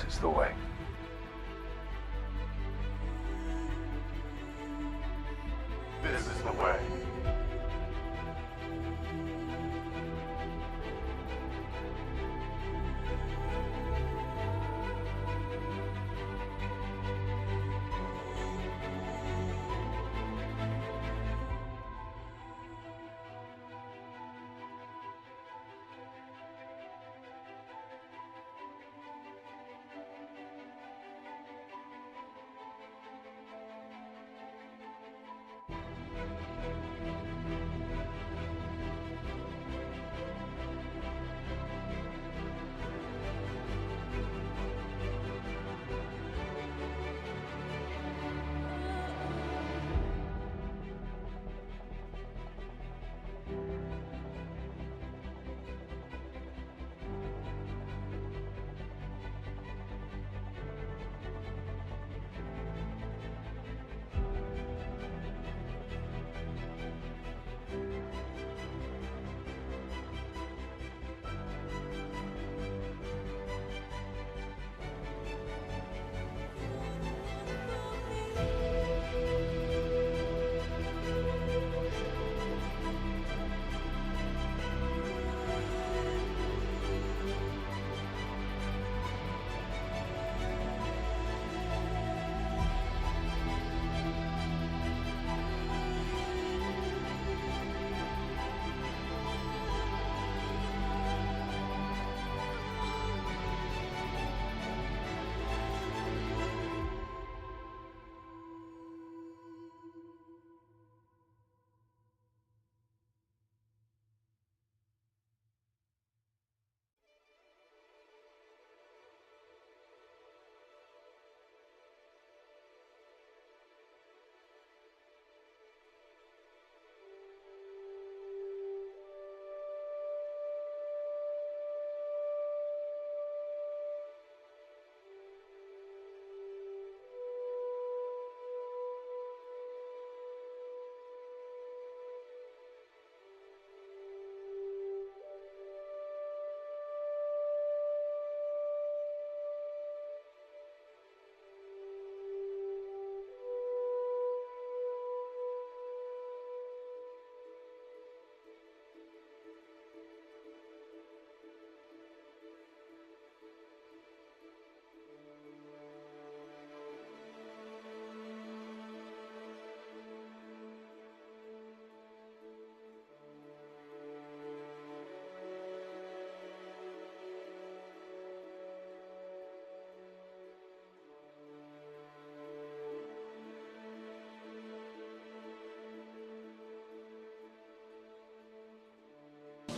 This is the way. This is the way.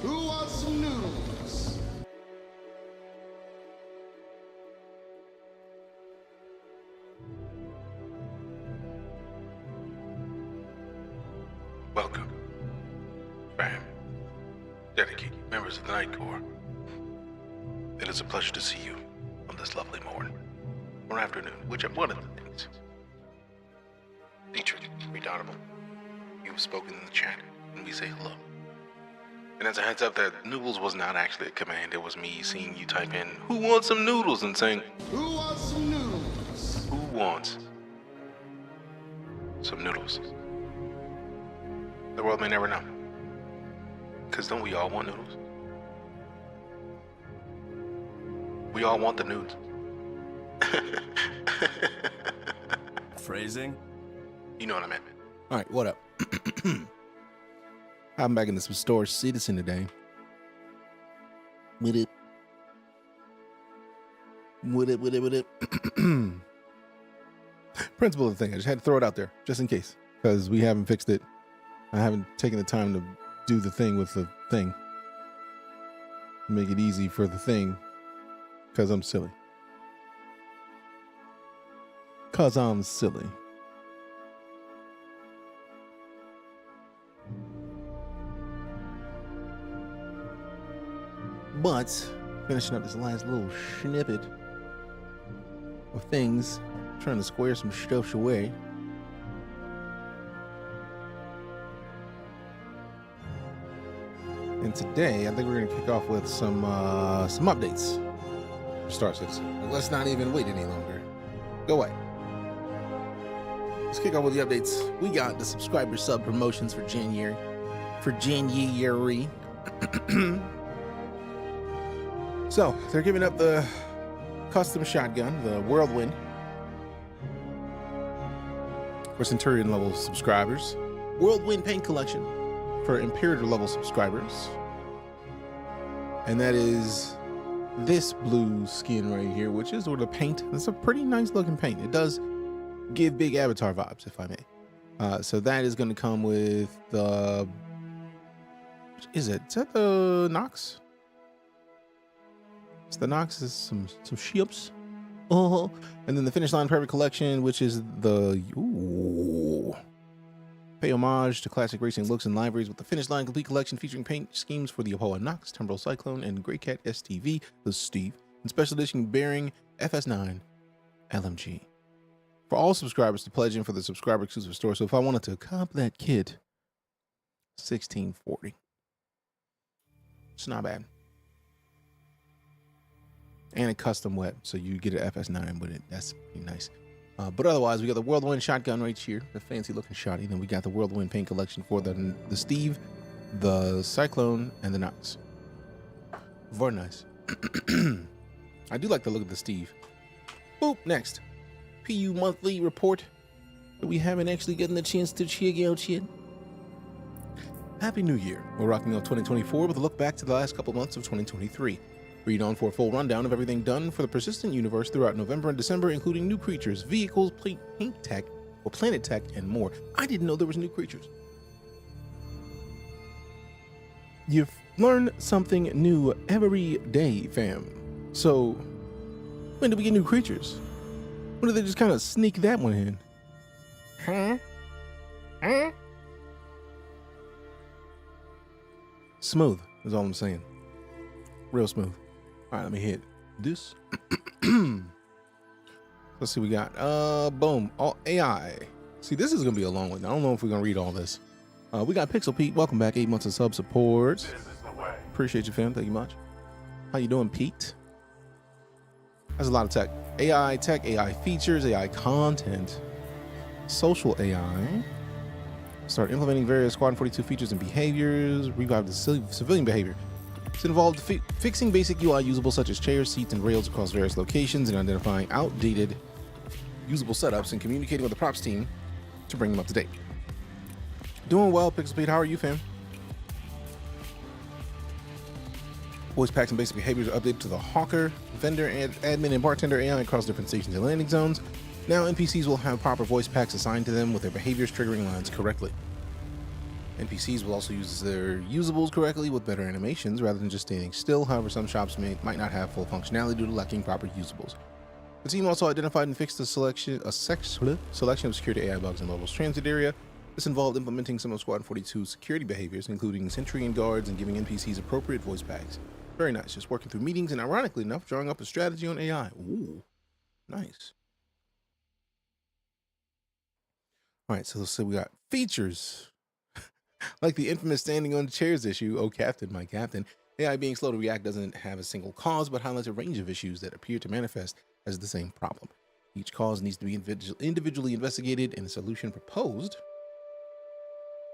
Who wants some noodles? Welcome, fam, dedicated members of the Night Corps. It is a pleasure to see you on this lovely morning, or afternoon, whichever one of the things. Dietrich, Redoubtable, you have spoken in the chat, and we say hello. And as a heads up, that noodles was not actually a command. It was me seeing you type in, "Who wants some noodles?" and saying, Who wants some noodles? "Who wants some noodles?" The world may never know. Because don't we all want noodles? We all want the nudes. Phrasing? You know what I meant. All right, what up? I'm back in this store citizen today. With it. Principle of the thing, I just had to throw it out there, just in case, because we haven't fixed it. I haven't taken the time to do the thing with the thing. Make it easy for the thing, because I'm silly. Because I'm silly. But finishing up this last little snippet of things, trying to square some stuff away. And today, I think we're going to kick off with some updates. Star Citizen. Like, let's not even wait any longer. Go away. Let's kick off with the updates. We got the subscriber sub promotions for January. So they're giving up the custom shotgun, the Whirlwind, for Centurion level subscribers. Whirlwind paint collection for Imperator level subscribers. And that is this blue skin right here, which is sort of paint. It's a pretty nice looking paint. It does give big Avatar vibes, if I may. So that is going to come with the... Is that the Nox? It's the Nox is some ships. Oh, and then the Finish Line Private Collection, which is the pay homage to classic racing looks and libraries with the Finish Line Complete Collection featuring paint schemes for the Apollo Nox, Temporal Cyclone, and Greycat STV, the Steve, and special edition bearing FS9 LMG. For all subscribers to pledge in for the subscriber exclusive store. So if I wanted to comp that kit, $16.40. It's not bad. And a custom wet, so you get an FS9 with it. That's pretty nice. But otherwise, we got the Whirlwind shotgun right here, the fancy looking shotty. Then we got the Whirlwind paint collection for the Steve, the Cyclone, and the Nox. Very nice. I do like the look of the Steve. Boop, next. PU monthly report that we haven't actually gotten the chance to check out yet. Happy New Year. We're rocking out 2024 with a look back to the last couple months of 2023. Read on for a full rundown of everything done for the persistent universe throughout November and December, including new creatures, vehicles, paint tech, or planet tech, and more. I didn't know there was new creatures. You've learned something new every day, fam. So, when do we get new creatures? When do they just kind of sneak that one in? Huh? Smooth is all I'm saying. Real smooth. All right, let me hit this. Let's see what we got. Boom. All AI. See, this is gonna be a long one. I don't know if we're gonna read all this. We got Pixel Pete. Welcome back. 8 months of sub support. This is the way. Appreciate you, fam. Thank you much. How you doing, Pete? That's a lot of tech. AI tech, AI features, AI content, social AI. Start implementing various Squadron 42 features and behaviors. Revive the civilian behavior. It's involved fixing basic UI usable such as chairs, seats, and rails across various locations and identifying outdated usable setups and communicating with the props team to bring them up to date. Doing well, Pixel Pete. How are you, fam? Voice packs and basic behaviors are updated to the Hawker, vendor, and admin and bartender AI across different stations and landing zones. Now NPCs will have proper voice packs assigned to them with their behaviors triggering lines correctly. NPCs will also use their usables correctly with better animations rather than just standing still. However, some shops might not have full functionality due to lacking proper usables. The team also identified and fixed a selection of security AI bugs in Lobel's transit area. This involved implementing some of Squadron 42's security behaviors, including sentry and guards, and giving NPCs appropriate voice packs. Very nice. Just working through meetings and, ironically enough, drawing up a strategy on AI. Ooh, nice. All right, so let's see. We got features. Like the infamous standing on chairs issue. Oh, Captain, my Captain. AI being slow to react doesn't have a single cause, but highlights a range of issues that appear to manifest as the same problem. Each cause needs to be individually investigated and a solution proposed.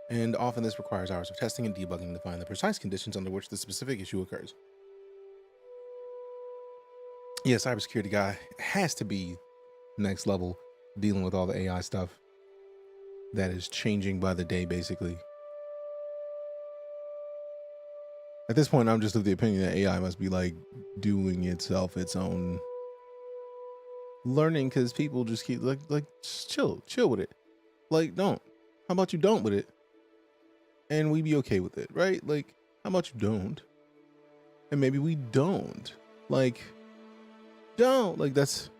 And often this requires hours of testing and debugging to find the precise conditions under which the specific issue occurs. Yeah, cybersecurity guy has to be next level, dealing with all the AI stuff that is changing by the day, basically. At this point, I'm just of the opinion that AI must be like doing itself its own learning, because people just keep like just chill with it. Like, don't. How about you don't with it? And we be okay with it, right? Like, how about you don't? And maybe we don't. Like, don't. Like, that's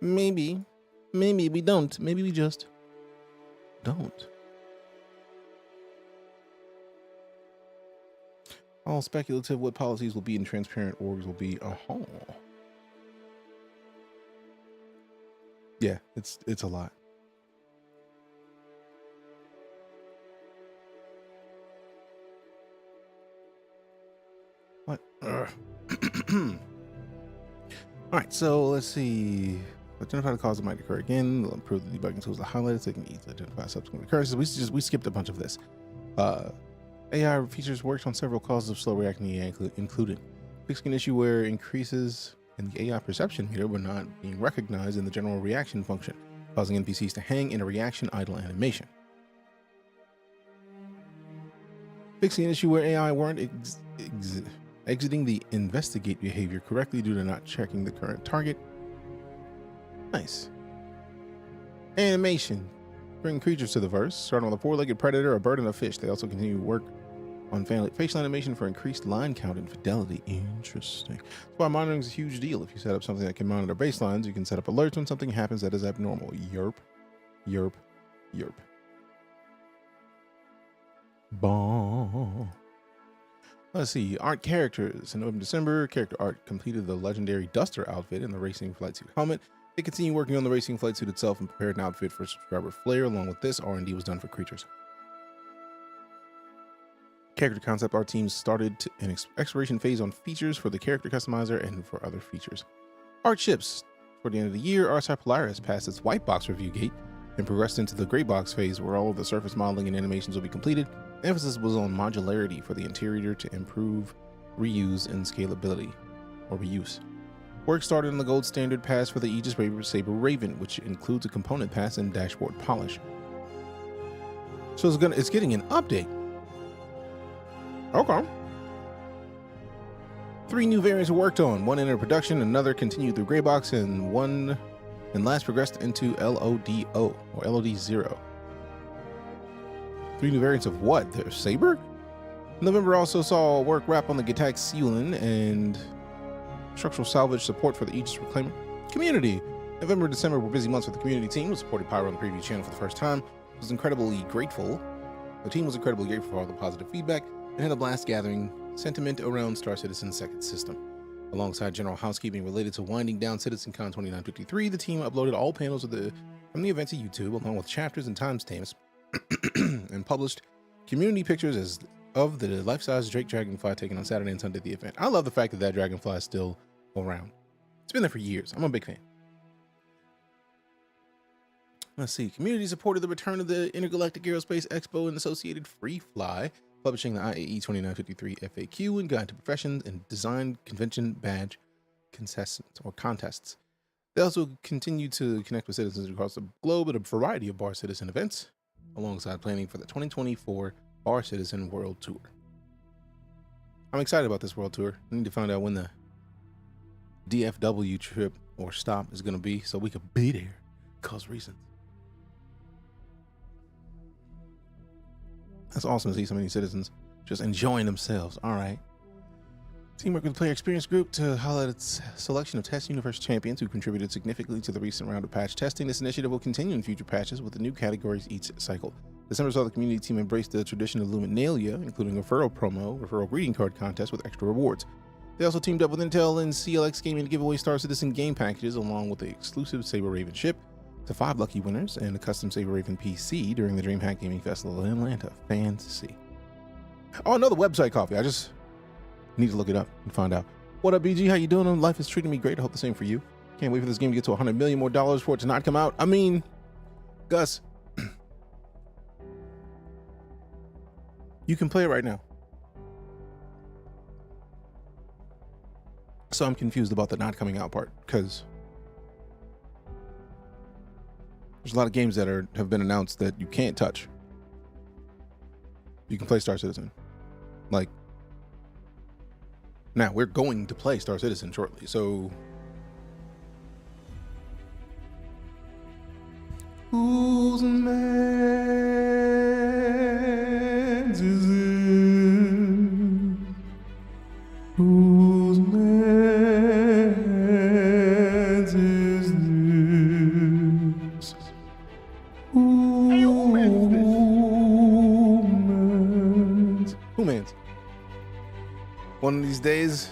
maybe we don't. Maybe we just don't. All speculative. What policies will be and transparent orgs will be. Yeah, it's a lot. What? All right, so let's see. Identify the cause that might occur again. They'll improve the debugging tools that highlighted so they can easily identify subsequent occurrences. We skipped a bunch of this. AI features worked on several causes of slow reacting AI, including fixing an issue where increases in the AI perception meter were not being recognized in the general reaction function, causing NPCs to hang in a reaction idle animation. Fixing an issue where AI weren't exiting the investigate behavior correctly due to not checking the current target. Nice. Animation. Bring creatures to the verse, starting with a four-legged predator, a bird, and a fish. They also continue to work on facial animation for increased line count and fidelity. Interesting. That's why monitoring is a huge deal. If you set up something that can monitor baselines, you can set up alerts when something happens that is abnormal. Yerp. Yerp. Yerp. Bon. Let's see. Art characters. In November, December, character art completed the legendary Duster outfit and the Racing Flight Suit helmet. They continue working on the Racing Flight Suit itself and prepared an outfit for subscriber Flare. Along with this, R&D was done for creatures. Character concept art teams started an exploration phase on features for the character customizer and for other features. Art ships. Toward the end of the year, RSI Polaris passed its white box review gate and progressed into the gray box phase where all of the surface modeling and animations will be completed. Emphasis was on modularity for the interior to improve reuse and scalability, or reuse. Work started on the gold standard pass for the Aegis Saber Raven, which includes a component pass and dashboard polish. So it's getting an update. Okay. 3 new variants were worked on. One entered production, another continued through gray box, and last progressed into LODO or LOD0. 3 new variants of what? Their Saber? November also saw work wrap on the Gitax Sealin and structural salvage support for the Aegis Reclaimer. Community. November and December were busy months for the community team, who supported Pyro on the preview channel for the first time. Was incredibly grateful. The team was incredibly grateful for all the positive feedback and had a blast gathering sentiment around Star Citizen's second system. Alongside general housekeeping related to winding down CitizenCon 2953, the team uploaded all panels from the event to YouTube, along with chapters and timestamps, and published community pictures of the life-size Drake Dragonfly taken on Saturday and Sunday of the event. I love the fact that Dragonfly is still around. It's been there for years. I'm a big fan. Let's see. Community supported the return of the Intergalactic Aerospace Expo and associated Free Fly, publishing the IAE 2953 FAQ and Guide to Professions and Design Convention Badge contests. They also continue to connect with citizens across the globe at a variety of Bar Citizen events, alongside planning for the 2024 Bar Citizen World Tour. I'm excited about this World Tour. I need to find out when the DFW trip or stop is going to be so we could be there, cause reasons. That's awesome to see so many citizens just enjoying themselves. All right. Teamwork with the Player Experience Group to highlight its selection of Test Universe champions who contributed significantly to the recent round of patch testing. This initiative will continue in future patches with the new categories each cycle. December saw the community team embrace the tradition of Luminalia, including a referral greeting card contest with extra rewards. They also teamed up with Intel and CLX Gaming to give away Star Citizen game packages along with the exclusive Saber Raven ship to 5 lucky winners and a custom Saber Raven PC during the DreamHack Gaming Festival in Atlanta. Fancy. Oh, another website coffee. I just need to look it up and find out. What up, BG? How you doing? Life is treating me great. I hope the same for you. Can't wait for this game to get to $100 million more for it to not come out. I mean, Gus, you can play it right now. So I'm confused about the not coming out part because there's a lot of games that have been announced that you can't touch. You can play Star Citizen. Like, now we're going to play Star Citizen shortly, so whose man's is it? Whose man's is this? Who mans? One of these days,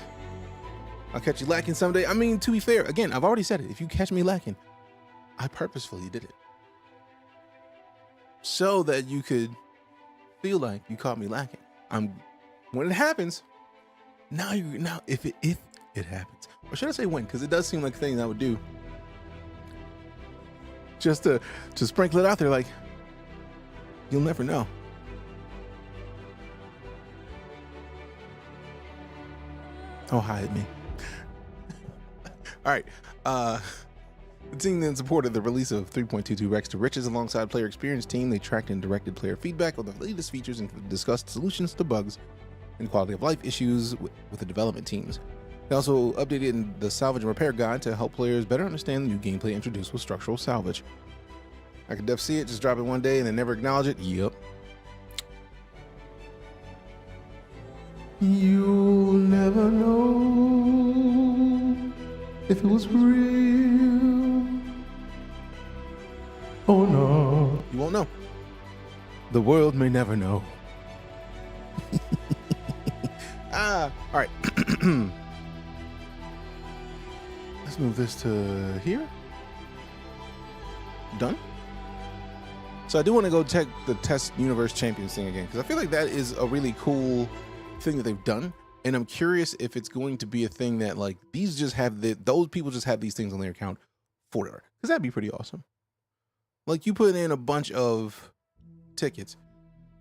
I'll catch you lacking someday. I mean, to be fair, again, I've already said it. If you catch me lacking, I purposefully did it so that you could feel like you caught me lacking. When it happens, now if it happens. Or should I say when? Because it does seem like a thing I would do. Just to sprinkle it out there, like, you'll never know. Oh, hi, it's me. All right. The team then supported the release of 3.22 Rex to Riches alongside player experience team. They tracked and directed player feedback on the latest features and discussed solutions to bugs and quality of life issues with the development teams. They also updated the Salvage and Repair guide to help players better understand the new gameplay introduced with structural salvage. I could def see it, just drop it one day and then never acknowledge it. Yep. You'll never know if it was real or not. You won't know. The world may never know. All right. Let's move this to here. Done. So I do want to go check the Test Universe Champions thing again, because I feel like that is a really cool thing that they've done. And I'm curious if it's going to be a thing that, like, these just have those people just have these things on their account forever. Because that'd be pretty awesome. Like, you put in a bunch of tickets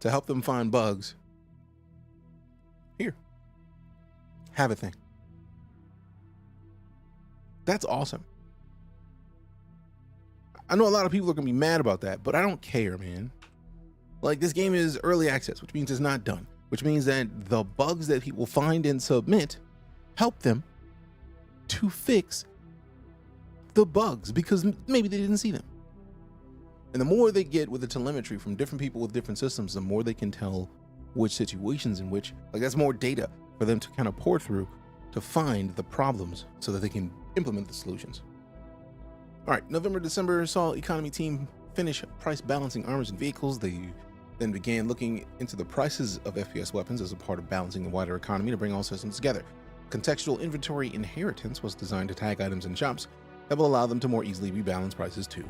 to help them find bugs. Here. Have a thing. That's awesome. I know a lot of people are going to be mad about that, but I don't care, man. Like, this game is early access, which means it's not done. Which means that the bugs that people find and submit help them to fix the bugs because maybe they didn't see them. And the more they get with the telemetry from different people with different systems, the more they can tell which situations in which, like, that's more data for them to kind of pour through to find the problems so that they can implement the solutions. All right, November, December saw economy team finish price balancing armors and vehicles. They then began looking into the prices of FPS weapons as a part of balancing the wider economy to bring all systems together. Contextual inventory inheritance was designed to tag items in shops that will allow them to more easily rebalance prices too.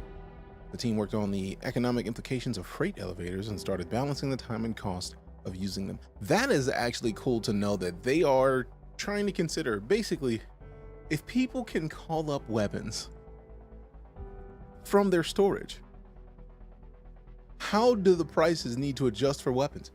The team worked on the economic implications of freight elevators and started balancing the time and cost of using them. That is actually cool to know that they are trying to consider, basically, if people can call up weapons from their storage, how do the prices need to adjust for weapons?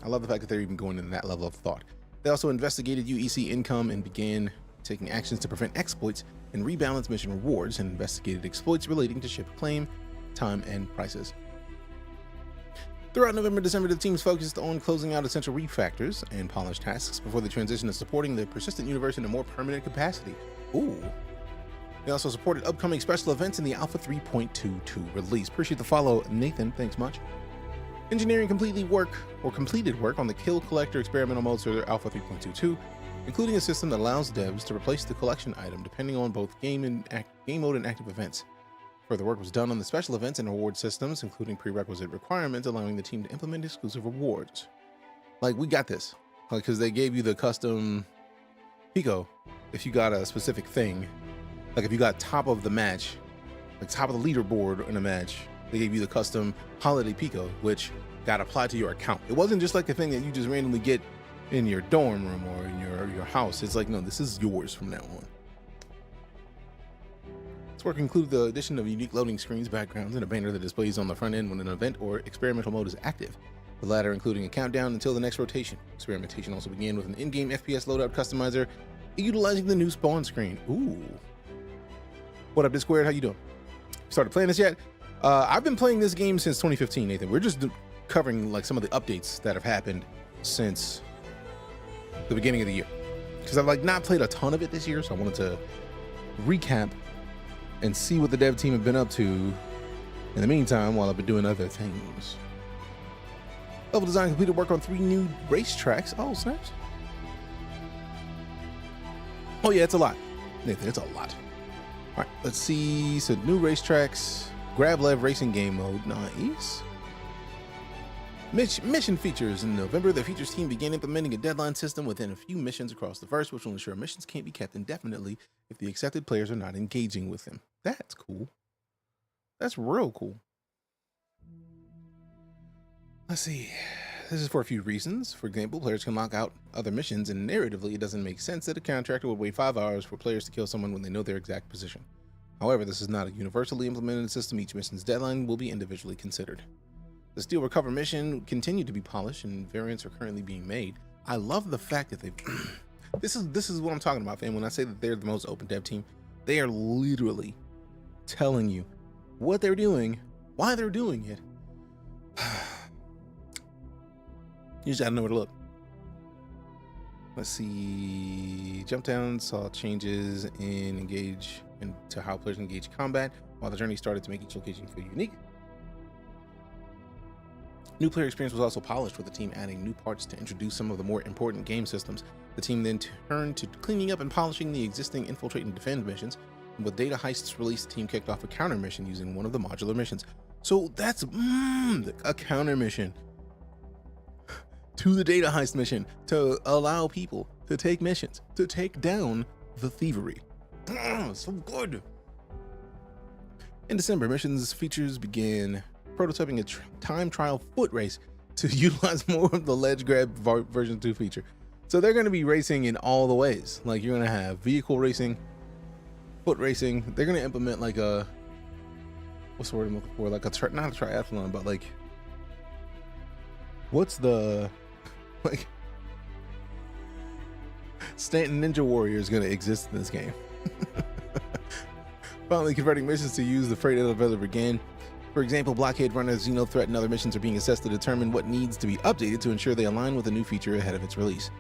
I love the fact that they're even going into that level of thought. They also investigated UEC income and began taking actions to prevent exploits and rebalance mission rewards, and investigated exploits relating to ship claim, time, and prices. Throughout November, December, the teams focused on closing out essential refactors and polished tasks before the transition to supporting the persistent universe in a more permanent capacity. Ooh. They also supported upcoming special events in the Alpha 3.22 release. Appreciate the follow, Nathan. Thanks much. Engineering completed work on the Kill Collector experimental mode server Alpha 3.22, including a system that allows devs to replace the collection item depending on both game mode and active events. Further work was done on the special events and reward systems, including prerequisite requirements, allowing the team to implement exclusive rewards. Like, we got this. Like, because they gave you the custom Pico if you got a specific thing. Like, if you got top of the match, like top of the leaderboard in a match, they gave you the custom holiday Pico, which got applied to your account. It wasn't just like a thing that you just randomly get in your dorm room or in your house. It's like, no, this is yours from now on. This work included the addition of unique loading screens, backgrounds, and a banner that displays on the front end when an event or experimental mode is active. The latter including a countdown until the next rotation. Experimentation also began with an in-game FPS loadout customizer utilizing the new spawn screen. Ooh. What up, Discord? How you doing? Started playing this yet? I've been playing this game since 2015, Nathan. We're just covering like some of the updates that have happened since the beginning of the year. Because I've like not played a ton of it this year, so I wanted to recap and see what the dev team have been up to in the meantime while I've been doing other things. Level design completed work on 3 new racetracks. Oh, snaps. Oh yeah, it's a lot. Nathan, it's a lot. All right, let's see. So new racetracks, grab lev racing game mode. Nice. Mission features. In November, the features team began implementing a deadline system within a few missions across the verse, which will ensure missions can't be kept indefinitely if the accepted players are not engaging with them. That's cool. That's real cool. Let's see. This is for a few reasons. For example, players can lock out other missions, and narratively, it doesn't make sense that a contractor would wait 5 hours for players to kill someone when they know their exact position. However, this is not a universally implemented system. Each mission's deadline will be individually considered. The Steal Recover mission continued to be polished, and variants are currently being made. I love the fact that they've... This is what I'm talking about, fam. When I say that they're the most open dev team, they are literally telling you what they're doing, why they're doing it. You just gotta know where to look. Let's see. Jumpdown saw changes into how players engage combat, while the journey started to make each location feel unique. New player experience was also polished, with the team adding new parts to introduce some of the more important game systems. The team then turned to cleaning up and polishing the existing infiltrate and defend missions. And with Data Heist's release, the team kicked off a counter mission using one of the modular missions. So that's a counter mission to the Data Heist mission to allow people to take missions, to take down the thievery. So good. In December, missions features began prototyping a time trial foot race to utilize more of the ledge grab version 2 feature. So they're going to be racing in all the ways. Like, you're going to have vehicle racing, foot racing. They're going to implement like a, what's the word I'm looking for? Like not a triathlon, but like, what's the, like, Stanton Ninja Warrior is going to exist in this game. Finally converting missions to use the freight elevator again. For example, blockade runners, Xeno threat, and other missions are being assessed to determine what needs to be updated to ensure they align with the new feature ahead of its release.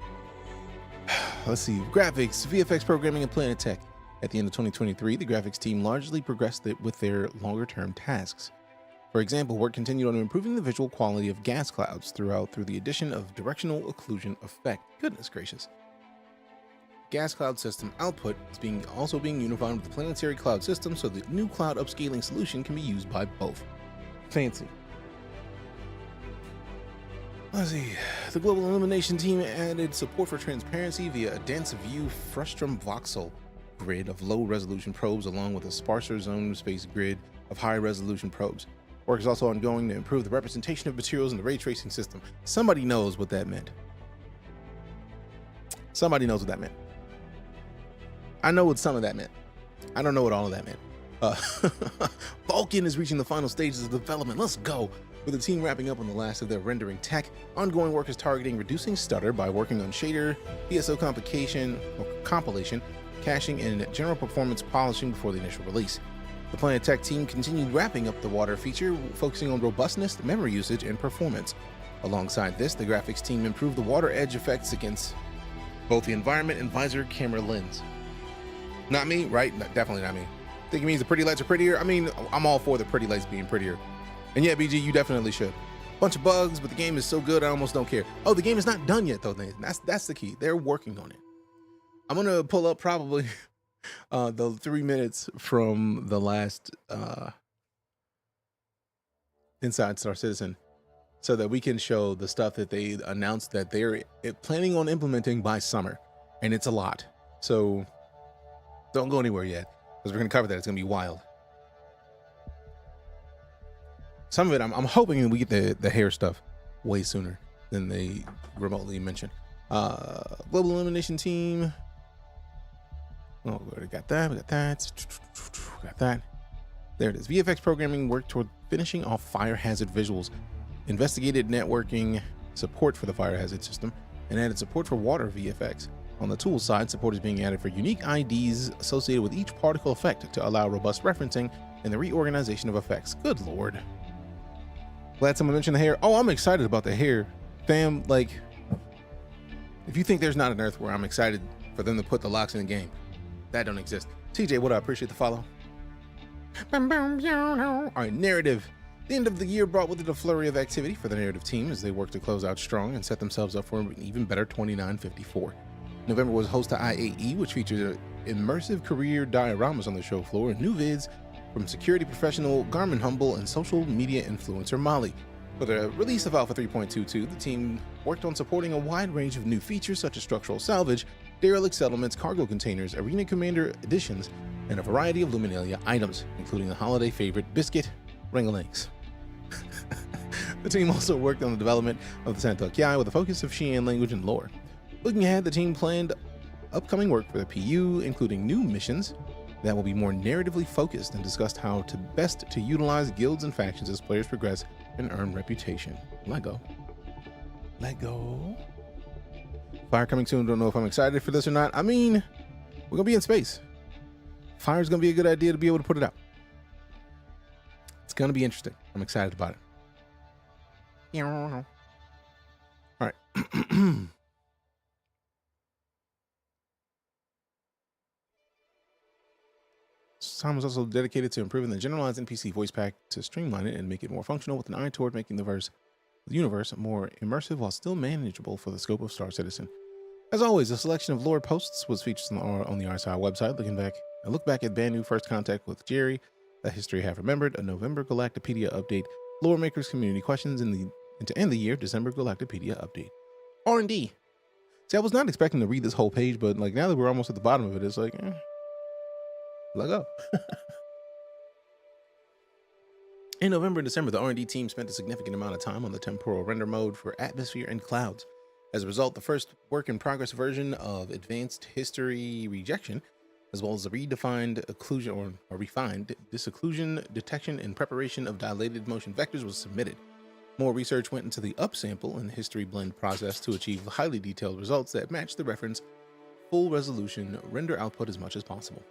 Let's see, graphics, VFX programming, and Planet Tech. At the end of 2023, the graphics team largely progressed with their longer-term tasks. For example, work continued on improving the visual quality of gas clouds through the addition of directional occlusion effect. Goodness gracious. Gas cloud system output is also being unified with the planetary cloud system, so the new cloud upscaling solution can be used by both. Fancy. Let's see. The Global Illumination team added support for transparency via a dense view frustum voxel grid of low-resolution probes, along with a sparser zone space grid of high-resolution probes. Work is also ongoing to improve the representation of materials in the ray tracing system. Somebody knows what that meant. Somebody knows what that meant. I know what some of that meant. I don't know what all of that meant. Vulcan is reaching the final stages of development. Let's go. With the team wrapping up on the last of their rendering tech, ongoing work is targeting reducing stutter by working on shader, PSO compilation, caching, and general performance polishing before the initial release. The Planet Tech team continued wrapping up the water feature, focusing on robustness, memory usage, and performance. Alongside this, the graphics team improved the water edge effects against both the environment and visor camera lens. Not me, right? No, definitely not me. Think it means the pretty lights are prettier? I mean, I'm all for the pretty lights being prettier. And yeah, BG, you definitely should. Bunch of bugs, but the game is so good, I almost don't care. Oh, the game is not done yet, though, Nathan. That's the key. They're working on it. I'm gonna pull up probably the 3 minutes from the last Inside Star Citizen, so that we can show the stuff that they announced that they're planning on implementing by summer, and it's a lot. So don't go anywhere yet, because we're gonna cover that. It's gonna be wild. Some of it, I'm hoping we get the hair stuff way sooner than they remotely mentioned. Global Elimination Team. Oh, we already got that. We got that. There it is. VFX programming worked toward finishing off fire hazard visuals, investigated networking support for the fire hazard system, and added support for water VFX. On the tools side, support is being added for unique IDs associated with each particle effect to allow robust referencing and the reorganization of effects. Good lord. Glad someone mentioned the hair. Oh, I'm excited about the hair. Fam, like, if you think there's not an Earth where I'm excited for them to put the locks in the game, that don't exist. TJ, what up? Appreciate the follow. All right, narrative. The end of the year brought with it a flurry of activity for the narrative team as they work to close out strong and set themselves up for an even better 2954. November was host to IAE, which featured immersive career dioramas on the show floor and new vids from security professional Garmin Humble and social media influencer Molly. For the release of Alpha 3.22, the team worked on supporting a wide range of new features such as structural salvage, derelict settlements, cargo containers, arena commander editions, and a variety of Luminalia items, including the holiday favorite biscuit ringalinks. The team also worked on the development of the Santa Kiai with a focus of Xi'an language and lore. Looking ahead, the team planned upcoming work for the PU, including new missions that will be more narratively focused, and discussed how to best to utilize guilds and factions as players progress and earn reputation. Let go. Fire coming soon. Don't know if I'm excited for this or not. I mean, we're gonna be in space. Fire's gonna be a good idea to be able to put it out. It's gonna be interesting. I'm excited about it. All right. Time was also dedicated to improving the generalized NPC voice pack to streamline it and make it more functional, with an eye toward making the universe more immersive while still manageable for the scope of Star Citizen. As always, a selection of lore posts was featured on the RSI website. A look back at Banu First Contact with Jerry, A History Half Remembered, a November Galactopedia update, Lore Makers community questions, and to end the year, December Galactopedia update. R&D. See, I was not expecting to read this whole page, but like now that we're almost at the bottom of it, it's like, let go. In November and December, the R&D team spent a significant amount of time on the temporal render mode for Atmosphere and Clouds. As a result, the first work-in-progress version of Advanced History Rejection, as well as the refined disocclusion detection and preparation of dilated motion vectors, was submitted. More research went into the upsample and history blend process to achieve highly detailed results that match the reference full resolution render output as much as possible.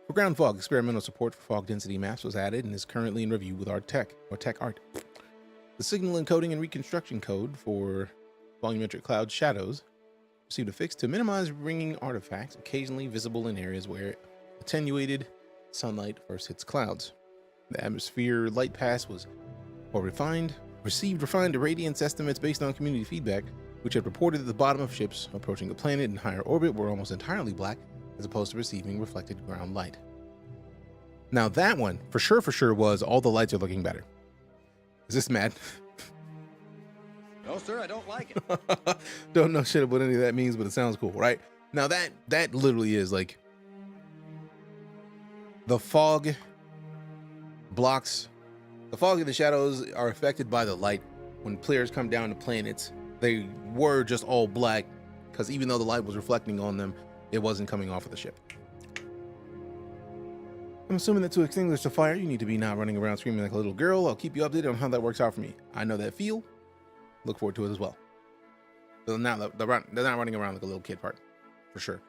For ground fog, experimental support for fog density maps was added and is currently in review with Tech Art. The signal encoding and reconstruction code for volumetric cloud shadows received a fix to minimize ringing artifacts occasionally visible in areas where attenuated sunlight first hits clouds. The atmosphere light pass received refined irradiance estimates based on community feedback, which had reported that the bottom of ships approaching the planet in higher orbit were almost entirely black, as opposed to receiving reflected ground light. Now that one, for sure, was all the lights are looking better. Is this mad? No, sir, I don't like it. Don't know shit what any of that means, but it sounds cool, right? Now that literally is like the fog blocks. The fog and the shadows are affected by the light. When players come down to planets, they were just all black because even though the light was reflecting on them, it wasn't coming off of the ship. I'm assuming that to extinguish the fire, you need to be not running around screaming like a little girl. I'll keep you updated on how that works out for me. I know that feel. Look forward to it as well. They're not running around like a little kid part, for sure.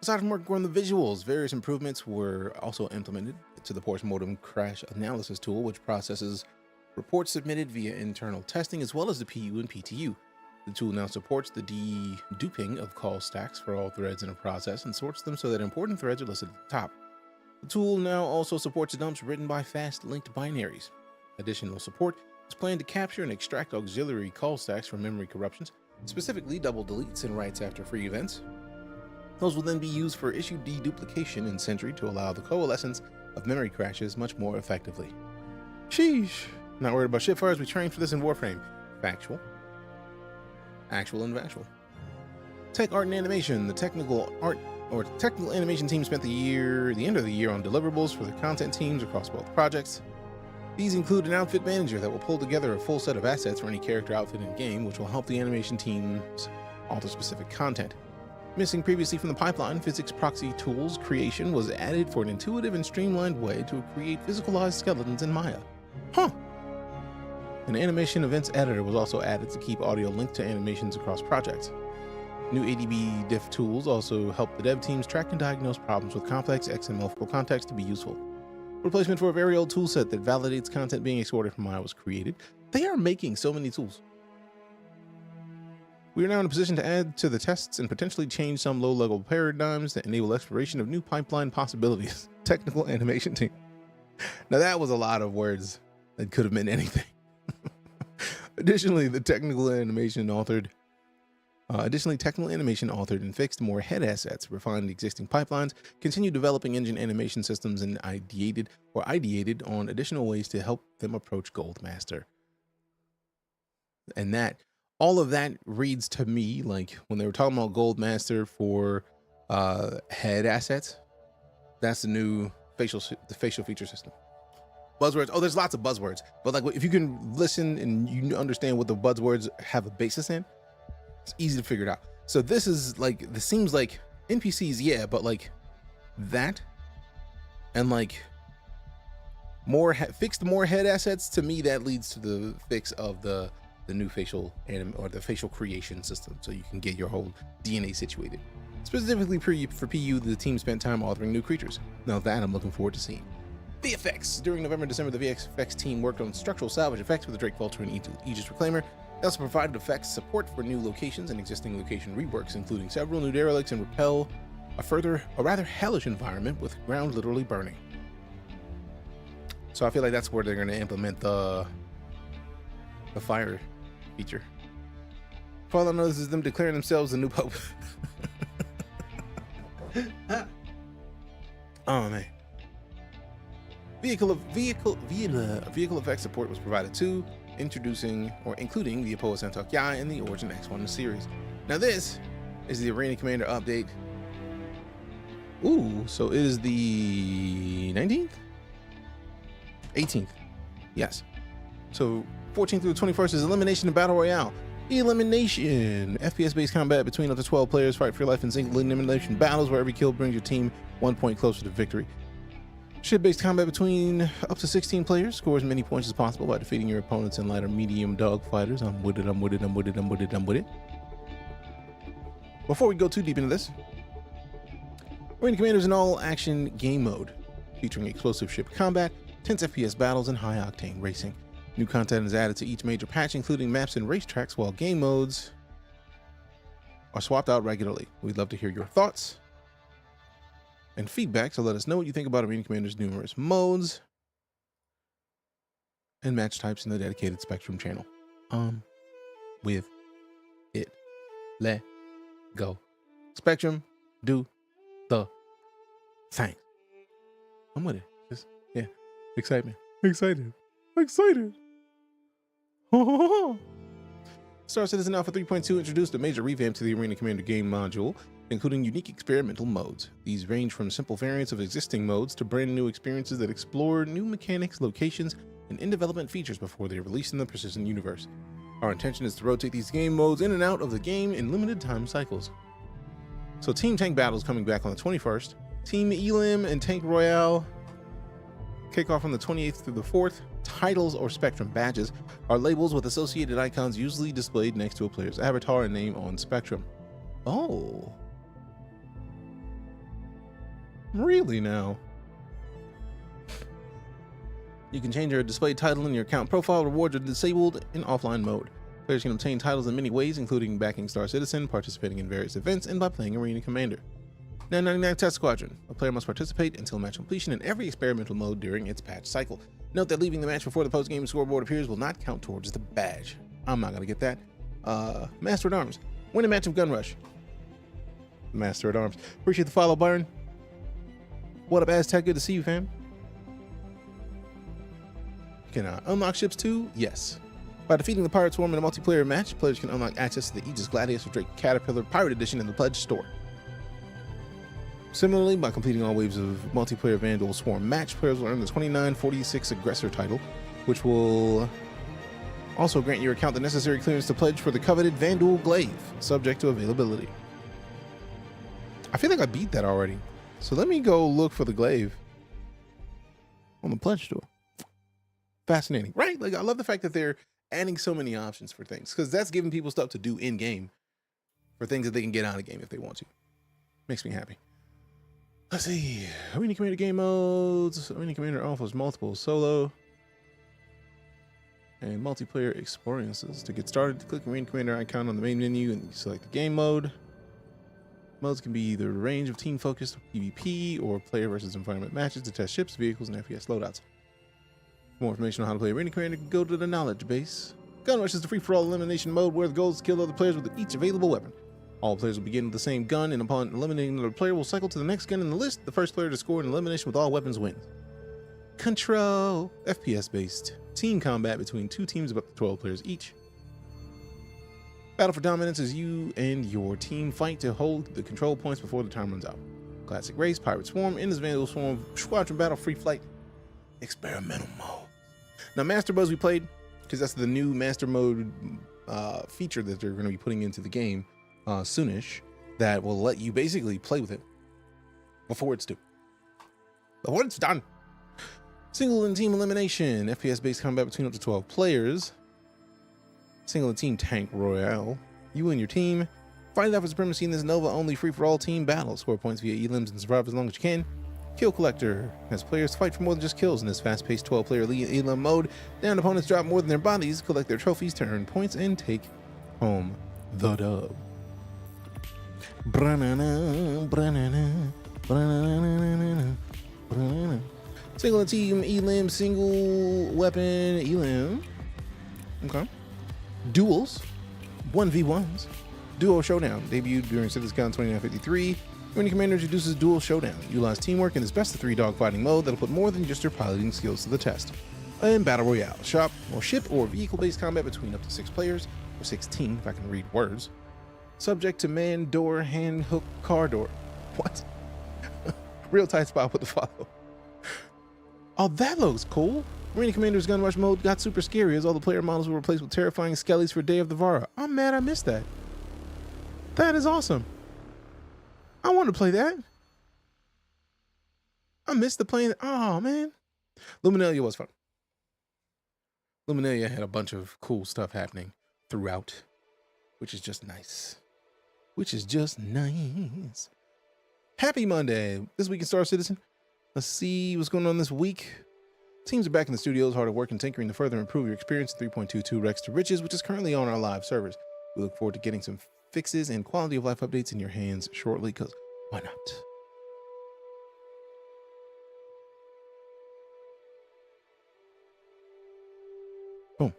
Aside from working on the visuals, various improvements were also implemented to the post-mortem crash analysis tool, which processes reports submitted via internal testing, as well as the PU and PTU. The tool now supports the deduping of call stacks for all threads in a process and sorts them so that important threads are listed at the top. The tool now also supports dumps written by fast-linked binaries. Additional support is planned to capture and extract auxiliary call stacks from memory corruptions, specifically double deletes and writes after free events. Those will then be used for issue deduplication in Sentry to allow the coalescence of memory crashes much more effectively. Sheesh. Not worried about shit fires. We trained for this in Warframe. Factual. Actual and factual. Tech art and animation. The technical animation team spent the end of the year on deliverables for the content teams across both projects. These include an outfit manager that will pull together a full set of assets for any character outfit in game, which will help the animation teams alter specific content. Missing previously from the pipeline, physics proxy tools creation was added for an intuitive and streamlined way to create physicalized skeletons in Maya. Huh! An animation events editor was also added to keep audio linked to animations across projects. New ADB diff tools also help the dev teams track and diagnose problems with complex XML context to be useful. Replacement for a very old toolset that validates content being exported from Maya was created. They are making so many tools. We are now in a position to add to the tests and potentially change some low-level paradigms that enable exploration of new pipeline possibilities. Technical animation team. Now that was a lot of words that could have meant anything. Additionally, technical animation authored and fixed more head assets, refined existing pipelines, continued developing engine animation systems, and ideated on additional ways to help them approach Goldmaster. And all of that reads to me like when they were talking about Goldmaster for head assets, that's the new facial feature system. buzzwords. Oh, there's lots of buzzwords, but like if you can listen and you understand what the buzzwords have a basis in, it's easy to figure it out. So this is like, this seems like NPCs, yeah, but like that and like fixed more head assets, to me that leads to the fix of the new facial or the facial creation system, so you can get your whole DNA situated. Specifically for PU, the team spent time authoring new creatures. Now that I'm looking forward to seeing. VFX. During November and December, the VFX team worked on structural salvage effects for the Drake Vulture and Aegis Reclaimer. They also provided effects support for new locations and existing location reworks, including several new derelicts and repel a rather hellish environment with ground literally burning. So I feel like that's where they're going to implement the fire feature. All I know is them declaring themselves the new pope. Oh man. Vehicle effect support was provided too, including the Apoa Santok Yai and the Origin X1 series. Now this is the Arena Commander update. Ooh, so it is the 19th? 18th. Yes. So 14th through the 21st is Elimination and Battle Royale. Elimination. FPS-based combat between up to 12 players. Fight for your life in single elimination battles where every kill brings your team 1 point closer to victory. Ship-based combat between up to 16 players. Score as many points as possible by defeating your opponents in light or medium dog fighters. I'm with it. Before we go too deep into this, Arena Commander is an all-action game mode featuring explosive ship combat, tense FPS battles, and high-octane racing. New content is added to each major patch, including maps and racetracks, while game modes are swapped out regularly. We'd love to hear your thoughts and feedback, so let us know what you think about Arena Commander's numerous modes and match types in the dedicated Spectrum channel. With it. Let go. Spectrum, do the thing. I'm with it. Just, yeah. Excitement. Excited. Star Citizen Alpha 3.2 introduced a major revamp to the Arena Commander game module, including unique experimental modes. These range from simple variants of existing modes to brand new experiences that explore new mechanics, locations, and in-development features before they are released in the persistent universe. Our intention is to rotate these game modes in and out of the game in limited time cycles. So Team Tank Battles coming back on the 21st. Team Elim and Tank Royale kick off on the 28th through the 4th. Titles or Spectrum badges are labels with associated icons usually displayed next to a player's avatar and name on Spectrum. Oh. Really now? You can change your displayed title in your account profile. Rewards are disabled in offline mode. Players can obtain titles in many ways, including backing Star Citizen, participating in various events, and by playing Arena Commander. 999 Test Squadron. A player must participate until match completion in every experimental mode during its patch cycle. Note that leaving the match before the post-game scoreboard appears will not count towards the badge. I'm not gonna get that. Master at Arms. Win a match of Gun Rush. Master at Arms. Appreciate the follow, Byron. What up, Aztec? Good to see you, fam. Can I unlock ships too? Yes. By defeating the Pirate Swarm in a multiplayer match, players can unlock access to the Aegis Gladius or Drake Caterpillar Pirate Edition in the Pledge store. Similarly, by completing all waves of multiplayer Vandal Swarm match, players will earn the 2946 Aggressor title, which will also grant your account the necessary clearance to pledge for the coveted Vandal Glaive, subject to availability. I feel like I beat that already, so let me go look for the Glaive on the Pledge store. Fascinating, right? Like, I love the fact that they're adding so many options for things, because that's giving people stuff to do in-game for things that they can get out of game if they want to. Makes me happy. Let's see. Arena Commander game modes. Arena Commander offers multiple solo and multiplayer experiences. To get started, click Arena Commander icon on the main menu and select the game mode. Modes can be either a range of team-focused PvP or player versus environment matches to test ships, vehicles, and FPS loadouts. For more information on how to play Arena Commander, go to the knowledge base. Gun Rush is the free-for-all elimination mode where the goal is to kill other players with each available weapon. All players will begin with the same gun, and upon eliminating another player, will cycle to the next gun in the list. The first player to score an elimination with all weapons wins. Control. FPS-based team combat between two teams of up to 12 players each. Battle for dominance as you and your team fight to hold the control points before the time runs out. Classic race, Pirate Swarm, Endless Vandal Swarm, Squadron Battle, Free Flight. experimental mode. Now, Master Modes we played, because that's the new Master Mode feature that they're going to be putting into the game soonish, that will let you basically play with it before it's due. Before it's done. Single and team elimination, FPS-based combat between up to 12 players. Single and team tank royale. You and your team fight it out for supremacy in this Nova-only free-for-all team battle. Score points via elims and survive as long as you can. Kill Collector has players fight for more than just kills in this fast-paced 12-player elim mode. Downed opponents drop more than their bodies, collect their trophies to earn points, and take home the dub. Single team elim, single weapon elim. Okay. Duels, 1v1s. Duo Showdown debuted during CitizenCon 2953. When your commander introduces Dual Showdown, utilize teamwork in this best of 3 dogfighting mode that'll put more than just your piloting skills to the test. And Battle Royale, ship or vehicle-based combat between up to 6 players, or 16 if I can read words. Subject to man, door, hand, hook, car door. What? Real tight spot with the follow. Oh, that looks cool. Marine Commander's Gun Rush mode got super scary as all the player models were replaced with terrifying skellies for Day of the Vara. I'm mad I missed that. That is awesome. I want to play that. I missed the playing. Oh, man. Luminalia was fun. Luminalia had a bunch of cool stuff happening throughout, which is just nice. Happy Monday. This week in Star Citizen. Let's see what's going on this week. Teams are back in the studios, hard at work and tinkering to further improve your experience in 3.22 Rex to Riches, which is currently on our live servers. We look forward to getting some fixes and quality of life updates in your hands shortly, because why not? Boom.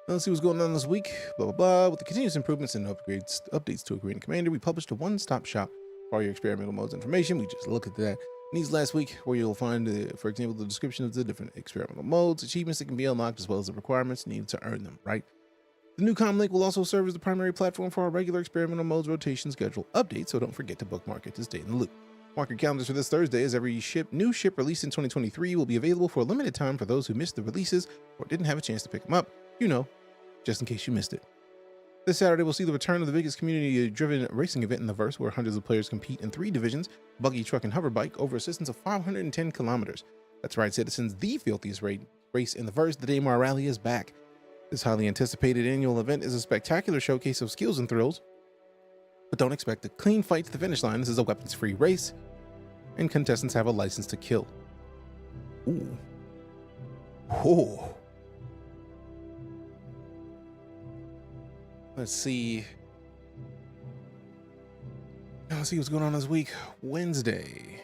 Now let's see what's going on this week. Blah, blah, blah. With the continuous improvements and updates to Agreeing Commander, we published a one-stop shop for all your experimental modes information. We just looked at that needs last week, where you'll find, for example, the description of the different experimental modes, achievements that can be unlocked, as well as the requirements needed to earn them, right? The new comm link will also serve as the primary platform for our regular experimental modes rotation schedule update, so don't forget to bookmark it to stay in the loop. Mark your calendars for this Thursday, as every new ship released in 2023 will be available for a limited time for those who missed the releases or didn't have a chance to pick them up, just in case you missed it. This Saturday, we'll see the return of the biggest community-driven racing event in the verse, where hundreds of players compete in 3 divisions, buggy, truck, and hover bike, over a distance of 510 kilometers. That's right, citizens, the filthiest race in the verse, the Daymar Rally, is back. This highly anticipated annual event is a spectacular showcase of skills and thrills, but don't expect a clean fight to the finish line. This is a weapons-free race, and contestants have a license to kill. Ooh. Oh. Let's see. Now let's see what's going on this week. Wednesday.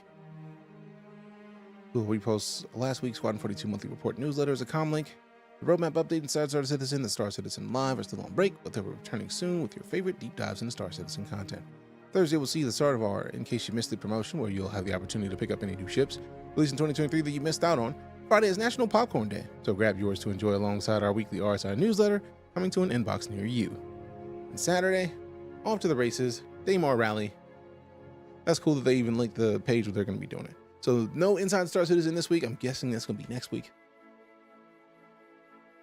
We'll repost last week's Squadron 42 monthly report newsletter as a comm link. The roadmap update inside Star Citizen, the Star Citizen Live are still on break, but they're returning soon with your favorite deep dives into Star Citizen content. Thursday, we'll see the start of our In Case You Missed It promotion, where you'll have the opportunity to pick up any new ships released in 2023 that you missed out on. Friday is National Popcorn Day, so grab yours to enjoy alongside our weekly RSI newsletter coming to an inbox near you. And Saturday, off to the races, Daymar Rally. That's cool that they even linked the page where they're going to be doing it. So no Inside Star Citizen this week. I'm guessing that's going to be next week.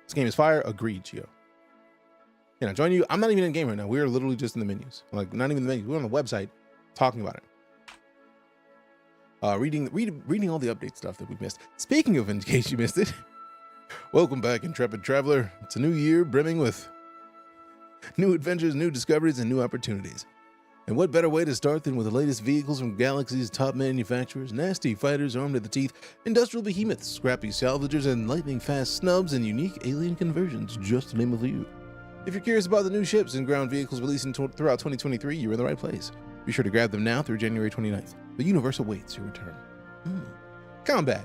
This game is fire. Agreed, Gio. Can I join you? I'm not even in the game right now. We're literally just in the menus. Like, not even the menus. We're on the website talking about it. Reading all the update stuff that we missed. Speaking of In Case You Missed It, welcome back, intrepid traveler. It's a new year brimming with new adventures, new discoveries, and new opportunities. And what better way to start than with the latest vehicles from Galaxy's top manufacturers, nasty fighters armed to the teeth, industrial behemoths, scrappy salvagers, and lightning-fast snubs, and unique alien conversions, just to name a few. If you're curious about the new ships and ground vehicles releasing throughout 2023, you're in the right place. Be sure to grab them now through January 29th. The universe awaits your return. Combat.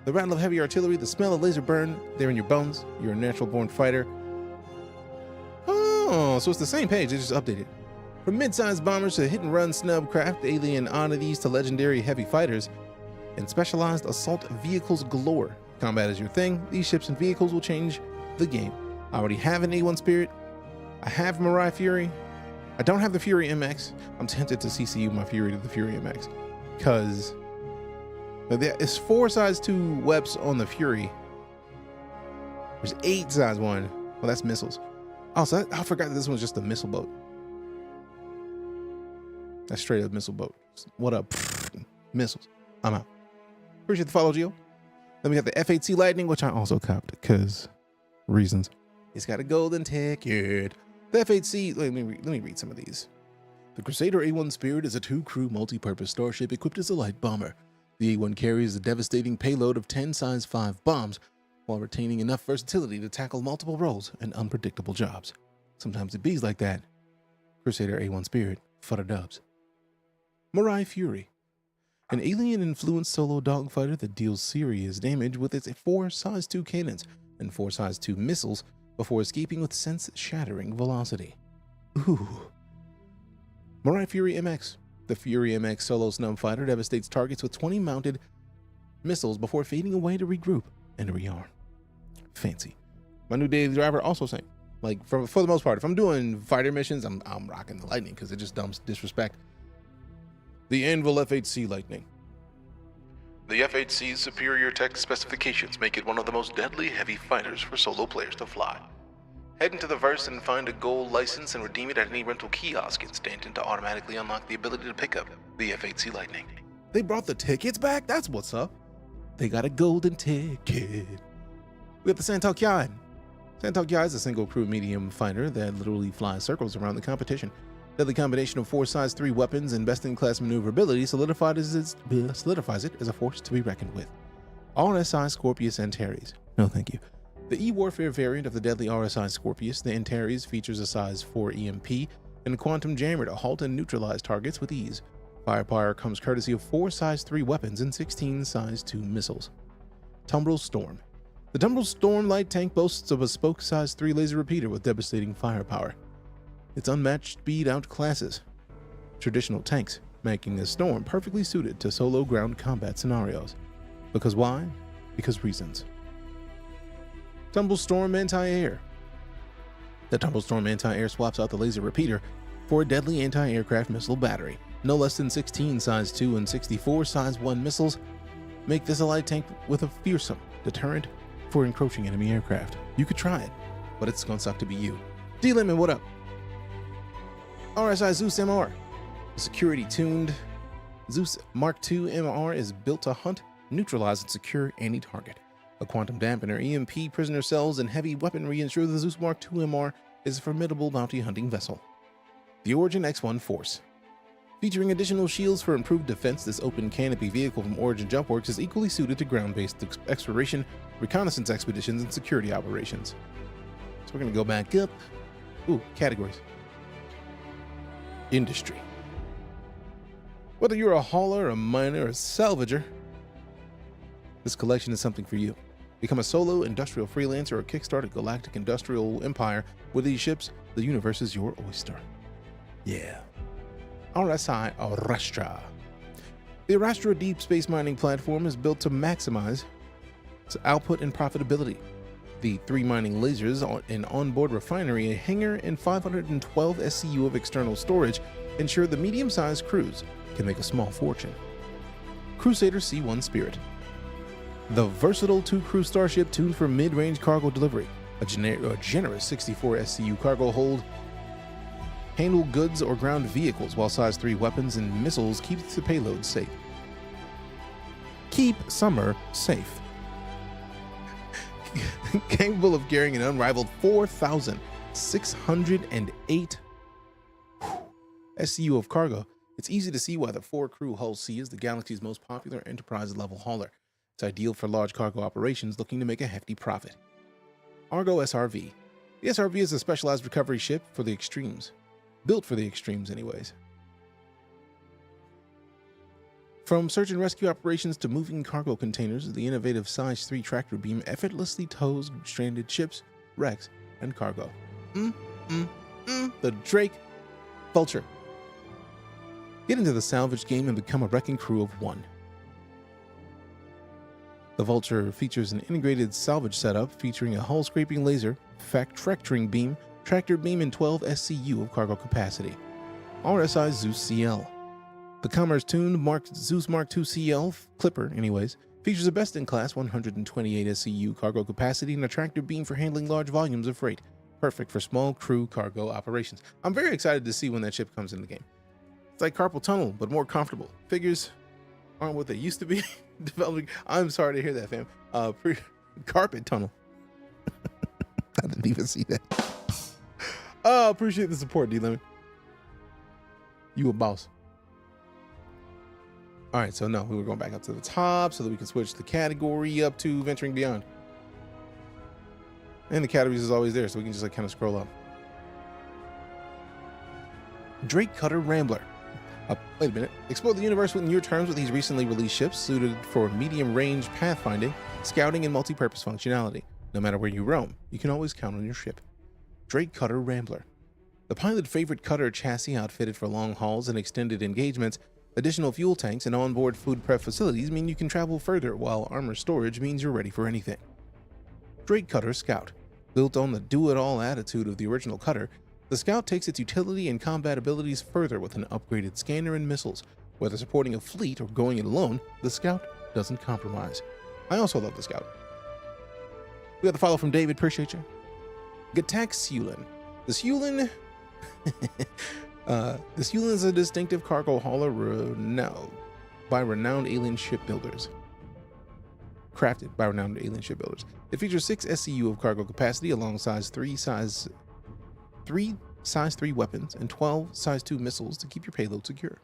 The rattle of heavy artillery, the smell of laser burn, they're in your bones. You're a natural-born fighter. Oh, so it's the same page, they just updated. From mid-sized bombers to hit-and-run snub craft, alien oddities to legendary heavy fighters, and specialized assault vehicles galore. Combat is your thing. These ships and vehicles will change the game. I already have an A1 Spirit. I have Mirai Fury. I don't have the Fury MX. I'm tempted to CCU my Fury to the Fury MX, because Like there is 4 size 2 weps on the Fury. There's 8 size 1. Well, that's missiles. Also, I forgot that this one's just a missile boat. That's straight up missile boat. What up? Missiles. I'm out. Appreciate the follow, Gio. Then we got the F8C Lightning, which I also copped because reasons. It's got a golden ticket. The F8C, let me read some of these. The Crusader A1 Spirit is a 2-crew multi-purpose starship equipped as a light bomber. The A1 carries a devastating payload of 10 size 5 bombs while retaining enough versatility to tackle multiple roles and unpredictable jobs. Sometimes it bees like that. Crusader A1 Spirit, for the dubs. Mirai Fury. An alien-influenced solo dogfighter that deals serious damage with its 4 size 2 cannons and 4 size 2 missiles before escaping with sense-shattering velocity. Ooh. Mirai Fury MX. The Fury MX solo snub fighter devastates targets with 20 mounted missiles before fading away to regroup and rearm. Fancy. My new daily driver also saying, like, for the most part, if I'm doing fighter missions, I'm rocking the Lightning because it just dumps disrespect. The Anvil F8C Lightning. The F8C's superior tech specifications make it one of the most deadly heavy fighters for solo players to fly. Head into the verse and find a gold license and redeem it at any rental kiosk in Stanton to automatically unlock the ability to pick up the F8C Lightning. They brought the tickets back? That's what's up. They got a golden ticket. We got the Santok Yai. Santok Yai is a single crew medium fighter that literally flies circles around the competition. Deadly combination of 4 size 3 weapons and best-in-class maneuverability solidifies it as a force to be reckoned with. RSI Scorpius Antares. No thank you. The E-Warfare variant of the deadly RSI Scorpius, the Antares features a size 4 EMP and a quantum jammer to halt and neutralize targets with ease. Firepower comes courtesy of 4 size 3 weapons and 16 size 2 missiles. Tumbril Storm. The Tumbril Storm light tank boasts of a spoke size 3 laser repeater with devastating firepower. Its unmatched speed outclasses traditional tanks, making the Storm perfectly suited to solo ground combat scenarios. Because why? Because reasons. Tumbril Storm Anti-Air. The Tumbril Storm Anti-Air swaps out the laser repeater for a deadly anti-aircraft missile battery. No less than 16 size 2 and 64 size 1 missiles make this a light tank with a fearsome deterrent for encroaching enemy aircraft. You could try it, but it's gonna suck to be you. D-Lemon, what up? RSI Zeus MR. The security-tuned Zeus Mark II MR is built to hunt, neutralize, and secure any target. A quantum dampener, EMP, prisoner cells, and heavy weaponry ensure the Zeus Mark II MR is a formidable bounty-hunting vessel. The Origin X1 Force. Featuring additional shields for improved defense, this open canopy vehicle from Origin Jumpworks is equally suited to ground-based exploration, reconnaissance expeditions, and security operations. So we're going to go back up. Ooh, categories. Industry. Whether you're a hauler, a miner, or a salvager, this collection is something for you. Become a solo industrial freelancer or kickstart a galactic industrial empire. With these ships, the universe is your oyster. Yeah. RSI Arastra. The Arastra deep space mining platform is built to maximize its output and profitability. The 3 mining lasers, an onboard refinery, a hangar, and 512 SCU of external storage ensure the medium-sized crews can make a small fortune. Crusader C1 Spirit. The versatile 2-crew starship tuned for mid-range cargo delivery. A generous 64 SCU cargo hold. Handle goods or ground vehicles while size 3 weapons and missiles keeps the payload safe. Keep summer safe. Capable of carrying an unrivaled 4,608 SCU of cargo, it's easy to see why the 4-crew Hull C is the galaxy's most popular enterprise-level hauler. It's ideal for large cargo operations looking to make a hefty profit. Argo SRV. The SRV is a specialized recovery ship for the extremes. Built for the extremes, anyways. From search and rescue operations to moving cargo containers, the innovative size 3 tractor beam effortlessly tows stranded ships, wrecks, and cargo. The Drake Vulture. Get into the salvage game and become a wrecking crew of 1. The Vulture features an integrated salvage setup featuring a hull-scraping laser, tractor beam, and 12 SCU of cargo capacity. RSI Zeus CL. The Commerce-tuned Zeus Mark II CL Clipper, features a best-in-class 128 SCU cargo capacity and a tractor beam for handling large volumes of freight, perfect for small crew cargo operations. I'm very excited to see when that ship comes in the game. It's like carpal tunnel, but more comfortable. Figures aren't what they used to be. Developing. I'm sorry to hear that, fam. Carpet tunnel. I didn't even see that. Oh, appreciate the support, D-Lemon. You a boss. All right, so no, we were going back up to the top so that we can switch the category up to Venturing Beyond. And the categories is always there, so we can just like kind of scroll up. Drake Cutter Rambler. Wait a minute. Explore the universe within your terms with these recently released ships suited for medium-range pathfinding, scouting, and multi-purpose functionality. No matter where you roam, you can always count on your ship. Drake Cutter Rambler. The pilot favorite cutter chassis outfitted for long hauls and extended engagements. Additional fuel tanks and onboard food prep facilities mean you can travel further, while armor storage means you're ready for anything. Drake Cutter Scout. Built on the do-it-all attitude of the original cutter, the Scout takes its utility and combat abilities further with an upgraded scanner and missiles. Whether supporting a fleet or going it alone, the Scout doesn't compromise. I also love the Scout. We got the follow from David, appreciate you. Gatak Sulin. The Sulin... the Sulin is a distinctive cargo hauler by renowned alien shipbuilders. Crafted by renowned alien shipbuilders. It features 6 SCU of cargo capacity alongside 3 size 3 weapons and 12 size 2 missiles to keep your payload secure.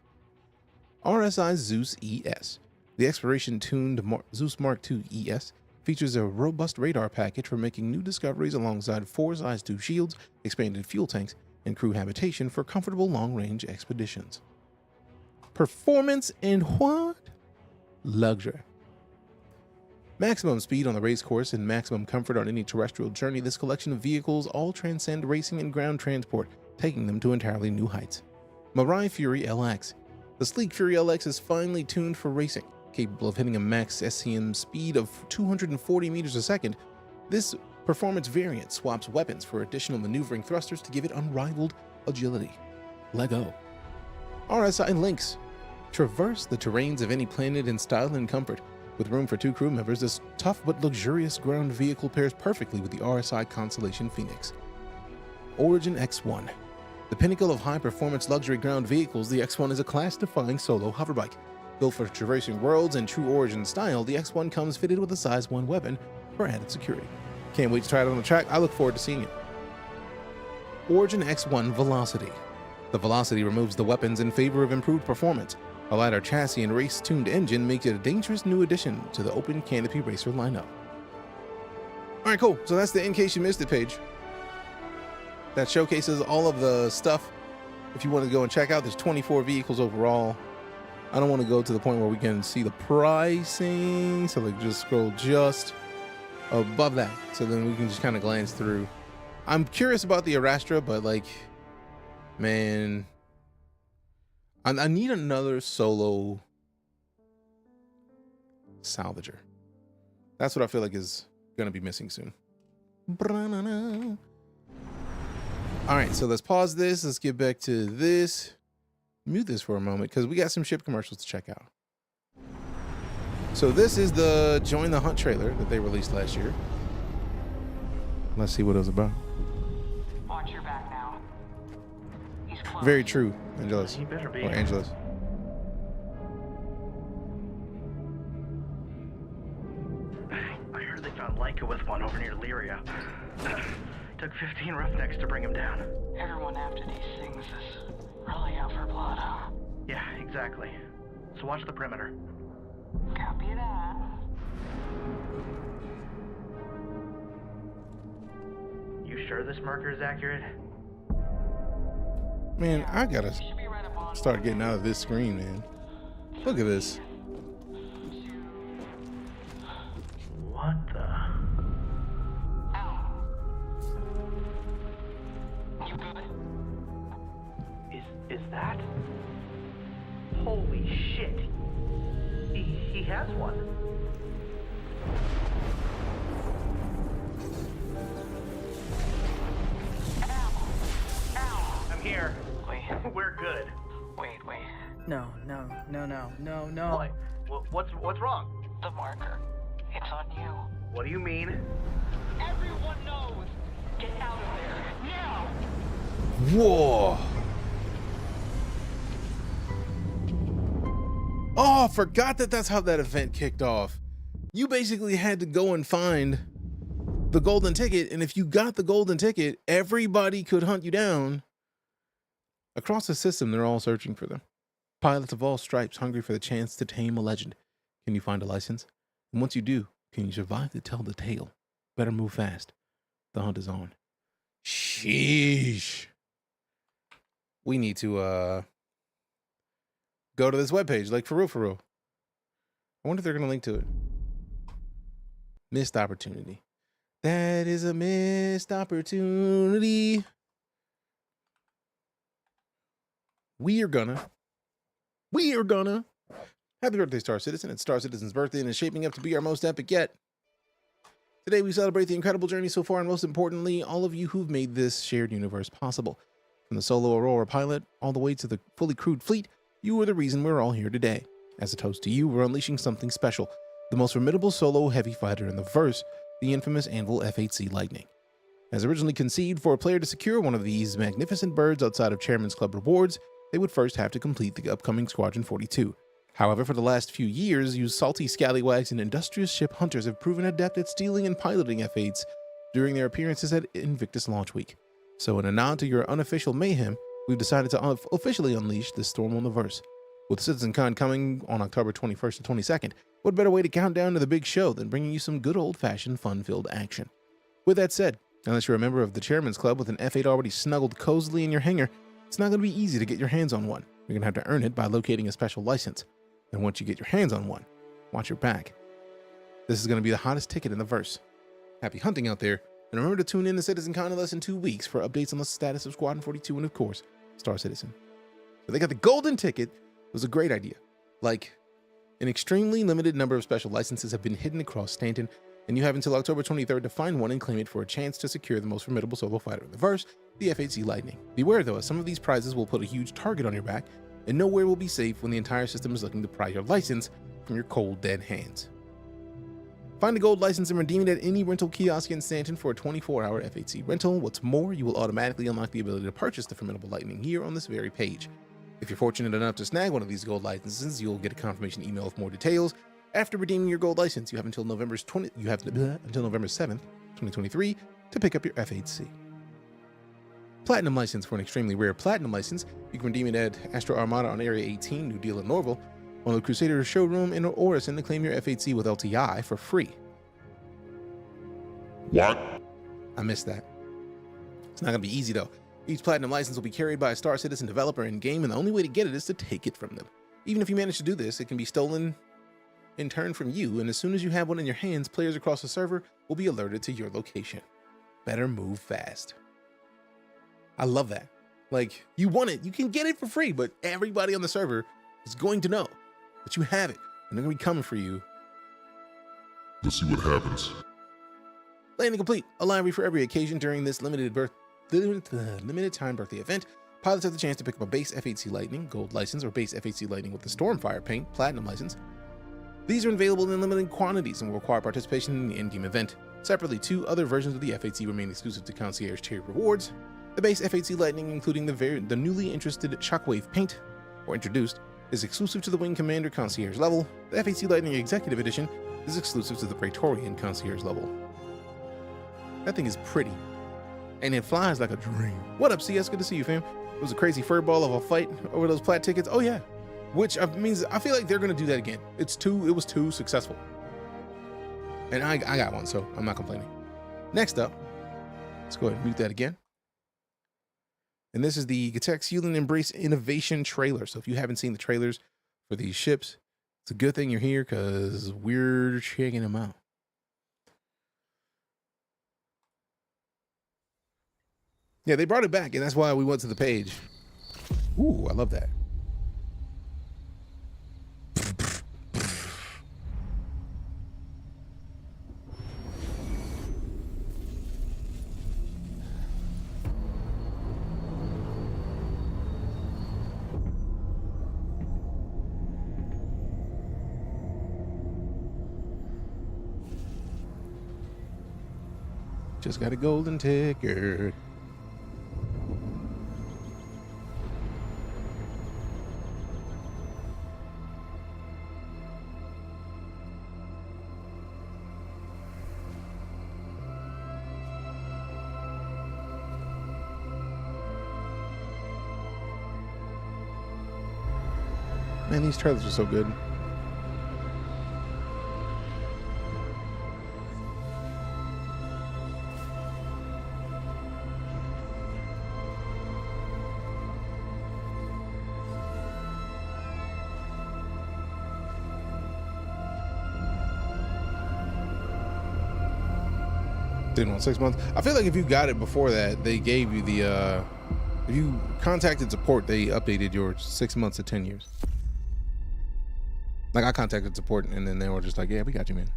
RSI Zeus ES. The exploration-tuned Zeus Mark II ES features a robust radar package for making new discoveries alongside 4 size 2 shields, expanded fuel tanks, and crew habitation for comfortable long-range expeditions. Performance and what? Luxury. Maximum speed on the race course and maximum comfort on any terrestrial journey, this collection of vehicles all transcend racing and ground transport, taking them to entirely new heights. Mirai Fury LX. The sleek Fury LX is finely tuned for racing. Capable of hitting a max SCM speed of 240 meters a second, this performance variant swaps weapons for additional maneuvering thrusters to give it unrivaled agility. Lego. RSI Lynx. Traverse the terrains of any planet in style and comfort. With room for 2 crew members, this tough but luxurious ground vehicle pairs perfectly with the RSI Constellation Phoenix. Origin X1. The pinnacle of high-performance luxury ground vehicles, the X1 is a class-defying solo hoverbike. Built for traversing worlds in true Origin style, the X1 comes fitted with a size 1 weapon for added security. Can't wait to try it on the track. I look forward to seeing it. Origin X1 Velocity. The Velocity removes the weapons in favor of improved performance. A lighter chassis and race-tuned engine makes it a dangerous new addition to the open canopy racer lineup. Alright, cool. So that's the In Case You Missed It page. That showcases all of the stuff. If you want to go and check out, there's 24 vehicles overall. I don't want to go to the point where we can see the pricing. So like just scroll just above that. So then we can just kind of glance through. I'm curious about the Arastra, but like, man, I need another solo salvager. That's what I feel like is going to be missing soon. All right, so let's pause this. Let's get back to this. Mute this for a moment because we got some ship commercials to check out. So this is the Join the Hunt trailer that they released last year. Let's see what it was about. Watch your back now. He's close. Very true, Angelus. He better be. Or Angelus. I heard they found Leica with one over near Lyria. Took 15 roughnecks to bring him down. Everyone after these things is really out for blood, huh? Yeah, exactly. So watch the perimeter. Copy that. You sure this marker is accurate? Man, I gotta Should be right up on start getting out of this screen, man. Look at this. What the? Ow. You good? Is that? Holy shit. He has one. Ow. I'm here. Wait, We're good. wait. No. What? What's wrong? The marker. It's on you. What do you mean? Everyone knows. Get out of there. Now! Whoa. Oh, I forgot that that's how that event kicked off. You basically had to go and find the golden ticket, and if you got the golden ticket, everybody could hunt you down. Across the system, they're all searching for them. Pilots of all stripes hungry for the chance to tame a legend. Can you find a license? And once you do, can you survive to tell the tale? Better move fast. The hunt is on. Sheesh. We need to go to this webpage, like for real. I wonder if they're going to link to it. Missed opportunity. That is a missed opportunity. We are gonna. Happy birthday, Star Citizen. It's Star Citizen's birthday and is shaping up to be our most epic yet. Today we celebrate the incredible journey so far and most importantly, all of you who've made this shared universe possible. From the solo Aurora pilot all the way to the fully crewed fleet, you are the reason we're all here today. As a toast to you, we're unleashing something special. The most formidable solo heavy fighter in the verse, the infamous Anvil F-8C Lightning. As originally conceived, for a player to secure one of these magnificent birds outside of Chairman's Club rewards, they would first have to complete the upcoming Squadron 42. However, for the last few years, you salty scallywags and industrious ship hunters have proven adept at stealing and piloting F-8s during their appearances at Invictus Launch Week. So in a nod to your unofficial mayhem, we've decided to officially unleash this storm on the verse. With CitizenCon coming on October 21st to 22nd, what better way to count down to the big show than bringing you some good old-fashioned fun-filled action? With that said, unless you're a member of the Chairman's Club with an F-8 already snuggled cozily in your hangar, it's not going to be easy to get your hands on one. You're going to have to earn it by locating a special license. And once you get your hands on one, watch your back. This is going to be the hottest ticket in the verse. Happy hunting out there, and remember to tune in to CitizenCon in less than 2 weeks for updates on the status of Squadron 42 and, of course, Star Citizen. So they got the golden ticket. It was a great idea. Like, an extremely limited number of special licenses have been hidden across Stanton, and you have until October 23rd to find one and claim it for a chance to secure the most formidable solo fighter in the verse, the F-8C Lightning. Beware though, as some of these prizes will put a huge target on your back, and nowhere will be safe when the entire system is looking to pry your license from your cold, dead hands. Find a gold license and redeem it at any rental kiosk in Stanton for a 24-hour F-8C rental. What's more, you will automatically unlock the ability to purchase the formidable Lightning here on this very page. If you're fortunate enough to snag one of these gold licenses, you'll get a confirmation email with more details. After redeeming your gold license, you have until November 7th, 2023 to pick up your F-8C. Platinum license. For an extremely rare platinum license, you can redeem it at Astro Armada on Area 18, New Deal in Norville, on the Crusader showroom in Orison to claim your F-8C with LTI for free. What? I missed that. It's not going to be easy though. Each platinum license will be carried by a Star Citizen developer in-game, and the only way to get it is to take it from them. Even if you manage to do this, it can be stolen in turn from you, and as soon as you have one in your hands, players across the server will be alerted to your location. Better move fast. I love that. Like, you want it, you can get it for free, but everybody on the server is going to know that you have it, and they're going to be coming for you. Let's see what happens. Landing complete. A library for every occasion during this limited time birthday event. Pilots have the chance to pick up a base F-8C Lightning, gold license, or base F-8C Lightning with the Stormfire paint, platinum license. These are available in limited quantities and will require participation in the in-game event. Separately, 2 other versions of the F-8C remain exclusive to Concierge tier rewards. The base F-8C Lightning, including the newly interested Shockwave paint, or introduced, is exclusive to the Wing Commander Concierge level. The F-8C Lightning Executive Edition is exclusive to the Praetorian Concierge level. That thing is pretty, and it flies like a dream. What up, CS? Good to see you, fam. It was a crazy furball of a fight over those plat tickets. Oh yeah, which means I feel like they're gonna do that again. It was too successful, and I got one, so I'm not complaining. Next up, let's go ahead and mute that again. And this is the Gatex Healing Embrace Innovation trailer. So if you haven't seen the trailers for these ships, it's a good thing you're here because we're checking them out. Yeah, they brought it back, and that's why we went to the page. Ooh, I love that. Just got a golden ticket. Man, these trailers are so good. Didn't want 6 months. I feel like if you got it before that, they gave you the if you contacted support, they updated your 6 months to 10 years. Like I contacted support and then they were just like, yeah, we got you, man.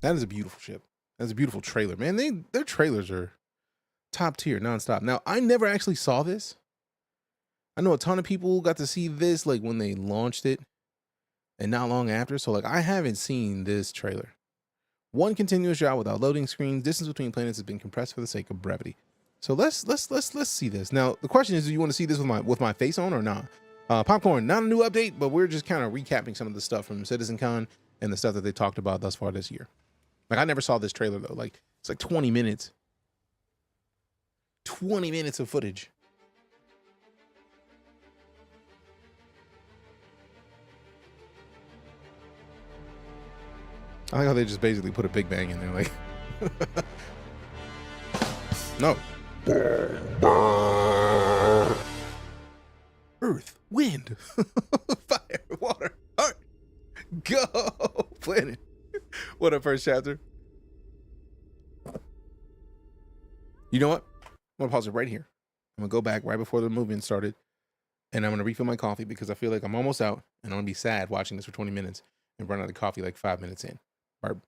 That is a beautiful ship. That's a beautiful trailer, man. Their trailers are top tier, nonstop. Now, I never actually saw this. I know a ton of people got to see this like when they launched it and not long after. So like I haven't seen this trailer. One continuous shot without loading screens. Distance between planets has been compressed for the sake of brevity. So let's see this. Now the question is, do you want to see this with my face on or not? Popcorn, not a new update, but we're just kind of recapping some of the stuff from CitizenCon and the stuff that they talked about thus far this year. Like I never saw this trailer though. Like it's like 20 minutes. 20 minutes of footage. I like how they just basically put a Big Bang in there, like no. Earth, wind, fire, water, earth, go, planet. What a first chapter. You know what? I'm gonna pause it right here. I'm gonna go back right before the movement started, and I'm gonna refill my coffee because I feel like I'm almost out, and I'm gonna be sad watching this for 20 minutes and run out of coffee like 5 minutes in. Barb.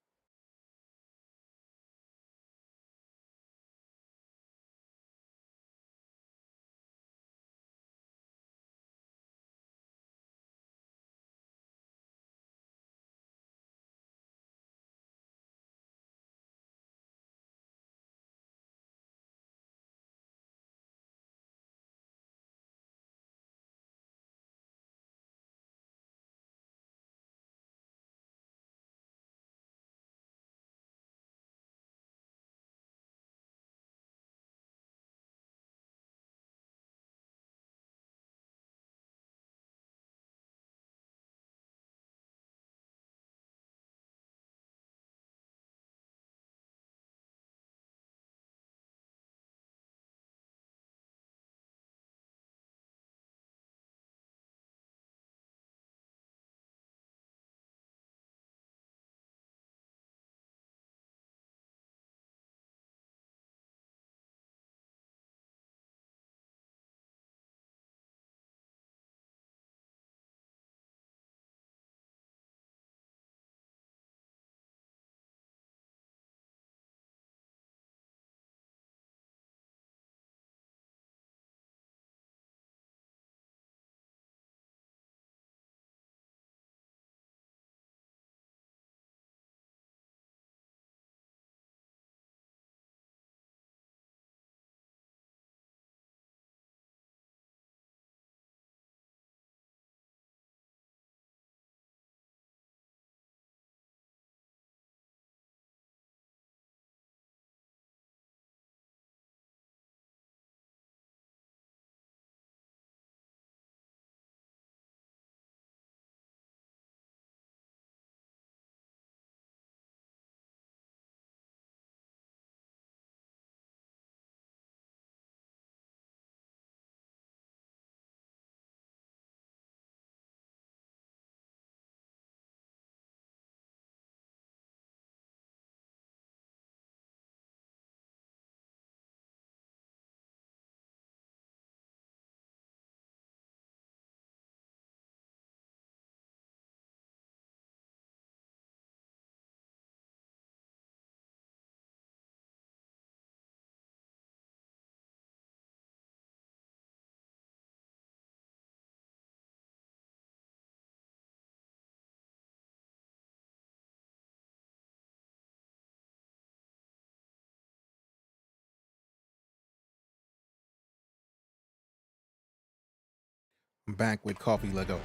I'm back with coffee Lego.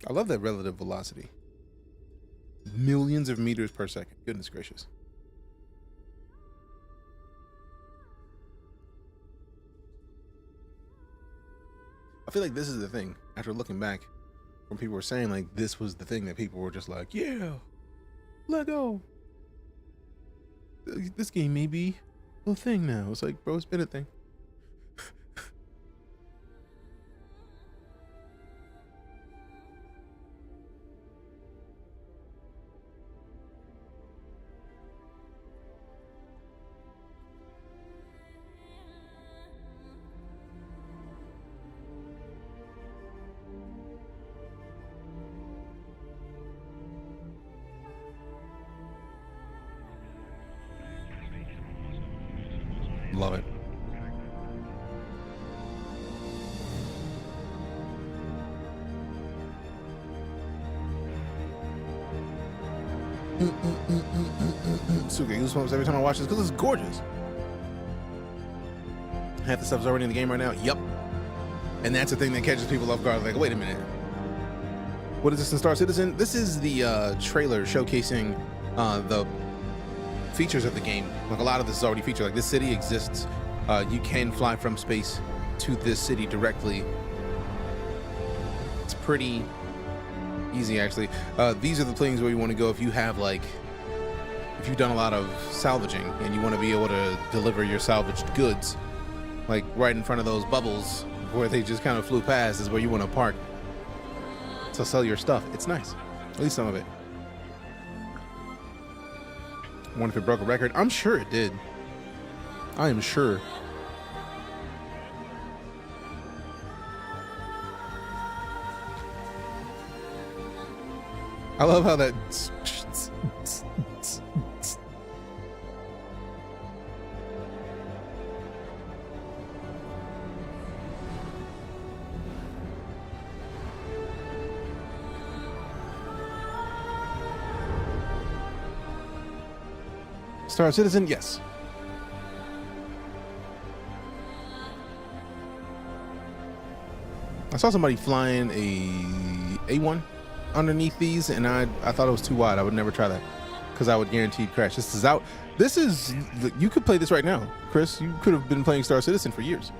I love that relative velocity. Millions of meters per second. Goodness gracious. I feel like this is the thing. After looking back, when people were saying like this was the thing that people were just like, yeah, Lego. This game may be a thing now. It's like, bro, it's been a thing. Love it. So get goosebumps every time I watch this because it's gorgeous. Half the stuff's already in the game right now. Yep. And that's the thing that catches people off guard. Like, wait a minute. What is this in Star Citizen? This is the trailer showcasing the features of the game. Like, a lot of this is already featured. Like, this city exists. You can fly from space to this city directly. It's pretty easy, actually. These are the things where you want to go if you have, like, if you've done a lot of salvaging and you want to be able to deliver your salvaged goods. Like, right in front of those bubbles where they just kind of flew past is where you want to park to sell your stuff. It's nice. At least some of it. I wonder if it broke a record. I'm sure it did. I am sure. I love how that Star Citizen, yes. I saw somebody flying a A1 underneath these, and I thought it was too wide. I would never try that because I would guaranteed crash. This is out. This is, you could play this right now, Chris. You could have been playing Star Citizen for years.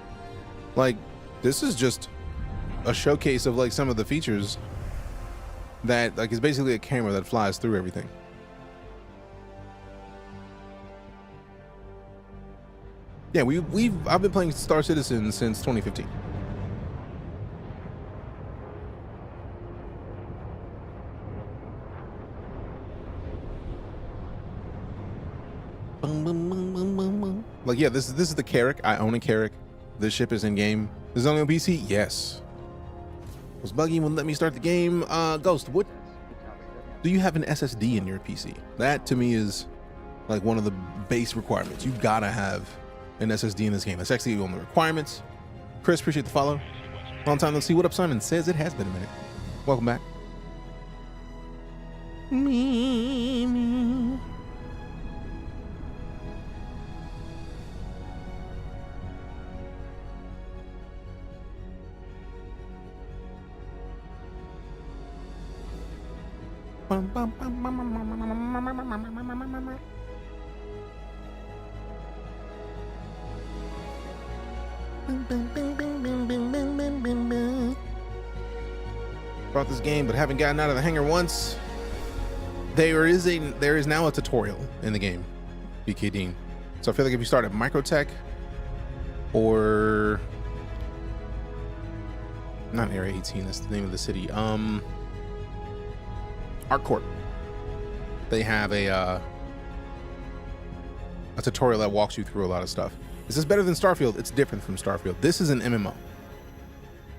Like, this is just a showcase of like some of the features that, like, it's basically a camera that flies through everything. Yeah, I've been playing Star Citizen since 2015. Like, yeah, this is the Carrack. I own a Carrack. This ship is in game. This is only on PC? Yes. Was buggy, wouldn't let me start the game. Ghost, what? Do you have an SSD in your PC? That to me is like one of the base requirements. You gotta have an SSD in this game. That's actually on the requirements. Chris, appreciate the follow. Long time, let's see what up. Simon says it has been a minute. Welcome back. Me. Brought this game, but haven't gotten out of the hangar once. There is now a tutorial in the game, BK Dean. So I feel like if you start at Microtech or not Area 18, that's the name of the city. ArcCorp. They have a tutorial that walks you through a lot of stuff. Is this better than Starfield? It's different from Starfield. This is an MMO.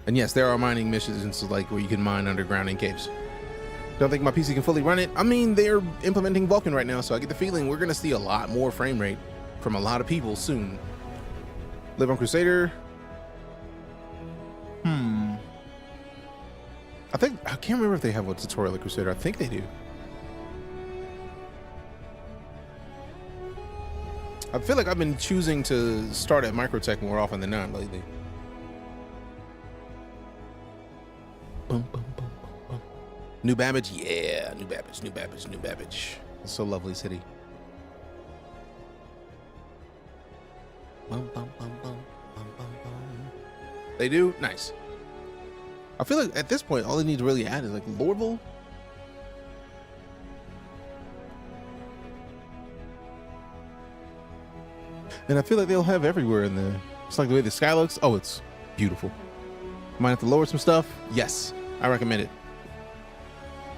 And yes, there are mining missions like where you can mine underground in caves. Don't think my PC can fully run it. I mean, they're implementing Vulkan right now, so I get the feeling we're gonna see a lot more frame rate from a lot of people soon. Live on Crusader. I can't remember if they have a tutorial at Crusader. I think they do. I feel like I've been choosing to start at Microtech more often than not lately. Boom, boom, boom, boom, boom. New Babbage, yeah, New Babbage, New Babbage, New Babbage. It's so lovely city. Bum, bum, bum, bum, bum, bum, bum. They do? Nice. I feel like at this point, all they need to really add is like Lorville. And I feel like they'll have everywhere in the, it's like the way the sky looks. Oh, it's beautiful. Might have to lower some stuff. Yes, I recommend it.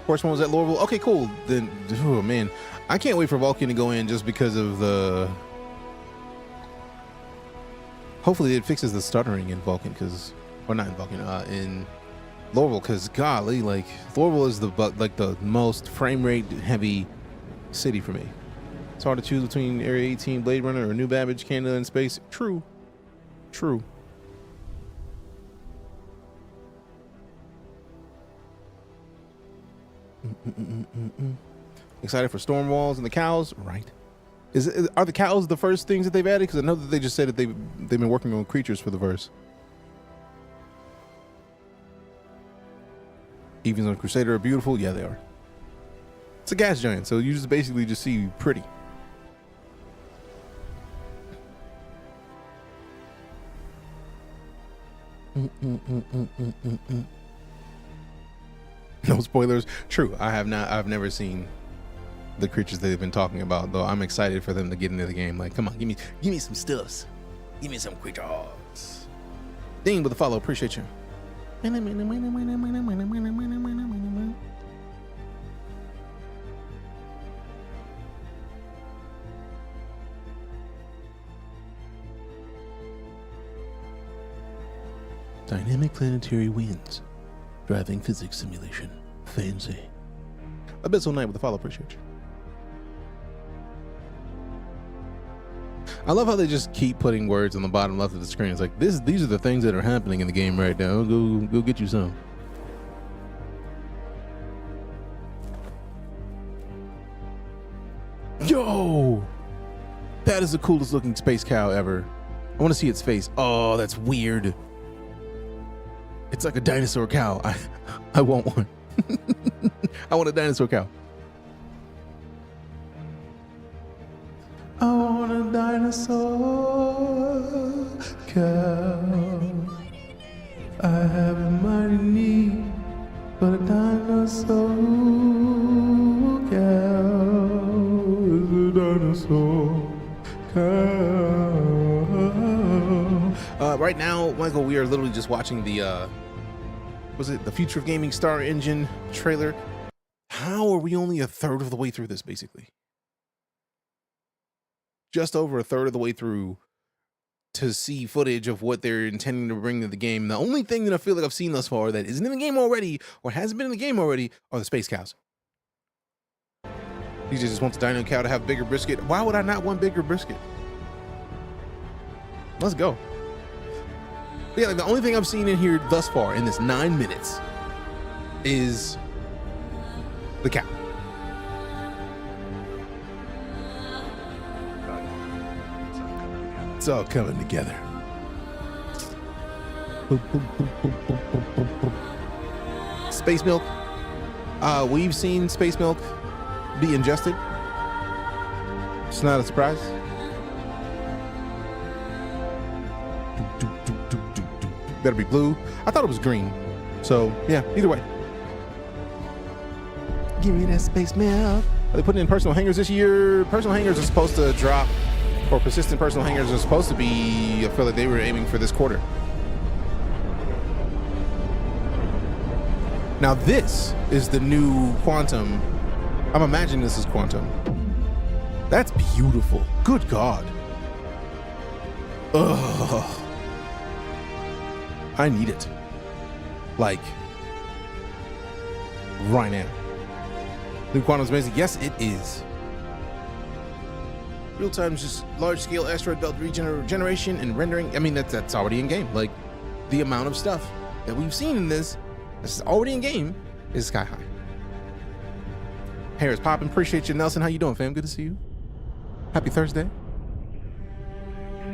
First one was at Lorville. Okay, cool. Then, oh man, I can't wait for Vulcan to go in just because of the, hopefully it fixes the stuttering in Vulcan, because, or not in Vulcan, in Lorville, because golly, like Lorville is the most frame rate heavy city for me. It's hard to choose between Area 18, Blade Runner, or New Babbage, Canada in space. True. True. Excited for storm walls and the cows, right? Are the cows the first things that they've added? Because I know that they just said that they've been working on creatures for the verse. Evens on Crusader are beautiful. Yeah, they are. It's a gas giant, so you just basically just see pretty. No spoilers. True. I've never seen the creatures they've been talking about, though. I'm excited for them to get into the game. Like, come on, give me some stuffs. Give me some creatures. Dean with the follow. Appreciate you. Dynamic planetary winds. Driving physics simulation. Fancy. Abyssal Knight with the follow. Appreciate you. I love how they just keep putting words on the bottom left of the screen. It's like, these are the things that are happening in the game right now. Go get you some. Yo! That is the coolest looking space cow ever. I want to see its face. Oh, that's weird. It's like a dinosaur cow. I want one. I want a dinosaur cow. I want a dinosaur cow. I have a mighty need for a dinosaur cow. It's a dinosaur cow. Right now, Michael, we are literally just watching the was it the Future of Gaming Star Engine trailer? How are we only a third of the way through this, basically? Just over a third of the way through to see footage of what they're intending to bring to the game. The only thing that I feel like I've seen thus far that isn't in the game already or hasn't been in the game already are the space cows. DJ just wants the dino cow to have bigger brisket. Why would I not want bigger brisket? Let's go. But yeah, like the only thing I've seen in here thus far in this 9 minutes is the cow. It's all coming together. Space milk. We've seen space milk be ingested. It's not a surprise. Better be blue. I thought it was green. So yeah, either way. Give me that space milk. Are they putting in personal hangers this year? Personal hangers are supposed to drop, or persistent personal hangers are supposed to be, I feel like they were aiming for this quarter. Now this is the new Quantum. I'm imagining this is Quantum. That's beautiful. Good God. Ugh. I need it. Like, right now. New Quantum's amazing. Yes, it is. Real time is just large scale asteroid belt regeneration and rendering. I mean, that's already in game. Like, the amount of stuff that we've seen in this that's already in game is sky high. Hair is popping. Appreciate you, Nelson. How you doing, fam? Good to see you. Happy Thursday.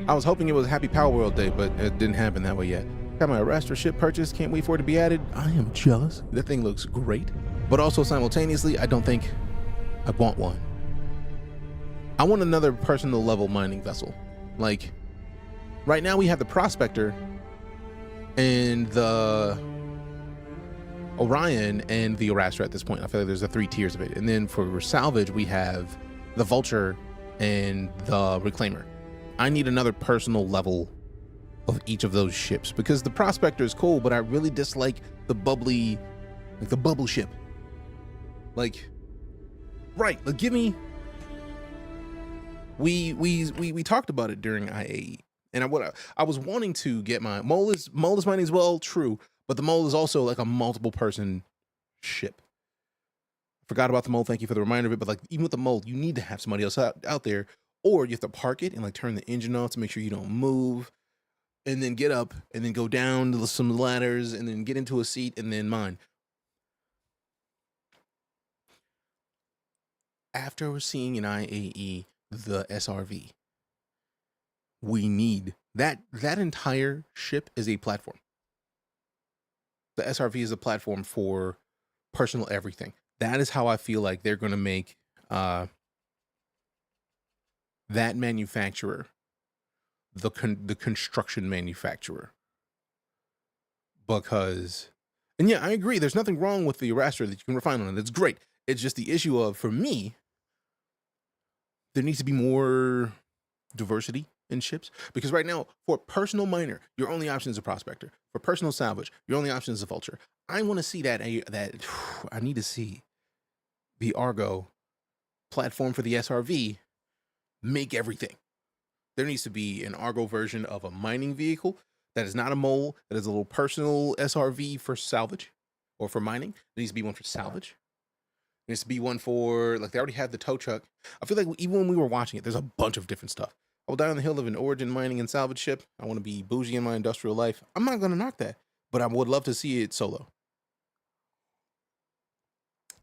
I was hoping it was Happy Power World Day, but it didn't happen that way yet. Got my Arrastra ship purchased. Can't wait for it to be added. I am jealous. That thing looks great. But also simultaneously, I don't think I want one. I want another personal level mining vessel. Like, right now we have the Prospector and the Orion and the Arrastra at this point. I feel like there's the 3 tiers of it. And then for Salvage, we have the Vulture and the Reclaimer. I need another personal level of each of those ships, because the Prospector is cool, but I really dislike the bubbly, like the bubble ship. Like, right, like give me, we talked about it during IAE, and I was wanting to get my Mole is mining as well, true, but the Mole is also like a multiple person ship. Forgot about the Mole, thank you for the reminder of it, but like even with the Mole, you need to have somebody else out there, or you have to park it and like turn the engine off to make sure you don't move, and then get up and then go down to some ladders and then get into a seat and then mine. After seeing in IAE the SRV, we need that entire ship is a platform. The SRV is a platform for personal everything. That is how I feel like they're going to make that manufacturer the construction manufacturer. Because, and yeah, I agree, there's nothing wrong with the Arrastra that you can refine on it. It's great. It's just the issue of, for me, there needs to be more diversity in ships, because right now for personal miner, your only option is a Prospector. For personal salvage, your only option is a Vulture. I want to see that I need to see the Argo platform for the SRV make everything. There needs to be an Argo version of a mining vehicle that is not a Mole, that is a little personal SRV for salvage or for mining. There needs to be one for salvage. There needs to be one for, like, they already had the tow truck. I feel like even when we were watching it, there's a bunch of different stuff. I will die on the hill of an origin mining and salvage ship. I want to be bougie in my industrial life. I'm not going to knock that, but I would love to see it solo.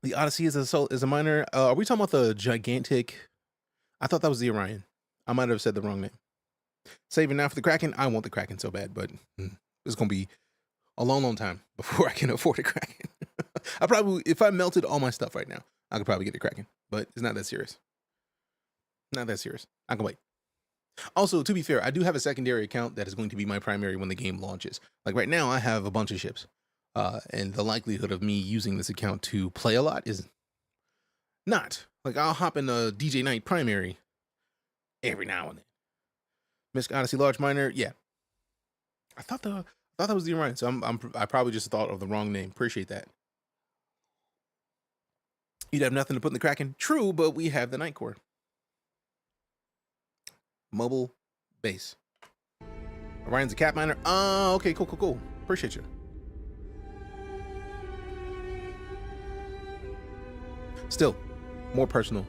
The Odyssey is a miner. Are we talking about the gigantic? I thought that was the Orion. I might have said the wrong name. Saving now for the Kraken. I want the Kraken so bad, but it's going to be a long, long time before I can afford a Kraken. I probably, if I melted all my stuff right now, I could probably get a Kraken, but it's not that serious. Not that serious. I can wait. Also, to be fair, I do have a secondary account that is going to be my primary when the game launches. Like right now, I have a bunch of ships, and the likelihood of me using this account to play a lot is not. Like, I'll hop in a DeejayKnight primary every now and then. Misk Odyssey Large Miner, yeah. I thought that was the Orion, so I probably just thought of the wrong name. Appreciate that. You'd have nothing to put in the Kraken. True, but we have the Night Core. Mobile base. Orion's a cat miner. Oh, okay, cool. Appreciate you. Still, more personal.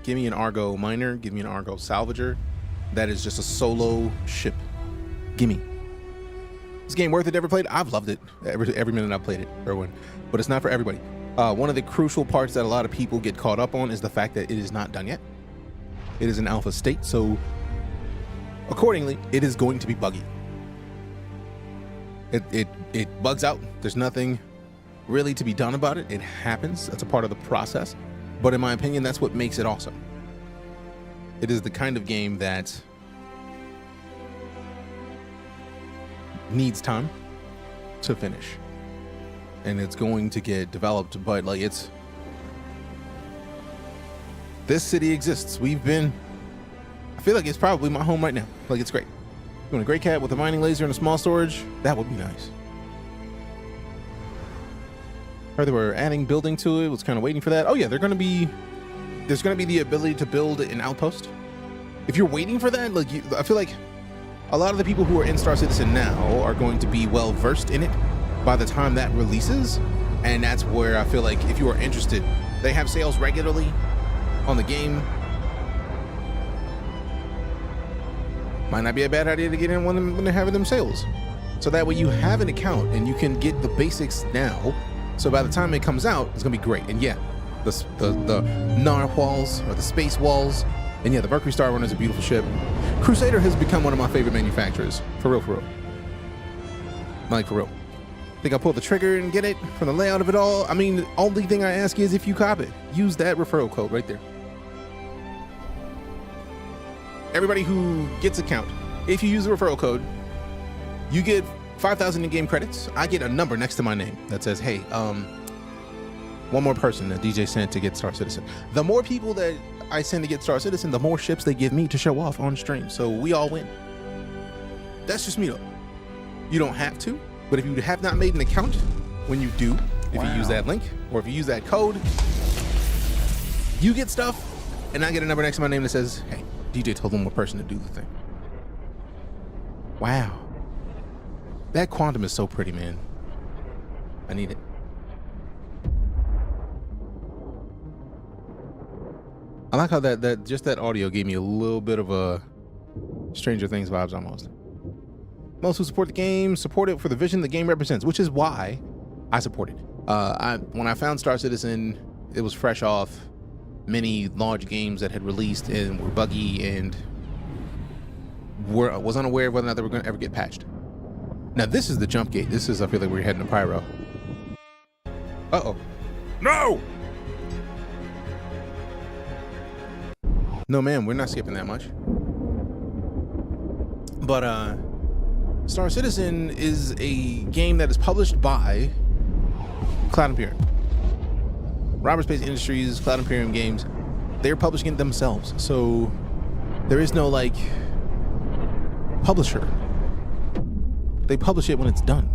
Give me an Argo miner. Give me an Argo salvager. That is just a solo ship. Gimme. This game worth it? Ever played? I've loved it. Every minute I've played it, Erwin. But it's not for everybody. One of the crucial parts that a lot of people get caught up on is the fact that it is not done yet. It is an alpha state, so accordingly, it is going to be buggy. It bugs out. There's nothing really to be done about it. It happens. That's a part of the process. But in my opinion, that's what makes it awesome. It is the kind of game that needs time to finish. And it's going to get developed, but like this city exists. I feel like it's probably my home right now. Like, it's great. You want a great cat with a mining laser and a small storage? That would be nice. Heard they were adding building to it. Was kind of waiting for that. Oh yeah, there's going to be the ability to build an outpost. If you're waiting for that, like, I feel like a lot of the people who are in Star Citizen now are going to be well versed in it by the time that releases. And that's where I feel like if you are interested, they have sales regularly on the game. Might not be a bad idea to get in when they're having them sales. So that way you have an account and you can get the basics now. So by the time it comes out, it's gonna be great. And yeah, the narwhals or the space walls, and yeah, the Mercury Star Runner is a beautiful ship. Crusader has become one of my favorite manufacturers. For real, for real. Like, for real. Think I'll pull the trigger and get it from the layout of it all? I mean, the only thing I ask is if you cop it, use that referral code right there. Everybody who gets a count, if you use the referral code, you get 5,000 in-game credits. I get a number next to my name that says, hey, one more person that DJ sent to get Star Citizen. The more people that I send to get Star Citizen, the more ships they give me to show off on stream. So we all win. That's just me though. You don't have to, but if you have not made an account, when you do, if you use that link or if you use that code, you get stuff, and I get a number next to my name that says, hey, DJ told one more person to do the thing. Wow. That quantum is so pretty, man. I need it. I like how that just that audio gave me a little bit of a Stranger Things vibes almost. Most who support the game support it for the vision the game represents, which is why I support it. When I found Star Citizen, it was fresh off many large games that had released and were buggy and was unaware of whether or not they were going to ever get patched. Now this is the jump gate. This is, I feel like we're heading to Pyro. Uh-oh. No! No, ma'am, we're not skipping that much. But, Star Citizen is a game that is published by Cloud Imperium. Robert Space Industries, Cloud Imperium Games, they're publishing it themselves. So there is no, like, publisher. They publish it when it's done.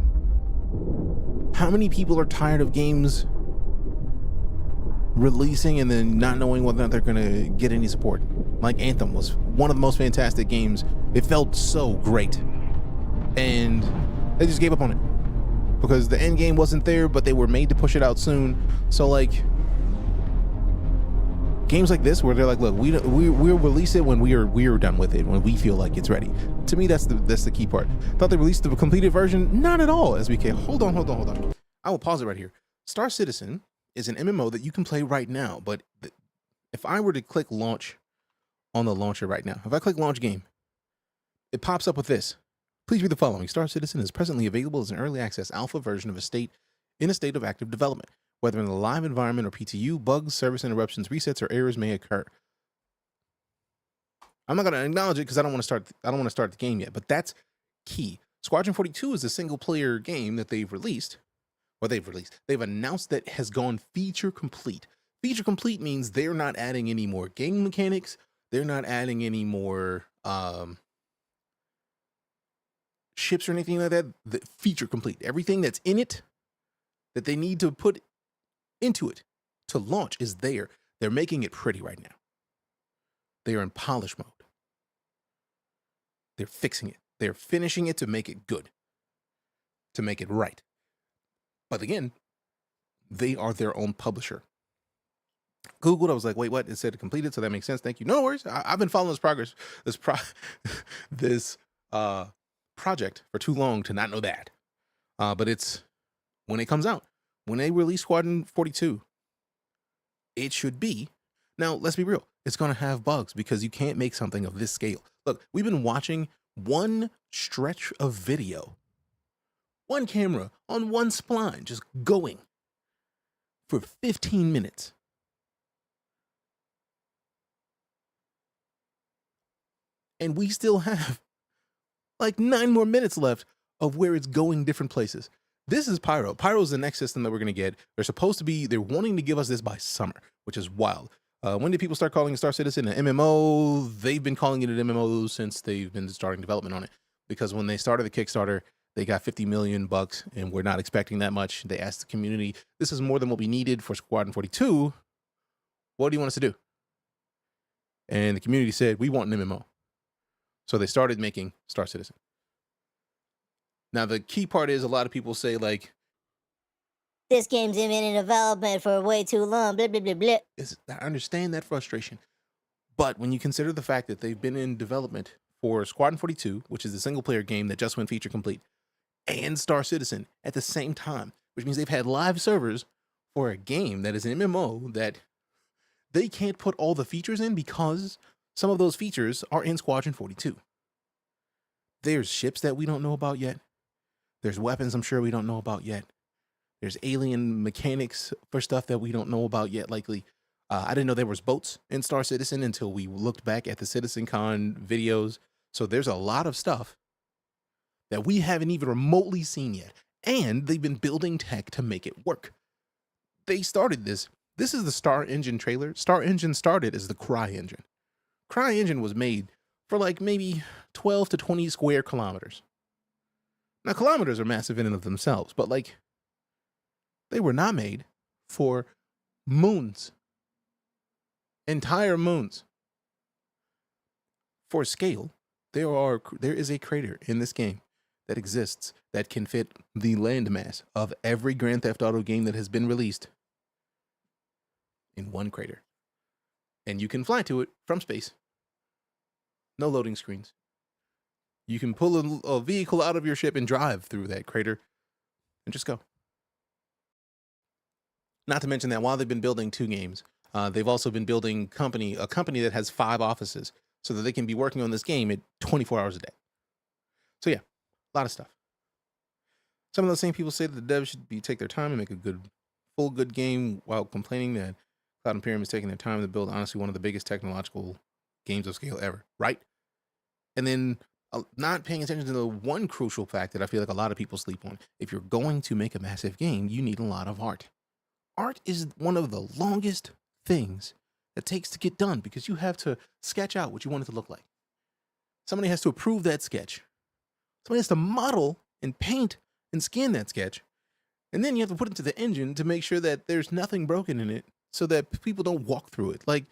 How many people are tired of games releasing and then not knowing whether or not they're gonna get any support? Like Anthem was one of the most fantastic games. It felt so great. And they just gave up on it because the end game wasn't there, but they were made to push it out soon. So like games like this where they're like, look, we'll release it when we're done with it, when we feel like it's ready. To me, that's the key part. Thought they released the completed version? Not at all, SBK. Hold on. I will pause it right here. Star Citizen is an MMO that you can play right now, but if I were to click launch on the launcher right now, if I click launch game, it pops up with this. Please read the following. Star Citizen is presently available as an early access alpha version of in a state of active development. Whether in the live environment or PTU, bugs, service interruptions, resets, or errors may occur. I'm not going to acknowledge it because I don't want to start the game yet, but that's key. Squadron 42 is a single player game that they've announced that has gone feature complete. Feature complete means they're not adding any more game mechanics. They're not adding any more ships or anything like that. The feature complete. Everything that's in it that they need to put into it to launch is there. They're making it pretty right now. They are in polish mode. They're fixing it. They're finishing it to make it good, to make it right. But again, they are their own publisher. Googled, I was like, wait, what? It said completed, so that makes sense. Thank you. No worries. I've been following this project for too long to not know that. But it's when it comes out, when they release Squadron 42, it should be. Now, let's be real. It's going to have bugs because you can't make something of this scale. Look, we've been watching one stretch of video, one camera on one spline, just going for 15 minutes. And we still have like 9 more minutes left of where it's going different places. This is Pyro. Pyro is the next system that we're going to get. They're wanting to give us this by summer, which is wild. When did people start calling Star Citizen an MMO? They've been calling it an MMO since they've been starting development on it. Because when they started the Kickstarter, they got $50 million, and we're not expecting that much. They asked the community, this is more than what we needed for Squadron 42. What do you want us to do? And the community said, we want an MMO. So they started making Star Citizen. Now, the key part is a lot of people say, like, this game's been in development for way too long, blah, blah, blah, blah. I understand that frustration. But when you consider the fact that they've been in development for Squadron 42, which is the single-player game that just went feature complete, and Star Citizen at the same time, which means they've had live servers for a game that is an MMO that they can't put all the features in because some of those features are in Squadron 42. There's ships that we don't know about yet. There's weapons I'm sure we don't know about yet. There's alien mechanics for stuff that we don't know about yet, likely. I didn't know there was boats in Star Citizen until we looked back at the CitizenCon videos. So there's a lot of stuff that we haven't even remotely seen yet. And they've been building tech to make it work. They started this. This is the Star Engine trailer. Star Engine started as the Cry Engine. Cry Engine was made for like maybe 12 to 20 square kilometers. Now, kilometers are massive in and of themselves, but like, they were not made for moons. Entire moons. For scale, there is a crater in this game that exists that can fit the landmass of every Grand Theft Auto game that has been released in one crater. And you can fly to it from space. No loading screens. You can pull a vehicle out of your ship and drive through that crater and just go. Not to mention that while they've been building 2 games, they've also been building a company that has 5 offices so that they can be working on this game at 24 hours a day. So yeah, a lot of stuff. Some of those same people say that the devs should take their time and make a full good game while complaining that Cloud Imperium is taking their time to build honestly one of the biggest technological games of scale ever, right? And then not paying attention to the one crucial fact that I feel like a lot of people sleep on. If you're going to make a massive game, you need a lot of art. Art is one of the longest things that takes to get done because you have to sketch out what you want it to look like. Somebody has to approve that sketch. Somebody has to model and paint and scan that sketch. And then you have to put it into the engine to make sure that there's nothing broken in it so that people don't walk through it. Like,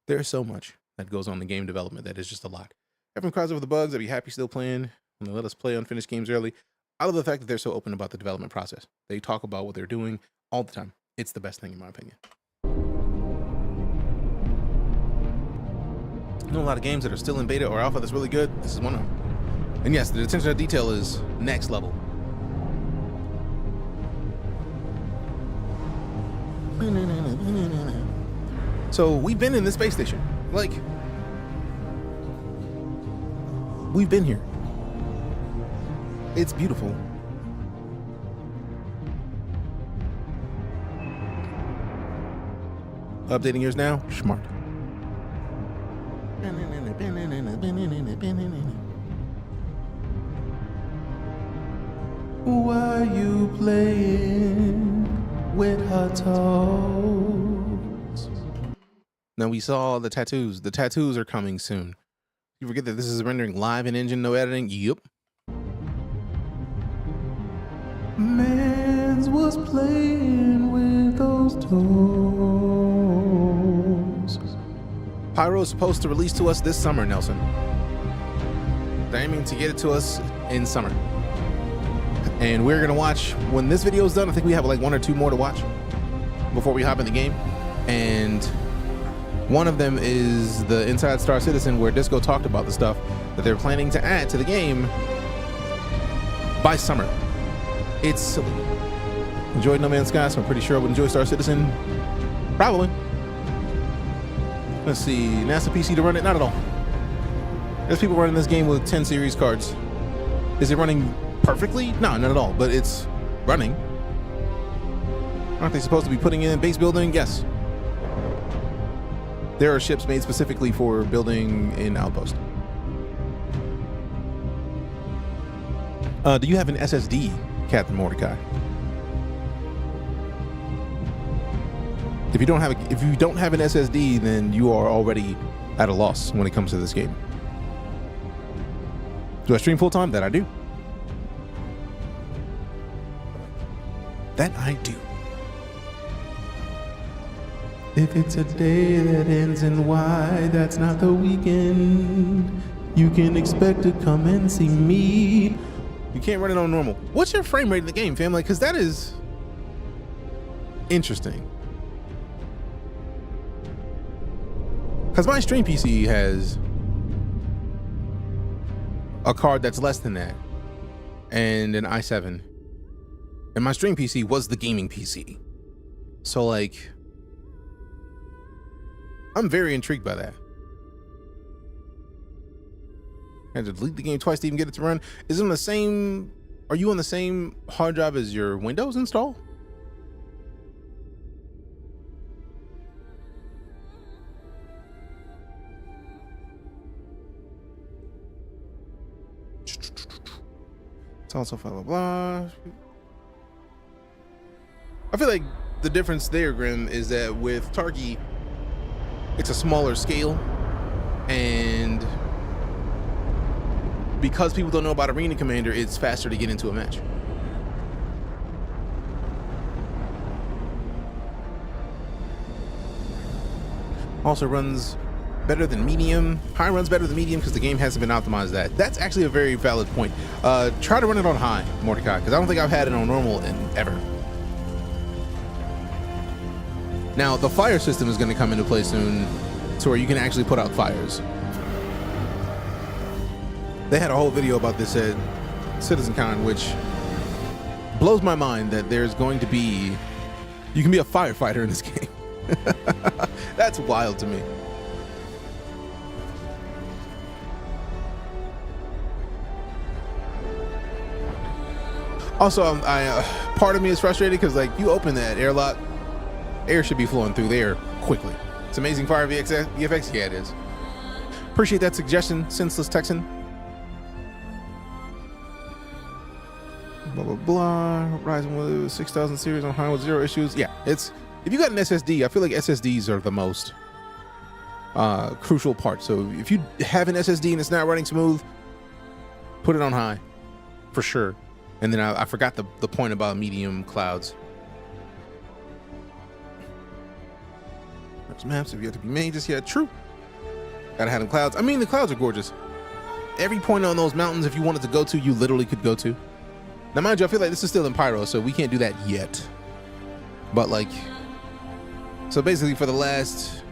there's so much that goes on in game development that is just a lot. Everyone cries over the bugs. I'd be happy still playing when they let us play unfinished games early. I love the fact that they're so open about the development process. They talk about what they're doing all the time. It's the best thing in my opinion. I know a lot of games that are still in beta or alpha that's really good. This is one of them. And yes, the attention to detail is next level. So we've been in this space station. Like, we've been here. It's beautiful. Updating yours now? Smart. Why you playing with her toes? Now we saw the tattoos. The tattoos are coming soon. You forget that this is rendering live in engine, no editing? Yep. Mans was playing with those toes. Pyro is supposed to release to us this summer, Nelson. They're aiming to get it to us in summer. And we're gonna watch, when this video is done, I think we have like 1 or 2 more to watch before we hop in the game. And one of them is the Inside Star Citizen, where Disco talked about the stuff that they're planning to add to the game by summer. It's silly. Enjoyed No Man's Sky, so I'm pretty sure I would enjoy Star Citizen. Probably. Let's see, NASA PC to run it? Not at all. There's people running this game with 10 series cards. Is it running perfectly? No, not at all, but it's running. Aren't they supposed to be putting in base building? Yes. There are ships made specifically for building in Outpost. Do you have an SSD, Captain Mordecai? If you don't have an SSD, then you are already at a loss when it comes to this game. Do I stream full time? That I do. That I do. If it's a day that ends in Y, that's not the weekend. You can expect to come and see me. You can't run it on normal. What's your frame rate in the game, fam? Like, because that is interesting. Because my stream PC has a card that's less than that and an i7. And my stream PC was the gaming PC. So, like, I'm very intrigued by that. I had to delete the game twice to even get it to run. Is it on the same? Are you on the same hard drive as your Windows install? It's also blah blah blah. I feel like the difference there, Grim, is that with Targi, it's a smaller scale, and because people don't know about Arena Commander, it's faster to get into a match. Also runs better than medium. High runs better than medium because the game hasn't been optimized that. That's actually a very valid point. Try to run it on high, Mordecai, because I don't think I've had it on normal in ever. Now, the fire system is going to come into play soon to where you can actually put out fires. They had a whole video about this at CitizenCon, which blows my mind that there's going to be, you can be a firefighter in this game. That's wild to me. Also, part of me is frustrated because, like, you open that airlock, air should be flowing through there quickly. It's amazing fire VFX. Yeah, it is. Appreciate that suggestion, Senseless Texan. Blah blah blah. Rising with 6000 series on high with 0 issues. Yeah, it's, if you got an SSD, I feel like SSDs are the most crucial part. So if you have an SSD and it's not running smooth, put it on high for sure. And then I forgot the point about medium clouds. There's maps have yet to be made just yet. True. Gotta have them clouds. I mean, the clouds are gorgeous. Every point on those mountains, if you wanted to go to, you literally could go to. Now, mind you, I feel like this is still in Pyro, so we can't do that yet. But, like, so basically for the last,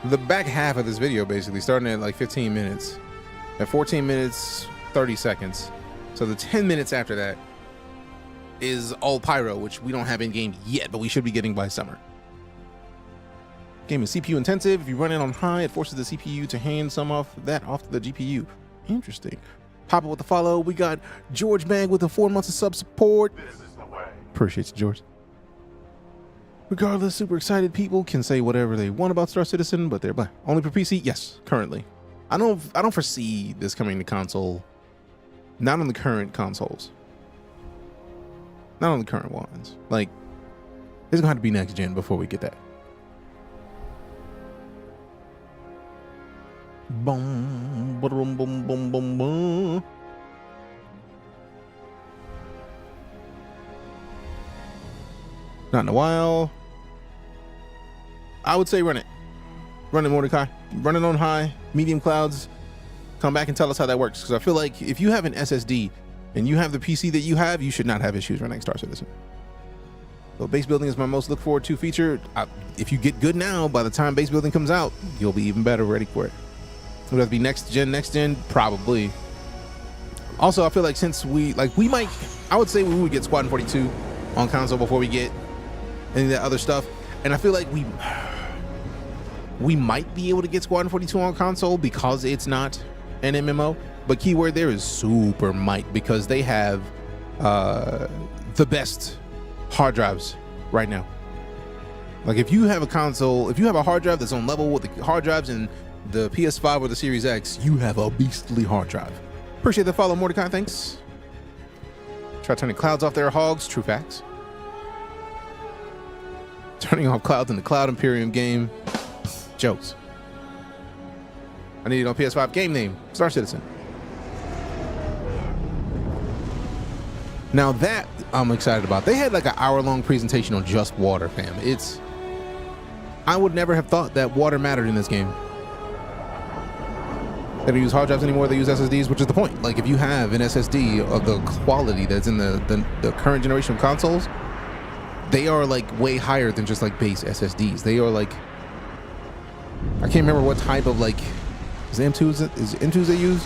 the back half of this video, basically, starting at like 15 minutes, at 14 minutes, 30 seconds. So the 10 minutes after that is all Pyro, which we don't have in game yet, but we should be getting by summer. Game is CPU intensive. If you run it on high, it forces the CPU to hand some off to the GPU. Interesting. Pop it with the follow. We got George Mag with the 4 months of sub support. This is the way. Appreciate you, George. Regardless, super excited people can say whatever they want about Star Citizen, but they're black. Only for PC? Yes, currently. I don't foresee this coming to console. Not on the current consoles. Not on the current ones. Like, it's gonna have to be next gen before we get that. Boom, boom, boom, boom, boom, boom. Not in a while. I would say run it. Run it, Mordecai. Run it on high, medium clouds. Come back and tell us how that works. Because I feel like if you have an SSD and you have the PC that you have, you should not have issues running Star Citizen. So base building is my most look forward to feature. If you get good now, by the time base building comes out, you'll be even better ready for it. Would that be next gen? Probably. Also, I feel like since we might, I would say we would get Squadron 42 on console before we get any of that other stuff. And I feel like we might be able to get Squadron 42 on console because it's not an MMO. But keyword there is super might, because they have the best hard drives right now. Like, if you have a console, if you have a hard drive that's on level with the hard drives in the PS5 or the Series X, you have a beastly hard drive. Appreciate the follow, Mordecai. Thanks. Try turning clouds off their hogs. True facts. Turning off clouds in the Cloud Imperium game. Jokes. I need it on PS5. Game name: Star Citizen. Now that I'm excited about. They had like an hour-long presentation on just water, fam. I would never have thought that water mattered in this game. They don't use hard drives anymore, they use SSDs, which is the point. Like, if you have an SSD of the quality that's in the current generation of consoles, they are like way higher than just like base SSDs. They are like, I can't remember what type of, like, is M2s they use?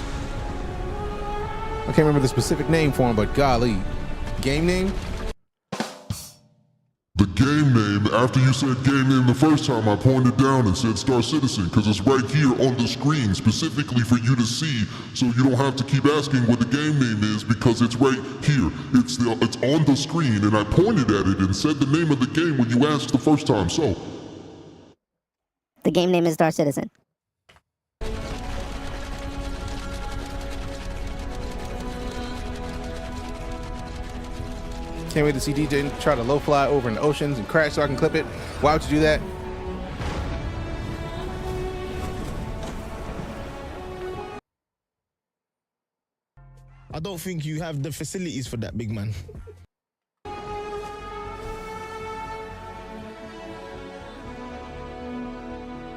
I can't remember the specific name for them, but golly, game name? The game name, after you said game name the first time, I pointed down and said Star Citizen, because it's right here on the screen, specifically for you to see, so you don't have to keep asking what the game name is, because it's right here. It's on the screen, and I pointed at it and said the name of the game when you asked the first time, so. The game name is Star Citizen. Can't wait to see DJ try to low fly over in the oceans and crash so I can clip it. Why would you do that? I don't think you have the facilities for that, big man. I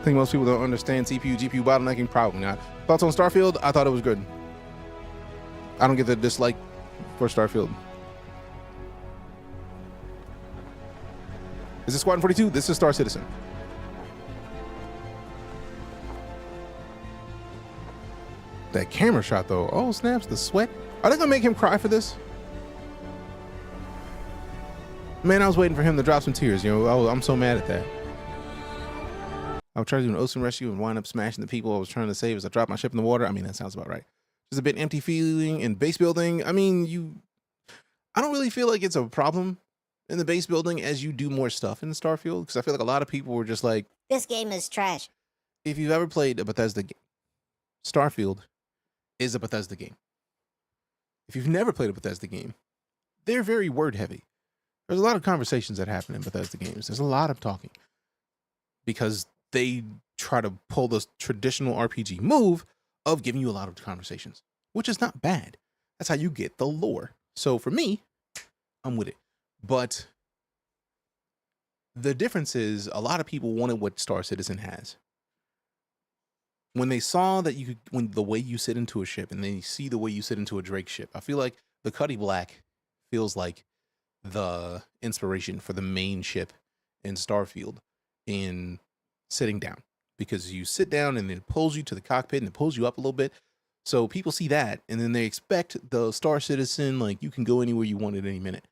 think most people don't understand CPU, GPU bottlenecking. Probably not. Thoughts on Starfield? I thought it was good. I don't get the dislike for Starfield. Is this Squadron 42? This is Star Citizen. That camera shot, though. Oh, snaps, the sweat. Are they gonna make him cry for this? Man, I was waiting for him to drop some tears. You know, I'm so mad at that. I would try to do an ocean rescue and wind up smashing the people I was trying to save as I dropped my ship in the water. I mean, that sounds about right. There's a bit empty feeling in base building. I mean, I don't really feel like it's a problem in the base building as you do more stuff in Starfield, because I feel like a lot of people were just like, This game is trash. if you've ever played a Bethesda game, Starfield is a Bethesda game. If you've never played a Bethesda game, they're very word heavy. There's a lot of conversations that happen in Bethesda games. There's a lot of talking because they try to pull the traditional RPG move of giving you a lot of conversations, which is not bad. That's how you get the lore. So for me, I'm with it. But the difference is a lot of people wanted what Star Citizen has. When they saw that when the way you sit into a ship and they see the way you sit into a Drake ship, I feel like the Cuddy Black feels like the inspiration for the main ship in Starfield in sitting down, because you sit down and it pulls you to the cockpit and it pulls you up a little bit. So people see that and then they expect the Star Citizen, like you can go anywhere you want at any minute.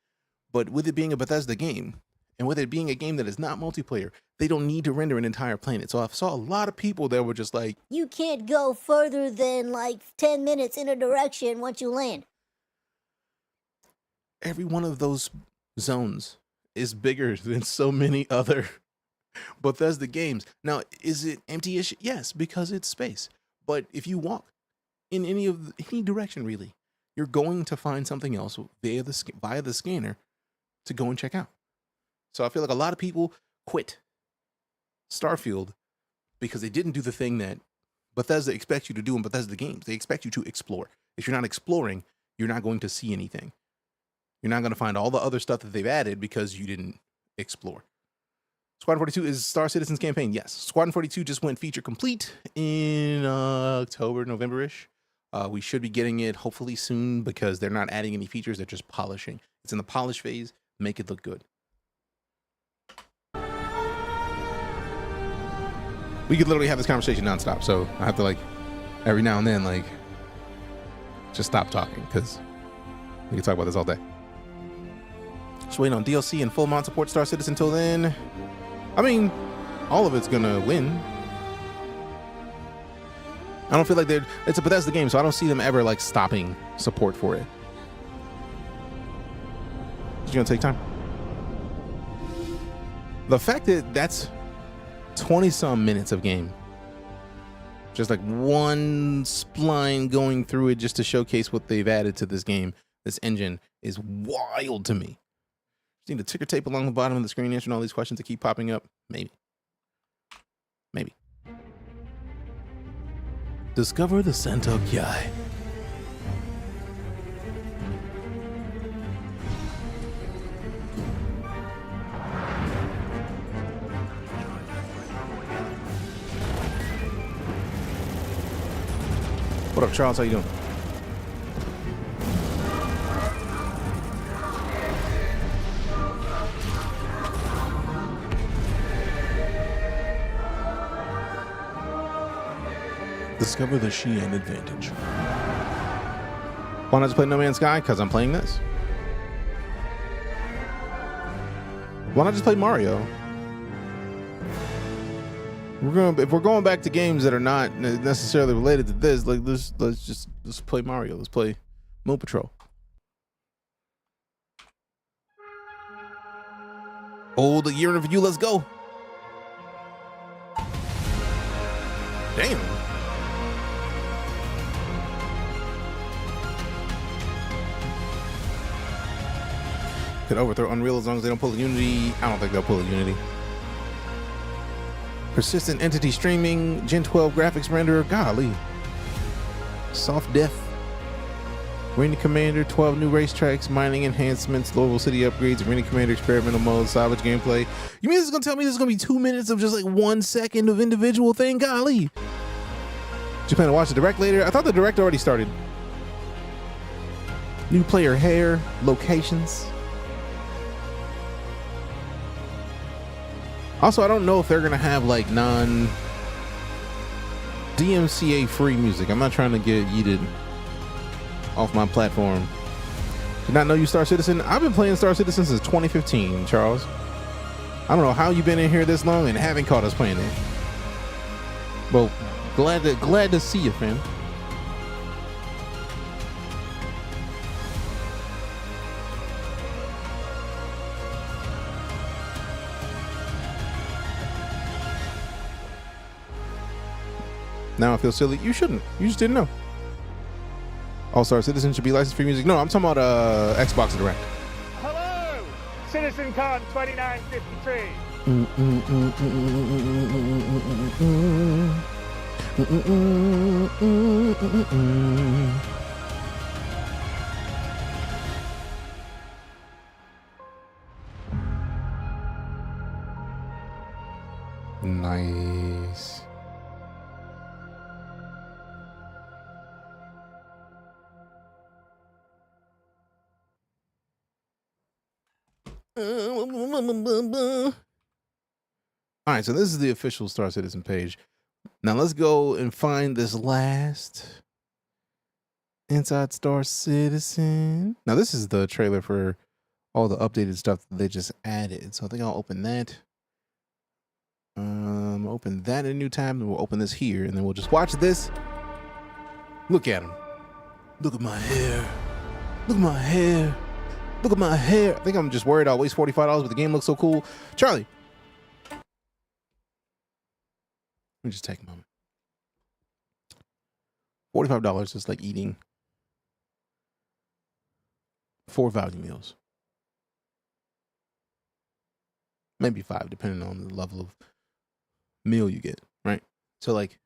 But with it being a Bethesda game, and with it being a game that is not multiplayer, they don't need to render an entire planet. So I saw a lot of people that were just like, You can't go further than like 10 minutes in a direction once you land. every one of those zones is bigger than so many other Bethesda games. Now, is it empty-ish? Yes, because it's space. But if you walk in any direction, really, you're going to find something else via the scanner to go and check out. So I feel like a lot of people quit Starfield because they didn't do the thing that Bethesda expects you to do in Bethesda games. They expect you to explore. If you're not exploring, you're not going to see anything. You're not going to find all the other stuff that they've added because you didn't explore. Squadron 42 is Star Citizen's campaign. Yes. Squadron 42 just went feature complete in October, November-ish. We should be getting it hopefully soon because they're not adding any features. They're just polishing. It's in the polish phase. Make it look good. We could literally have this conversation nonstop. So I have to, like, every now and then, like, just stop talking because we can talk about this all day. Just waiting on DLC and full mod support Star Citizen until then. I mean, all of it's gonna win. I don't feel like it's a Bethesda game, so I don't see them ever like stopping support for it. It's gonna take time. The fact that that's 20-some minutes of game, just like one spline going through it just to showcase what they've added to this game, this engine, is wild to me. Need the ticker tape along the bottom of the screen answering all these questions that keep popping up? Maybe. Maybe. Discover the Santokyai. What up, Charles? How you doing? Discover the Sheehan advantage. Why not just play No Man's Sky? Because I'm playing this. Why not just play Mario? If we're going back to games that are not necessarily related to this, like let's play Mario. Let's play Moon Patrol. Oh, the year in review. Let's go. Damn. Could overthrow Unreal as long as they don't pull the Unity. I don't think they'll pull the Unity. Persistent entity streaming, Gen 12 graphics renderer. Golly. Soft def. Arena Commander, 12 new racetracks, mining enhancements, Louisville City upgrades, Arena Commander experimental mode, Salvage gameplay. You mean this is gonna tell me this is gonna be 2 minutes of just like 1 second of individual thing? Golly. Do you plan to watch the direct later? I thought the direct already started. New player hair, locations. Also, I don't know if they're gonna have like non-DMCA free music. I'm not trying to get yeeted off my platform. Did not know you Star Citizen. I've been playing Star Citizen since 2015, Charles. I don't know how you've been in here this long and haven't caught us playing it. Well, glad to see you, fam. Now I feel silly. You shouldn't. You just didn't know. All-Star Citizen should be licensed for music. No, I'm talking about Xbox Direct. Hello! CitizenCon 2953. Nice. All right, so this is the official Star Citizen page. Now let's go and find this last Inside Star Citizen. Now this is the trailer for all the updated stuff that they just added. So I think I'll open that. Open that in a new tab, and we'll open this here, and then we'll just watch this. Look at him. Look at my hair. Look at my hair. Look at my hair. I think I'm just worried I'll waste $45, but the game looks so cool. Charlie. Let me just take a moment. $45 is like eating 4 value meals. Maybe 5, depending on the level of meal you get, right? So like,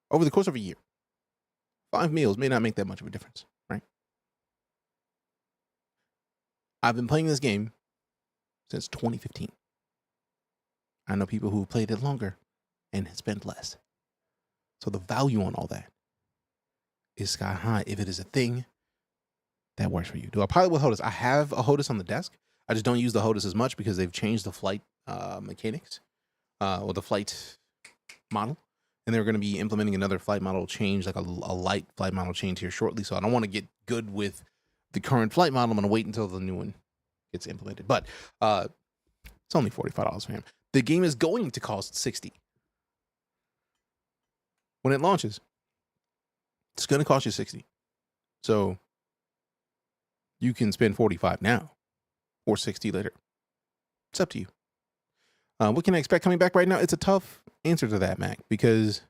over the course of a year, 5 meals may not make that much of a difference, right? I've been playing this game since 2015. I know people who played it longer and spent less. So the value on all that is sky high if it is a thing that works for you. Do I pilot with HOTAS? I have a HOTAS on the desk. I just don't use the HOTAS as much because they've changed the flight mechanics or the flight model. And they're going to be implementing another flight model change, like a light flight model change here shortly. So I don't want to get good with the current flight model. I'm going to wait until the new one gets implemented. But it's only $45 for him. The game is going to cost $60 when it launches. It's going to cost you $60. So you can spend $45 now or $60 later. It's up to you. What can I expect coming back right now? It's a tough answer to that, Mac, because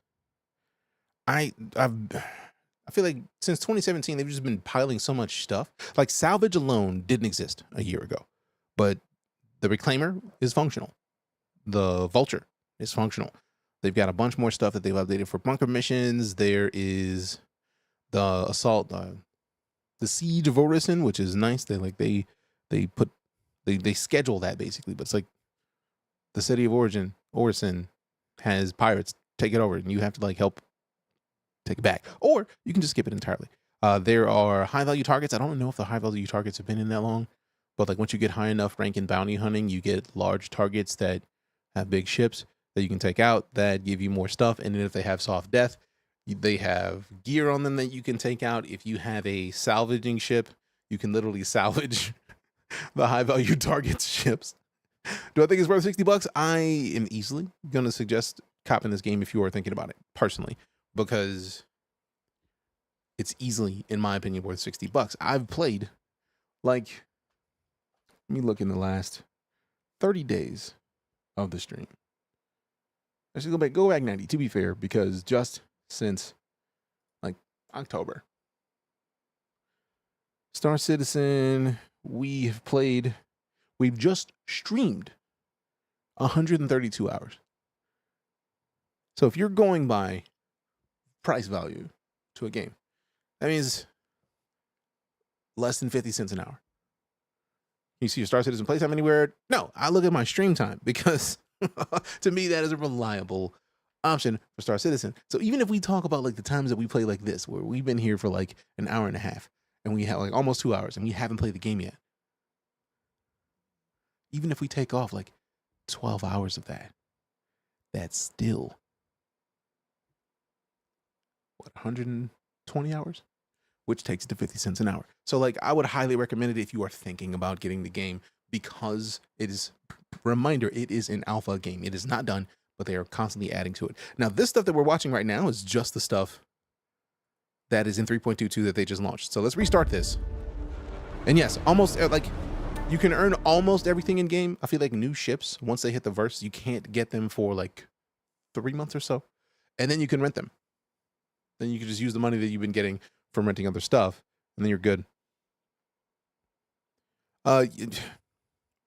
I feel like since 2017, they've just been piling so much stuff. Like Salvage alone didn't exist a year ago, but the Reclaimer is functional. The Vulture is functional. They've got a bunch more stuff that they've updated for bunker missions. There is the assault, the Siege of Orison, which is nice. They schedule that basically, but it's like the city of Orison has pirates take it over, and you have to like help take it back, or you can just skip it entirely. There are high value targets. I don't know if the high value targets have been in that long, but like once you get high enough rank in bounty hunting, you get large targets that have big ships that you can take out that give you more stuff. And then if they have soft death, they have gear on them that you can take out. If you have a salvaging ship, you can literally salvage the high value targets ships. Do I think it's worth $60? I am easily going to suggest copping this game if you are thinking about it personally, because it's easily, in my opinion, worth $60. I've played, like, let me look in the last 30 days of the stream. Let's just go back 90, to be fair, because just since like October, Star Citizen, we've just streamed 132 hours. So if you're going by price value to a game, that means less than 50 cents an hour. You see your Star Citizen playtime anywhere? No, I look at my stream time, because to me that is a reliable option for Star Citizen. So even if we talk about like the times that we play like this, where we've been here for like an hour and a half and we have like almost 2 hours and we haven't played the game yet, even if we take off like 12 hours of that, that's still what, 120 hours, which takes it to 50 cents an hour. So like, I would highly recommend it if you are thinking about getting the game, because it is, reminder, it is an alpha game. It is not done, but they are constantly adding to it. Now, this stuff that we're watching right now is just the stuff that is in 3.22 that they just launched. So let's restart this. And yes, almost like you can earn almost everything in game. I feel like new ships, once they hit the verse, you can't get them for like 3 months or so. And then you can rent them. Then you can just use the money that you've been getting from renting other stuff, and then you're good.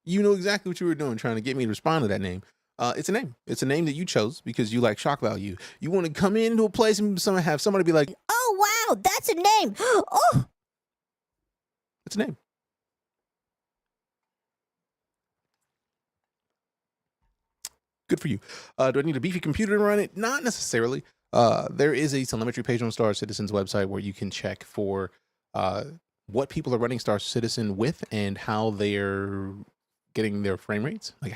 You know exactly what you were doing, trying to get me to respond to that name. It's a name. It's a name that you chose because you like shock value. You want to come into a place and have somebody be like, Oh, wow, that's a name. Oh, it's a name. Good for you. Do I need a beefy computer to run it? Not necessarily. There is a telemetry page on Star Citizen's website where you can check for what people are running Star Citizen with and how they're getting their frame rates, like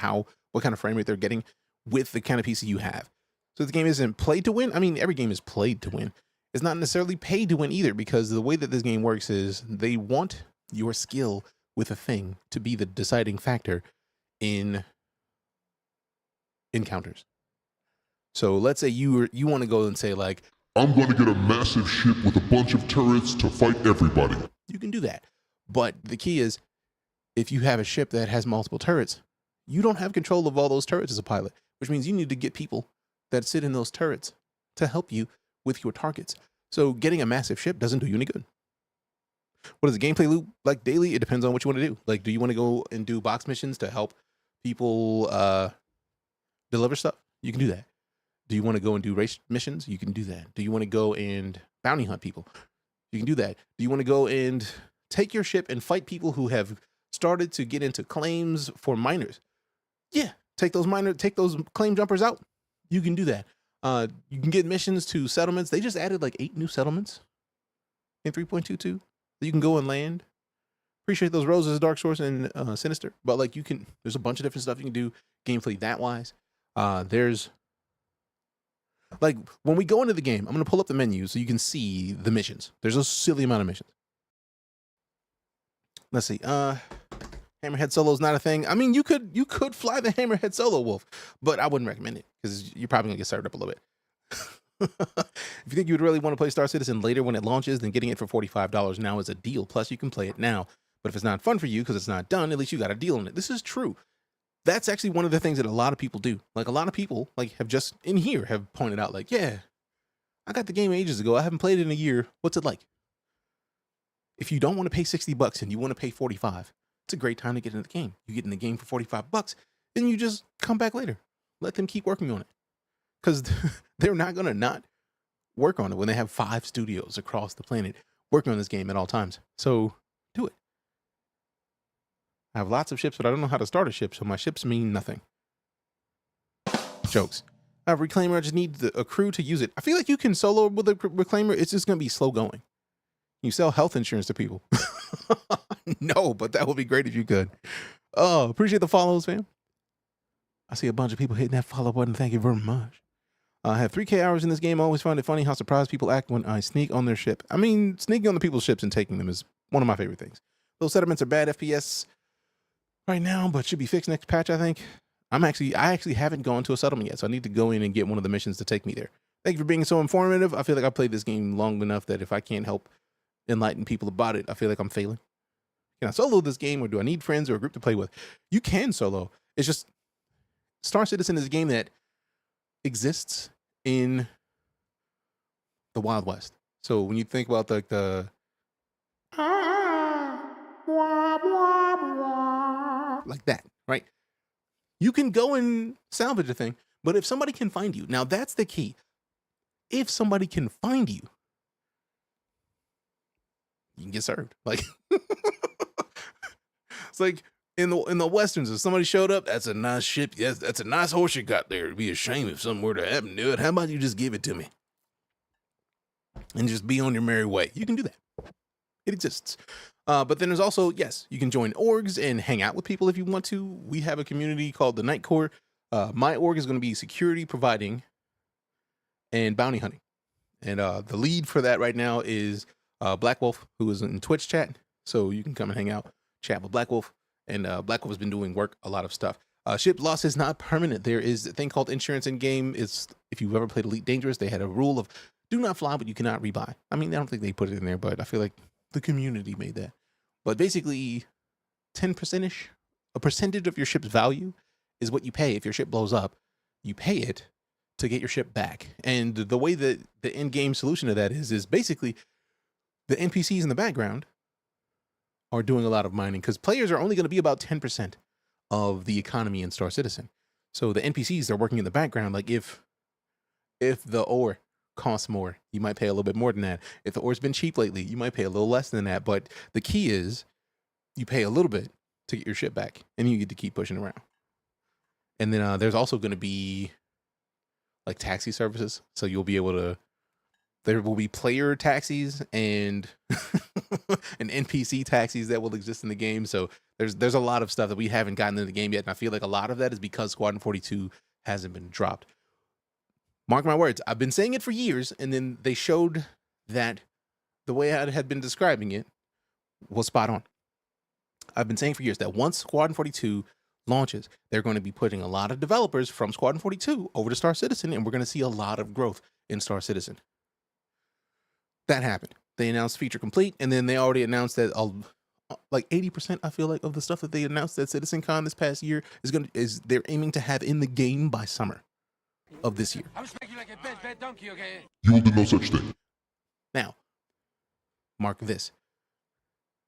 what kind of frame rate they're getting with the kind of PC you have. So the game isn't played to win. I mean, every game is played to win. It's not necessarily paid to win either, because the way that this game works is they want your skill with a thing to be the deciding factor in encounters. So let's say you want to go and say like, I'm going to get a massive ship with a bunch of turrets to fight everybody. You can do that. But the key is, if you have a ship that has multiple turrets, you don't have control of all those turrets as a pilot, which means you need to get people that sit in those turrets to help you with your targets. So getting a massive ship doesn't do you any good. What is the gameplay loop like daily? It depends on what you want to do. Like, do you want to go and do box missions to help people deliver stuff? You can do that. Do you want to go and do race missions? You can do that. Do you want to go and bounty hunt people? You can do that. Do you want to go and take your ship and fight people who have started to get into claims for miners? Yeah, take those claim jumpers out. You can do that. You can get missions to settlements. They just added like 8 new settlements in 3.22 that you can go and land. Appreciate those roses, Dark Source and Sinister. But like, there's a bunch of different stuff you can do gameplay that wise. There's like, when we go into the game, I'm going to pull up the menu so you can see the missions. There's a silly amount of missions. Let's see. Hammerhead solo is not a thing. I mean, you could fly the Hammerhead solo, Wolf, but I wouldn't recommend it because you're probably gonna get started up a little bit. If you think you would really want to play Star Citizen later when it launches, then getting it for $45 now is a deal. Plus, you can play it now. But if it's not fun for you because it's not done, at least you got a deal on it. This is true. That's actually one of the things that a lot of people do. Like, a lot of people have just in here have pointed out, like, yeah, I got the game ages ago. I haven't played it in a year. What's it like? If you don't want to pay $60 and you want to pay $45, it's a great time to get in the game. You get in the game for $45, then you just come back later. Let them keep working on it. Because they're not going to not work on it when they have 5 studios across the planet working on this game at all times. So do it. I have lots of ships, but I don't know how to start a ship, so my ships mean nothing. Jokes. I have Reclaimer. I just need a crew to use it. I feel like you can solo with a Reclaimer. It's just going to be slow going. You sell health insurance to people. No, but that would be great if you could. Oh, appreciate the follows, fam. I see a bunch of people hitting that follow button. Thank you very much. I have 3K hours in this game. I always find it funny how surprised people act when I sneak on their ship. I mean, sneaking on the people's ships and taking them is one of my favorite things. Those settlements are bad FPS. right now, but should be fixed next patch, I think. I actually haven't gone to a settlement yet, so I need to go in and get one of the missions to take me there. Thank you for being so informative. I feel like I played this game long enough that if I can't help enlighten people about it, I feel like I'm failing. Can I solo this game, or do I need friends or a group to play with? You can solo. It's just Star Citizen is a game that exists in the Wild West. So when you think about the like that, right? You can go and salvage a thing, but if somebody can find you, now that's the key. If somebody can find you, you can get served. Like it's like in the westerns, if somebody showed up, that's a nice ship. Yes, that's a nice horse you got there. It'd be a shame if something were to happen to it. How about you just give it to me and just be on your merry way? You can do that. It exists. But then there's also, yes, you can join orgs and hang out with people if you want to. We have a community called the Night Corps. My org is going to be security providing and bounty hunting. And the lead for that right now is Black Wolf, who is in Twitch chat. So you can come and hang out, chat with Black Wolf. And Black Wolf has been doing a lot of stuff. Ship loss is not permanent. There is a thing called insurance in game. It's, if you've ever played Elite Dangerous, they had a rule of do not fly, but you cannot rebuy. I mean, I don't think they put it in there, but I feel like the community made that. But basically 10%-ish, a percentage of your ship's value is what you pay. If your ship blows up, you pay it to get your ship back. And the way that the in-game solution to that is basically the NPCs in the background are doing a lot of mining, because players are only going to be about 10% of the economy in Star Citizen. So the NPCs are working in the background. Like if the ore costs more, you might pay a little bit more than that. If the ore's been cheap lately, you might pay a little less than that. But the key is you pay a little bit to get your ship back, and you get to keep pushing around. And then there's also going to be like taxi services. So you'll be able to, there will be player taxis and and NPC taxis that will exist in the game. So there's a lot of stuff that we haven't gotten in the game yet. And I feel like a lot of that is because Squadron 42 hasn't been dropped. Mark my words, I've been saying it for years, and then they showed that the way I had been describing it was spot on. I've been saying for years that once Squadron 42 launches, they're going to be putting a lot of developers from Squadron 42 over to Star Citizen, and we're going to see a lot of growth in Star Citizen. That happened. They announced feature complete, and then they already announced that like 80%, I feel like, of the stuff that they announced at CitizenCon this past year is they're aiming to have in the game by summer of this year. You will do no such thing. Now, mark this.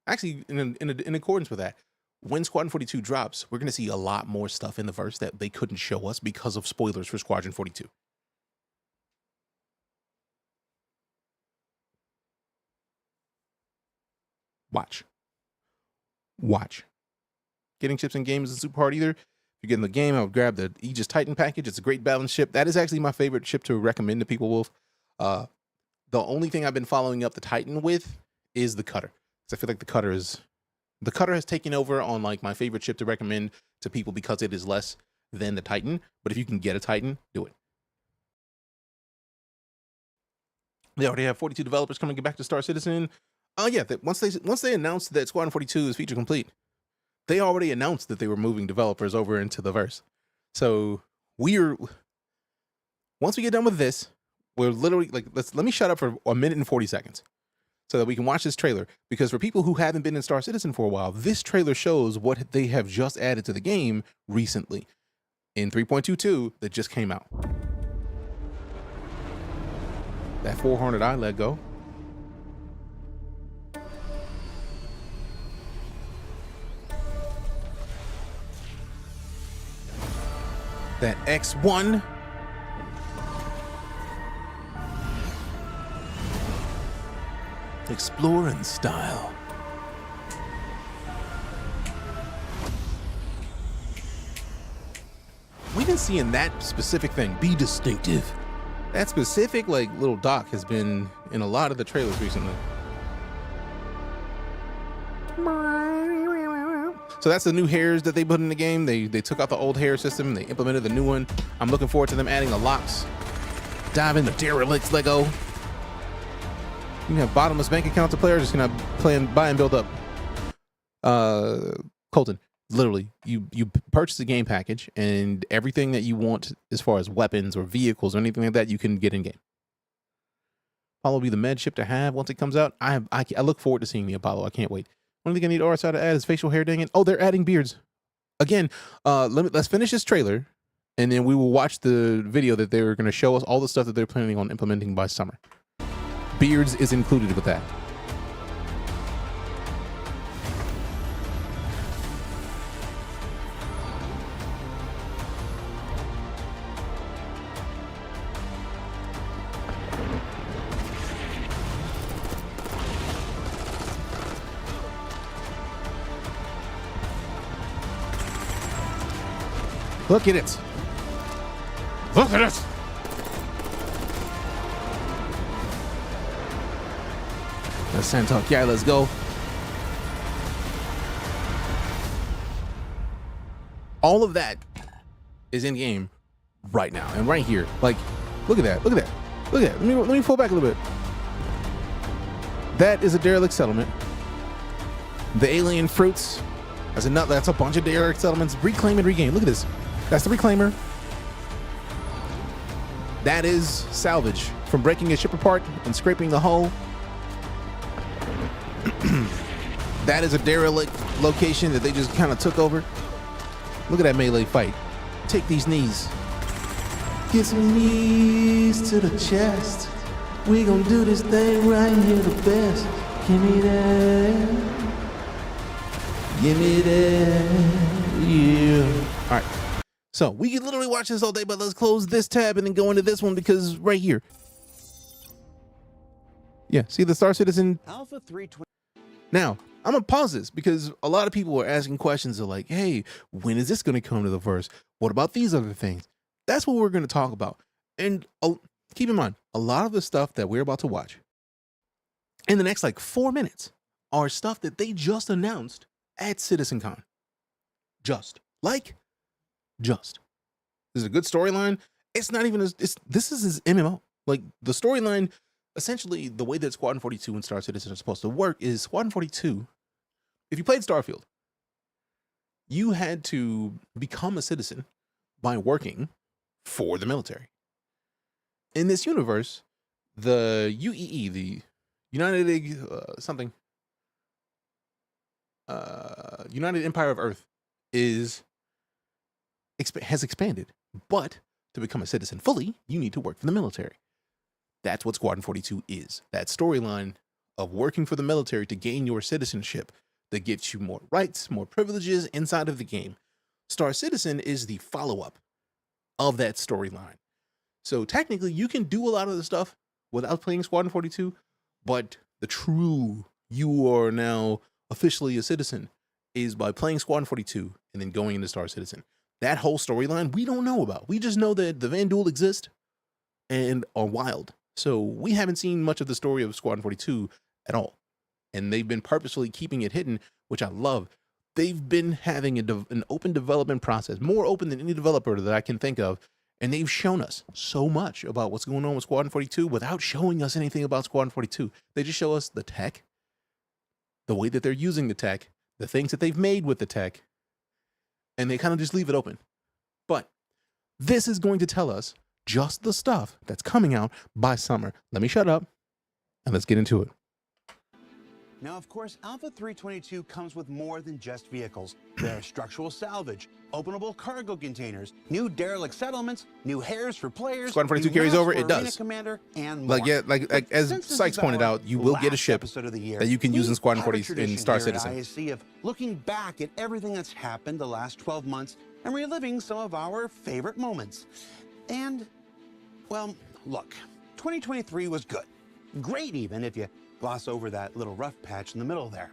Actually, in accordance with that, when Squadron 42 drops, we're going to see a lot more stuff in the verse that they couldn't show us because of spoilers for Squadron 42. Watch. Getting ships in games isn't super hard either. If you get in the game, I would grab the Aegis Titan package. It's a great balanced ship. That is actually my favorite ship to recommend to people, Wolf. The only thing I've been following up the Titan with is the Cutter. Because I feel like the Cutter has taken over on like my favorite ship to recommend to people because it is less than the Titan. But if you can get a Titan, do it. They already have 42 developers coming back to Star Citizen. Yeah, once they announced that Squadron 42 is feature complete, they already announced that they were moving developers over into the verse. So once we get done with this, we're literally like, let me shut up for a minute and 40 seconds so that we can watch this trailer. Because for people who haven't been in Star Citizen for a while, this trailer shows what they have just added to the game recently in 3.22 that just came out. That 400 I let go. That X1. Exploring style. We've been seeing that specific thing be distinctive. That specific like little dock has been in a lot of the trailers recently. So that's the new hairs that they put in the game. They took out the old hair system. They implemented the new one. I'm looking forward to them adding the locks. Dive into derelicts Lego. You can have bottomless bank accounts of players just gonna play and buy and build up. Colton, Literally, you purchase the game package, and everything that you want as far as weapons or vehicles or anything like that, you can get in game. Apollo will be the med ship to have once it comes out. I look forward to seeing the Apollo. I can't wait. Only thing I need RSI to add is facial hair. Dang it! Oh, they're adding beards again. Let's finish this trailer, and then we will watch the video that they're going to show us all the stuff that they're planning on implementing by summer. Beards is included with that. Look at it. Look at it. Let's send talk. Yeah, let's go. All of that is in game right now and right here. Like, look at that. Look at that. Look at that. Let me pull back a little bit. That is a derelict settlement. The alien fruits. That's a bunch of derelict settlements. Reclaim and regain. Look at this. That's the reclaimer. That is salvage from breaking a ship apart and scraping the hull. That is a derelict location that they just kind of took over. Look at that melee fight. Take these knees. Get some knees to the chest. We gonna do this thing right here the best. Give me that. Give me that. Yeah. All right. So we can literally watch this all day, but let's close this tab and then go into this one because right here. Yeah, see the Star Citizen Alpha 320. Now, I'm gonna pause this because a lot of people are asking questions of like, hey, when is this gonna come to the verse? What about these other things? That's what we're gonna talk about. And keep in mind, a lot of the stuff that we're about to watch in the next like 4 minutes are stuff that they just announced at CitizenCon. Just. This is a good storyline. It's not even this is his MMO. Like the storyline, essentially the way that Squadron 42 and Star Citizen are supposed to work is Squadron 42. If you played Starfield, you had to become a citizen by working for the military. In this universe, the UEE, the United United Empire of Earth, has expanded. But to become a citizen fully, you need to work for the military. That's what Squadron 42 is. That storyline of working for the military to gain your citizenship that gets you more rights, more privileges inside of the game. Star Citizen is the follow-up of that storyline. So technically, you can do a lot of the stuff without playing Squadron 42, but the true you are now officially a citizen is by playing Squadron 42 and then going into Star Citizen. That whole storyline we don't know about. We just know that the Van Duel exist and are wild. So we haven't seen much of the story of Squadron 42 at all. And they've been purposefully keeping it hidden, which I love. They've been having an open development process, more open than any developer that I can think of. And they've shown us so much about what's going on with Squadron 42 without showing us anything about Squadron 42. They just show us the tech, the way that they're using the tech, the things that they've made with the tech, and they kind of just leave it open. But this is going to tell us just the stuff that's coming out by summer. Let me shut up and let's get into it. Now, of course, Alpha 322 comes with more than just vehicles. There are structural salvage, openable cargo containers, new derelict settlements, new hairs for players. Squadron 42 carries over. It does. Commander, and more. Like as Sykes pointed out, you will get a ship that you can use in Squadron 40 in Star Citizen. ISC of looking back at everything that's happened the last 12 months and reliving some of our favorite moments. And, well, look, 2023 was good. Great even if you gloss over that little rough patch in the middle there.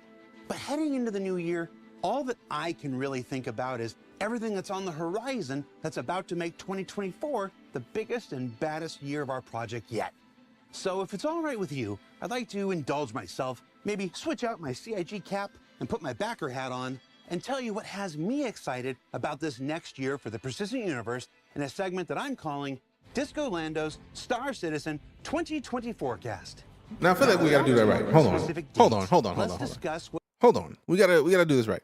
But heading into the new year, all that I can really think about is everything that's on the horizon that's about to make 2024 the biggest and baddest year of our project yet. So if it's all right with you, I'd like to indulge myself, maybe switch out my CIG cap and put my backer hat on and tell you what has me excited about this next year for the Persistent Universe in a segment that I'm calling Disco Lando's Star Citizen 2020 Forecast. Now I feel like we gotta do that right. Hold on. We gotta do this right.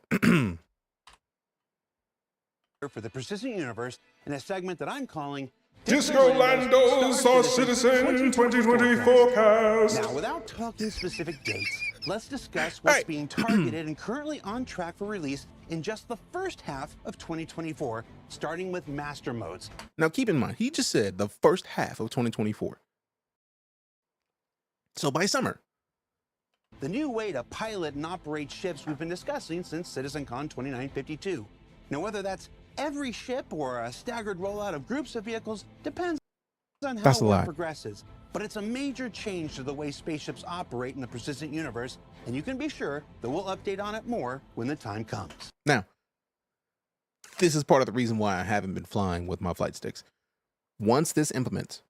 for the Persistent Universe in a segment that I'm calling Disco Lando's Star Citizen 2020 forecast. Now, without talking specific dates, let's discuss what's being targeted and currently on track for release in just the first half of 2024, starting with Master Modes. Now, keep in mind, he just said the first half of 2024. So by summer. The new way to pilot and operate ships we've been discussing since CitizenCon 2952. Now, whether that's every ship or a staggered rollout of groups of vehicles depends on how it progresses. But it's a major change to the way spaceships operate in the Persistent Universe, and you can be sure that we'll update on it more when the time comes. Now, this is part of the reason why I haven't been flying with my flight sticks. Once this implements,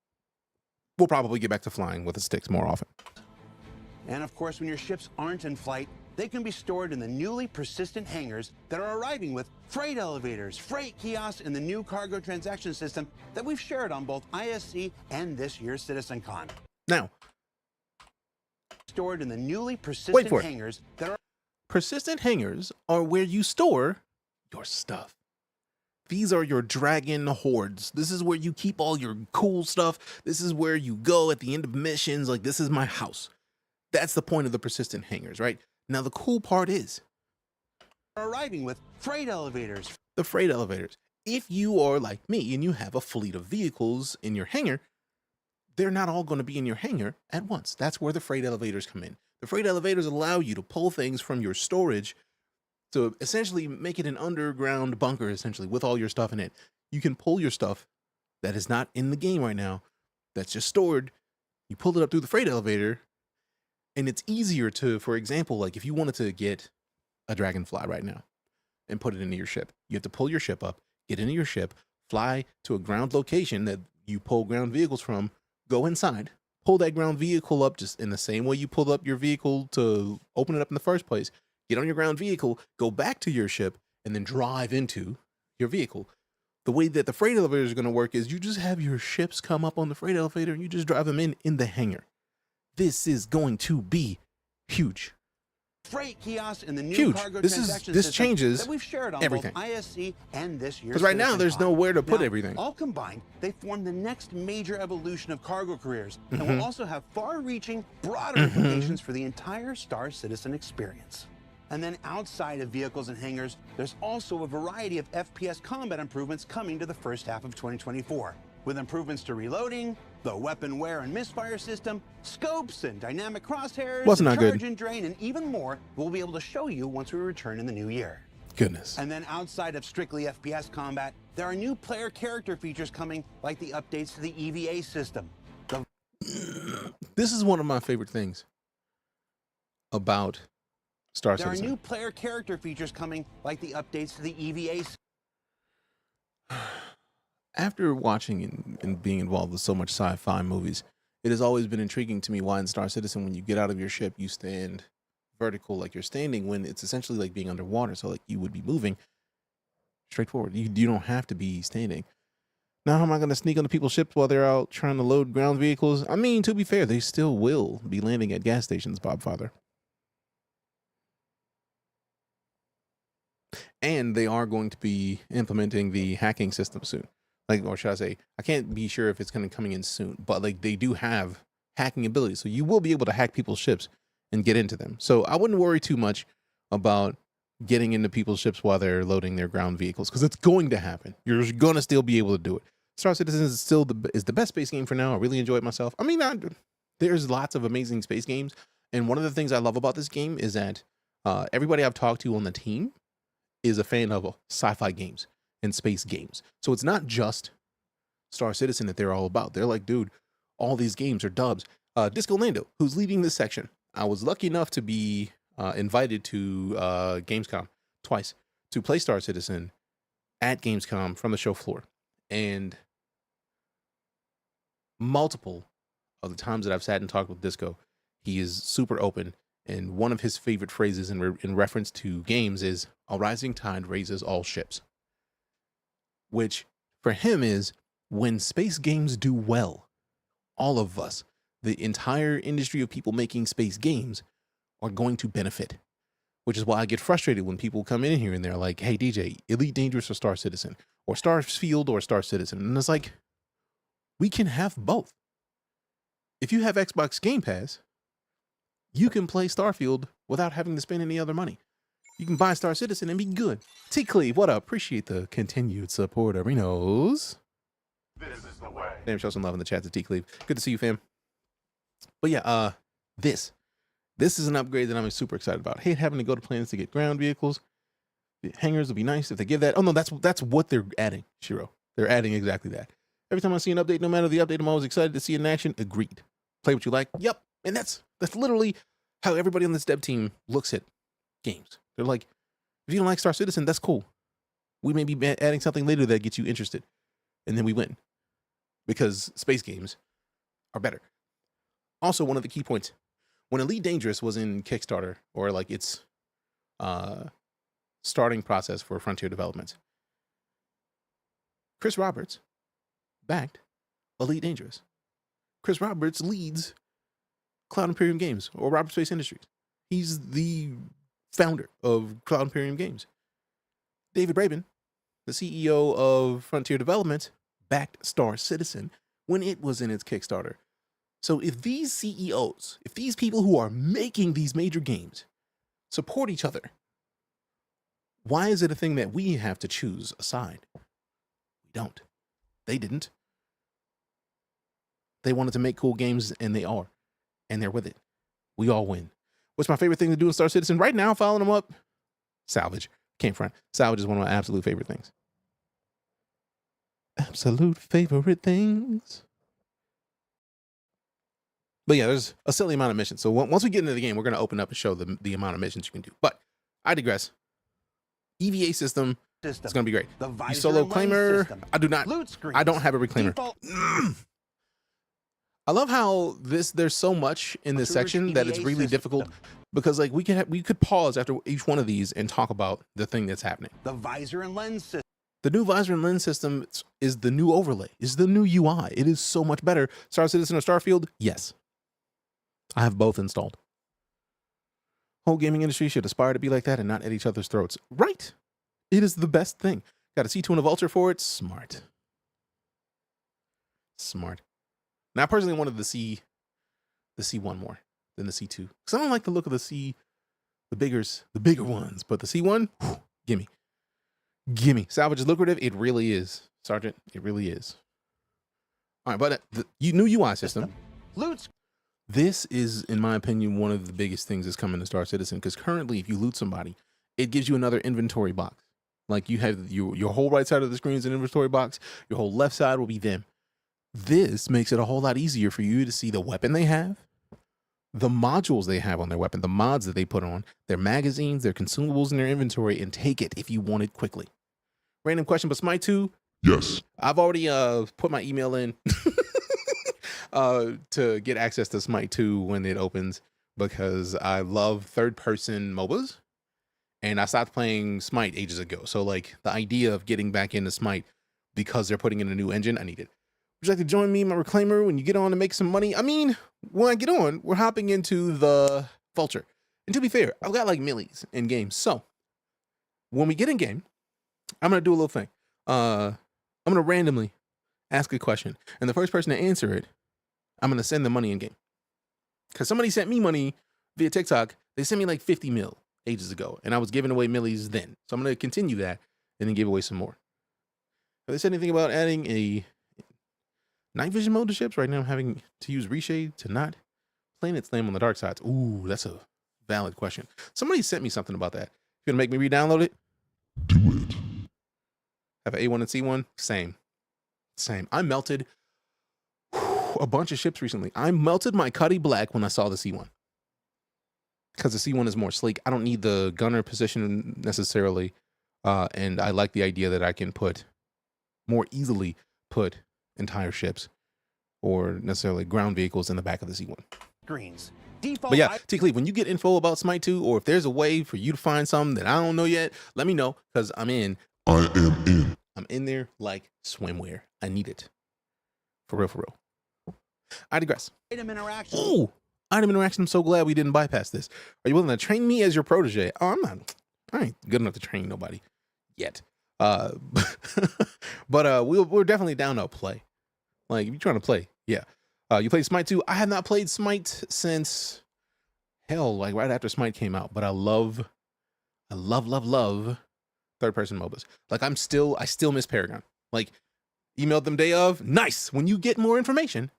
we'll probably get back to flying with the sticks more often. And of course, when your ships aren't in flight, they can be stored in the newly persistent hangars that are arriving with freight elevators, freight kiosks, and the new cargo transaction system that we've shared on both ISC and this year's CitizenCon. Now, stored in the newly persistent hangars that are... Persistent hangars are where you store your stuff. These are your dragon hoards. This is where you keep all your cool stuff. This is where you go at the end of missions. Like, this is my house. That's the point of the persistent hangars, right? Now, the cool part is arriving with freight elevators. The freight elevators. If you are like me and you have a fleet of vehicles in your hangar, they're not all going to be in your hangar at once. That's where the freight elevators come in. The freight elevators allow you to pull things from your storage to essentially make it an underground bunker, essentially, with all your stuff in it. You can pull your stuff that is not in the game right now, that's just stored. You pull it up through the freight elevator, and it's easier to, for example, like if you wanted to get a Dragonfly right now and put it into your ship, you have to pull your ship up, get into your ship, fly to a ground location that you pull ground vehicles from, go inside, pull that ground vehicle up just in the same way you pulled up your vehicle to open it up in the first place, get on your ground vehicle, go back to your ship, and then drive into your vehicle. The way that the freight elevators are going to work is you just have your ships come up on the freight elevator and you just drive them in the hangar. This is going to be huge. Freight kiosks and the new cargo transaction this system changes that we've shared on everything. both ISC and this year's. Because right now there's nowhere to put now, everything. All combined, they form the next major evolution of cargo careers, and will also have far-reaching, broader implications for the entire Star Citizen experience. And then outside of vehicles and hangars, there's also a variety of FPS combat improvements coming to the first half of 2024, with improvements to reloading, the weapon wear and misfire system, scopes and dynamic crosshairs, charge and drain, and even more we'll be able to show you once we return in the new year. Goodness. And then outside of strictly FPS combat, there are new player character features coming, like the updates to the EVA system. This is one of my favorite things about Star Citizen. There are new player character features coming, like the updates to the EVA system. After watching and being involved with so much sci-fi movies, it has always been intriguing to me why in Star Citizen, when you get out of your ship, you stand vertical like you're standing, when it's essentially like being underwater. So like you would be moving straightforward. You don't have to be standing. Now, how am I going to sneak onto people's ships while they're out trying to load ground vehicles? I mean, to be fair, they still will be landing at gas stations, Bob Father. And they are going to be implementing the hacking system soon. Like, or should I say, I can't be sure if it's going to be coming in soon, but like they do have hacking abilities. So you will be able to hack people's ships and get into them. So I wouldn't worry too much about getting into people's ships while they're loading their ground vehicles, because it's going to happen. You're going to still be able to do it. Star Citizen is still the best space game for now. I really enjoy it myself. I mean, there's lots of amazing space games. And one of the things I love about this game is that everybody I've talked to on the team is a fan of sci-fi games and space games. So it's not just Star Citizen that they're all about. They're like, dude, all these games are dubs. Disco Lando, who's leading this section, I was lucky enough to be invited to Gamescom twice to play Star Citizen at Gamescom from the show floor. And multiple of the times that I've sat and talked with Disco, he is super open. And one of his favorite phrases in reference to games is, "A rising tide raises all ships." Which for him is, when space games do well, all of us, the entire industry of people making space games, are going to benefit. which is why I get frustrated when people come in here and they're like, hey, DJ, Elite Dangerous or Star Citizen, or Starfield or Star Citizen. And it's like, we can have both. If you have Xbox Game Pass, you can play Starfield without having to spend any other money. You can buy Star Citizen and be good. T. Cleve, what up? Appreciate the continued support, Arenos. This is the way. Damn, show some love in the chat to T. Cleve. Good to see you, fam. But yeah, this is an upgrade that I'm super excited about. Hate having to go to planets to get ground vehicles. The hangars would be nice if they give that. Oh no, that's what they're adding, Shiro. They're adding exactly that. Every time I see an update, no matter the update, I'm always excited to see it in action. Agreed. Play what you like. Yep. And that's literally how everybody on this dev team looks at games. They're like, if you don't like Star Citizen, that's cool. We may be adding something later that gets you interested. And then we win. Because space games are better. Also, one of the key points, when Elite Dangerous was in Kickstarter, or like its starting process for Frontier Developments, Chris Roberts backed Elite Dangerous. Chris Roberts leads Cloud Imperium Games, or Robert Space Industries. He's the founder of Cloud Imperium Games. David Braben, the CEO of Frontier Developments, backed Star Citizen when it was in its Kickstarter. So if these CEOs, if these people who are making these major games support each other, why is it a thing that we have to choose a side? We don't. They didn't. They wanted to make cool games, and they are. And they're with it. We all win. What's my favorite thing to do in Star Citizen? Right now, following them up, Salvage. Can't front. Salvage is one of my absolute favorite things. Absolute favorite things. But yeah, there's a silly amount of missions. So once we get into the game, we're going to open up and show the amount of missions you can do. But I digress. EVA system is going to be great. You solo claimer. I do not. I don't have a reclaimer. I love how there's so much in this section that it's really difficult, because like we could pause after each one of these and talk about the thing that's happening. The visor and lens system. The new visor and lens system is the new overlay, is the new UI. It is so much better. Star Citizen or Starfield? Yes. I have both installed. Whole gaming industry should aspire to be like that and not at each other's throats. Right. It is the best thing. Got a C2 and a Vulture for it. Smart. Smart. Now, I personally wanted the C1 more than the C2. Because I don't like the look of the bigger ones. But the C1, whew, gimme. Gimme. Salvage is lucrative. It really is, Sergeant. It really is. All right, but the new UI system. This is, in my opinion, one of the biggest things that's coming to Star Citizen. Because currently, if you loot somebody, it gives you another inventory box. Like you have your whole right side of the screen is an inventory box. Your whole left side will be them. This makes it a whole lot easier for you to see the weapon they have, the modules they have on their weapon, the mods that they put on, their magazines, their consumables in their inventory, and take it if you want it quickly. Random question, but Smite 2? Yes. I've already put my email in to get access to Smite 2 when it opens, because I love third-person MOBAs, and I stopped playing Smite ages ago. So like the idea of getting back into Smite because they're putting in a new engine, I need it. Would you like to join me, my reclaimer, when you get on to make some money? I mean, when I get on, we're hopping into the Vulture. And to be fair, I've got like millies in games. So when we get in game, I'm going to do a little thing. I'm going to randomly ask a question. And the first person to answer it, I'm going to send them money in game. Because somebody sent me money via TikTok. They sent me like 50 mil ages ago. And I was giving away millies then. So I'm going to continue that and then give away some more. Have they said anything about adding a night vision mode to ships? Right now I'm having to use reshade to not planet slam on the dark sides. Ooh, that's a valid question. Somebody sent me something about that. You gonna make me re-download it? Do it. Have an A1 and C1? Same. I melted a bunch of ships recently. I melted my Cuddy Black when I saw the C1. Because the C1 is more sleek. I don't need the gunner position necessarily. And I like the idea that I can more easily put entire ships or necessarily ground vehicles in the back of the C1. Screens. But yeah, T-Cleve, when you get info about Smite 2, or if there's a way for you to find something that I don't know yet, let me know, because I'm in. I am in. I'm in there like swimwear. I need it. For real. I digress. Item interaction. Ooh, Item interaction, I'm so glad we didn't bypass this. Are you willing to train me as your protege? Oh, I'm not. I ain't good enough to train nobody yet. But we're definitely down to play. Like, if you're trying to play, yeah. You played Smite 2? I have not played Smite since, hell, like right after Smite came out. But I love third-person MOBAs. Like, I still miss Paragon. Like, emailed them day of, nice. When you get more information,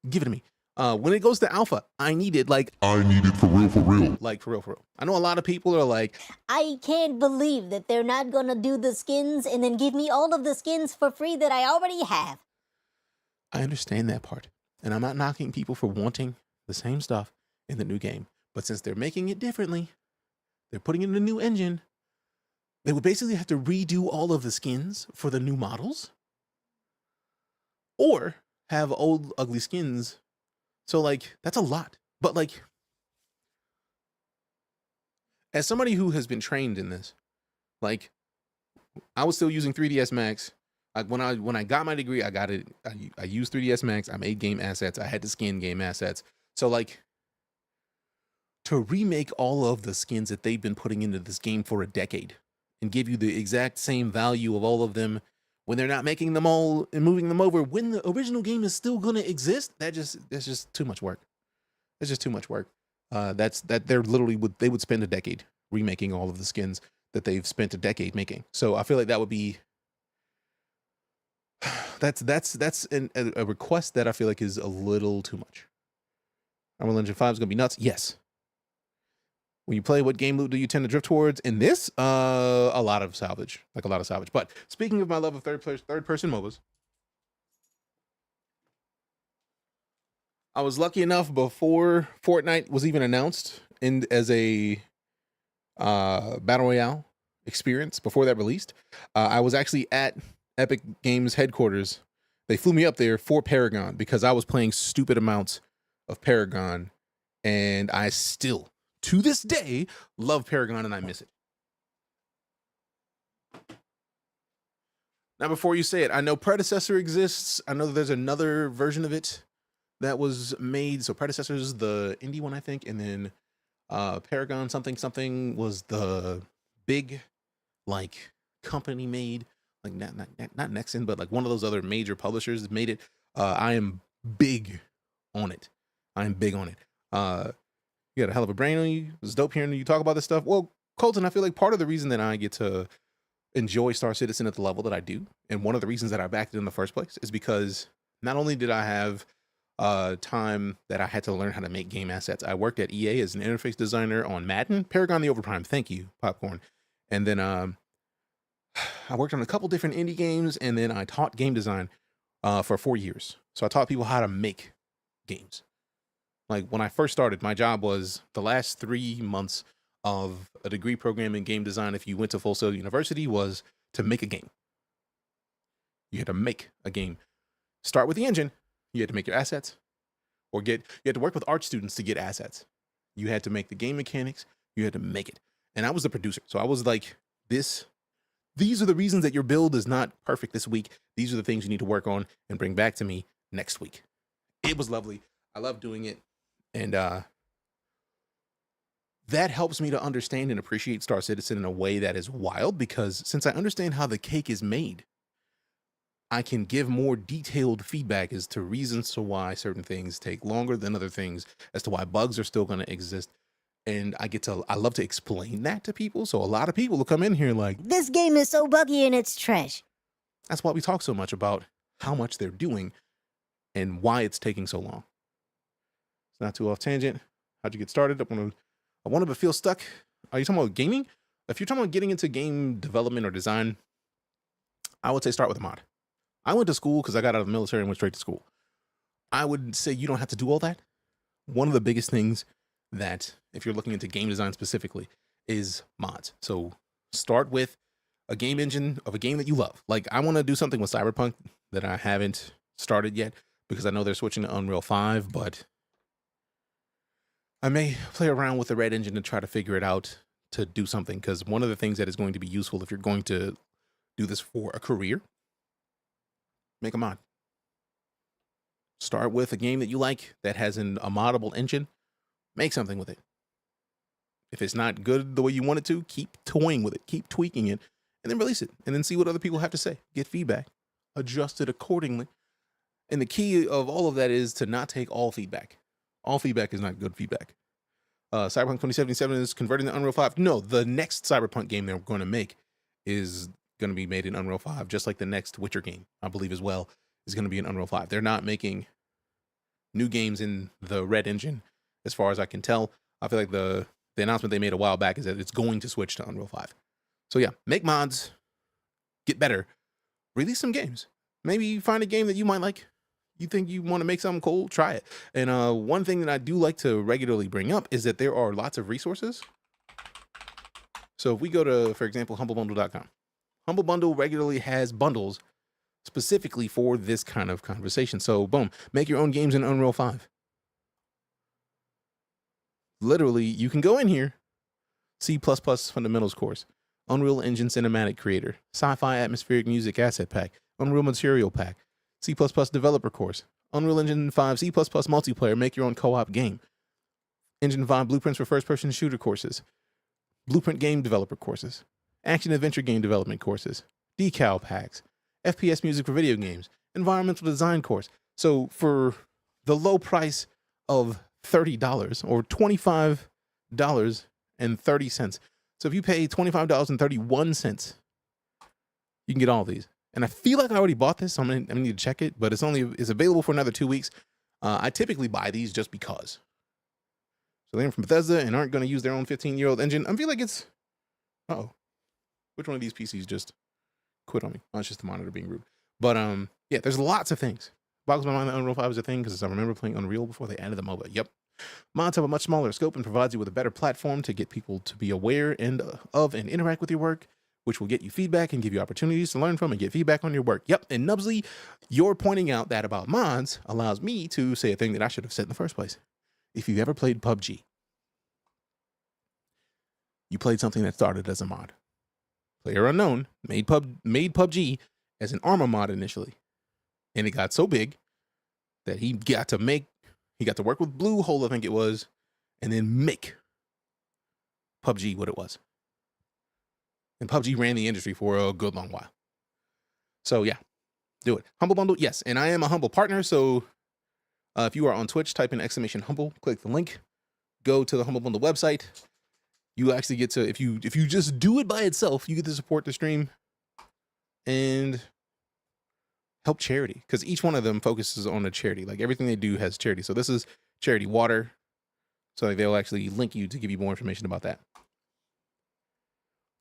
give it to me. When it goes to alpha, I need it for real. Like, for real. I know a lot of people are like, I can't believe that they're not gonna do the skins and then give me all of the skins for free that I already have. I understand that part. And I'm not knocking people for wanting the same stuff in the new game. But since they're making it differently, they're putting in a new engine, they would basically have to redo all of the skins for the new models. Or have old, ugly skins. So, like, that's a lot. But, like, as somebody who has been trained in this, like, I was still using 3ds Max. Like, when I got my degree, I got it. I used 3ds Max. I made game assets. I had to skin game assets. So, like, to remake all of the skins that they've been putting into this game for a decade and give you the exact same value of all of them when they're not making them all and moving them over, when the original game is still going to exist, that's just too much work. It's just too much work. They would spend a decade remaking all of the skins that they've spent a decade making. So I feel like that would be, that's a request that I feel like is a little too much. Unreal Engine 5 is going to be nuts. Yes. When you play, what game loop do you tend to drift towards? In this, a lot of Salvage. But speaking of my love of third-person MOBAs, I was lucky enough before Fortnite was even announced as a Battle Royale experience, before that released, I was actually at Epic Games headquarters. They flew me up there for Paragon because I was playing stupid amounts of Paragon, and I still, to this day, love Paragon and I miss it. Now, before you say it, I know Predecessor exists. I know that there's another version of it that was made. So Predecessor is the indie one, I think. And then Paragon something was the big, like, company made. Like, not Nexon, but like one of those other major publishers made it. I am big on it. You got a hell of a brain on you. It's dope hearing you talk about this stuff. Well, Colton, I feel like part of the reason that I get to enjoy Star Citizen at the level that I do, and one of the reasons that I backed it in the first place, is because not only did I have time that I had to learn how to make game assets. I worked at EA as an interface designer on Madden, Paragon the Overprime. Thank you, Popcorn. And then I worked on a couple different indie games, and then I taught game design for 4 years. So I taught people how to make games. Like, when I first started, my job was the last 3 months of a degree program in game design, if you went to Full Sail University, was to make a game. You had to make a game. Start with the engine. You had to make your assets. Or you had to work with art students to get assets. You had to make the game mechanics. You had to make it. And I was the producer. So I was like, these are the reasons that your build is not perfect this week. These are the things you need to work on and bring back to me next week. It was lovely. I love doing it. And that helps me to understand and appreciate Star Citizen in a way that is wild, because since I understand how the cake is made, I can give more detailed feedback as to reasons to why certain things take longer than other things, as to why bugs are still going to exist. And I love to explain that to people. So a lot of people will come in here like, this game is so buggy and it's trash. That's why we talk so much about how much they're doing and why it's taking so long. It's not too off tangent. How'd you get started? I want to feel stuck. Are you talking about gaming? If you're talking about getting into game development or design, I would say start with a mod. I went to school because I got out of the military and went straight to school. I would say you don't have to do all that. One of the biggest things that, if you're looking into game design specifically, is mods. So start with a game engine of a game that you love. Like, I want to do something with Cyberpunk that I haven't started yet because I know they're switching to Unreal 5, but I may play around with the Red Engine to try to figure it out to do something, because one of the things that is going to be useful if you're going to do this for a career, make a mod. Start with a game that you like that has a moddable engine. Make something with it. If it's not good the way you want it to, keep toying with it, keep tweaking it, and then release it. And then see what other people have to say. Get feedback. Adjust it accordingly. And the key of all of that is to not take all feedback. All feedback is not good feedback. Cyberpunk 2077 is converting to Unreal 5. No, the next Cyberpunk game they're going to make is going to be made in Unreal 5, just like the next Witcher game, I believe as well, is going to be in Unreal 5. They're not making new games in the Red engine, as far as I can tell. I feel like the announcement they made a while back is that it's going to switch to Unreal 5. So yeah, make mods, get better, release some games. Maybe you find a game that you might like. You think you want to make something cool, try it. And one thing that I do like to regularly bring up is that there are lots of resources. So if we go to, for example, humblebundle.com, Humble Bundle regularly has bundles specifically for this kind of conversation. So boom, make your own games in Unreal 5. Literally, you can go in here, C++ Fundamentals course, Unreal Engine Cinematic Creator, Sci-Fi Atmospheric Music Asset Pack, Unreal Material Pack, C++ Developer Course, Unreal Engine 5 C++ Multiplayer Make Your Own Co-op Game, Engine 5 Blueprints for First-Person Shooter Courses, Blueprint Game Developer Courses, Action Adventure Game Development Courses, Decal Packs, FPS Music for Video Games, Environmental Design Course. So for the low price of $30 or $25.30. So if you pay $25.31, you can get all of these. And I feel like I already bought this, so I'm gonna need to check it, but it's available for another 2 weeks. I typically buy these just because. So they're from Bethesda and aren't gonna use their own 15-year-old engine. I feel like it's, which one of these PCs just quit on me? Oh, it's just the monitor being rude. But yeah, there's lots of things. Boggles my mind that Unreal 5 is a thing because I remember playing Unreal before they added the MOBA. Yep. Mods have a much smaller scope and provides you with a better platform to get people to be aware of and interact with your work, which will get you feedback and give you opportunities to learn from and get feedback on your work. Yep, and Nubsley, you're pointing out that about mods allows me to say a thing that I should have said in the first place. If you've ever played PUBG, you played something that started as a mod. PlayerUnknown made PUBG as an armor mod initially, and it got so big that he got to work with Bluehole, I think it was, and then make PUBG what it was. And PUBG ran the industry for a good long while. So yeah, do it. Humble Bundle, yes. And I am a Humble partner. So if you are on Twitch, type in !Humble, click the link, go to the Humble Bundle website. You actually get to, if you just do it by itself, you get to support the stream and help charity. Because each one of them focuses on a charity. Like everything they do has charity. So this is charity water. So they'll actually link you to give you more information about that.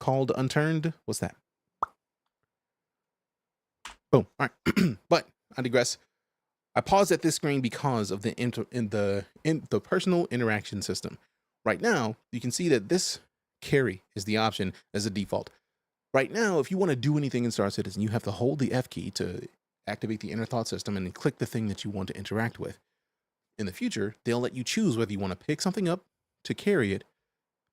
Called Unturned. What's that? Boom. All right. But I digress. I paused at this screen because of the personal interaction system. Right now, you can see that this carry is the option as a default. Right now, if you want to do anything in Star Citizen, you have to hold the F key to activate the inner thought system and then click the thing that you want to interact with. In the future, they'll let you choose whether you want to pick something up to carry it,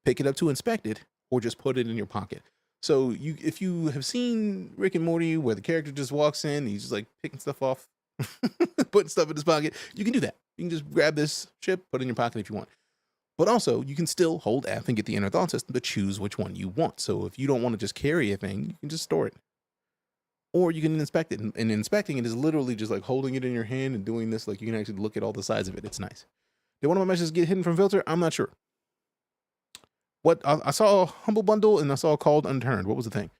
pick it up to inspect it, or just put it in your pocket. So if you have seen Rick and Morty where the character just walks in, he's just like picking stuff off, putting stuff in his pocket, you can do that. You can just grab this chip, put it in your pocket if you want. But also, you can still hold F and get the inner thought system to choose which one you want. So if you don't want to just carry a thing, you can just store it. Or you can inspect it. And inspecting it is literally just like holding it in your hand and doing this. Like you can actually look at all the sides of it. It's nice. Did one of my messages get hidden from filter? I'm not sure. What I saw a Humble Bundle and I saw Called Unturned. What was the thing?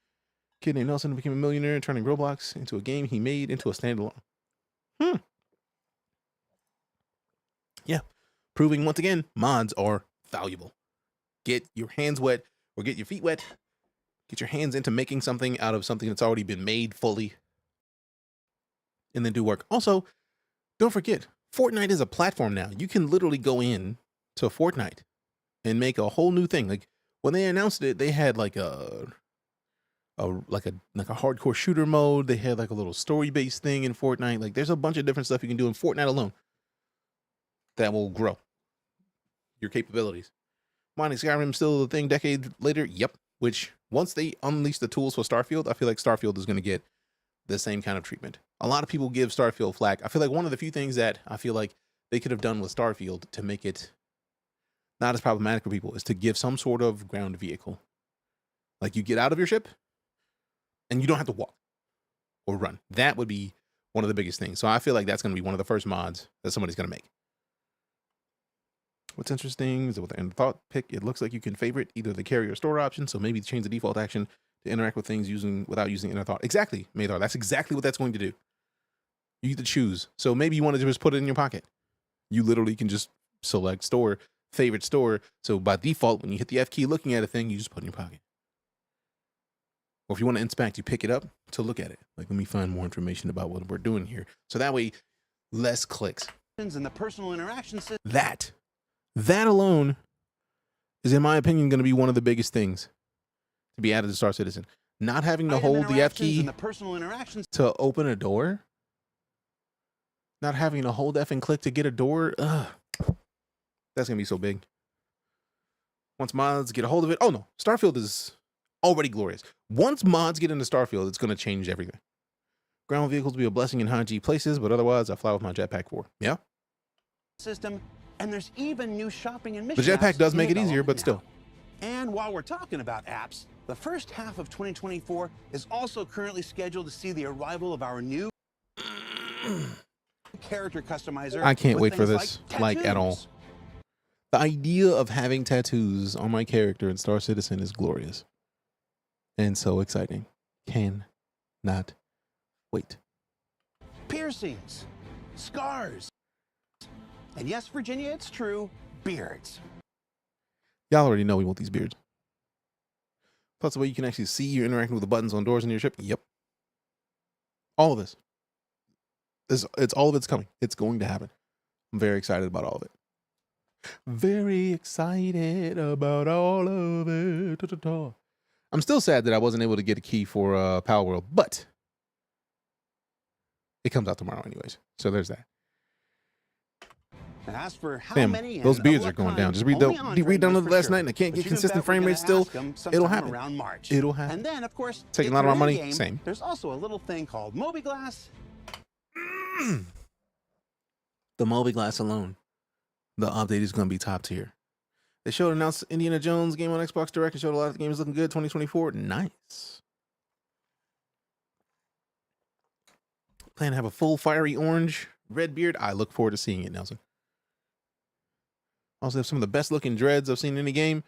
Kid named Nelson became a millionaire, turning Roblox into a game he made into a standalone. Yeah. Proving once again, mods are valuable. Get your hands wet or get your feet wet. Get your hands into making something out of something that's already been made fully. And then do work. Also, don't forget, Fortnite is a platform now. You can literally go in to Fortnite and make a whole new thing. Like when they announced it, they had like a hardcore shooter mode. They had like a little story-based thing in Fortnite. Like there's a bunch of different stuff you can do in Fortnite alone that will grow your capabilities. Mining Skyrim still a thing decades later. Yep. Which once they unleash the tools for Starfield, I feel like Starfield is going to get the same kind of treatment. A lot of people give Starfield flack. I feel like one of the few things that I feel like they could have done with Starfield to make it not as problematic for people is to give some sort of ground vehicle. Like you get out of your ship and you don't have to walk or run. That would be one of the biggest things. So I feel like that's going to be one of the first mods that somebody's going to make. What's interesting is that with the end thought pick, it looks like you can favorite either the carry or store option. So maybe change the default action to interact with things without using inner thought. Exactly, Mathar. That's exactly what that's going to do. You get to choose. So maybe you want to just put it in your pocket. You literally can just select store, favorite store. So by default, when you hit the F key looking at a thing, you just put it in your pocket. Or if you want to inspect, you pick it up to look at it. Like, let me find more information about what we're doing here. So that way, less clicks. And the personal interaction system. That alone is, in my opinion, going to be one of the biggest things to be added to Star Citizen. Not having to hold the F key to open a door. Not having to hold F and click to get a door. Ugh. That's going to be so big. Once mods get a hold of it. Oh, no. Starfield is already glorious. Once mods get into Starfield, it's going to change everything. Ground vehicles will be a blessing in high G places, but otherwise, I fly with my jetpack 4. Yeah? System, and there's even new shopping and The mission jetpack apps does in make it easier, but development still. now. And while we're talking about apps, the first half of 2024 is also currently scheduled to see the arrival of our new character customizer. I can't with wait for things this, like at all. tattoos. The idea of having tattoos on my character in Star Citizen is glorious. And so exciting. Cannot wait. Piercings, scars, and yes, Virginia, it's true, beards. Y'all already know we want these beards. Plus the way you can actually see you're interacting with the buttons on doors in your ship. Yep. All of this. It's all of it's coming. It's going to happen. I'm very excited about all of it. Very excited about all of it. I'm still sad that I wasn't able to get a key for Power World, but it comes out tomorrow anyways. So there's that. And as for how Damn, many those and beards of are what going kind, down. Just only Andre redownloaded knows it for last sure. night and I can't But get you can consistent bet we're frame gonna rates still. ask him It'll sometime happen. around March. It'll happen. And then, of course, Taking if a lot of you're our money. in-game, Same. There's also a little thing called Mobiglass. The Mobiglass alone, the update is going to be top tier. They showed announced Indiana Jones game on Xbox Direct and showed a lot of the games looking good. 2024, nice. Plan to have a full fiery orange red beard. I look forward to seeing it, Nelson. Also have some of the best looking dreads I've seen in any game.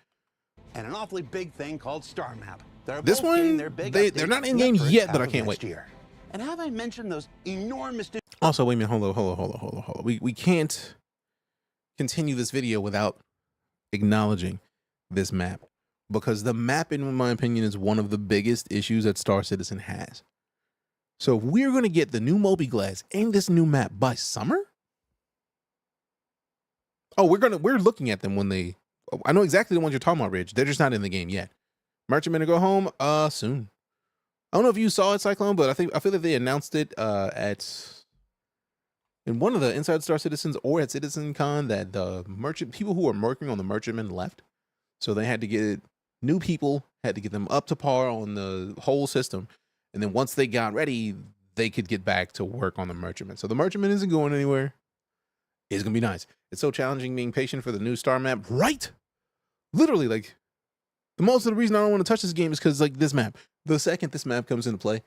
And an awfully big thing called Star Map. They're This both getting one, their big they're updates not in in the game first yet, half but I of can't next wait. year. And have I mentioned those enormous? Also, wait a minute, hold on. We can't continue this video without acknowledging this map, because the map, in my opinion, is one of the biggest issues that Star Citizen has. So if we're going to get the new Mobiglass and this new map by summer, we're looking at them when they. I know exactly the ones you're talking about, Ridge. They're just not in the game yet. Merchantman to go home soon. I don't know if you saw it, Cyclone, but I feel that they announced it in one of the Inside Star Citizens or at CitizenCon that the people who were working on the Merchantman left. So they had to get new people, had to get them up to par on the whole system. And then once they got ready, they could get back to work on the Merchantman. So the Merchantman isn't going anywhere. It's going to be nice. It's so challenging being patient for the new star map, right? Literally, like, the most of the reason I don't want to touch this game is because, like, this map. The second this map comes into play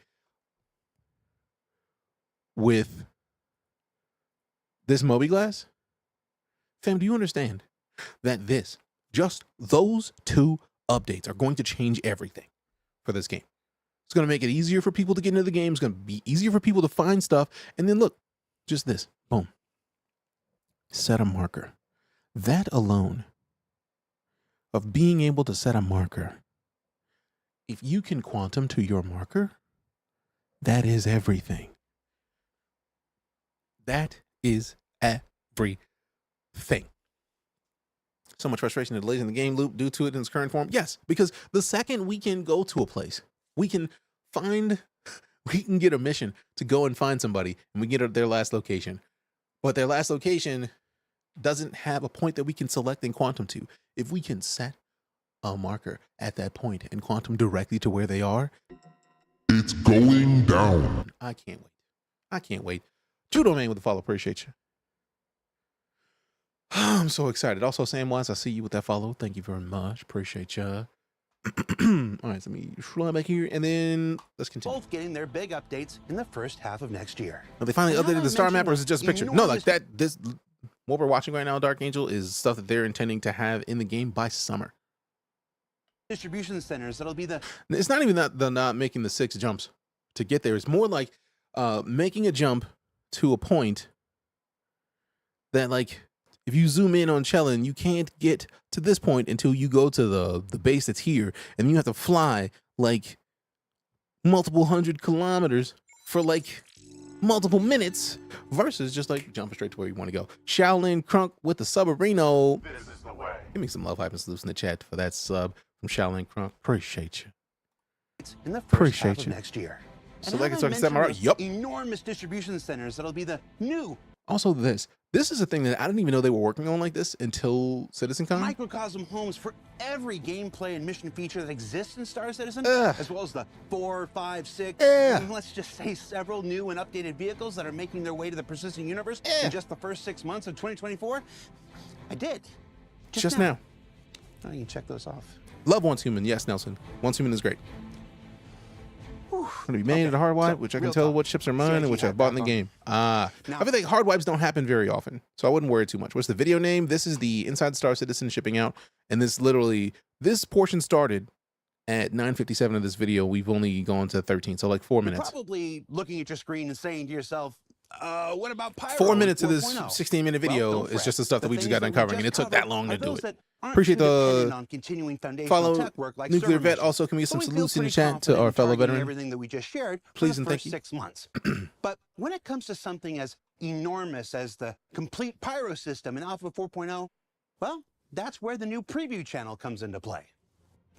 with this Mobiglass, fam, do you understand that just those two updates are going to change everything for this game? It's going to make it easier for people to get into the game. It's going to be easier for people to find stuff. And then look, just this, boom. Set a marker. That alone, of being able to set a marker, if you can quantum to your marker, that is everything. That is everything. So much frustration and delays in the game loop due to it in its current form. Yes, because the second we can go to a place, we can get a mission to go and find somebody, and we get their last location. But their last location doesn't have a point that we can select and quantum to. If we can set a marker at that point and quantum directly to where they are, it's going down. I can't wait. I can't wait. Judo Man with the follow. Appreciate you. I'm so excited. Also, Sam Wise, I see you with that follow. Thank you very much. Appreciate you. All right, so let me fly back here and then let's continue. Both getting their big updates in the first half of next year. Now, they finally updated the star map, or is it just a picture? No, like that. This what we're watching right now, Dark Angel, is stuff that they're intending to have in the game by summer. Distribution centers. That'll be the. It's not even that they're not making the 6 jumps to get there. It's more like making a jump to a point that, like, if you zoom in on Chellin, you can't get to this point until you go to the base that's here, and you have to fly like multiple 100 kilometers for like multiple minutes versus just like jumping straight to where you want to go. Shaolin Crunk with the subarino. This is the way. Give me some love, hype and salutes in the chat for that sub from Shaolin Crunk. Appreciate you. It's in the first half of you. next year. So And like it's haven't like samurai. mentioned Yup. those enormous distribution centers. That'll be the new Also, this is a thing that I didn't even know they were working on like this until CitizenCon. microcosm homes for every gameplay and mission feature that exists in Star Citizen, Ugh. as well as the 4, 5, 6, Yeah. and let's just say several new and updated vehicles that are making their way to the persistent universe in just the first 6 months of 2024. I did. Just now. Oh, you can check those off. Love Once Human. Yes, Nelson. Once Human is great. Gonna be made at a hard wipe, which I can real tell talk. what ships are mine and which I bought in the game. I feel like hard wipes don't happen very often, so I wouldn't worry too much. What's the video name? This is the Inside Star Citizen shipping out, and this portion started at 9:57 of this video. We've only gone to 13, so like 4 minutes. Probably looking at your screen and saying to yourself, what about Pyro 4 minutes of 4.0? this 16-minute video Well, don't is just fret. the stuff that we just got done things that we covering, and it just took that covered long to are do those it. that aren't Appreciate too the dependent on continuing foundational follow. tech work like Nuclear server Vet missions. also, can we get some So we feel salutes in the pretty chat to confident our in fellow targeting veteran? everything that we just shared for Please the and thank first you. 6 months. But when it comes to something as enormous as the complete Pyro system in Alpha 4.0, well, that's where the new preview channel comes into play.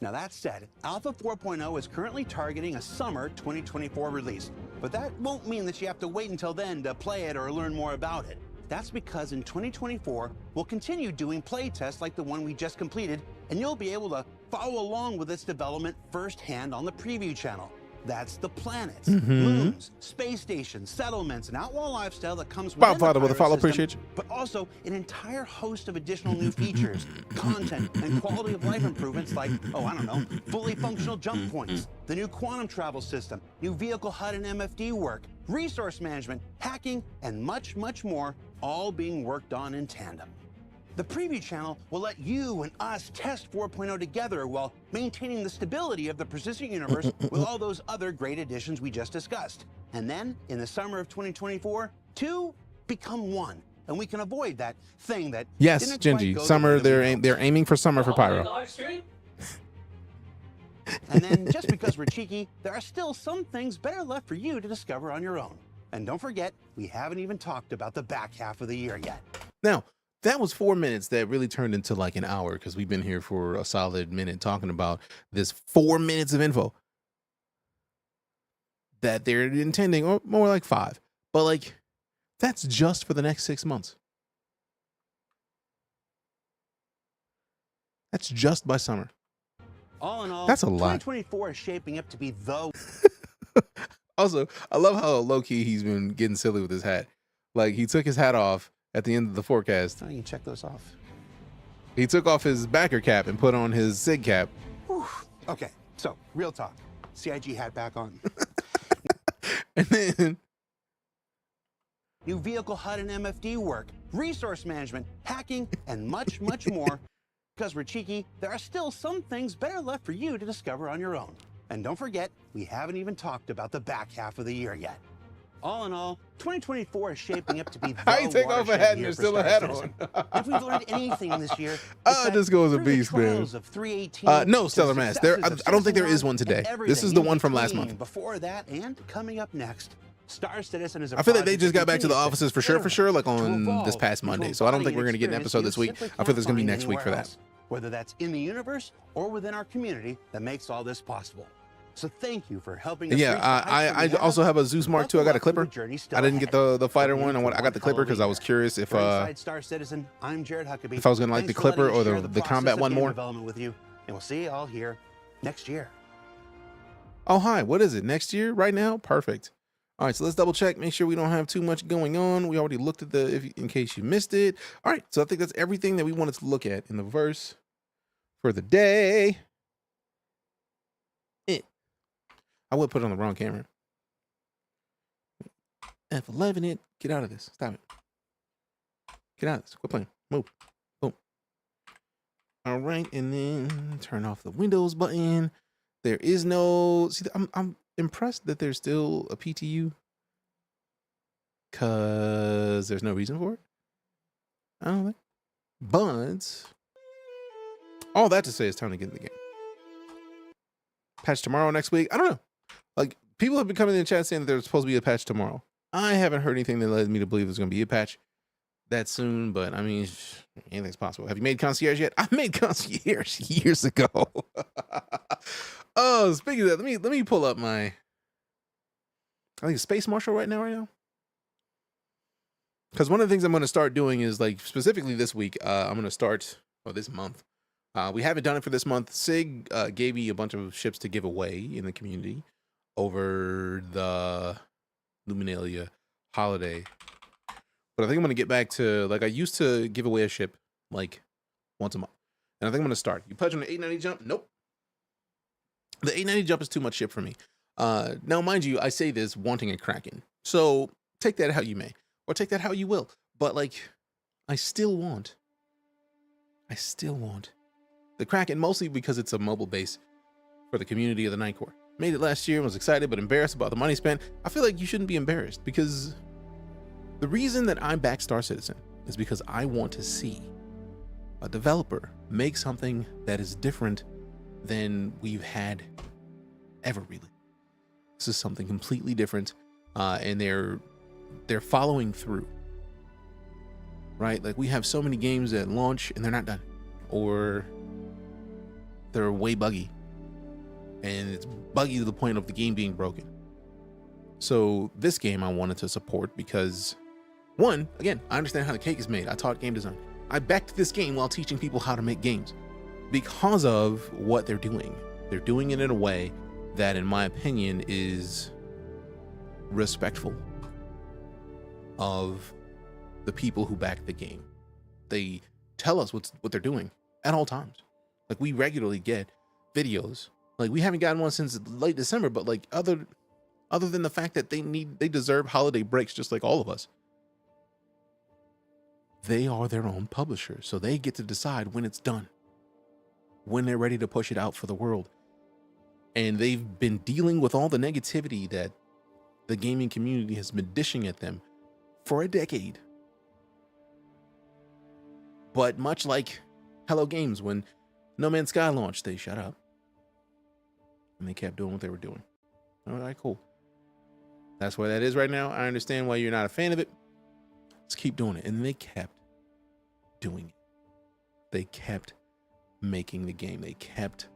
Now that said, Alpha 4.0 is currently targeting a summer 2024 release, but that won't mean that you have to wait until then to play it or learn more about it. That's because in 2024, we'll continue doing play tests like the one we just completed, and you'll be able to follow along with its development firsthand on the preview channel. That's the planets, moons, space stations, settlements, and outlaw lifestyle that comes with Father with a follow, appreciate you. but also an entire host of additional new features, content, and quality of life improvements like, oh, I don't know, fully functional jump points, the new quantum travel system, new vehicle HUD and MFD work, resource management, hacking, and much, much more, all being worked on in tandem. The preview channel will let you and us test 4.0 together while maintaining the stability of the persistent universe with all those other great additions we just discussed. And then, in the summer of 2024, 2 become 1. And we can avoid that thing that Yes, didn't quite Genji. go the Summer, way that we they're aiming for summer for Pyro. And then, just because we're cheeky, there are still some things better left for you to discover on your own. And don't forget, we haven't even talked about the back half of the year yet. Now, that was 4 minutes that really turned into like an hour because we've been here for a solid minute talking about this 4 minutes of info that they're intending, or more like 5. But like, that's just for the next 6 months. That's just by summer. All in all, That's a lot. 2024 is shaping up to be the... Also, I love how low-key he's been getting silly with his hat. Like, he took his hat off at the end of the forecast. Oh, you can check those off. He took off his backer cap and put on his SIG cap. Whew. Okay, so, real talk. CIG hat back on. And then... New vehicle HUD and MFD work, resource management, hacking, and much, much more. Because we're cheeky, there are still some things better left for you to discover on your own. And don't forget, we haven't even talked about the back half of the year yet. All in all, 2024 is shaping up to be the How you take off a hat and there's still a hat on? If we've learned anything this year, Disco is a beast, man. No, Stellar Mass. I don't think there is one today. This is the one from last month. Before that, and coming up next, Star Citizen is a I feel like they project just that got back to the continues offices for sure, like to on evolve this past into Monday. a So I don't body think we're and going to get an experience episode you this week. simply I feel there's going to be can't next find week for that. anywhere else, whether that's in the universe or within our community that makes all this possible. So thank you for helping us. Yeah, I also have a Zeus Mark II. I got a Clipper. I didn't get the fighter one. I got the Clipper because I was curious if Star Citizen, I'm Jared Huckabee. if I was going to like the Thanks for letting Clipper me or share the process combat of one game more. development with you, and we'll see you all here next year. Oh, hi. What is it? Next year? Right now? Perfect. All right, so let's double check, make sure we don't have too much going on. We already looked at in case you missed it. All right, so I think that's everything that we wanted to look at in the verse for the day. I would put it on the wrong camera. F11 it. Get out of this. Stop it. Get out of this. Quit playing. Move. Boom. All right, and then turn off the Windows button. There is no... See, I'm impressed that there's still a PTU. Because there's no reason for it. I don't think. But... all that to say, it's time to get in the game. Patch tomorrow, next week? I don't know. Like, people have been coming in the chat saying that there's supposed to be a patch tomorrow. I haven't heard anything that led me to believe there's going to be a patch that soon, but I mean, anything's possible. Have you made Concierge yet? I made Concierge years ago. Oh, speaking of that, let me pull up my, I think it's Space Marshal right now. Because one of the things I'm going to start doing is, like, specifically this week, I'm going to start, this month. We haven't done it for this month. Sig gave me a bunch of ships to give away in the community over the Luminalia holiday. But I think I'm going to get back to, like, I used to give away a ship, like, once a month. And I think I'm going to start. You pledge on the 890 jump? Nope. The 890 jump is too much ship for me. Now, mind you, I say this wanting a Kraken. So take that how you may. Or take that how you will. But, like, I still want the Kraken, mostly because it's a mobile base for the community of the Night Corps. Made it last year and was excited but embarrassed about the money spent. I feel like you shouldn't be embarrassed, because the reason that I back Star Citizen is because I want to see a developer make something that is different than we've had ever, really. This is something completely different, and they're following through, right? Like, we have so many games that launch and they're not done, or they're way buggy, and it's buggy to the point of the game being broken. So this game I wanted to support because, one, again, I understand how the cake is made. I taught game design. I backed this game while teaching people how to make games because of what they're doing. They're doing it in a way that, in my opinion, is respectful of the people who back the game. They tell us what they're doing at all times. Like, we regularly get videos. Like, we haven't gotten one since late December, but, like, other than the fact that they deserve holiday breaks just like all of us. They are their own publisher, so they get to decide when it's done, when they're ready to push it out for the world. And they've been dealing with all the negativity that the gaming community has been dishing at them for a decade. But much like Hello Games, when No Man's Sky launched, they shut up and they kept doing what they were doing. All right, cool. That's where that is right now. I understand why you're not a fan of it. Let's keep doing it. And they kept doing it. They kept making the game. They kept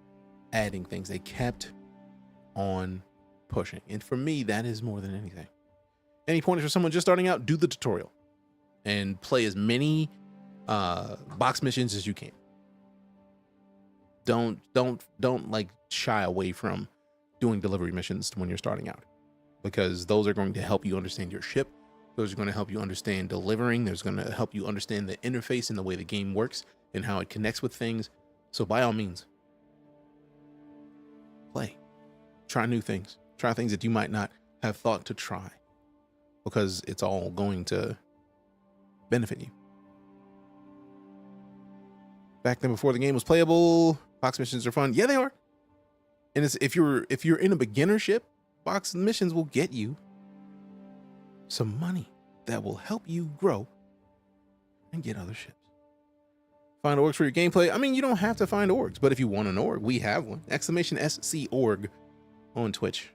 adding things. They kept on pushing. And for me, that is more than anything. Any pointers for someone just starting out? Do the tutorial and play as many box missions as you can. Don't like shy away from doing delivery missions when you're starting out, because those are going to help you understand your ship. Those are going to help you understand delivering. There's going to help you understand the interface and the way the game works and how it connects with things. So by all means, play, try new things, try things that you might not have thought to try, because it's all going to benefit you. Back then, before the game was playable, box missions are fun. Yeah, they are. And it's, if you're in a beginner ship, box missions will get you some money that will help you grow and get other ships. Find orgs for your gameplay. I mean, you don't have to find orgs, but if you want an org, we have one. !SC org on Twitch.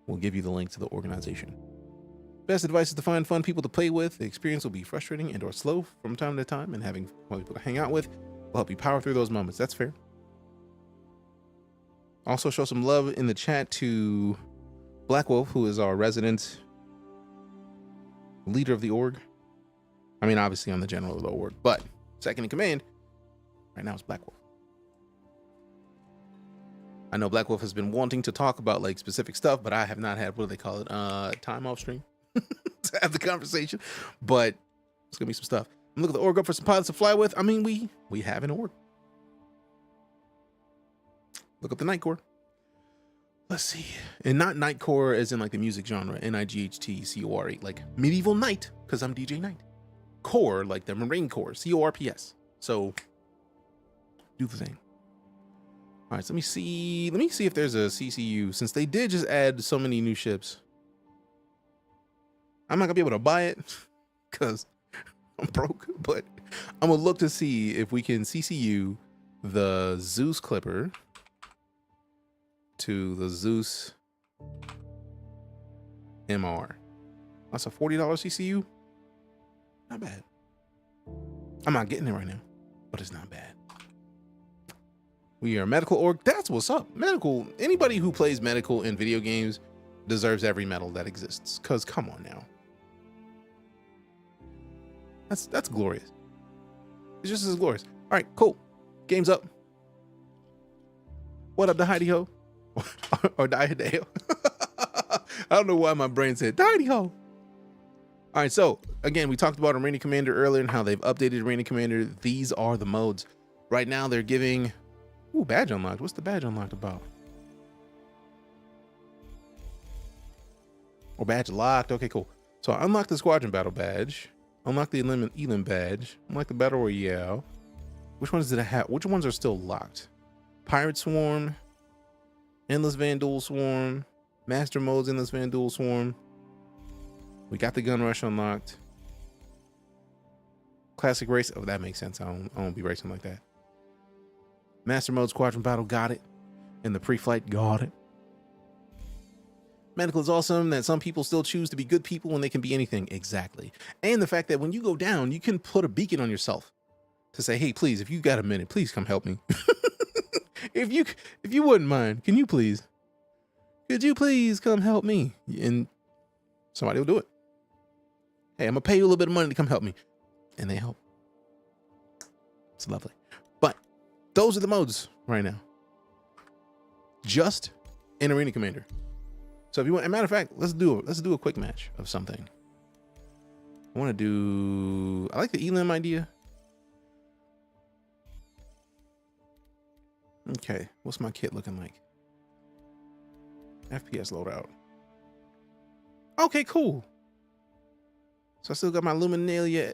We'll give you the link to the organization. Best advice is to find fun people to play with. The experience will be frustrating and or slow from time to time, and having fun people to hang out with will help you power through those moments. That's fair. Also, show some love in the chat to Black Wolf, who is our resident leader of the org. I mean, obviously I'm the general of the org, but second in command right now is Black Wolf. I know Black Wolf has been wanting to talk about like specific stuff, but I have not had, what do they call it? Time off stream to have the conversation. But it's gonna be some stuff. I'm looking at the org up for some pilots to fly with. I mean, we have an org. Look up the Night Core. Let's see. And not Night Core as in like the music genre, NIGHTCORE, like medieval knight, because I'm DeejayKnight. Core, like the Marine Corps, CORPS. So do the thing. All right, so let me see if there's a CCU, since they did just add so many new ships. I'm not gonna be able to buy it because I'm broke, but I'm gonna look to see if we can CCU the Zeus Clipper to the Zeus MR. That's a $40 CCU. Not bad. I'm not getting it right now, but it's not bad. We are medical org. That's what's up. Medical. Anybody who plays medical in video games deserves every medal that exists. Cause come on now. That's glorious. It's just as glorious. All right, cool. Game's up. What up, the Heidi Ho? Or die Hideo? I don't know why my brain said Heidi Ho. All right, so again, we talked about Arena Commander earlier and how they've updated Arena Commander. These are the modes. Right now, they're giving. Ooh, badge unlocked. What's the badge unlocked about? Oh, badge locked. Okay, cool. So I unlocked the Squadron Battle badge. Unlock the Elim badge. Unlock the Battle Royale. Which ones did I have? Which ones are still locked? Pirate Swarm. Endless Vandal Swarm. Master Modes Endless Vandal Swarm. We got the Gun Rush unlocked. Classic Race. Oh, that makes sense. I won't be racing like that. Master Mode Squadron Battle, got it. And the pre-flight, got it. Medical is awesome that some people still choose to be good people when they can be anything. Exactly. And the fact that when you go down, you can put a beacon on yourself to say, hey, please, if you got a minute, please come help me. if you wouldn't mind, can you please? Could you please come help me? And somebody will do it. Hey, I'm gonna pay you a little bit of money to come help me. And they help. It's lovely. But those are the modes right now. Just in Arena Commander. So if you want, as a matter of fact, let's do a quick match of something. I want to do. I like the Elim idea. Okay, what's my kit looking like? FPS loadout. Okay, cool. So I still got my Luminalia.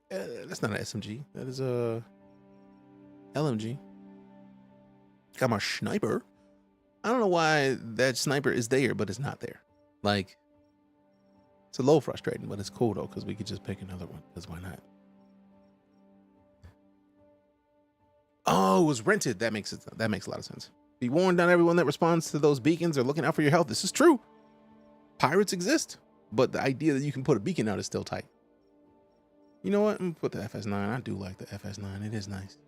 That's not an SMG. That is a LMG. Got my sniper. I don't know why that sniper is there, but it's not there. Like, it's a little frustrating, but it's cool though, because we could just pick another one, because why not? Oh, it was rented. That makes a lot of sense. Be warned, not everyone that responds to those beacons are looking out for your health. This is true. Pirates exist, but the idea that you can put a beacon out is still tight. You know what? I'm gonna put the FS9. I do like the FS9. It is nice.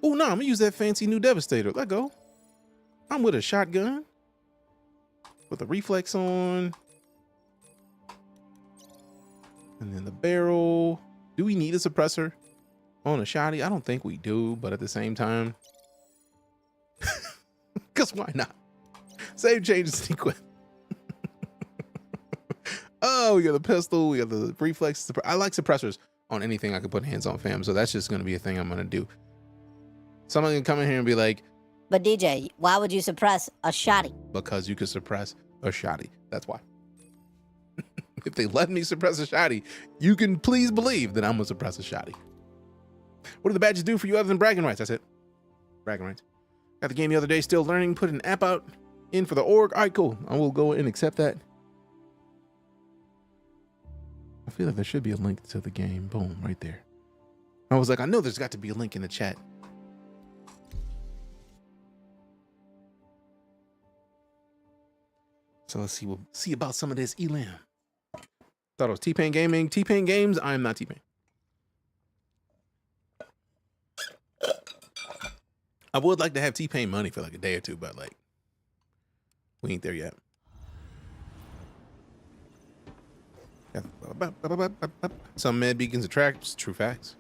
Oh no, I'm gonna use that fancy new Devastator. Let go. I'm with a shotgun with a reflex on. And then the barrel. Do we need a suppressor on a shotty? I don't think we do, but at the same time, because why not? Save changes and equip. Oh, we got the pistol, we got the reflex. I like suppressors on anything I can put hands on, fam. So that's just going to be a thing I'm going to do. Someone can come in here and be like, but DJ, why would you suppress a shotty? Because you could suppress a shotty. That's why. If they let me suppress a shotty, you can please believe that I'm going to suppress a shotty. What do the badges do for you other than bragging rights? That's it. Bragging rights. Got the game the other day, still learning, put an app out in for the org. All right, cool. I will go and accept that. I feel like there should be a link to the game. Boom, right there. I was like, I know there's got to be a link in the chat. So let's see. We'll see about some of this Elam. Thought it was T-Pain Gaming. T-Pain Games. I am not T-Pain. I would like to have T-Pain money for like a day or two, but like, we ain't there yet. Some med beacons attract true facts.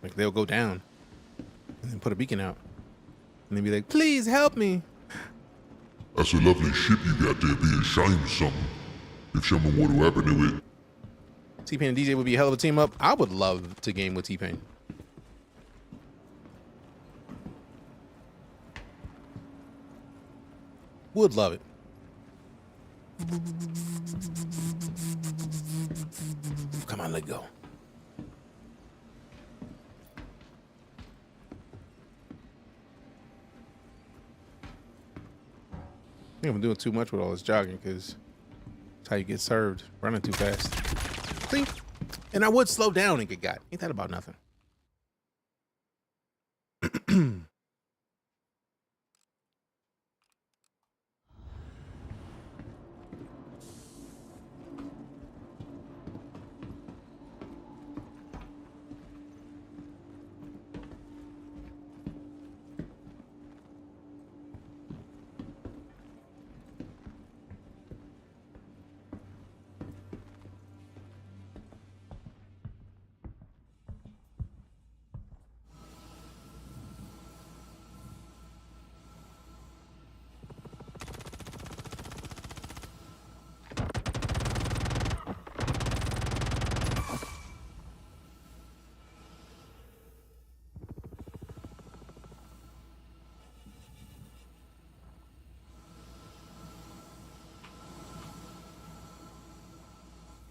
Like they'll go down and then put a beacon out. And they'd be like, please help me. That's a lovely ship you got there being shined or something. If something were to happen to it. T-Pain and DJ would be a hell of a team up. I would love to game with T-Pain. Would love it. Come on, let go. I think I'm doing too much with all this jogging because that's how you get served, running too fast. See? And I would slow down and get got. Ain't that about nothing?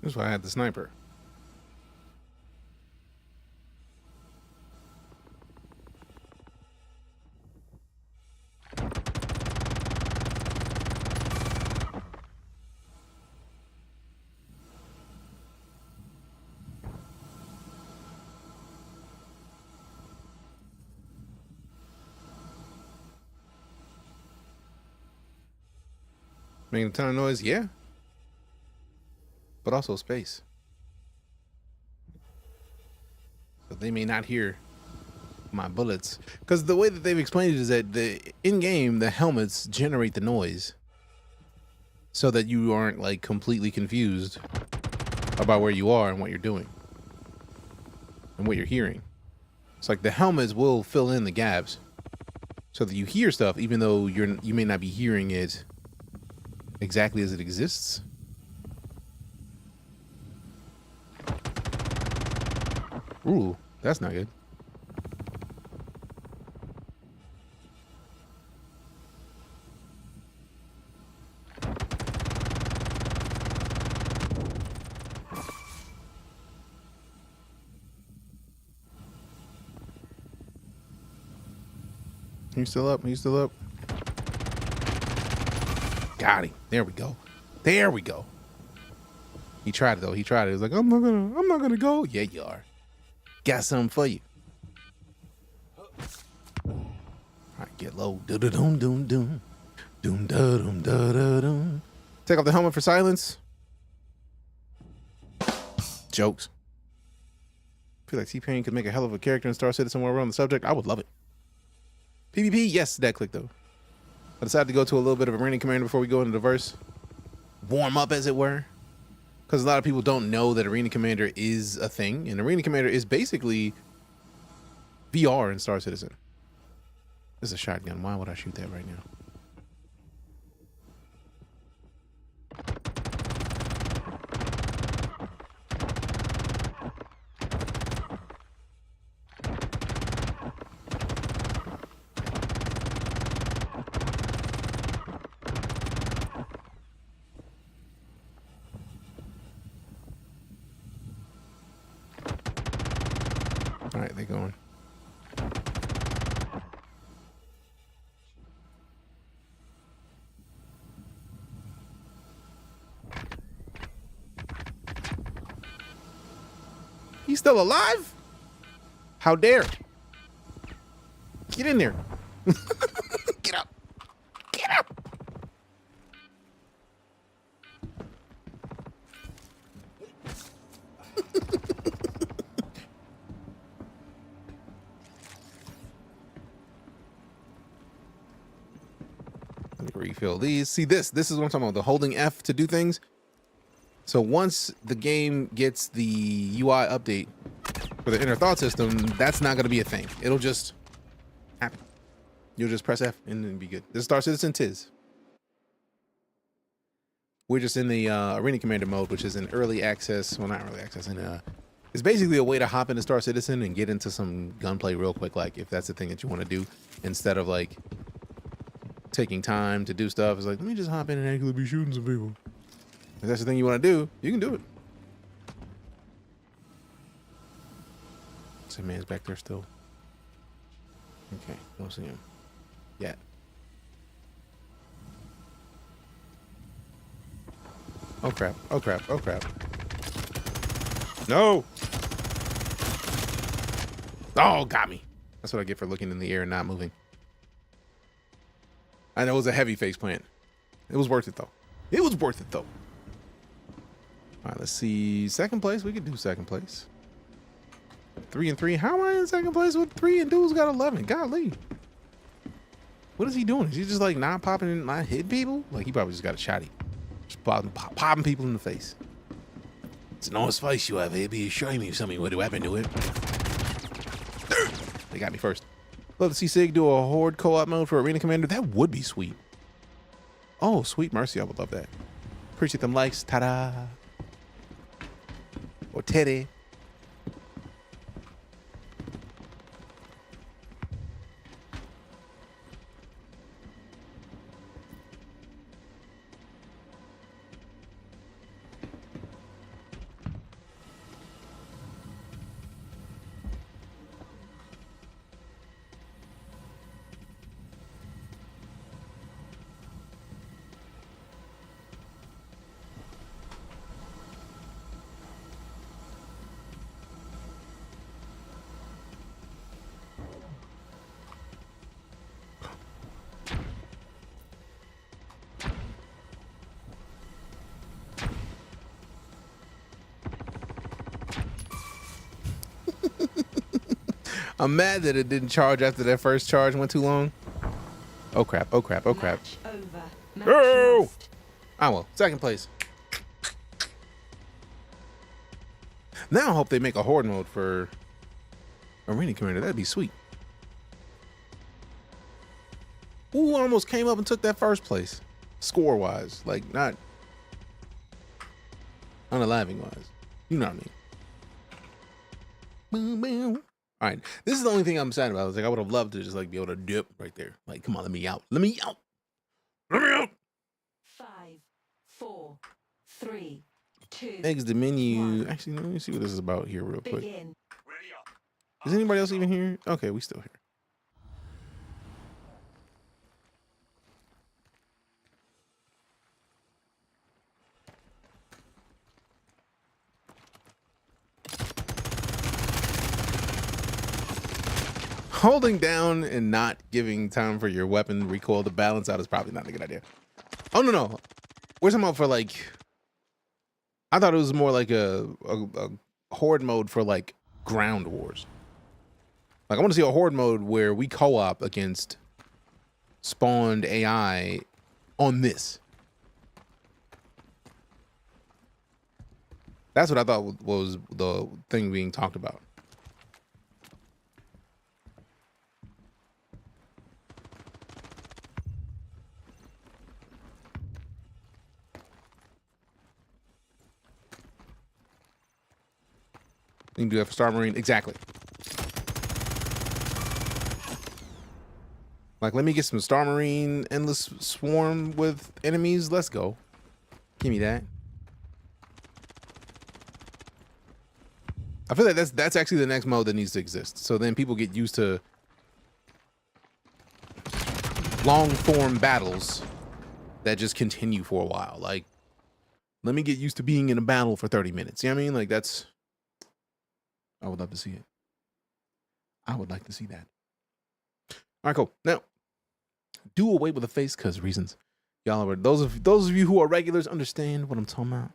That's why I had the sniper. Making a ton of noise, yeah. But also space. So they may not hear my bullets. Because the way that they've explained it is that in-game, the helmets generate the noise. So that you aren't like completely confused about where you are and what you're doing. And what you're hearing. It's like the helmets will fill in the gaps. So that you hear stuff even though you may not be hearing it exactly as it exists. Ooh, that's not good. You still up? You still up? Got him. There we go. There we go. He tried it though. He tried it. He was like, I'm not gonna go. Yeah, you are. Got something for you. All right, get low. Doom doom doom. Doom da doom da da doom. Take off the helmet for silence. Jokes. I feel like T-Pain could make a hell of a character in Star Citizen while we're on the subject. I would love it. PvP, yes, that click though. I decided to go to a little bit of Arena Commander before we go into the verse. Warm up, as it were. Because a lot of people don't know that Arena Commander is a thing. And Arena Commander is basically VR in Star Citizen. This is a shotgun. Why would I shoot that right now? All right, they're going. He's still alive? How dare? Get in there. Get up. Get up. Let me refill these. See this is what I'm talking about, the holding F to do things. So once the game gets the UI update for the inner thought system, that's not going to be a thing. It'll just happen. You'll just press F and then be good. This is Star Citizen Tiz. We're just in the Arena Commander mode, which is in early access. Well, not early access. It's basically a way to hop into Star Citizen and get into some gunplay real quick, like if that's the thing that you want to do, instead of like taking time to do stuff. It's like, let me just hop in and actually be shooting some people. If that's the thing you want to do, you can do it. Some man's back there still. Okay, don't see him yet. Oh crap, oh crap, oh crap. No! Oh, got me. That's what I get for looking in the air and not moving. I know it was a heavy face plant. It was worth it though. It was worth it though. All right, let's see. Second place, we could do second place. 3 and 3. How am I in second place with 3 and dude's got 11? Golly. What is he doing? Is he just like not popping and not hitting people? Like he probably just got a shotty. Just popping people in the face. It's a nice face you have here. Be showing me something what happened to it. They got me first. Love to see Sig do a horde co-op mode for Arena Commander. That would be sweet. Oh, sweet mercy. I would love that. Appreciate them likes. Ta-da. Or Teddy. I'm mad that it didn't charge after that first charge went too long. Oh crap, oh crap, oh crap. Oh! Ah well, second place. Now I hope they make a horde mode for Arena Commander. That'd be sweet. Ooh, almost came up and took that first place. Score-wise, like not unaliving-wise. You know what I mean. Boom, boom. All right, this is the only thing I'm sad about. It's like I would have loved to just like be able to dip right there. Like, come on, let me out. Let me out. Let me out. 5, 4, 3, 2. Exit the menu. Actually, let me see what this is about here real quick. Is anybody else even here? Okay, we still here. Holding down and not giving time for your weapon recoil to balance out is probably not a good idea. Oh, no. We're talking about for like, I thought it was more like a horde mode for like ground wars. Like I want to see a horde mode where we co-op against spawned AI on this. That's what I thought was the thing being talked about. You can do that for Star Marine. Exactly. Like, let me get some Star Marine endless swarm with enemies. Let's go. Give me that. I feel like that's actually the next mode that needs to exist. So then people get used to long form battles that just continue for a while. Like, let me get used to being in a battle for 30 minutes. You know what I mean? Like, that's... I would love to see it. I would like to see that. All right, cool. Now, do away with the face because reasons. Y'all are those of you who are regulars understand what I'm talking about.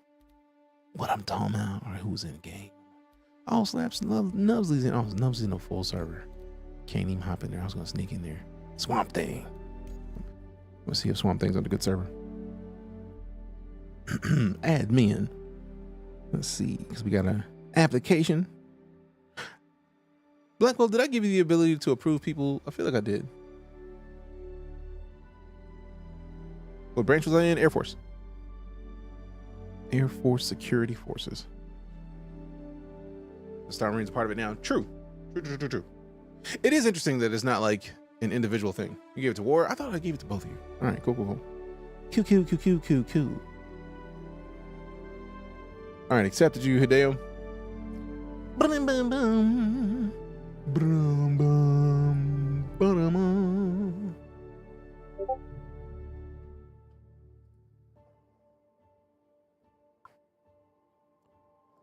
What I'm talking about. All right, who's in the game? Oh, Slaps, Nubsley's in. Oh, Nubsley's in a full server. Can't even hop in there. I was gonna sneak in there. Swamp Thing. Let's see if Swamp Thing's on the good server. Admin. Let's see, because we got an application. Blackwell, did I give you the ability to approve people? I feel like I did. What branch was I in? Air Force. Air Force Security Forces. The Star Marine's part of it now. True. True. It is interesting that it's not like an individual thing. You gave it to war. I thought I gave it to both of you. All right, cool. Cool. All right, accepted you, Hideo.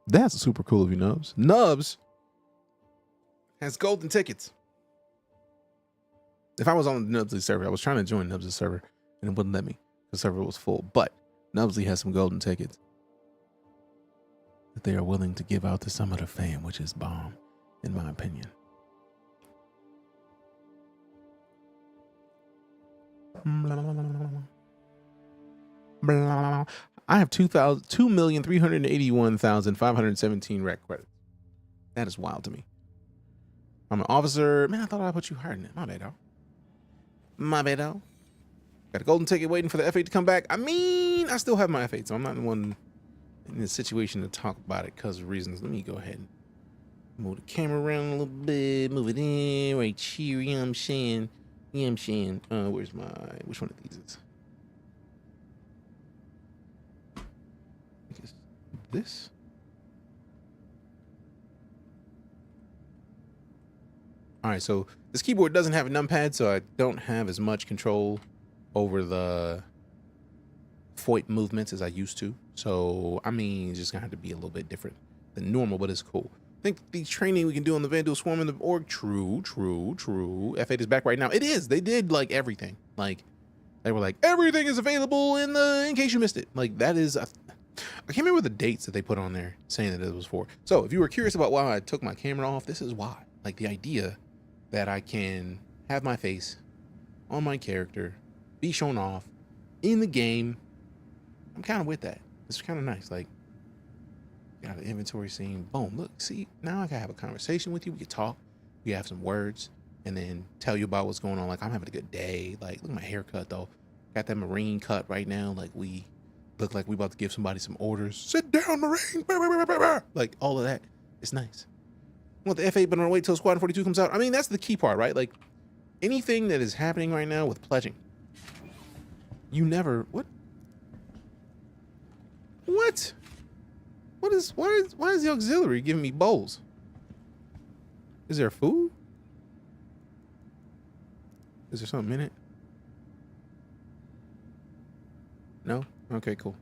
That's super cool of you, Nubs. Nubs has golden tickets. If I was on Nubsley's server, I was trying to join Nubsley's server and it wouldn't let me. The server was full. But Nubsley has some golden tickets that they are willing to give out to some of the fam, which is bomb, in my opinion. I have 2,381,517 rec credits. That is wild to me. I'm an officer. Man, I thought I put you higher than that. My bad, dog. Got a golden ticket waiting for the F8 to come back. I mean, I still have my F8, so I'm not the one in this situation to talk about it because of reasons. Let me go ahead and move the camera around a little bit. Move it in right here. You know what I'm saying? Where's which one of these is? This? All right, so this keyboard doesn't have a numpad, so I don't have as much control over the FOIP movements as I used to. So, I mean, it's just gonna have to be a little bit different than normal, but it's cool. I think the training we can do on the Vandal Swarm in the org, true. F8 is back right now. It is. They did like everything. Like, they were like, everything is available in case you missed it. Like, that is, I can't remember the dates that they put on there saying that it was for. So if you were curious about why I took my camera off, this is why. Like, the idea that I can have my face on my character, be shown off in the game, I'm kind of with that. It's kind of nice. Like, got an inventory scene. Boom. Look, see, now I can have a conversation with you. We can talk. We have some words and then tell you about what's going on. Like, I'm having a good day. Like, look at my haircut, though. Got that Marine cut right now. Like, we look like we about to give somebody some orders. Sit down, Marine. Like, all of that. It's nice. I want the F8, but I'm gonna wait till Squadron 42 comes out. I mean, that's the key part, right? Like, anything that is happening right now with pledging, you never, what? Why is the auxiliary giving me bowls? Is there food? Is there something in it? No? Okay, cool.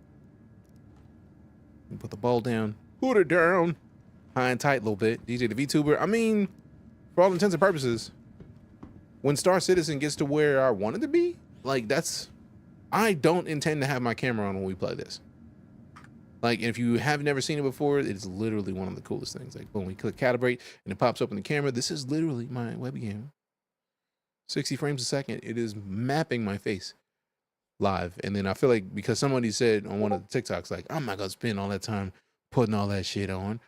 Put the ball down. Put it down. High and tight a little bit. DJ the VTuber. I mean, for all intents and purposes, when Star Citizen gets to where I want it to be, like, I don't intend to have my camera on when we play this. Like, if you have never seen it before, it's literally one of the coolest things. Like, when we click calibrate and it pops up in the camera, this is literally my webcam. 60 frames a second. It is mapping my face live. And then I feel like because somebody said on one of the TikToks, like, I'm not gonna spend all that time putting all that shit on.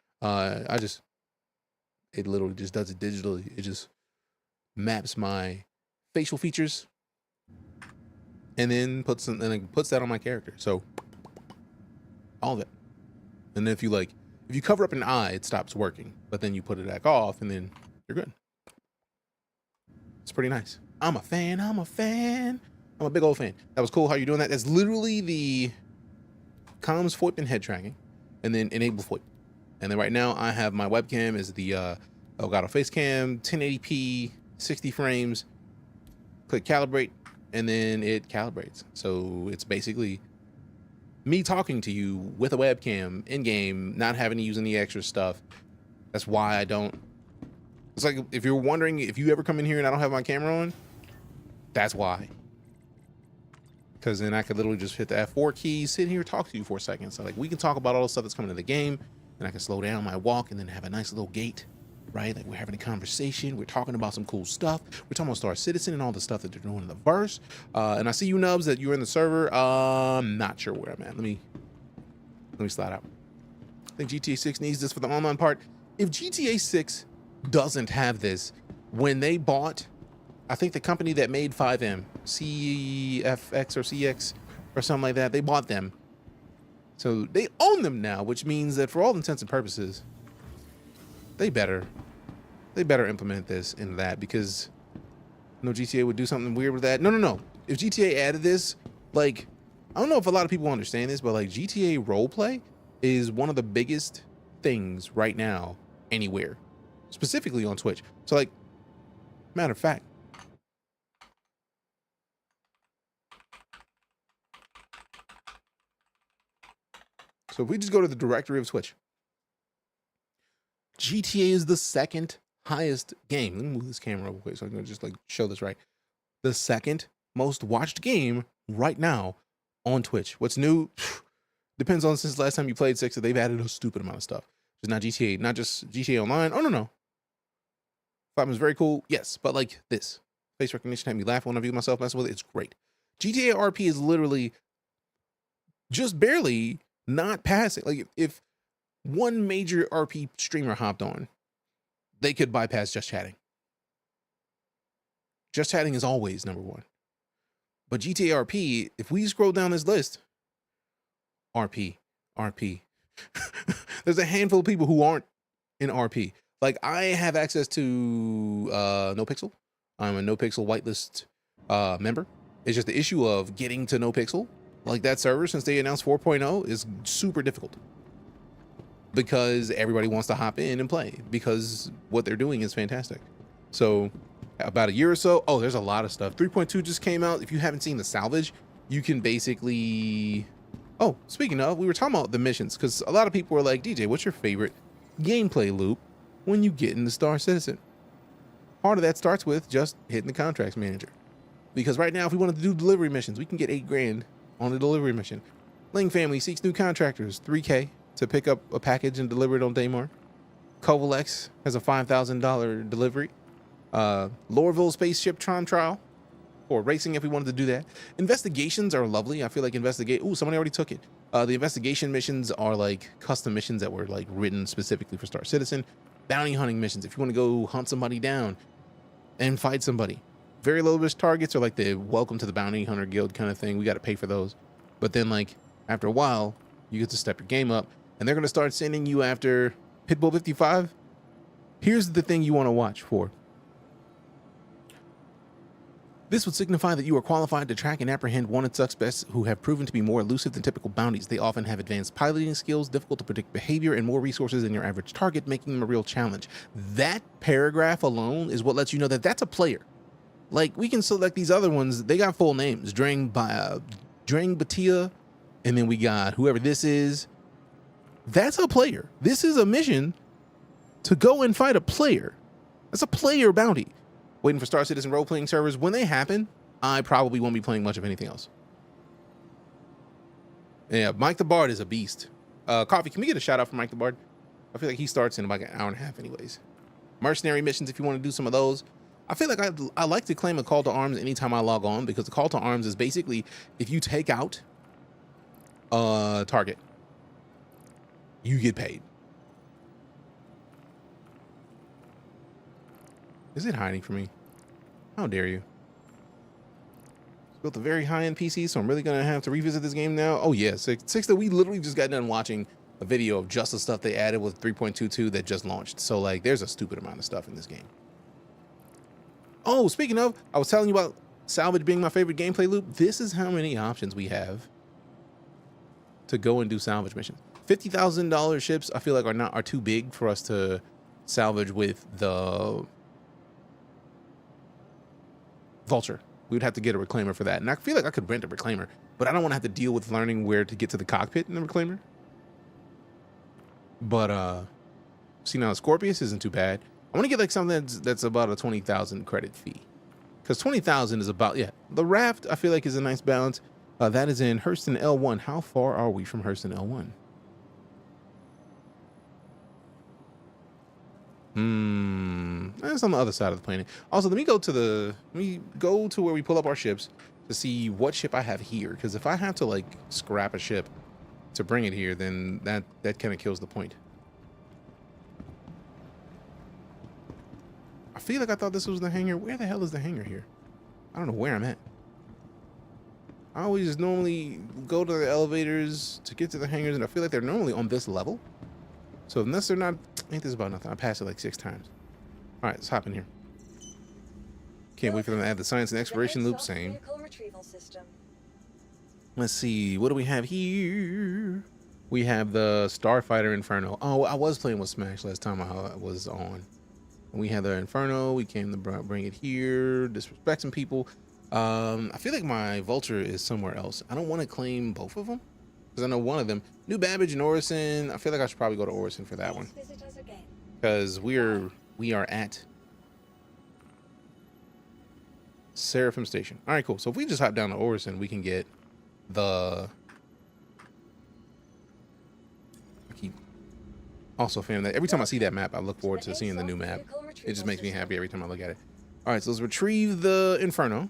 It literally just does it digitally. It just maps my facial features and then puts that on my character. So all of it. And then if you cover up an eye, it stops working, but then you put it back off and then you're good. It's pretty nice. I'm a fan. I'm a big old fan. That was cool how you're doing that. That's literally the comms FOIP and head tracking and then enable FOIP. And then right now I have my webcam is the Elgato face cam, 1080p, 60 frames, click calibrate, and then it calibrates. So it's basically me talking to you with a webcam in game, not having to use any extra stuff. That's why I don't. It's like if you're wondering if you ever come in here and I don't have my camera on, that's why. Because then I could literally just hit the F4 key, sit here, talk to you for a second. So like we can talk about all the stuff that's coming to the game, and I can slow down my walk and then have a nice little gait, right? Like we're having a conversation, we're talking about some cool stuff, we're talking about Star Citizen and all the stuff that they're doing in the verse. And I see you Nubs that you're in the server. I'm not sure where I'm at. Let me slide out. I think GTA 6 needs this for the online part. If GTA 6 doesn't have this, when they bought, I think the company that made 5M, CFX or CX, or something like that. They bought them. So they own them now, which means that for all intents and purposes, they better implement this in that, because no GTA would do something weird with that. No. If GTA added this, like, I don't know if a lot of people understand this, but like GTA roleplay is one of the biggest things right now anywhere, specifically on Twitch. So like, matter of fact, so if we just go to the directory of Twitch, GTA is the second highest game. Let me move this camera real quick so I can just like show this right. The second most watched game right now on Twitch. What's new? Depends on since last time you played 6. They've added a stupid amount of stuff. Just not GTA, not just GTA Online. Oh no. Five is very cool. Yes, but like this face recognition had me laugh when I view myself messing with it. It's great. GTA RP is literally just barely not passing. Like if one major RP streamer hopped on, they could bypass just chatting. Just chatting is always number one. But GTA RP, if we scroll down this list, RP. There's a handful of people who aren't in RP. Like I have access to NoPixel. I'm a NoPixel whitelist member. It's just the issue of getting to NoPixel. Like that server, since they announced 4.0, is super difficult. Because everybody wants to hop in and play. Because what they're doing is fantastic. So about a year or so, oh, there's a lot of stuff. 3.2 just came out. If you haven't seen the Salvage, you can basically... Oh, speaking of, we were talking about the missions, because a lot of people were like, DJ, what's your favorite gameplay loop when you get in the Star Citizen? Part of that starts with just hitting the contracts manager. Because right now, if we wanted to do delivery missions, we can get $8 grand on a delivery mission. Ling family seeks new contractors, $3K to pick up a package and deliver it on Daymar. Kovalex has a $5,000 delivery. Lorville spaceship time trial, or racing if we wanted to do that. Investigations are lovely. I feel like somebody already took it. The investigation missions are like custom missions that were like written specifically for Star Citizen. Bounty hunting missions, if you want to go hunt somebody down and fight somebody. Very low risk targets are like the welcome to the bounty hunter guild kind of thing. We got to pay for those. But then like after a while, you get to step your game up, and they're going to start sending you after Pitbull 55. Here's the thing you want to watch for. This would signify that you are qualified to track and apprehend wanted suspects who have proven to be more elusive than typical bounties. They often have advanced piloting skills, difficult to predict behavior, and more resources than your average target, making them a real challenge. That paragraph alone is what lets you know that that's a player. Like, we can select these other ones. They got full names. Drang Batia, and then we got whoever this is. That's a player. This is a mission to go and fight a player. That's a player bounty. Waiting for Star Citizen role-playing servers. When they happen, I probably won't be playing much of anything else. Yeah, Mike the Bard is a beast. Coffee, can we get a shout out from Mike the Bard? I feel like he starts in about an hour and a half anyways. Mercenary missions, if you want to do some of those. I feel like I like to claim a call to arms anytime I log on, because the call to arms is basically if you take out a target, you get paid. Is it hiding from me? How dare you? It's built a very high-end PC, so I'm really gonna have to revisit this game now. Oh yeah, six that we literally just got done watching a video of just the stuff they added with 3.22 that just launched. So like, there's a stupid amount of stuff in this game. Oh, speaking of, I was telling you about Salvage being my favorite gameplay loop. This is how many options we have to go and do salvage missions. $50,000 ships, I feel like are too big for us to salvage with the Vulture. We would have to get a reclaimer for that. And I feel like I could rent a reclaimer, but I don't want to have to deal with learning where to get to the cockpit in the reclaimer. But see, now Scorpius isn't too bad. I want to get like something that's about a 20,000 credit fee, because 20,000 is about, yeah. The Raft I feel like is a nice balance. That is in Hurston L1. How far are we from Hurston L1? That's on the other side of the planet. Also, let me go to where we pull up our ships to see what ship I have here, because if I have to like scrap a ship to bring it here, then that kind of kills the point. I feel like I thought this was the hangar. Where the hell is the hangar here? I don't know where I'm at. I always normally go to the elevators to get to the hangars, and I feel like they're normally on this level. So unless they're not, ain't this about nothing? I passed it like 6 times. All right, let's hop in here. Can't wait for them to add the science and exploration loop. Same. Let's see, what do we have here? We have the Starfighter Inferno. Oh, I was playing with Smash last time I was on. We had the Inferno. We came to bring it here. Disrespect some people. I feel like my Vulture is somewhere else. I don't want to claim both of them because I know one of them. New Babbage and Orison. I feel like I should probably go to Orison for that one because we are at Seraphim Station. All right, cool. So if we just hop down to Orison, we can get the. Also, fam, that every time I see that map, I look forward to seeing the new map. It just makes me happy every time I look at it. All right, so let's retrieve the Inferno.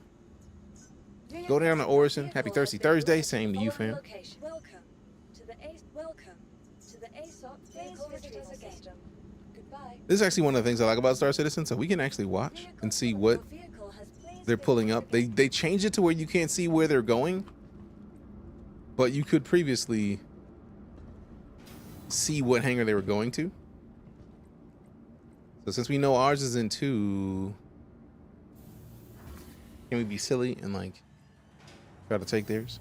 Go down to Orison. Happy Thirsty Thursday. Same to you, fam. This is actually one of the things I like about Star Citizen, so we can actually watch and see what they're pulling up. They changed it to where you can't see where they're going, but you could previously see what hangar they were going to. So since we know ours is in 2, can we be silly and like try to take theirs?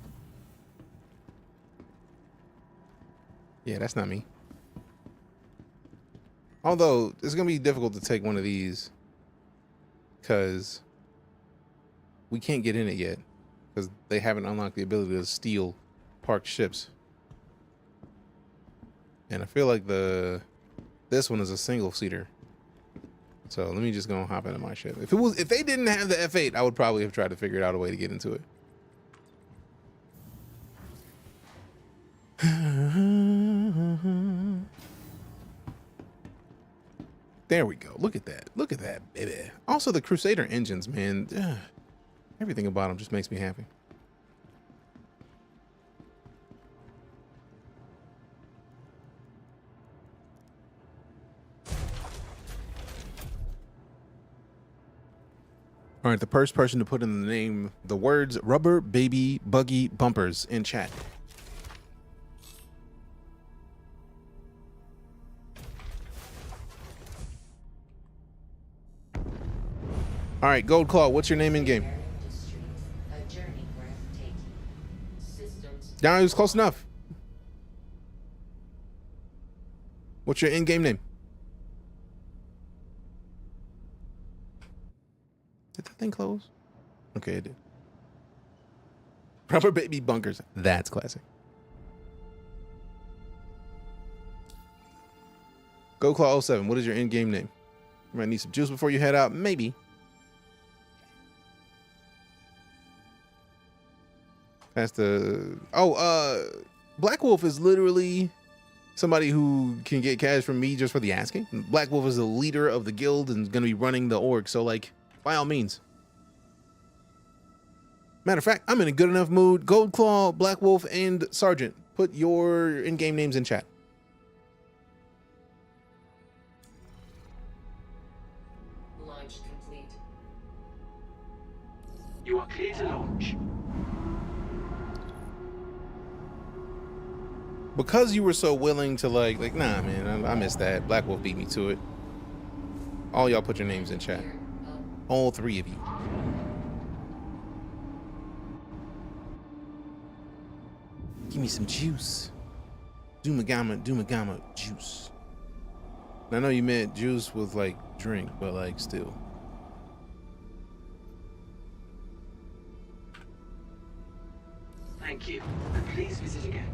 Yeah, that's not me. Although it's gonna be difficult to take one of these because we can't get in it yet because they haven't unlocked the ability to steal parked ships. And I feel like this one is a single seater. So let me just go and hop into my ship. If they didn't have the F8, I would probably have tried to figure out a way to get into it. There we go. Look at that. Look at that, baby. Also, the Crusader engines, man. Everything about them just makes me happy. All right, the first person to put in the name, the words rubber baby buggy bumpers in chat. All right, Gold Claw, what's your name in game? Down, it was close enough. What's your in-game name? Did that thing close? Okay, it did. Rubber baby bunkers. That's classic. GoClaw07, what is your in-game name? You might need some juice before you head out. Maybe. That's the... Oh, Black Wolf is literally somebody who can get cash from me just for the asking. Black Wolf is the leader of the guild and is going to be running the org. So, like, by all means. Matter of fact, I'm in a good enough mood. Gold Claw, Black Wolf, and Sergeant. Put your in-game names in chat. Launch complete. You are clear to launch. Because you were so willing to like nah, man, I missed that. Black Wolf beat me to it. All y'all put your names in chat. All 3 of you. Give me some juice. Doomagama juice. And I know you meant juice with like drink, but like still. Thank you. Please visit again.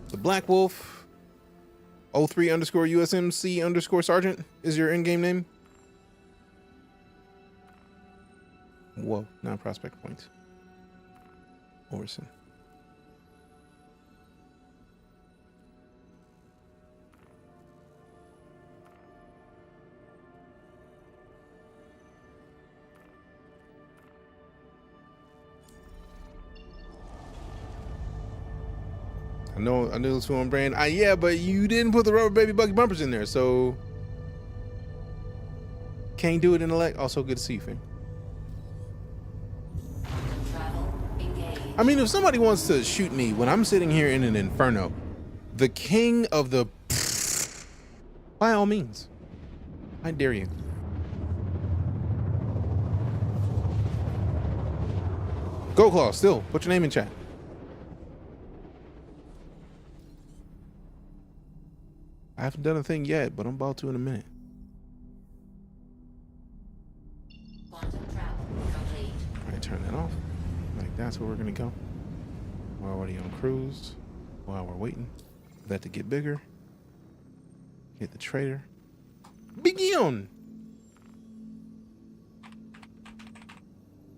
The Black Wolf 03_USMC_Sergeant is your in-game name. Whoa, not prospect points. Orison. I knew it was on brand. Yeah, but you didn't put the rubber baby buggy bumpers in there, so can't do it in elect. Also, good to see you, fam. I mean, if somebody wants to shoot me when I'm sitting here in an inferno, the king of the... By all means. I dare you. Go Claw, still, put your name in chat. I haven't done a thing yet, but I'm about to in a minute. Alright, turn that off. Like that's where we're gonna go. We're already on cruise. While we're waiting for that to get bigger. Hit the trader. Begin!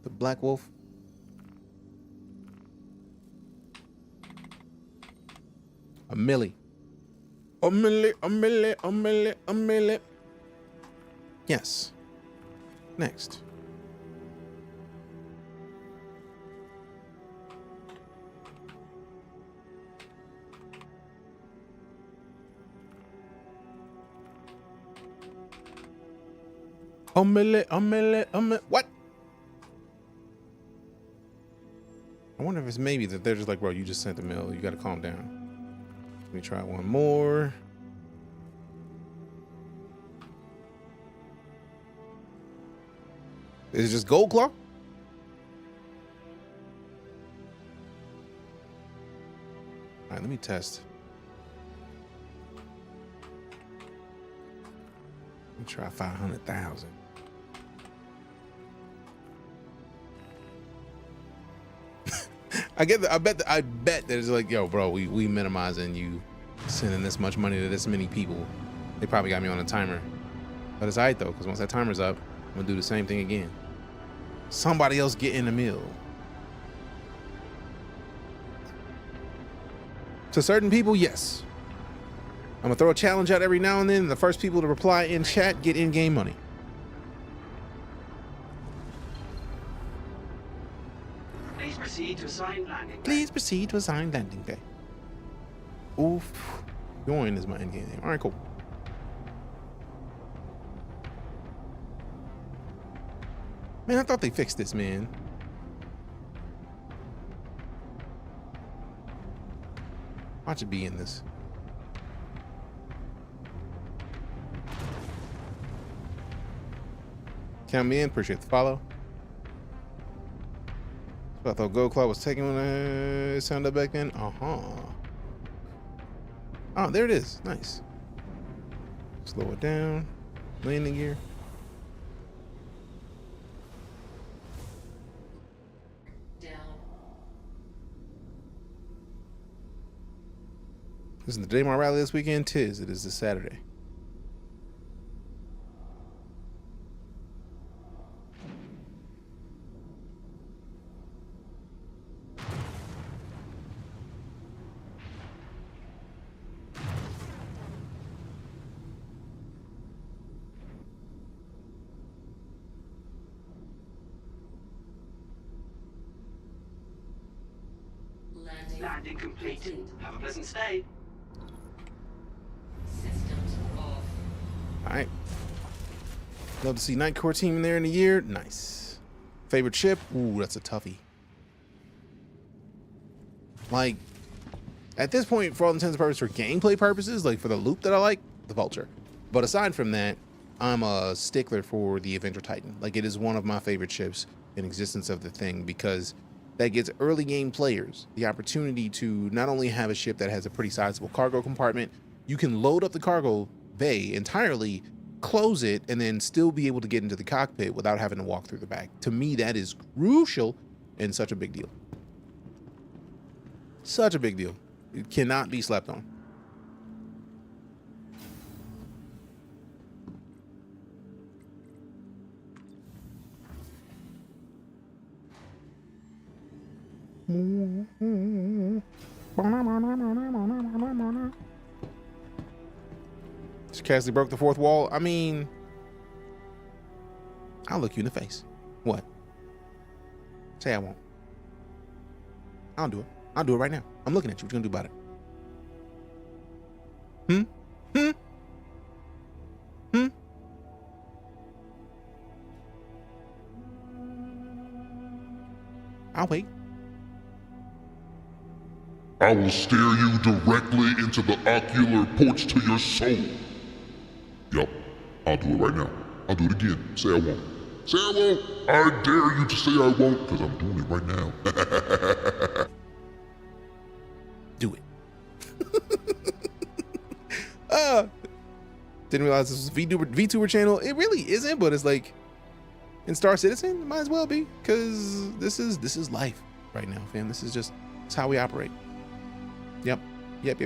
The Black Wolf. A milli. A milli, a milli, a milli, a milli. Yes. Next. A milli, a milli, a milli. What? I wonder if it's maybe that they're just like, bro, you just sent the mail. You got to calm down. Let me try one more. Is it just Gold Claw? All right, let me test. Let me try 500,000. I bet that it's like, yo, bro, we minimizing you sending this much money to this many people. They probably got me on a timer. But it's all right, though, because once that timer's up, I'm going to do the same thing again. Somebody else get in the meal. To certain people, yes. I'm going to throw a challenge out every now and then. And the first people to reply in chat get in-game money. Please proceed to assigned landing. Please proceed to assigned landing day. Oof. Join is my in-game name. All right, cool. Man, I thought they fixed this, man. Watch it be in this. Count me in. Appreciate the follow. So I thought Gold Claw was taking when it sounded back then. Oh, there it is. Nice. Slow it down. Landing gear. This is the Daymar rally this weekend. Tis. It is this Saturday. Landing completed. Have a pleasant stay. All right. Love to see Night Core team in there in a year. Nice. Favorite ship? Ooh, that's a toughie. Like, at this point, for all intents and purposes, for gameplay purposes, like for the loop that I like, the Vulture. But aside from that, I'm a stickler for the Avenger Titan. Like, it is one of my favorite ships in existence of the thing because that gives early game players the opportunity to not only have a ship that has a pretty sizable cargo compartment, you can load up the cargo bay entirely, close it, and then still be able to get into the cockpit without having to walk through the back. To me, that is crucial and such a big deal. Such a big deal. It cannot be slept on. Cassidy broke the fourth wall. I mean, I'll look you in the face. What? Say I won't. I'll do it. I'll do it right now. I'm looking at you. What you gonna do about it? I'll wait. I will stare you directly into the ocular porch to your soul. Yup, I'll do it right now. I'll do it again. Say I won't. Say I won't. I dare you to say I won't, because I'm doing it right now. Do it. Didn't realize this was a VTuber channel. It really isn't, but it's like in Star Citizen, it might as well be, because this is life right now, fam. This is just, it's how we operate. Yep. With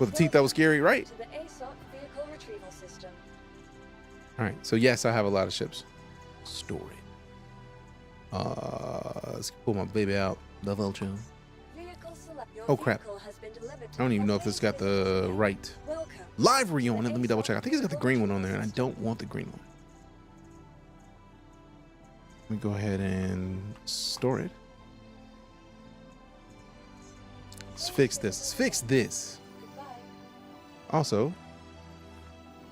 the teeth that was scary, right? To the ASOC vehicle retrieval system. All right, so yes, I have a lot of ships. Story. Let's pull my baby out. The Vulture. Oh crap. I don't even know if this got the right livery on it. Let me double check. I think it's got the green one on there, and I don't want the green one. Let me go ahead and store it. Let's fix this. Let's fix this. Also,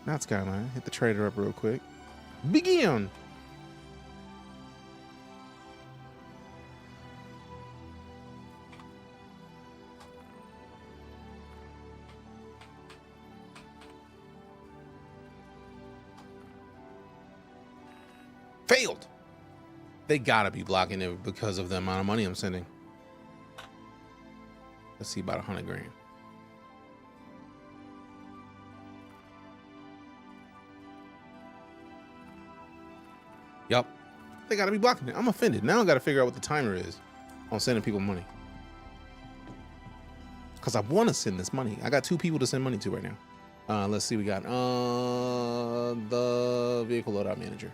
not Skyline. Hit the trader up real quick. Begin. Failed. They gotta be blocking it because of the amount of money I'm sending. Let's see, about 100 grand. Yup. They gotta be blocking it. I'm offended. Now I gotta figure out what the timer is on sending people money. Because I want to send this money. I got 2 people to send money to right now. Let's see, we got the vehicle loadout manager.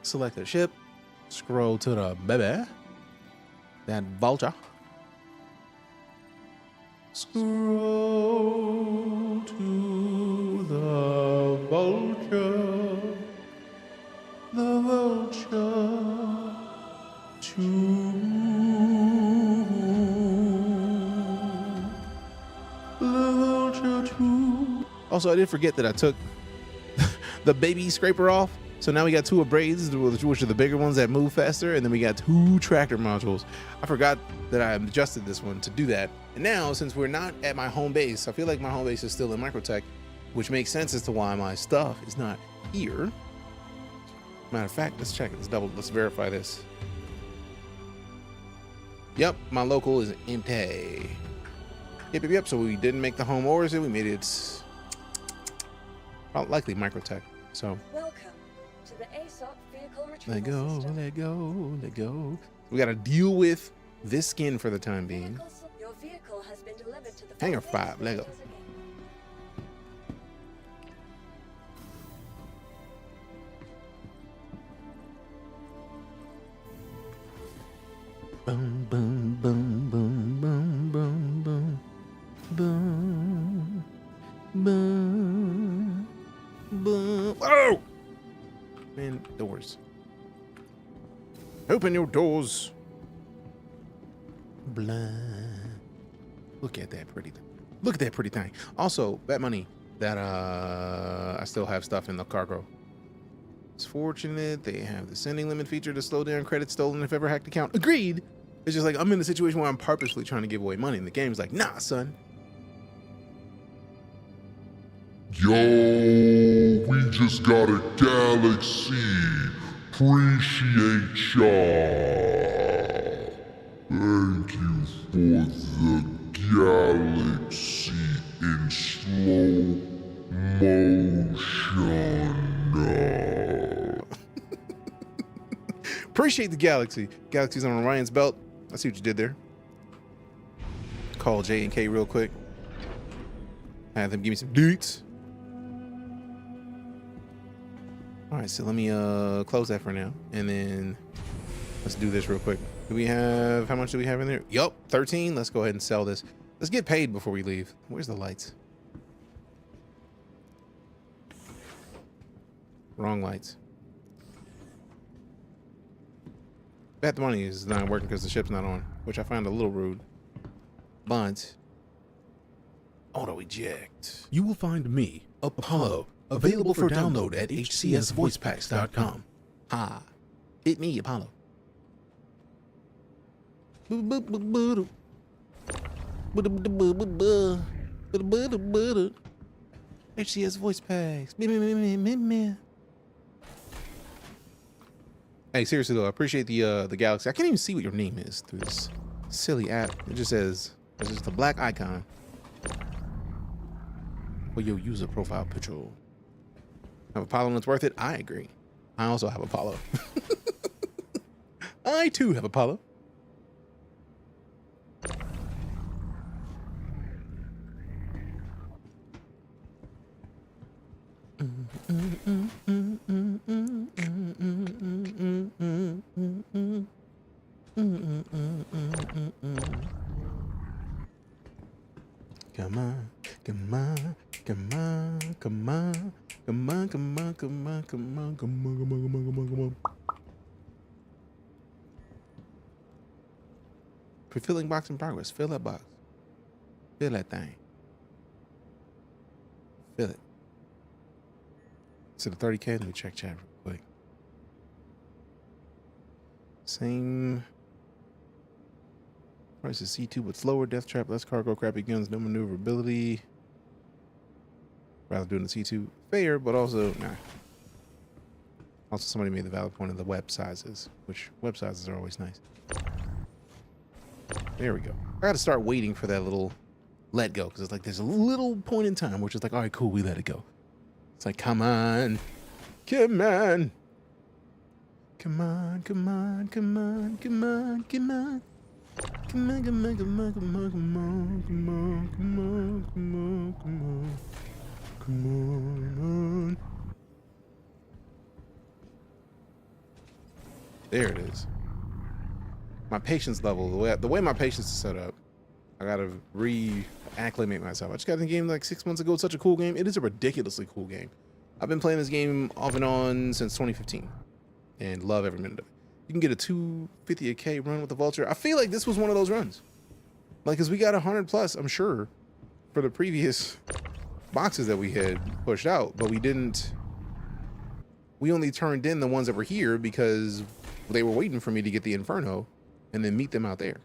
Select a ship. Scroll to the baby. That Vulture. Scroll to the Vulture. The Vulture. Also, I did forget that I took the baby scraper off. So now we got 2 abrades, which are the bigger ones that move faster, and then we got 2 tractor modules. I forgot that I adjusted this one to do that. And now, since we're not at my home base, I feel like my home base is still in Microtech, which makes sense as to why my stuff is not here. Matter of fact, let's check it. Let's verify this. Yep, my local is empty. Yep. So we didn't make the home orders, we made it likely Microtech. So Welcome to the ASOC vehicle retrieval let go. We gotta deal with this skin for the time being. Your vehicle has been delivered to the Hangar 5, Lego. Boom, boom, boom, boom, boom, boom, boom, boom, boom, boom. Oh! Man, doors. Open your doors. Blind. Look at that pretty thing. Look at that pretty thing. Also, bet money that I still have stuff in the cargo. It's fortunate they have the sending limit feature to slow down credits stolen if ever hacked account. Agreed. It's just like I'm in a situation where I'm purposefully trying to give away money, and the game's like, nah, son. Yo, we just got a galaxy. Appreciate y'all. Thank you for the galaxy in slow motion. Appreciate the galaxy. Galaxy's on Orion's belt. I see what you did there. Call J and K real quick. Have them give me some deets. All right, so let me close that for now, and then let's do this real quick. Do we have, how much do we have in there? Yup, 13. Let's go ahead and sell this. Let's get paid before we leave. Where's the lights? Wrong lights. Bet the money is not working because the ship's not on, which I find a little rude. But auto eject. You will find me, Apollo, available for download at hcsvoicepacks.com. Ha. Hit me, Apollo. HCS voice packs. Hey, seriously though, I appreciate the Galaxy. I can't even see what your name is through this silly app. It just says it's just a black icon for your user profile picture. Have Apollo and it's worth it? I agree. I also have Apollo. I too have Apollo. Come on, come on, come on, come on, come on, come on, come on, come on, come on, come on, come on, come on. Fulfilling box in progress. Fill that box. Fill that thing. Fill it. To the 30K, let me check chat real quick. Same price as C2, but slower. Death trap, less cargo, crappy guns, no maneuverability. Rather doing the C2 fair, but also nah. Also, somebody made the valid point of the web sizes, which web sizes are always nice. There we go. I got to start waiting for that little let go, because it's like there's a little point in time which is like, all right, cool, we let it go. It's like, come on, come on, come on, come on, come on, come on, come on, come on, come on, come on, come on, come on, come on, come on, come on, come on, come on. There it is. My patience level, the way my patience is set up, I gotta re-acclimate myself. I just got in the game like 6 months ago. It's such a cool game. It is a ridiculously cool game. I've been playing this game off and on since 2015 and love every minute of it. You can get a 250 a K run with the Vulture. I feel like this was one of those runs. Like, cause we got 100 plus, I'm sure, for the previous boxes that we had pushed out, but we only turned in the ones that were here because they were waiting for me to get the Inferno and then meet them out there.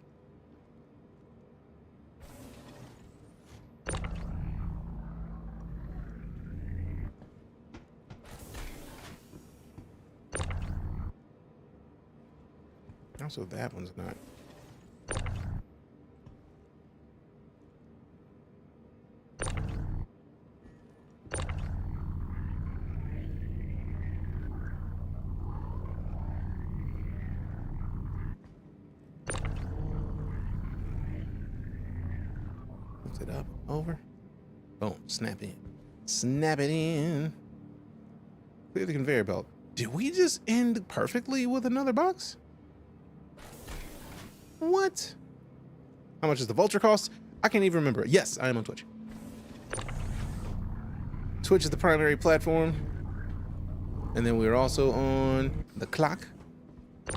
Also, that one's not. Lift it up, over. Boom, snap in. Snap it in. Clear the conveyor belt. Did we just end perfectly with another box? What? How much does the Vulture cost? I can't even remember. Yes, I am on Twitch. Twitch is the primary platform. And then we're also on the clock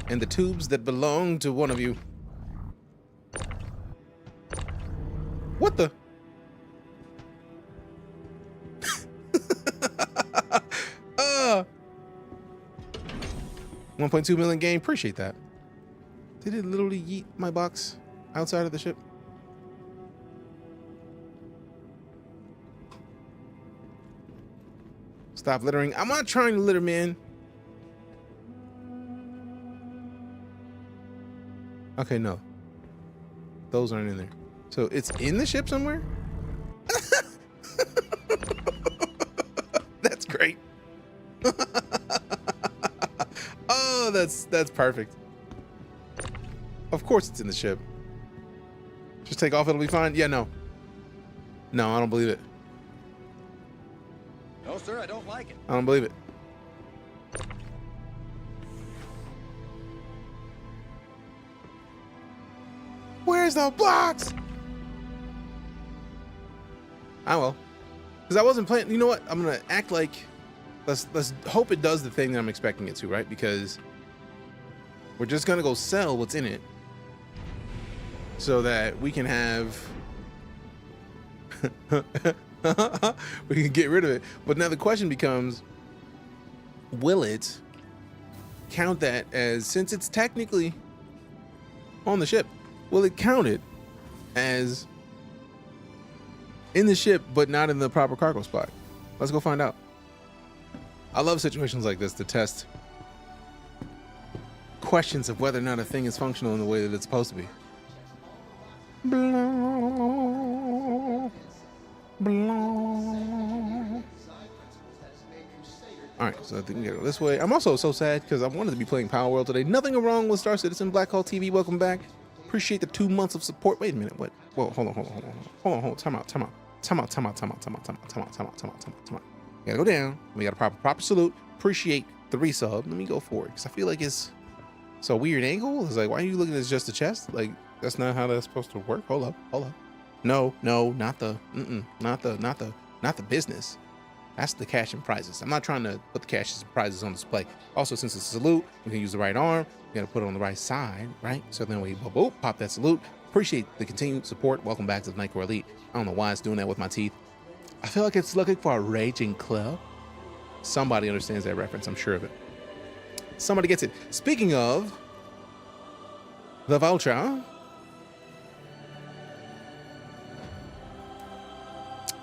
and the tubes that belong to one of you. What the? 1.2 million game. Appreciate that. Did it literally yeet my box outside of the ship? Stop littering. I'm not trying to litter, man. Okay, no. Those aren't in there. So it's in the ship somewhere? That's great. Oh, that's perfect. Of course it's in the ship. Just take off, it'll be fine. Yeah, no. No, I don't believe it. No, sir, I don't like it. I don't believe it. Where's the box? I will. Because I wasn't playing. You know what? I'm going to act like... Let's hope it does the thing that I'm expecting it to, right? Because we're just going to go sell what's in it so that we can have... we can get rid of it. But now the question becomes, will it count that as, since it's technically on the ship, will it count it as in the ship, but not in the proper cargo spot? Let's go find out. I love situations like this to test questions of whether or not a thing is functional in the way that it's supposed to be. All right, so I think we gotta go this way. I'm also so sad because I wanted to be playing Power World today. Nothing wrong with Star Citizen, Black Hole TV. Welcome back. Appreciate the 2 months of support. Wait a minute. What? Whoa, hold on. Time out. We gotta go down. We got a proper salute. Appreciate the resub. Let me go for it because I feel like it's a weird angle. It's like, why are you looking at just the chest? Like, that's not how that's supposed to work. Hold up. No, not the business. That's the cash and prizes. I'm not trying to put the cash and prizes on display. Also, since it's a salute, we can use the right arm. We gotta put it on the right side, right? So then we pop that salute. Appreciate the continued support. Welcome back to the Nightcore Elite. I don't know why it's doing that with my teeth. I feel like it's looking for a raging club. Somebody understands that reference, I'm sure of it. Somebody gets it. Speaking of the voucher,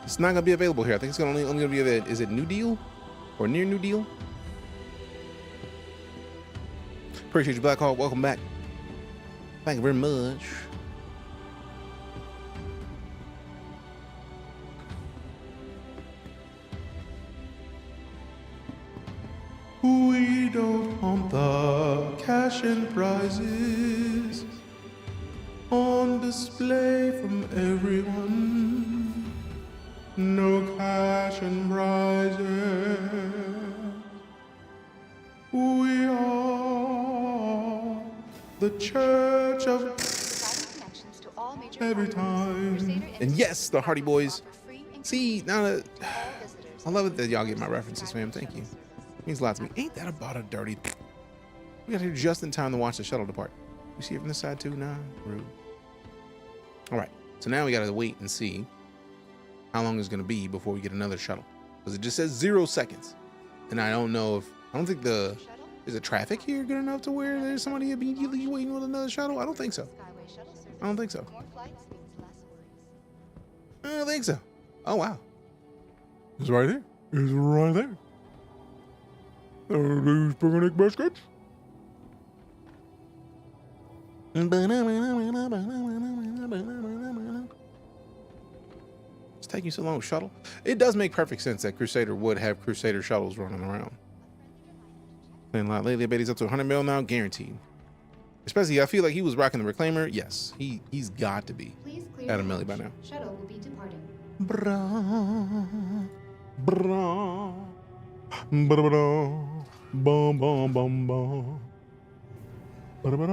it's not gonna be available here. I think it's only gonna be available. Is it New Deal or near New Deal? Appreciate you, Black Hawk. Welcome back. Thank you very much. We don't want the cash and prizes on display from everyone. No cash and prizes. We are the church of every time. And yes, the Hardy Boys. See, now that I love it that y'all get my references, fam. Thank you. Means a lot to me. Ain't that about a dirty? We got here just in time to watch the shuttle depart. You see it from this side too? Nah, rude. All right, so now we gotta wait and see how long it's gonna be before we get another shuttle, because it just says 0 seconds, and I don't know if is the traffic here good enough to where there's somebody immediately waiting with another shuttle? I don't think so. I don't think so. Oh wow, it's right here. It's right there. These picnic biscuits. It's taking so long, shuttle. It does make perfect sense that Crusader would have Crusader shuttles running around. Playing a lot lately. I bet he's up to 100 mil now, guaranteed. Especially, I feel like he was rocking the Reclaimer. Yes, he's got to be at a milli by now. Shuttle will be departing. Bum bum bum bum. Bum bum bum bum bum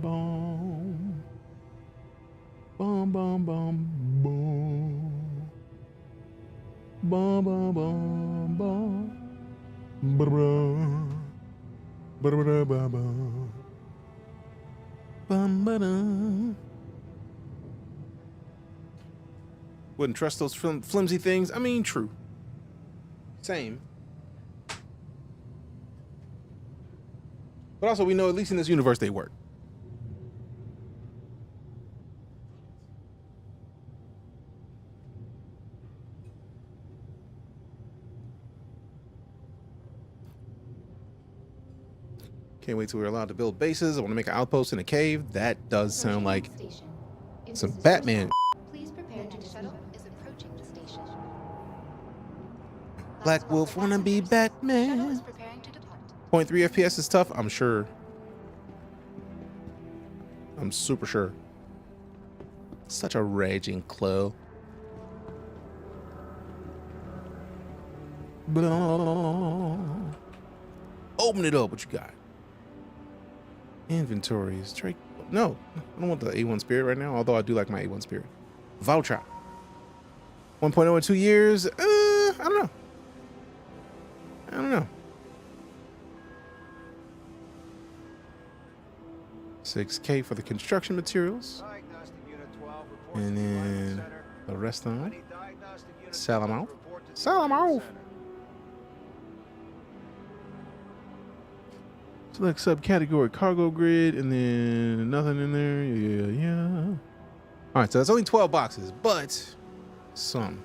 bum. Bum bum bum bum. Bum. Wouldn't trust those flimsy things. I mean, true. Same. But also, we know at least in this universe they work. Can't wait till we're allowed to build bases. I want to make an outpost in a cave. That does sound like some Batman. Please prepare to shuttle is approaching the station. Black Wolf wanna be Batman. 0.3 FPS is tough, I'm sure. I'm super sure. Such a raging clue. Open it up, what you got? Inventories. No, I don't want the A1 Spirit right now, although I do like my A1 Spirit. Voucher. 1.0 in 2 years. I don't know. 6K for the construction materials. And then the rest of them. Sell them out. Select subcategory cargo grid, and then nothing in there. Yeah. All right, so it's only 12 boxes, but some.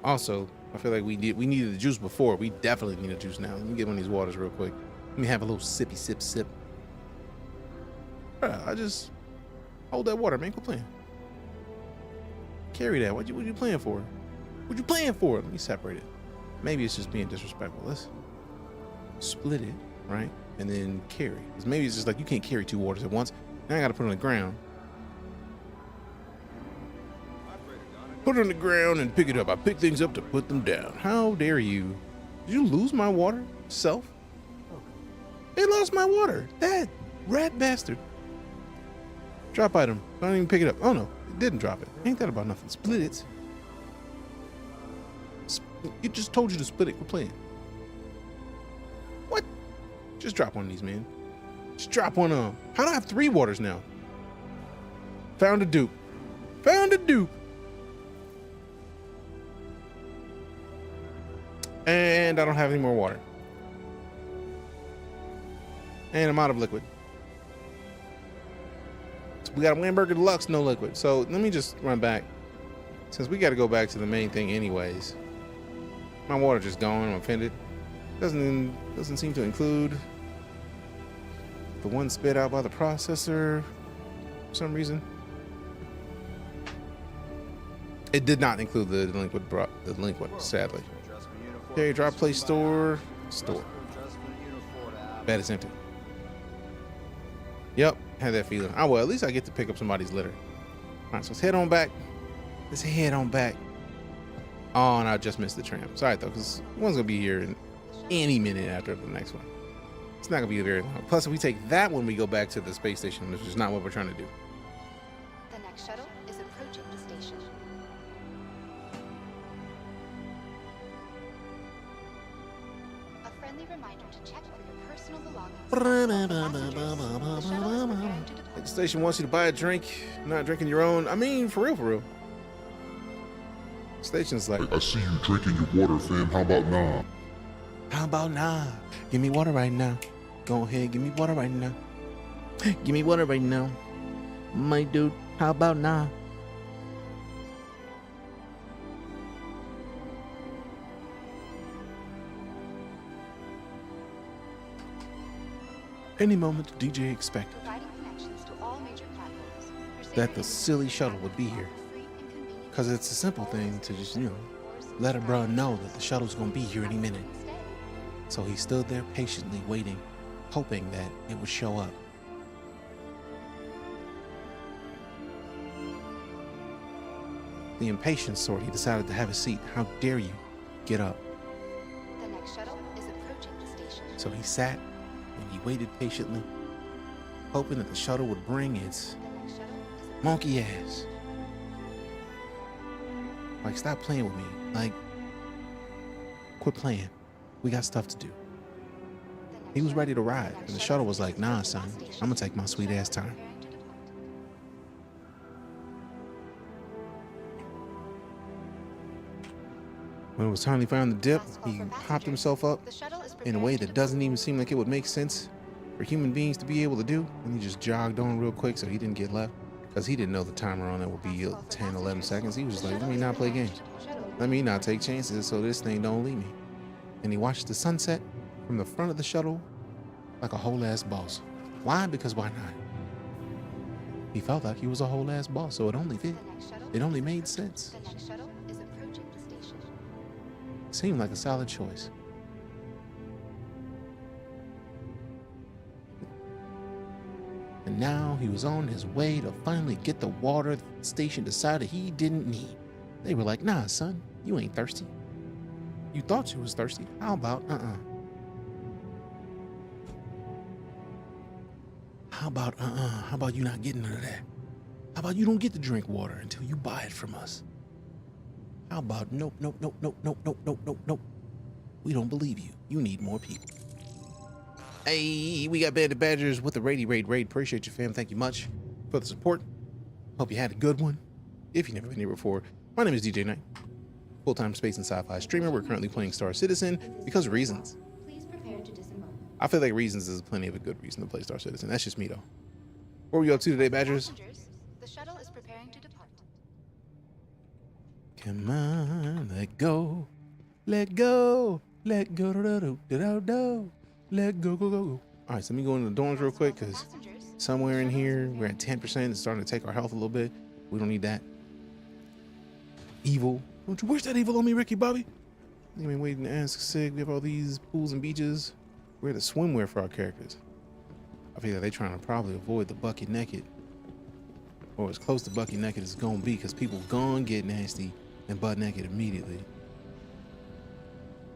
Also, I feel like we needed the juice before. We definitely need a juice now. Let me get one of these waters real quick. Let me have a little sippy sip. I just hold that water, man. Quit playing. Carry that. What you playing for? What you playing for? Let me separate it. Maybe it's just being disrespectful. Let's split it, right? And then carry. Because maybe it's just like you can't carry 2 waters at once. Now I gotta put it on the ground. Put it on the ground and pick it up. I pick things up to put them down. How dare you? Did you lose my water? Self? They lost my water. That rat bastard. Drop item. I don't even pick it up. Oh no, it didn't drop it. Ain't that about nothing? Split it. It just told you to split it. Quit playing. What? Just drop one of these, man. Just drop one of them. How do I have 3 waters now? Found a dupe. Found a dupe. And I don't have any more water. And I'm out of liquid. So we got a Whamburger Deluxe, no liquid. So let me just run back. Since we got to go back to the main thing anyways. My water just gone. I'm offended. Doesn't seem to include the one spit out by the processor for some reason. It did not include the delinquent, sadly. Okay, drop place store. Bed is empty. Yep, had that feeling. Oh well, at least I get to pick up somebody's litter. Alright, so let's head on back. Oh, and I just missed the tram. Sorry though, because one's gonna be here in any minute after the next one. It's not gonna be very long. Plus, if we take that one, we go back to the space station, which is not what we're trying to do. The next shuttle is approaching the station. A friendly reminder to check for your personal belongings. The station wants you to buy a drink, not drinking your own. I mean, for real. Station's like, I see you drinking your water, fam. How about nah? Give me water right now. Go ahead, give me water right now. Give me water right now. My dude, how about nah? Any moment the DJ expected that the silly shuttle would be here. Because it's a simple thing to just, let a bro know that the shuttle's gonna be here any minute. So he stood there patiently waiting, hoping that it would show up. The impatient sort, he decided to have a seat. How dare you? Get up. The next shuttle is approaching the station. So he sat and he waited patiently, hoping that the shuttle would bring its monkey ass. Like, stop playing with me. Like, quit playing. We got stuff to do. He was ready to ride, and the shuttle was like, nah, son, I'm gonna take my sweet ass time. When it was time he found the dip, he popped himself up in a way that doesn't even seem like it would make sense for human beings to be able to do, and he just jogged on real quick so he didn't get left. Because he didn't know the timer on it would be 10, 11 seconds. He was just like, let me not play games. Let me not take chances so this thing don't leave me. And he watched the sunset from the front of the shuttle like a whole ass boss. Why? Because why not? He felt like he was a whole ass boss, so it only fit. It only made sense. The next shuttle is approaching the station. Seemed like a solid choice. And now he was on his way to finally get the water the station decided he didn't need. They were like, nah, son, you ain't thirsty. You thought you was thirsty. How about How about you not getting none of that? How about you don't get to drink water until you buy it from us? How about nope. We don't believe you. You need more people. Hey, we got Bandit Badgers with the raid. Appreciate you, fam. Thank you much for the support. Hope you had a good one. If you've never been here before, my name is DeejayKnight, full-time space and sci-fi streamer. We're currently playing Star Citizen because of reasons. Please prepare to disembark. I feel like Reasons is plenty of a good reason to play Star Citizen. That's just me though. What were you up to today, Badgers? The shuttle is preparing to depart. Come on, let go. Let go. Let go. Let go, go, go, go. All right, so let me go into the dorms real quick because somewhere in here we're at 10%. It's starting to take our health a little bit. We don't need that. Evil. Don't you wish that evil on me, Ricky Bobby? I've been waiting to ask Sig. We have all these pools and beaches. We're the swimwear for our characters. I feel like they're trying to probably avoid the bucket naked. Or as close to bucket naked as it's gonna be because people gonna get nasty and butt naked immediately.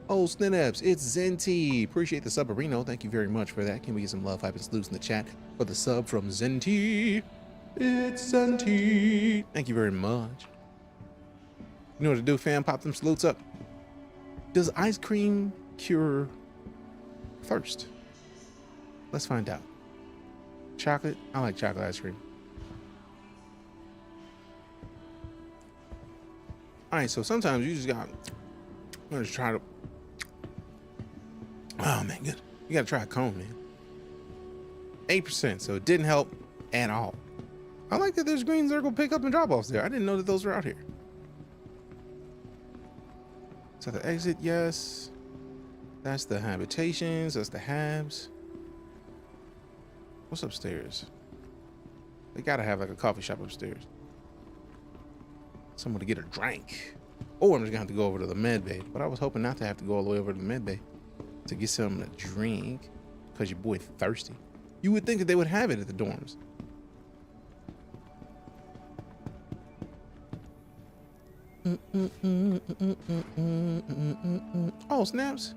Oh, snaps, it's Zenti. Appreciate the sub, Areno. Thank you very much for that. Can we get some love, hype, and salutes in the chat for the sub from Zenti? It's Zenti. Thank you very much. You know what to do, fam? Pop them salutes up. Does ice cream cure thirst? Let's find out. Chocolate? I like chocolate ice cream. All right, so sometimes you just got, I'm just try to, oh man, good. You gotta try a cone, man. 8%, so it didn't help at all. I like that there's green circle pickup and drop offs there. I didn't know that those were out here. So the exit, yes. That's the habitations, that's the habs. What's upstairs? They gotta have like a coffee shop upstairs. Someone to get a drink. Or I'm just gonna have to go over to the med bay. But I was hoping not to have to go all the way over to the med bay to get something to drink because your boy thirsty. You would think that they would have it at the dorms. Oh, snaps.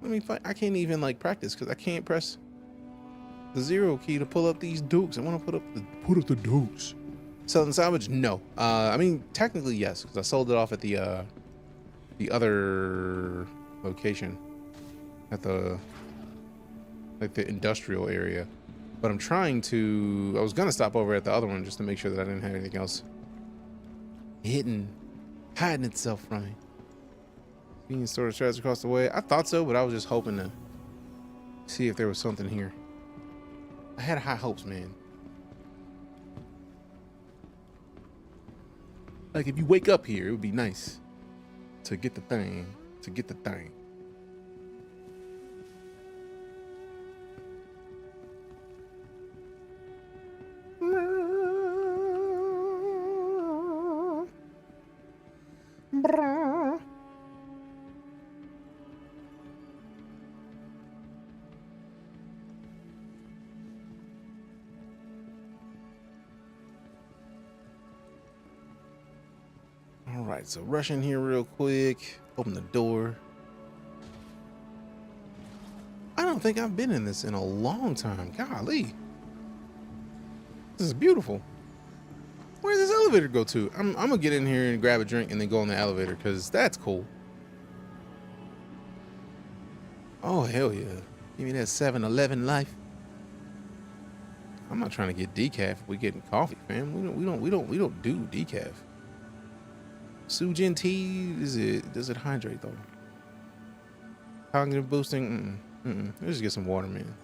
Let me find. I can't even like practice because I can't press the 0 key to pull up these dukes. I want to put up the dukes. Selling salvage? No. I mean, technically yes, because I sold it off at the other location, at the industrial area. But I'm trying to. I was gonna stop over at the other one just to make sure that I didn't have anything else hiding itself from me. Convenience store strategy across the way. I thought so, but I was just hoping to see if there was something here. I had high hopes, man. Like if you wake up here, it would be nice to get the thing. All right, so rush in here real quick. Open the door. I don't think I've been in this in a long time. Golly. This is beautiful. Where does this elevator go to? I'm gonna get in here and grab a drink and then go on the elevator because that's cool. Oh, hell yeah. Give me that 7-Eleven life. I'm not trying to get decaf. We're getting coffee, fam. We don't do decaf. Sujin tea, does it hydrate though? Cognitive boosting, Let's just get some water, man.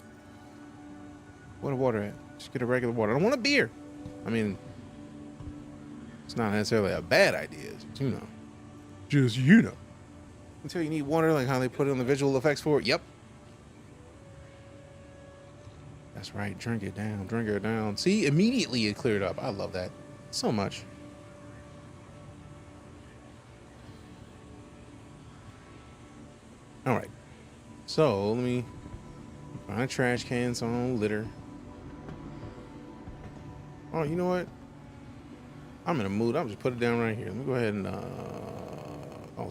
What a water at? Just get a regular water. I don't want a beer. I mean, it's not necessarily a bad idea, just you know. Until you need water, like how they put it on the visual effects for it. Yep. That's right. Drink it down. See, immediately it cleared up. I love that so much. All right, so let me find a trash can, some litter. Oh, you know what? I'm in a mood. I'll just put it down right here. Let me go ahead and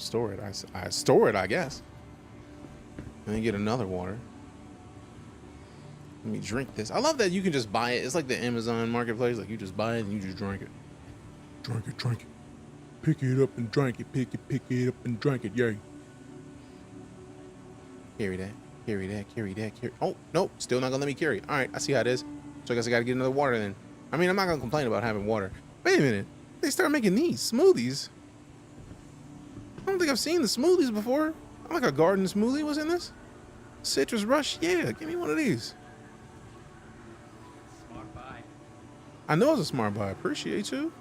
store it. I store it, I guess. And then get another water. Let me drink this. I love that you can just buy it. It's like the Amazon marketplace. Like you just buy it and you just drink it. Drink it. Pick it up and drink it. Pick it up and drink it. Yay. Carry that. Oh, nope. Still not gonna let me carry it. All right, I see how it is. So I guess I gotta get another water then. I mean, I'm not gonna complain about having water. Wait a minute. They start making these smoothies. I don't think I've seen the smoothies before. I like a garden smoothie. What's in this? Citrus Rush, yeah, give me one of these. Smart buy. I know it's a smart buy. Appreciate you.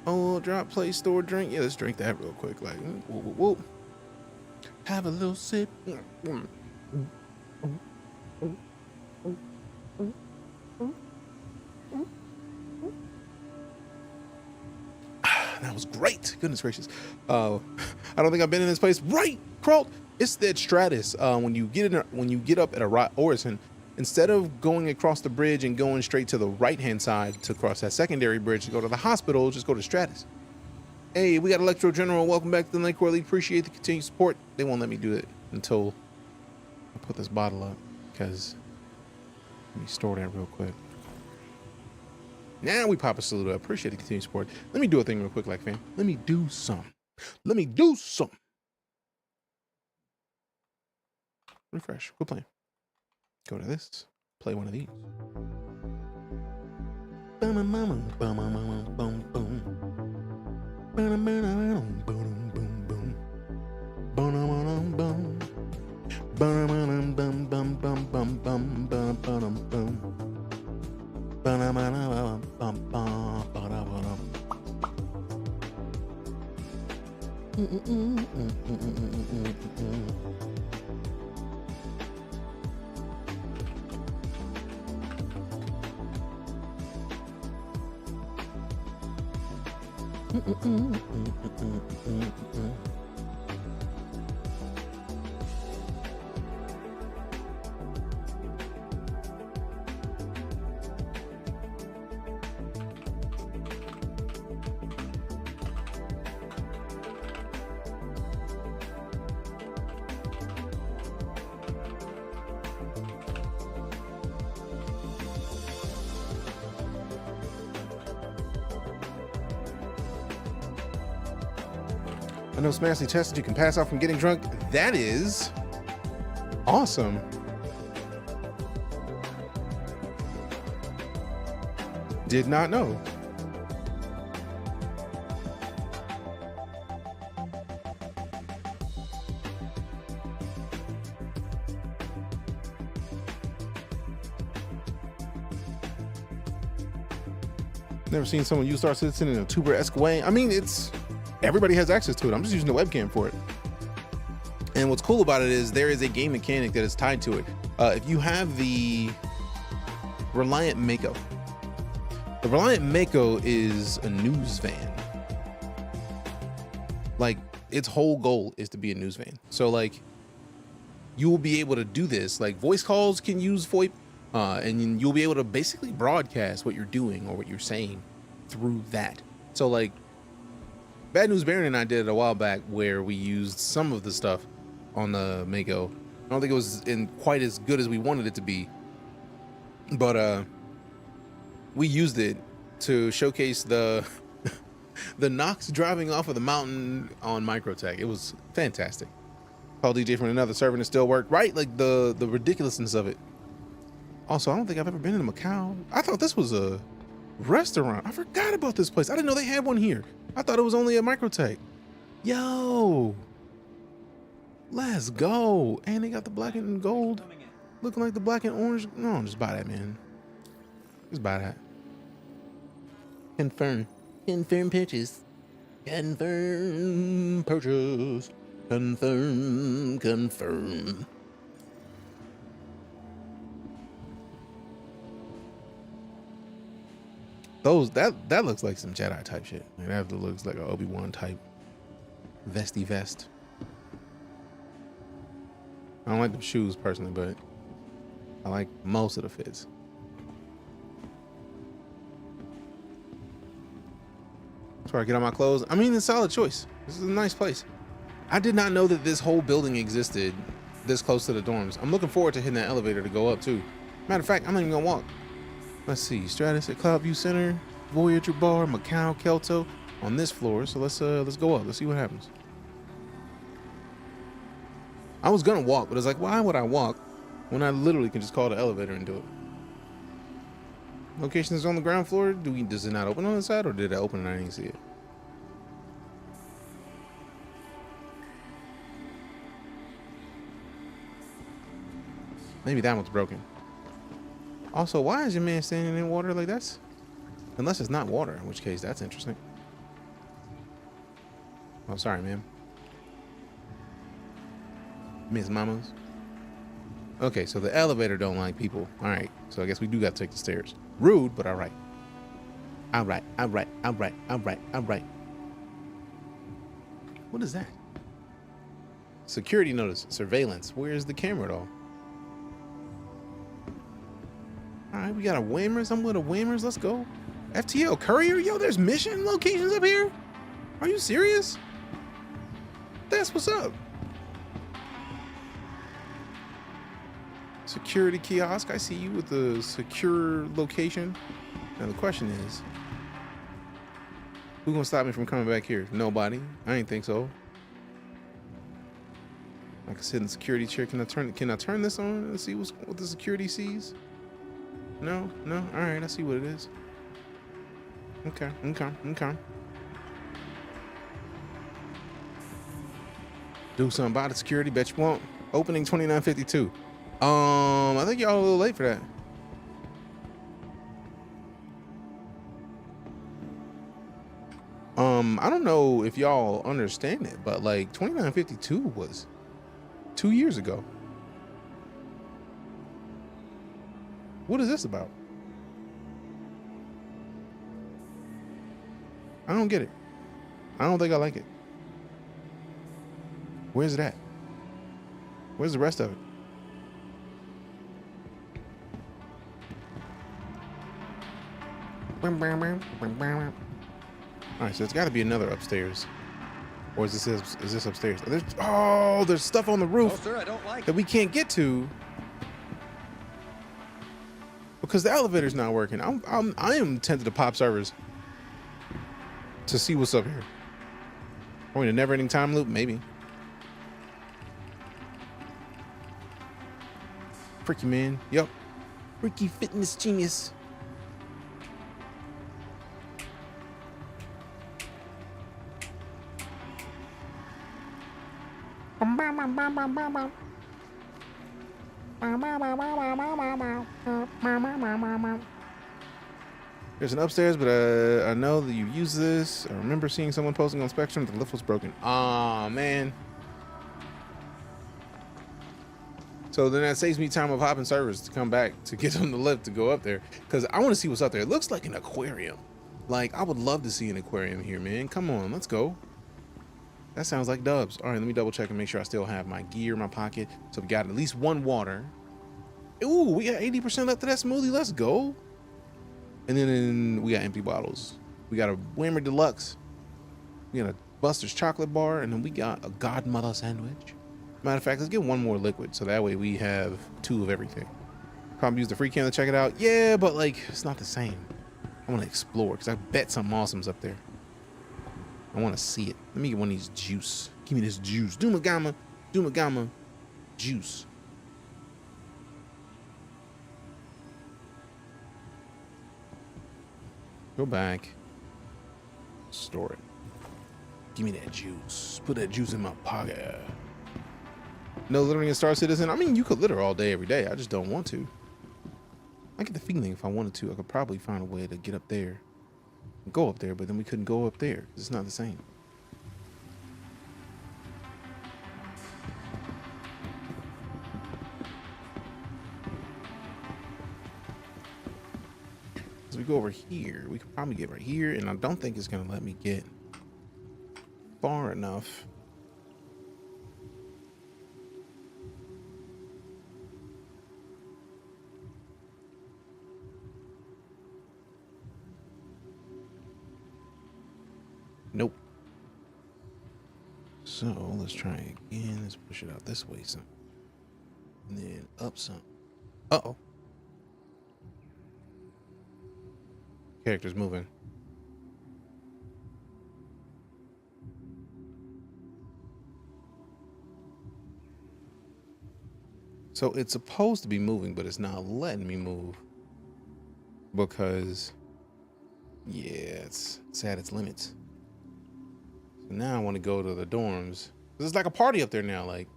Oh, drop, play, store, drink. Yeah, let's drink that real quick. Like, whoop, whoop, whoop. Have a little sip. That was great. Goodness gracious. I don't think I've been in this place. Right, Crawl. It's that Stratus. When you get up at a Orison, instead of going across the bridge and going straight to the right-hand side to cross that secondary bridge to go to the hospital, just go to Stratus. Hey, we got Electro General. Welcome back to the Night Court League. Appreciate the continued support. They won't let me do it until I put this bottle up, because let me store that real quick. Now we pop a salute up. Appreciate the continued support. Let me do a thing real quick, like fam. Let me do some. Let me do some. Refresh. Quit playing. Go to this. Play one of these. I know Smashy tested you can pass out from getting drunk. That is awesome. Did not know. Never seen someone use Star Citizen in a tuber-esque way. I mean, everybody has access to it. I'm just using the webcam for it. And what's cool about it is there is a game mechanic that is tied to it. If you have the Reliant Mako, the Reliant Mako is a news van. Like, its whole goal is to be a news van. So like, you will be able to do this. Like, voice calls can use VoIP, and you'll be able to basically broadcast what you're doing or what you're saying through that. So like, Bad News Baron and I did it a while back where we used some of the stuff on the Mako. I don't think it was quite as good as we wanted it to be, but we used it to showcase the the Nox driving off of the mountain on Microtech. It was fantastic. Call DJ from another server and it still worked, right? Like the ridiculousness of it. Also, I don't think I've ever been in Macau. I thought this was a restaurant. I forgot about this place. I didn't know they had one here. I thought it was only a Microtech. Yo, let's go. And they got the black and gold, looking like the black and orange. No, just buy that, man. Just buy that. Confirm purchase. Confirm purchase. Confirm. That looks like some Jedi type shit. Like, that looks like an Obi-Wan type vesty vest. I don't like the shoes personally, but I like most of the fits. That's where I get all my clothes. I mean, it's a solid choice. This is a nice place. I did not know that this whole building existed this close to the dorms. I'm looking forward to hitting that elevator to go up too. Matter of fact, I'm not even gonna walk. Let's see, Stratus at Cloudview Center, Voyager Bar, Macau, Kelto on this floor. So let's go up. Let's see what happens. I was gonna walk, but it's like, why would I walk when I literally can just call the elevator and do it? Location is on the ground floor. Does it not open on the side, or did it open and I didn't see it? Maybe that one's broken. Also, why is your man standing in water like that's? Unless it's not water, in which case that's interesting. Oh, sorry, ma'am. Miss Mamas. Okay, so the elevator don't like people. All right, so I guess we do got to take the stairs. Rude, but all right. All right, all right, all right, all right, all right. What is that? Security notice, surveillance. Where's the camera at all? All right, we got a Whammers. I'm with a Whammers. Let's go. FTL courier. Yo, there's mission locations up here. Are you serious? That's what's up. Security kiosk. I see you with the secure location. Now the question is, who's gonna stop me from coming back here? Nobody. I ain't think so. I can sit in the security chair. Can I turn this on and see what the security sees? No. All right, I see what it is. Okay. Do something about the security. Bet you won't. Opening 2952. I think y'all a little late for that. I don't know if y'all understand it, but like 2952 was 2 years ago. What is this about? I don't get it. I don't think I like it. Where's it at? Where's the rest of it? All right, so it's got to be another upstairs, or is this upstairs? There's stuff on the roof sir, I don't like that we can't get to because the elevator's not working. I am tempted to pop servers to see what's up here. Are we in a never-ending time loop? Maybe. Freaky man. Yep. Freaky fitness genius. There's an upstairs, but I know that you use this. I remember seeing someone posting on Spectrum that the lift was broken. Aw, man. So then that saves me time of hopping servers to come back to get on the lift to go up there. Because I want to see what's up there. It looks like an aquarium. Like, I would love to see an aquarium here, man. Come on, let's go. That sounds like dubs. All right, let me double check and make sure I still have my gear in my pocket. So we got at least one water. Ooh, we got 80% left of that smoothie. Let's go. And then we got empty bottles. We got a Whammer Deluxe. We got a Buster's chocolate bar. And then we got a Godmother sandwich. Matter of fact, let's get one more liquid. So that way we have 2 of everything. Probably use the free can to check it out. Yeah, but like, it's not the same. I want to explore because I bet something awesome's up there. I want to see it. Let me get one of these juice. Give me this juice. Dumagama juice. Go back. Store it. Give me that juice. Put that juice in my pocket. No littering in Star Citizen. I mean, you could litter all day, every day. I just don't want to. I get the feeling if I wanted to, I could probably find a way to get up there. Go up there, but then we couldn't go up there. It's not the same. As we go over here, we could probably get right here, and I don't think it's gonna let me get far enough. Nope. So let's try again. Let's push it out this way some. And then up some. Uh-oh. Character's moving. So it's supposed to be moving, but it's not letting me move. Because, yeah, it's at its limits. So now I want to go to the dorms. There's like a party up there now. Like,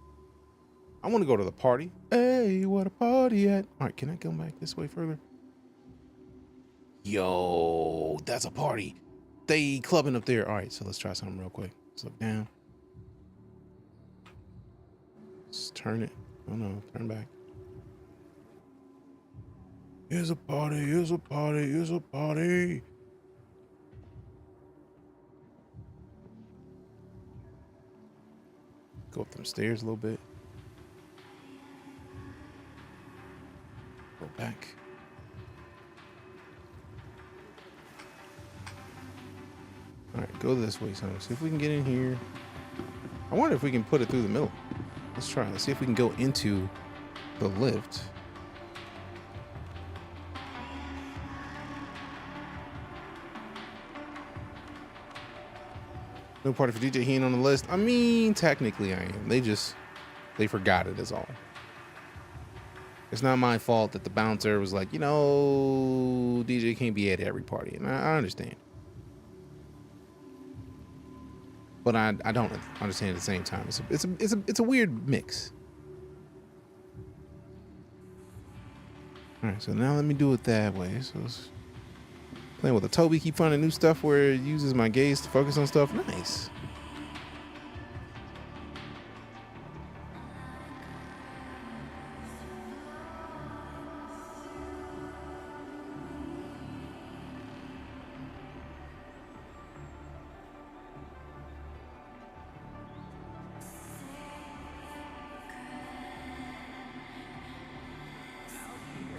I want to go to the party. Hey, what a party at? All right, can I go back this way further? Yo, that's a party. They clubbing up there. All right, so let's try something real quick. Let's look down. Let's turn it. Oh no, turn back. Here's a party, here's a party, here's a party. Go up them stairs a little bit. Go back. All right, go this way, son. See if we can get in here. I wonder if we can put it through the middle. Let's try. Let's see if we can go into the lift. No party for DJ. He ain't on the list. I mean, technically I am. They forgot it is all. It's not my fault that the bouncer was like, you know, DJ can't be at every party. And I understand. But I don't understand at the same time. It's a weird mix. All right, so now let me do it that way. So it's playing with a Toby, keep finding new stuff where it uses my gaze to focus on stuff. Nice.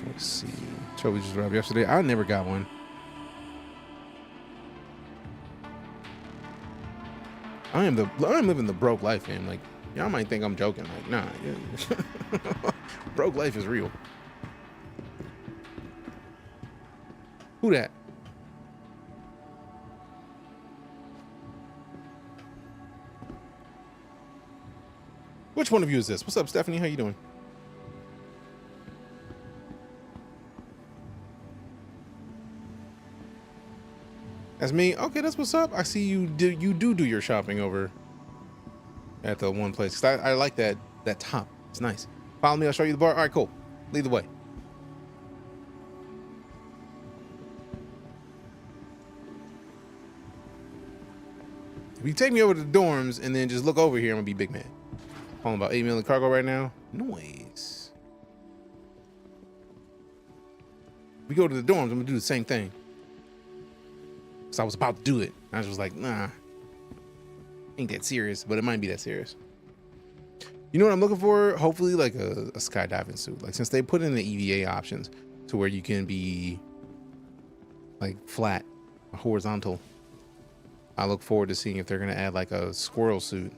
Let's see. Toby just arrived yesterday. I never got one. I'm living the broke life, man. Like, y'all might think I'm joking. Like, nah. Broke life is real. Who that? Which one of you is this? What's up, Stephanie? How you doing? That's me. Okay, that's what's up. I see you do your shopping over at the one place. 'Cause I like that top. It's nice. Follow me. I'll show you the bar. All right, cool. Lead the way. If you take me over to the dorms and then just look over here, I'm gonna be big man. Hauling about 8 million cargo right now. Noise. If we go to the dorms, I'm gonna do the same thing. Cause I was about to do it. I was just like, nah, ain't that serious, but it might be that serious. You know what I'm looking for? Hopefully like a skydiving suit. Like, since they put in the EVA options to where you can be like flat, horizontal, I look forward to seeing if they're gonna add like a squirrel suit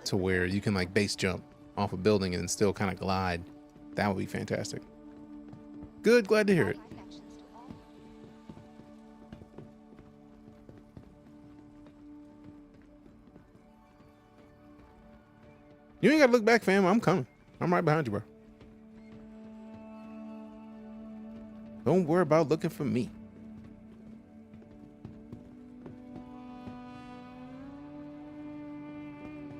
to where you can like base jump off a building and still kind of glide. That would be fantastic. Good, glad to hear it. You ain't gotta look back, fam. I'm coming. I'm right behind you, bro. Don't worry about looking for me.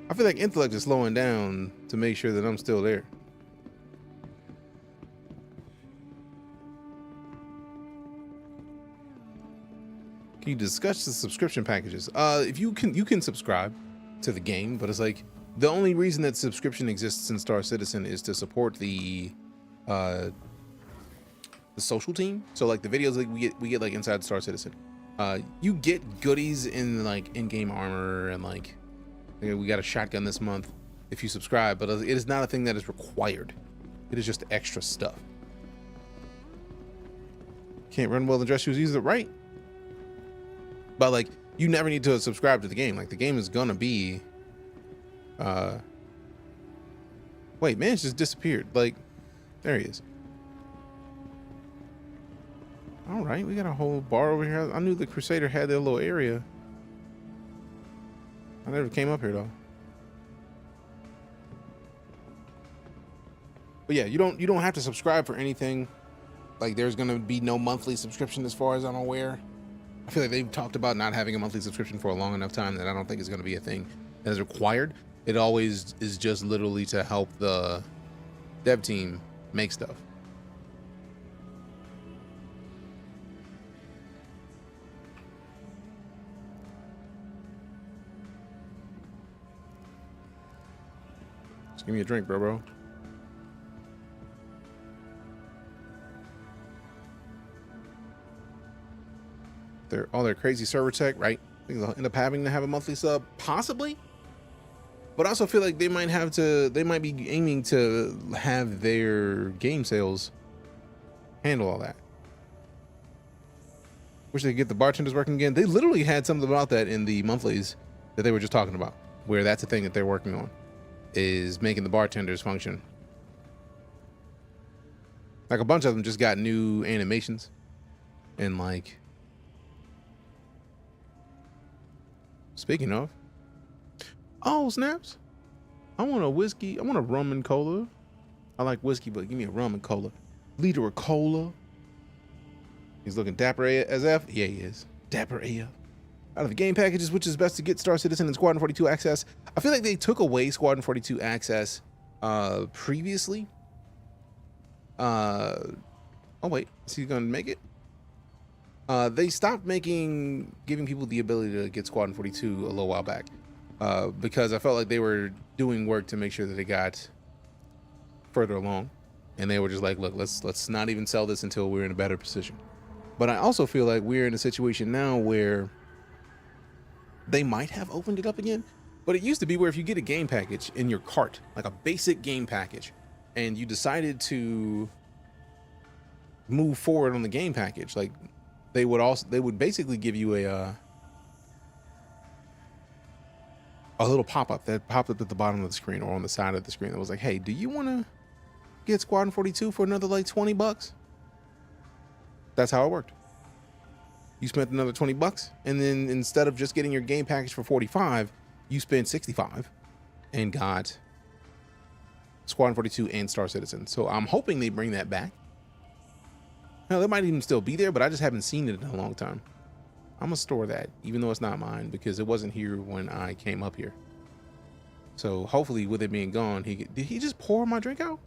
I feel like intellect is slowing down to make sure that I'm still there. Can you discuss the subscription packages? If you can subscribe to the game, but it's like, the only reason that subscription exists in Star Citizen is to support the social team. So like the videos that we get like inside Star Citizen, you get goodies in like in-game armor and like, we got a shotgun this month if you subscribe, but it is not a thing that is required. It is just extra stuff. Can't run well in dress shoes either, right? But like, you never need to subscribe to the game. Like, the game is gonna be wait, man, it's just disappeared. Like, there he is. All right, we got a whole bar over here. I knew the Crusader had their little area. I never came up here though. But yeah, you don't have to subscribe for anything. Like, there's gonna be no monthly subscription as far as I'm aware. I feel like they've talked about not having a monthly subscription for a long enough time that I don't think it's gonna be a thing that is required. It always is just literally to help the dev team make stuff. Just give me a drink, bro. All their crazy server tech, right? I think they'll end up having to have a monthly sub, possibly. But I also feel like they might be aiming to have their game sales handle all that. Wish they could get the bartenders working again. They literally had something about that in the monthlies that they were just talking about, where that's the thing that they're working on, is making the bartenders function. Like a bunch of them just got new animations and like, speaking of, oh snaps, I want a whiskey. I want a rum and cola. I like whiskey, but give me a rum and cola. Liter of cola. He's looking dapper as F. Yeah, he is. Dapper AF. Out of the game packages, which is best to get Star Citizen and Squadron 42 access? I feel like they took away Squadron 42 access previously. Oh wait, is he gonna make it? They stopped giving people the ability to get Squadron 42 a little while back, because I felt like they were doing work to make sure that it got further along, and they were just like, look, let's not even sell this until we're in a better position. But I also feel like we're in a situation now where they might have opened it up again, but it used to be where if you get a game package in your cart, like a basic game package, and you decided to move forward on the game package, like they would basically give you a little pop-up that popped up at the bottom of the screen or on the side of the screen that was like, hey, do you want to get Squadron 42 for another like $20? That's how it worked. You spent another $20, and then instead of just getting your game package for $45, you spent $65 and got Squadron 42 and Star Citizen. So I'm hoping they bring that back. Now, that might even still be there, but I just haven't seen it in a long time. I'm gonna store that, even though it's not mine, because it wasn't here when I came up here. So hopefully, with it being gone, did he just pour my drink out?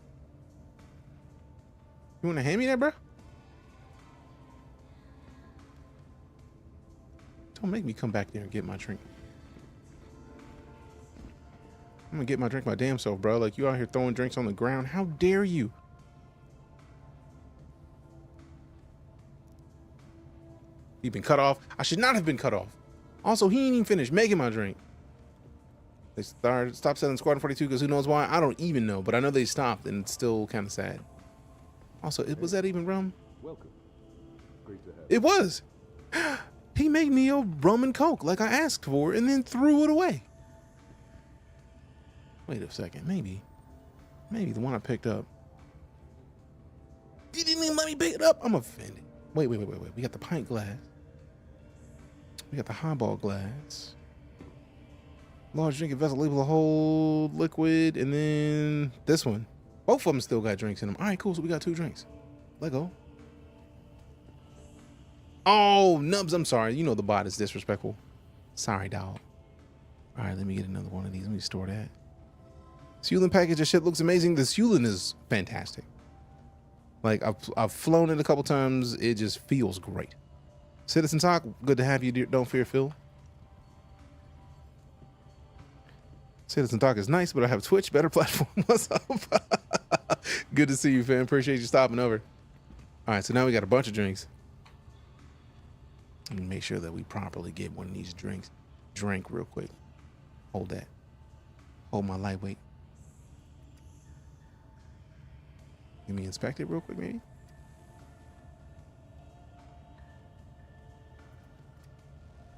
You want to hand me that, bro? Don't make me come back there and get my drink. I'm gonna get my drink my damn self, bro. Like, you out here throwing drinks on the ground. How dare you? He been cut off. I should not have been cut off. Also, he ain't even finished making my drink. They stopped selling Squadron 42 because who knows why? I don't even know, but I know they stopped, and it's still kind of sad. Also, was that even rum? Welcome. Great to have it was. He made me a rum and coke like I asked for and then threw it away. Wait a second. Maybe the one I picked up. He didn't even let me pick it up. I'm offended. Wait. We got the pint glass. We got the highball glass. Large drinking vessel, label the whole liquid, and then this one. Both of them still got drinks in them. All right, cool. So we got 2 drinks. Let go. Oh, Nubs, I'm sorry. You know the bot is disrespectful. Sorry, dog. All right, let me get another one of these. Let me store that. Sulin package of shit looks amazing. The Sulin is fantastic. Like, I've flown it a couple times. It just feels great. Citizen Talk, good to have you. Don't fear, Phil. Citizen Talk is nice, but I have Twitch, better platform. What's up? Good to see you, fam. Appreciate you stopping over. All right, so now we got a bunch of drinks. Let me make sure that we properly get one of these drinks. Drink real quick. Hold that. Hold my lightweight. Let me inspect it real quick, maybe.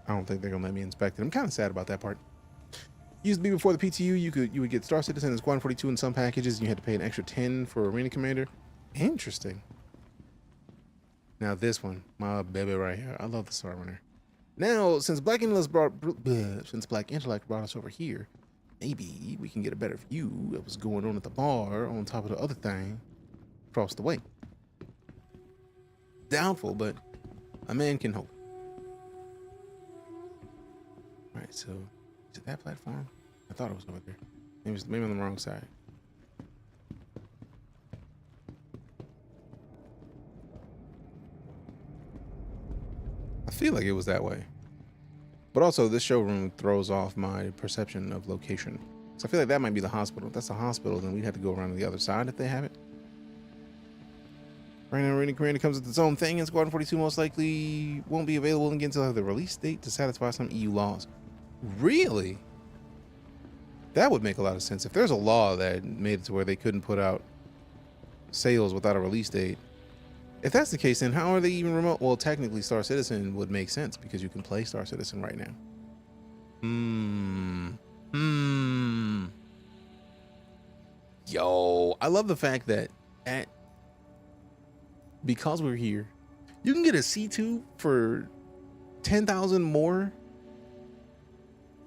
I don't think they're gonna let me inspect it. I'm kind of sad about that part. Used to be before the PTU, you would get Star Citizen and Squadron 42 in some packages, and you had to pay an extra 10 for Arena Commander. Interesting. Now this one, my baby right here. I love the Star Runner. Now, since Black Intellect brought us over here, maybe we can get a better view of what's going on at the bar on top of the other thing across the way. Doubtful, but a man can hope. All right, so to that platform, thought it was over there. Maybe on the wrong side. I feel like it was that way. But also, this showroom throws off my perception of location. So I feel like that might be the hospital. If that's the hospital, then we'd have to go around to the other side if they have it. Right now, Rainy Commander comes with its own thing, and Squadron 42 most likely won't be available again until the release date to satisfy some EU laws. Really? That would make a lot of sense. If there's a law that made it to where they couldn't put out sales without a release date, if that's the case, then how are they even remote? Well, technically, Star Citizen would make sense because you can play Star Citizen right now. Yo, I love the fact that because we're here, you can get a C2 for 10,000 more.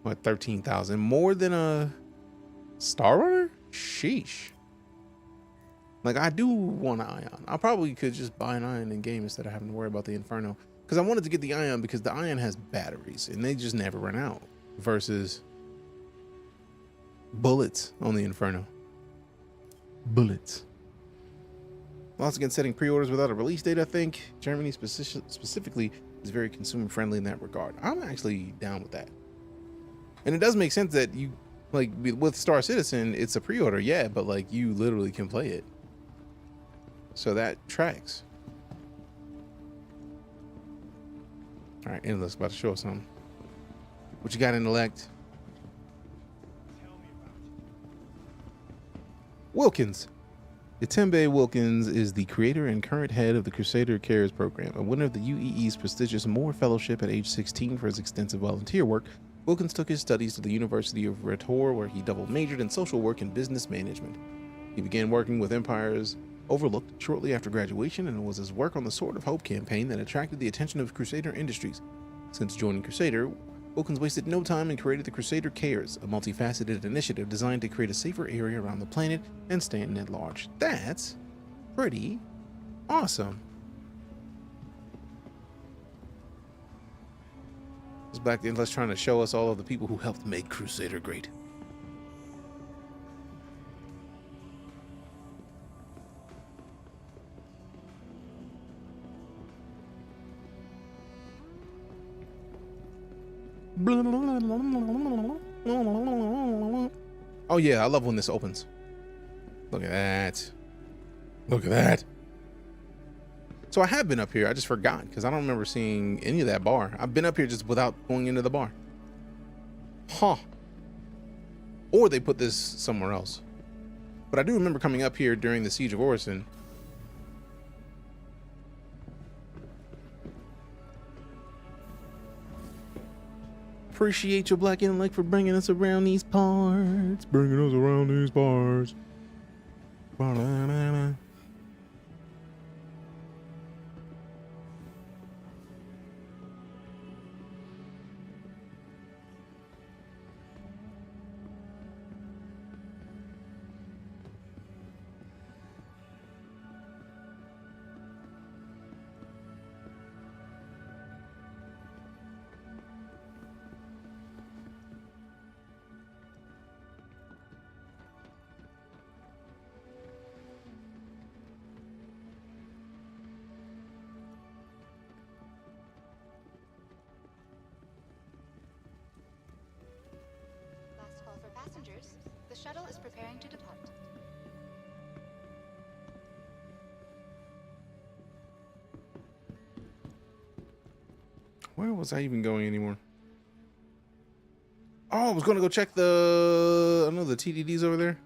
What, 13,000 more than a Star Runner? Sheesh. Like, I do want an Ion. I probably could just buy an Ion in game instead of having to worry about the Inferno. Because I wanted to get the Ion because the Ion has batteries and they just never run out. Versus bullets on the Inferno. Bullets. Once again, setting pre-orders without a release date, I think. Germany specifically is very consumer friendly in that regard. I'm actually down with that. And it does make sense that you, like, with Star Citizen, it's a pre-order, yeah, but like you literally can play it. So that tracks. All right, Endless about to show us something. What you got, Intellect? Wilkins. Itembe Wilkins is the creator and current head of the Crusader Cares program, a winner of the UEE's prestigious Moore Fellowship at age 16 for his extensive volunteer work. Wilkins took his studies to the University of Rhetor, where he double majored in social work and business management. He began working with empires overlooked shortly after graduation, and it was his work on the Sword of Hope campaign that attracted the attention of Crusader Industries. Since joining Crusader, Wilkins wasted no time and created the Crusader Cares, a multifaceted initiative designed to create a safer area around the planet and Stanton at large. That's pretty awesome. It's Black Endless trying to show us all of the people who helped make Crusader great. Oh yeah, I love when this opens. Look at that. Look at that. So I have been up here. I just forgot because I don't remember seeing any of that bar. I've been up here just without going into the bar. Huh. Or they put this somewhere else. But I do remember coming up here during the Siege of Orison. Appreciate your Black Intellect for bringing us around these parts. Bringing us around these parts. Ba-da-da-da. Last call for passengers. The shuttle is preparing to depart. Where was I even going anymore? Oh, I was going to go check the... I know the TDD's over there.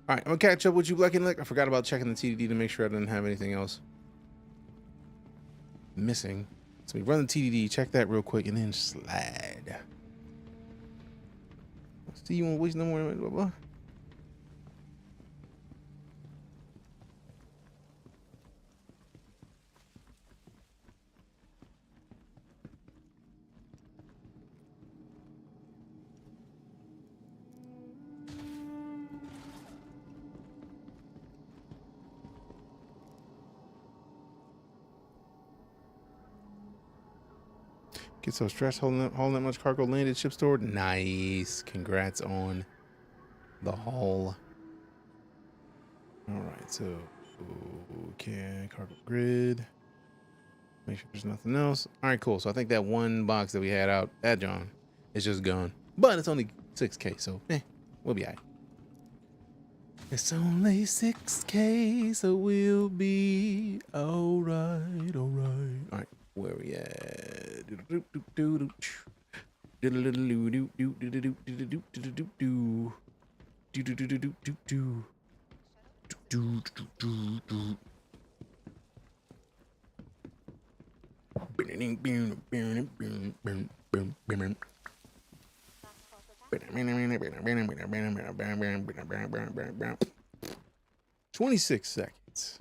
All right, I'm going to catch up with you, Black Intellect. I forgot about checking the TDD to make sure I didn't have anything else missing. So we run the TDD, check that real quick, and then slide. See you won't waste no more. Blah, blah. Get so stressed holding that much cargo landed, ship stored. Nice. Congrats on the hull. All right, so okay, cargo grid. Make sure there's nothing else. All right, cool. So I think that one box that we had out, that John, is just gone. But it's only 6K, so we'll be all right. It's only 6K, so we'll be all right, all right. All right, where we at? $26 seconds.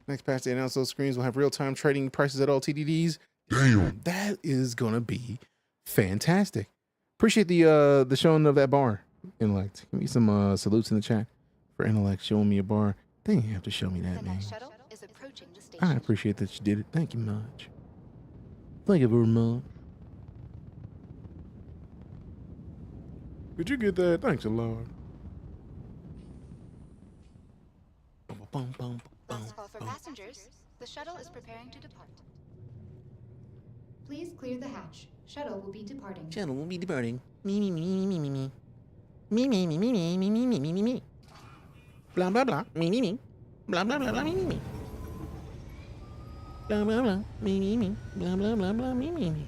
Next patch, they announce those screens will have real-time trading prices at all TDDs. Damn. That is gonna be fantastic. Appreciate the showing of that bar, Intellect. Give me some salutes in the chat for Intellect showing me a bar. They didn't have to show me that, man. I appreciate that you did it. Thank you much. Thank you very much. Did you get that? Thanks a lot. Last call for passengers. The shuttle is preparing to depart. Please clear the hatch. Shuttle will be departing. Shuttle will be departing. Me, me, me, me, me, me. Me, me, me, me, me, me, me, me, me, me, me. Blah, blah, blah. Me, me, me. Blah, blah, blah, blah, me, me, me. Blah, blah, blah. Me, me, me. Blah, blah, blah, blah, me, me, me.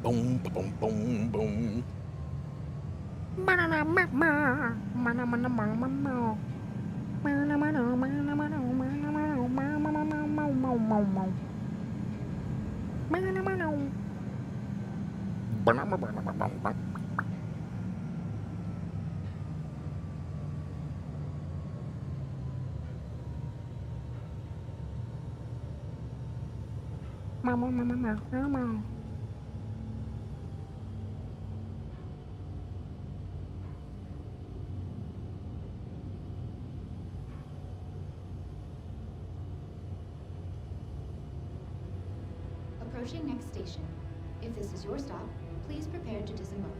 Boom, boom, boom, boom. Approaching next station. If this is your stop, please prepare to disembark.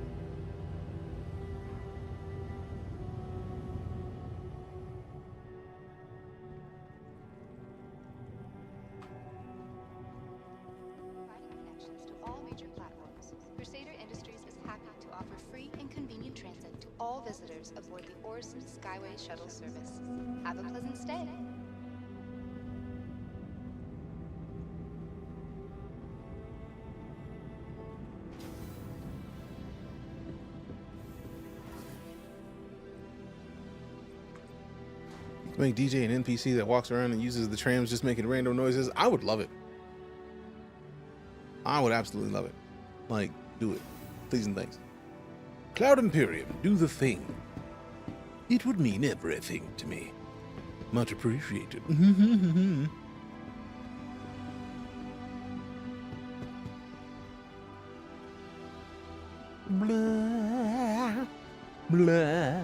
Providing connections to all major platforms, Crusader Industries is happy to offer free and convenient transit to all visitors aboard the Orson Skyway shuttle service. Have a pleasant stay. Make DJ an NPC that walks around and uses the trams just making random noises. I would love it. I would absolutely love it. Like, do it. Please and thanks. Cloud Imperium, do the thing. It would mean everything to me. Much appreciated. Blah. Blah.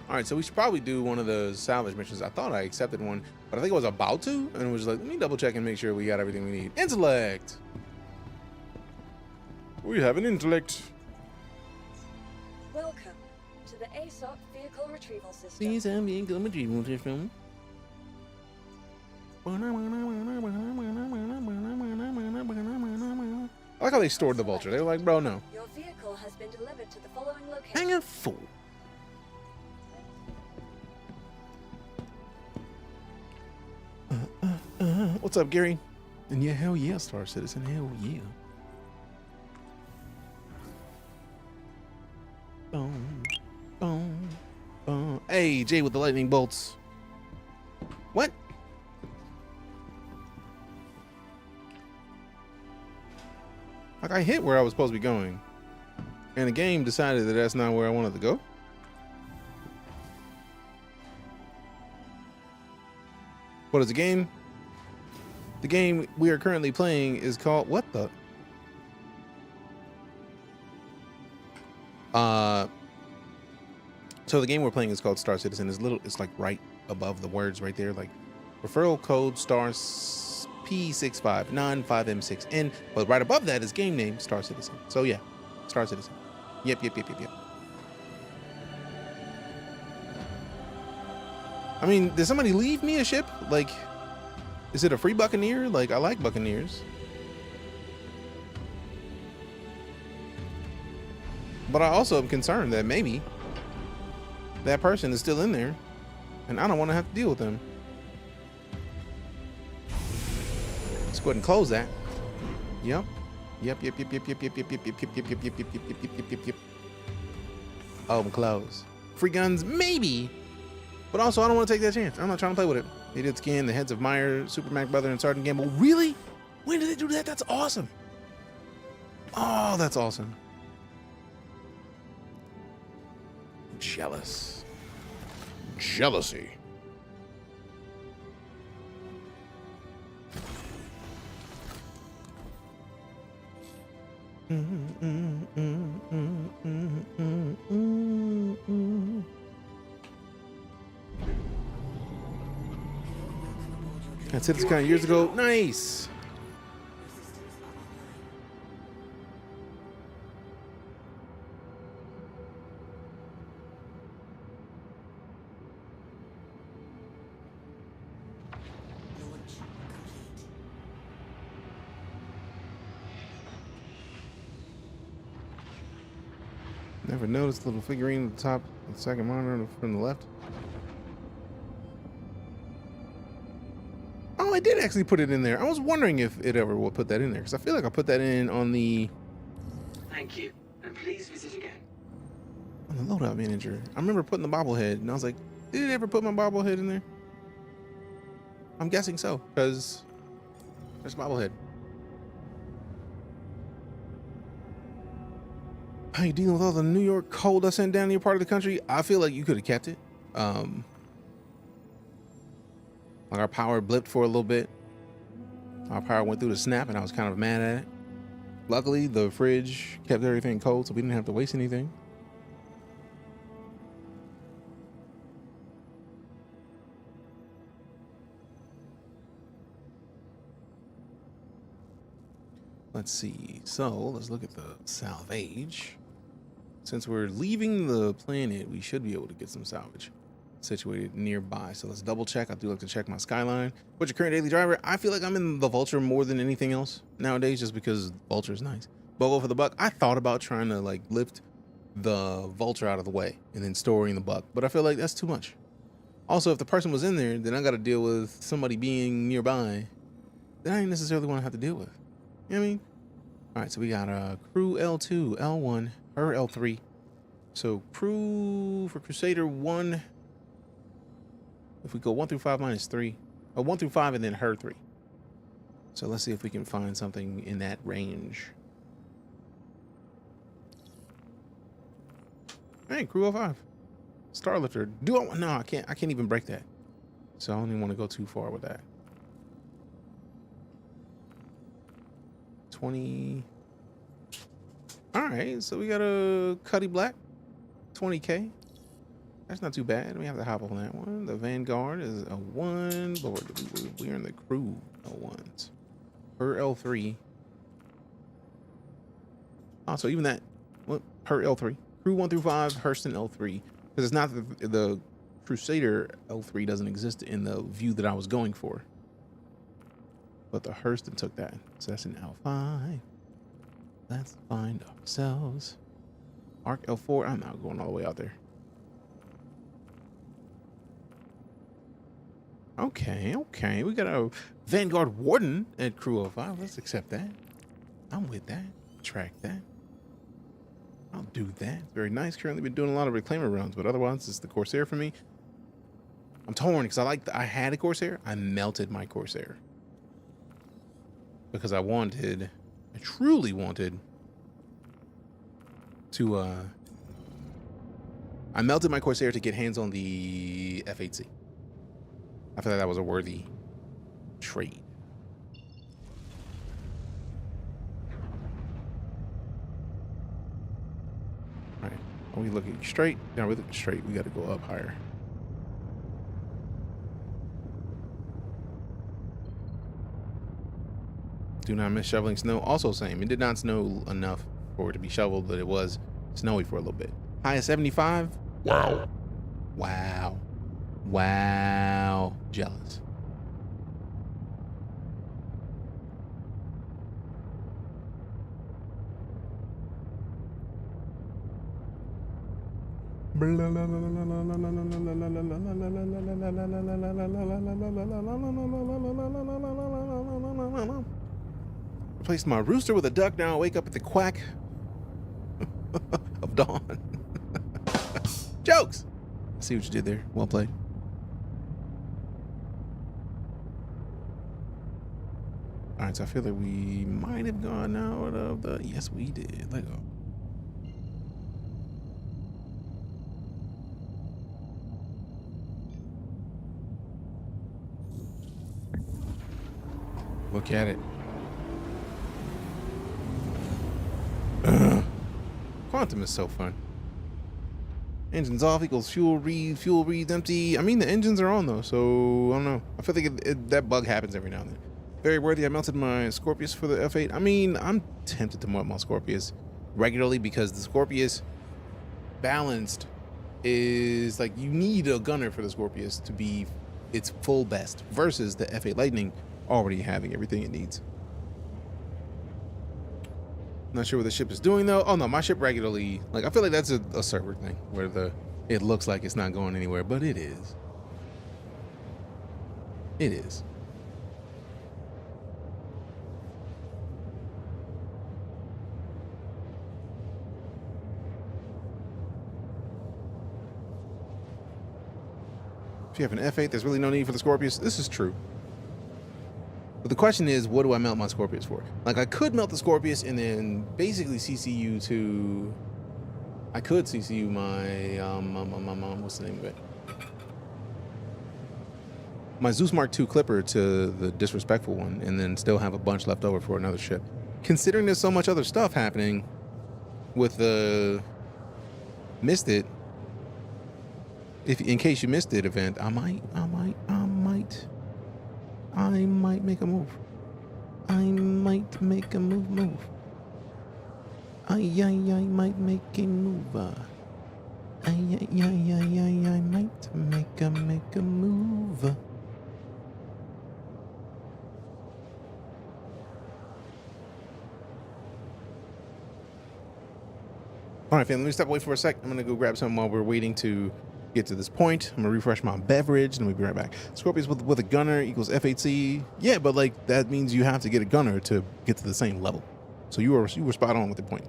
Alright, so we should probably do one of the salvage missions. I thought I accepted one, but I think I was about to, and it was like, let me double check and make sure we got everything we need. Intellect! We have an intellect. Welcome to the ASOC vehicle retrieval system. Please have vehicle retrieval system. I like how they stored the vulture. They were like, bro, no. Your vehicle has been delivered to the following location. Hang a fool. What's up, Gary? And yeah, hell yeah, Star Citizen, hell yeah. Boom, boom, boom. Hey, Jay with the lightning bolts. What? Like, I hit where I was supposed to be going. And the game decided that that's not where I wanted to go. What is the game? The game we are currently playing is called what the? So the game we're playing is called Star Citizen. It's like right above the words right there, like referral code star P659-5M6N. But right above that is game name Star Citizen. So yeah, Star Citizen. Yep. I mean, did somebody leave me a ship? Like, is it a free Buccaneer? Like, I like Buccaneers. But I also am concerned that maybe that person is still in there and I don't want to have to deal with them. Let's go ahead and close that. Yep. Oh, I'm closed. Free guns, maybe. But also, I don't want to take that chance. I'm not trying to play with it. They did scan the heads of Meyer, Super Mac Brother, and Sergeant Gamble. Really? When did they do that? That's awesome. Oh, that's awesome. Jealous. Jealousy. That's it. This kind of years ago. Nice. Never noticed the little figurine at the top of the second monitor from the left. Oh, I did actually put it in there. I was wondering if it ever will put that in there, because I feel like I put that in on the... Thank you, and please visit again. On the loadout manager. I remember putting the bobblehead, and I was like, did it ever put my bobblehead in there? I'm guessing so, because there's bobblehead. How you dealing with all the New York cold I sent down to your part of the country? I feel like you could have kept it. Like our power blipped for a little bit. Our power went through the snap and I was kind of mad at it. Luckily, the fridge kept everything cold, so we didn't have to waste anything. Let's see. So let's look at the salvage. Since we're leaving the planet, we should be able to get some salvage situated nearby. So let's double check. I do like to check my skyline. What's your current daily driver? I feel like I'm in the Vulture more than anything else nowadays, just because Vulture is nice. But for the buck, I thought about trying to like lift the Vulture out of the way and then storing the buck, but I feel like that's too much. Also, if the person was in there, then I got to deal with somebody being nearby that I didn't necessarily want to have to deal with. You know what I mean? All right, so we got crew L2, L1, her L3. So crew for Crusader 1. If we go 1 through 5 minus 3, or 1 through 5 and then her 3. So let's see if we can find something in that range. Hey, crew 05. Starlifter. No, I can't even break that. So I don't even want to go too far with that. 20. All right, so we got a Cuddy Black, 20K. That's not too bad. We have to hop on that one. The Vanguard is a 1. Lord, we're in the crew L1s. Her L3. Oh, so even that, what? Her L3. Crew 1 through 5, Hurston L3. Because it's not the Crusader L3 doesn't exist in the view that I was going for. But the Hurston took that. So that's an L5. Let's find ourselves. Arc L4. I'm not going all the way out there. Okay. We got a Vanguard Warden at Crew 05. Let's accept that. I'm with that. Track that. I'll do that. Very nice. Currently been doing a lot of Reclaimer runs, but otherwise it's the Corsair for me. I'm torn because I had a Corsair. I melted my Corsair. Because I truly wanted to I melted my Corsair to get hands on the F8C. I feel like that was a worthy trade. All right, are we looking straight? No, we're looking straight. We got to go up higher. Do not miss shoveling snow. Also same. It did not snow enough for it to be shoveled, but it was snowy for a little bit. High of 75. Wow. Wow. Wow. Jealous. Replaced my rooster with a duck. Now I wake up at the quack of dawn. Jokes. I see what you did there. Well played. All right, so I feel like we might have gone out of the. Yes, we did. Let go. Look at it. Quantum is so fun. Engines off equals fuel reads empty. I mean, the engines are on though, so I don't know. I feel like that bug happens every now and then. Very worthy. I melted my Scorpius for the F8. I mean, I'm tempted to melt my Scorpius regularly because the Scorpius balanced is like you need a gunner for the Scorpius to be its full best versus the F8 Lightning already having everything it needs. Not sure what the ship is doing though. Oh no, my ship regularly, like I feel like that's a server thing where it looks like it's not going anywhere, but it is. It is. If you have an F8, there's really no need for the Scorpius. This is true. But the question is, what do I melt my Scorpius for? Like, I could melt the Scorpius and then basically CCU to... I could CCU my... what's the name of it? My Zeus Mark II Clipper to the disrespectful one and then still have a bunch left over for another ship. Considering there's so much other stuff happening with the Missed It, in case you missed it event, I might make a move. I might make a move. I might make a move. I might make a move. All right, fam, let me step away for a sec. I'm gonna go grab something while we're waiting to get to this point. I'm gonna refresh my beverage and we'll be right back. Scorpius with a gunner equals F8C. Yeah, but like that means you have to get a gunner to get to the same level. So you were spot on with the point.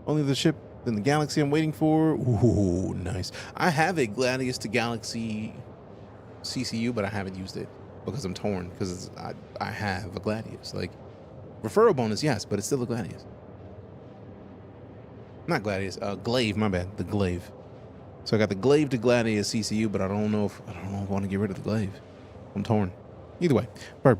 Only the ship in the galaxy I'm waiting for. Ooh, nice. I have a Gladius to Galaxy CCU, but I haven't used it because I'm torn because I have a Gladius. Like referral bonus, yes, but it's still a Gladius. Not Gladius, Glaive, my bad, the Glaive. So I got the Glaive to Gladius CCU, but I don't know if I want to get rid of the Glaive. I'm torn. Either way, Bird.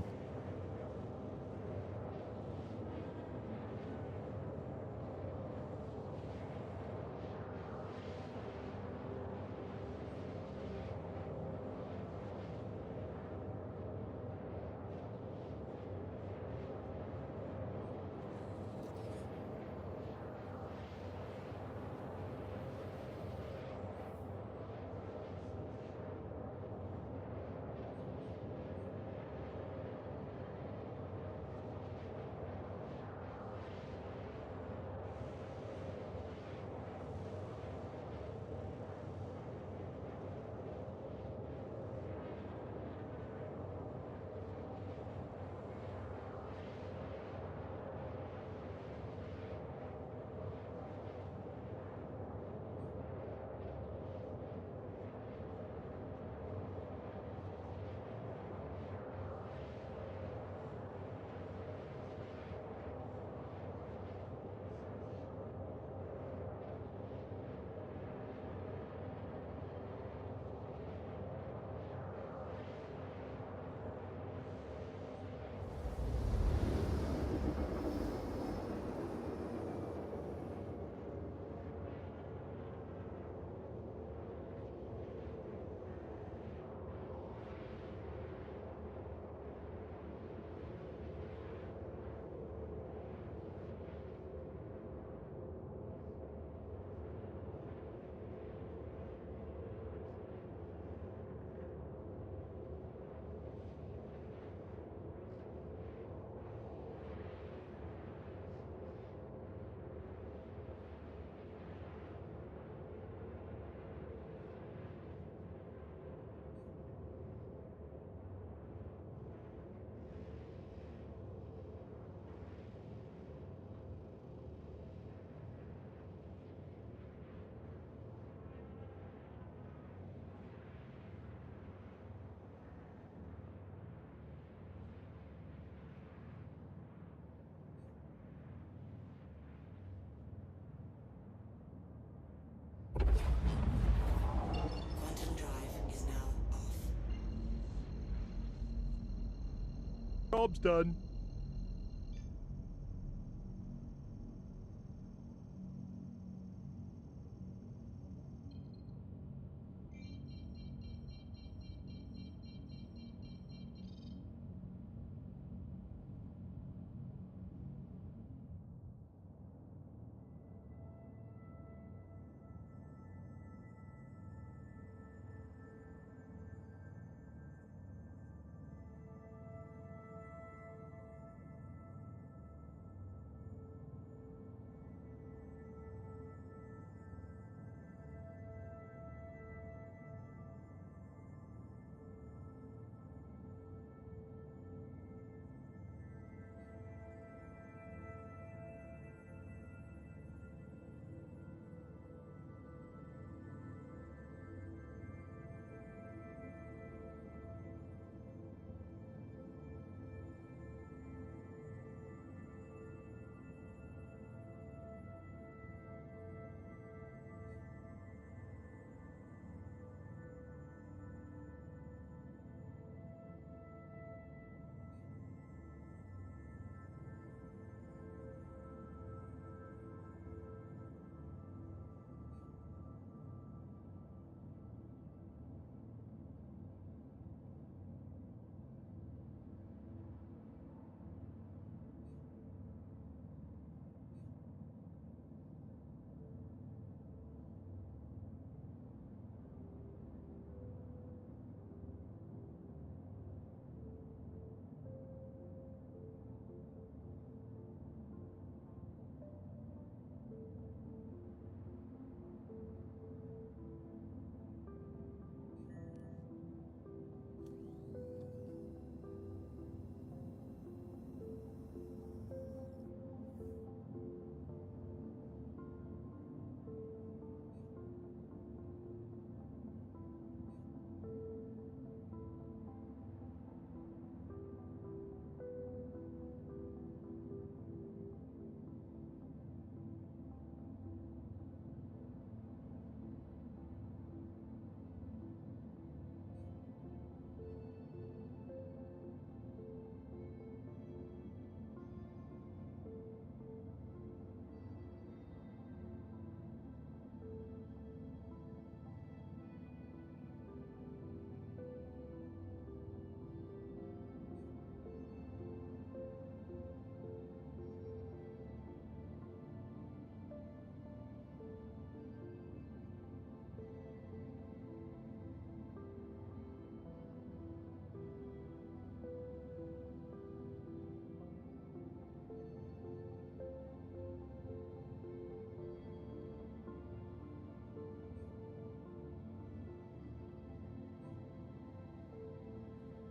Job's done.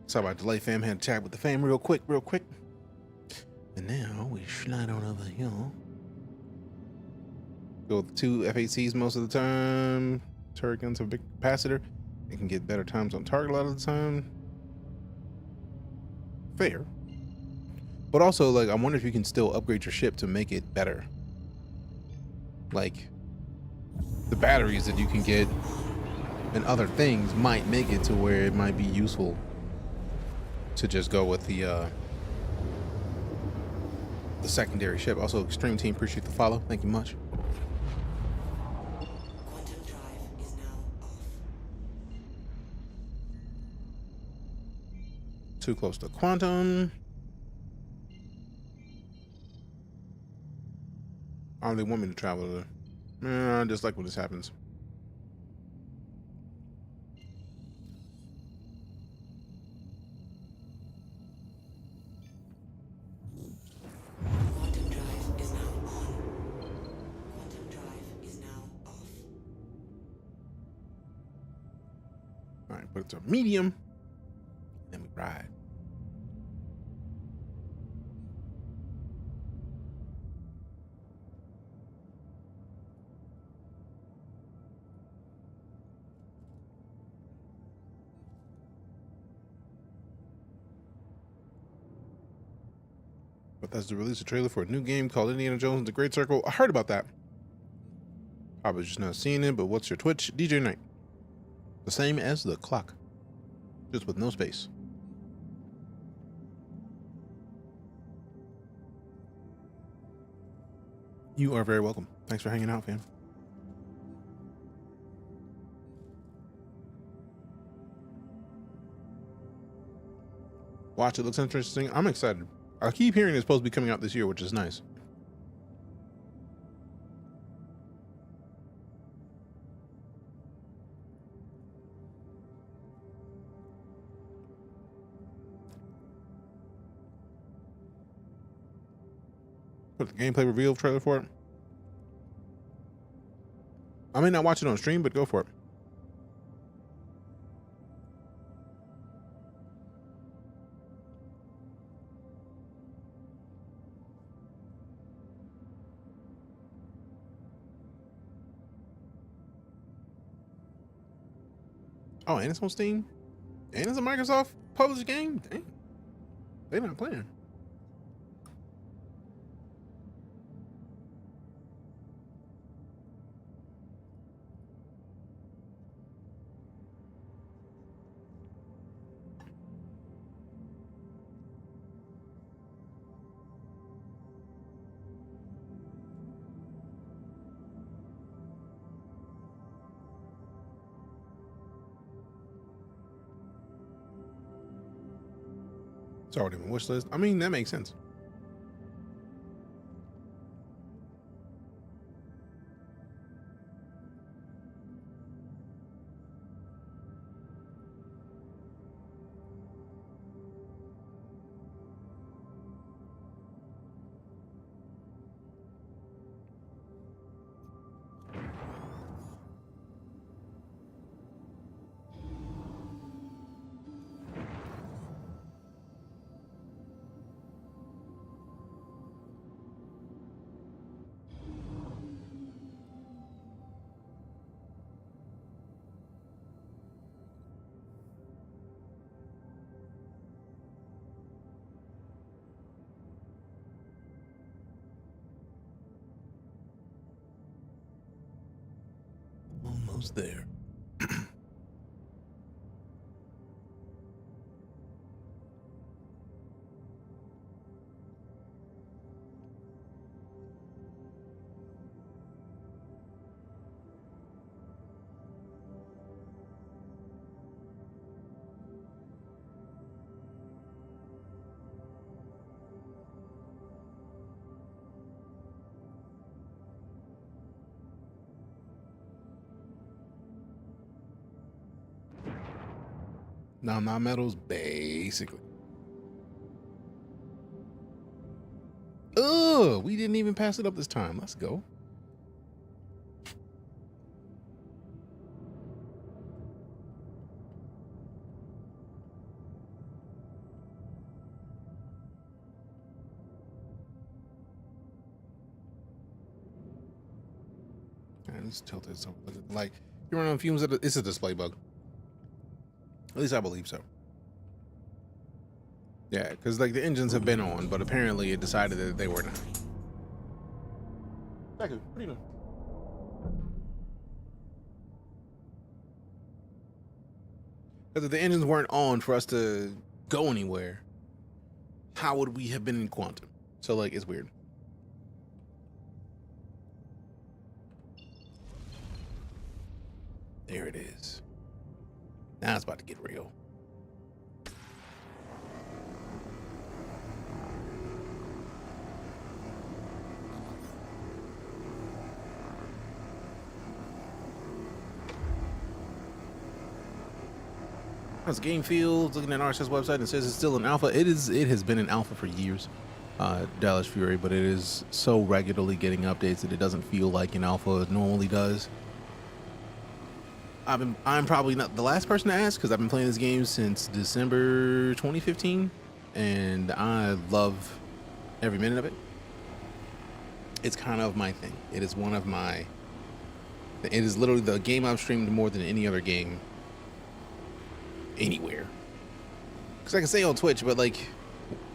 Sorry about delay, fam. Had to chat with the fam real quick. And now we slide on over here. Go with the two F8Cs most of the time. Turret guns have a big capacitor. They can get better times on target a lot of the time. Fair. But also, like, I wonder if you can still upgrade your ship to make it better. Like, the batteries that you can get and other things might make it to where it might be useful to just go with the secondary ship. Also, Extreme Team, appreciate the follow. Thank you much. Quantum drive is now off. Too close to quantum. I don't really want me to travel there. I just like when this happens. Quantum drive is now on. Quantum drive is now off. All right, put it to medium. Then we ride. Bethesda released a trailer for a new game called Indiana Jones and the Great Circle. I heard about that. I was just not seeing it, but what's your Twitch? DeejayKnight. The same as the clock, just with no space. You are very welcome. Thanks for hanging out, fam. Watch, it looks interesting. I'm excited. I keep hearing it's supposed to be coming out this year, which is nice. Put the gameplay reveal trailer for it. I may not watch it on stream, but go for it. Oh, and it's on Steam? And it's a Microsoft published game? Dang. They're not playing. It's already on my wish list. I mean, that makes sense. Almost there. Non-metals, basically. Oh, we didn't even pass it up this time. Let's go. Let's tilt this up. Like, you run on fumes. It's a display bug. At least I believe so. Yeah, because like the engines have been on, but apparently it decided that they were not. Becky, what are you doing? Because if the engines weren't on for us to go anywhere, how would we have been in quantum? So like, it's weird. There it is. Now it's about to get real. How's the game feels? Looking at RSS website, it says it's still in alpha. It has been in alpha for years, Dallas Fury, but it is so regularly getting updates that it doesn't feel like an alpha normally does. I'm probably not the last person to ask because I've been playing this game since December 2015, and I love every minute of it. It's kind of my thing. It is one of my. It is literally the game I've streamed more than any other game anywhere. Because I can say on Twitch, but like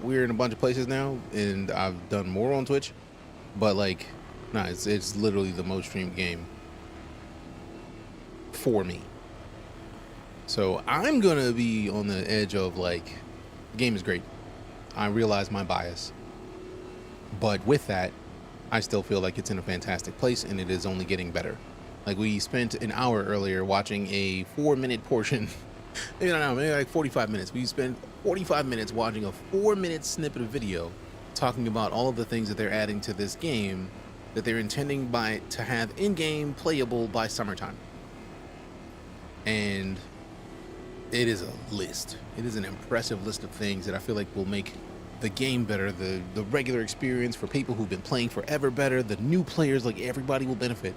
we're in a bunch of places now, and I've done more on Twitch. But like, nah, it's literally the most streamed game for me. So I'm gonna be on the edge of like, the game is great. I realize my bias, but with that, I still feel like it's in a fantastic place, and it is only getting better. Like, we spent an hour earlier watching a 4-minute portion. Maybe not, maybe like 45 minutes. We spent 45 minutes watching a 4-minute snippet of video talking about all of the things that they're adding to this game that they're intending to have in-game playable by summertime. And it is a list. It is an impressive list of things that I feel like will make the game better, the regular experience for people who've been playing forever better, the new players, like everybody will benefit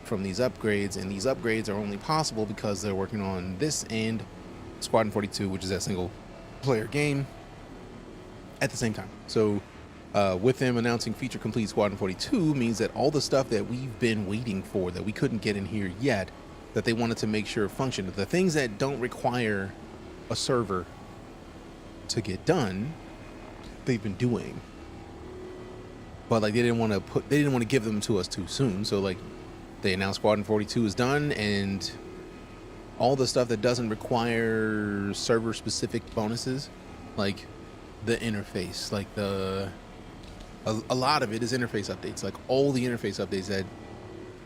from these upgrades, and these upgrades are only possible because they're working on this and Squadron 42, which is that single player game, at the same time. So with them announcing feature complete Squadron 42 means that all the stuff that we've been waiting for that we couldn't get in here yet, that they wanted to make sure functioned, the things that don't require a server to get done, they've been doing. But like they didn't want to give them to us too soon. So like they announced Squadron 42 is done, and all the stuff that doesn't require server specific bonuses, like the interface, like a lot of it is interface updates, like all the interface updates that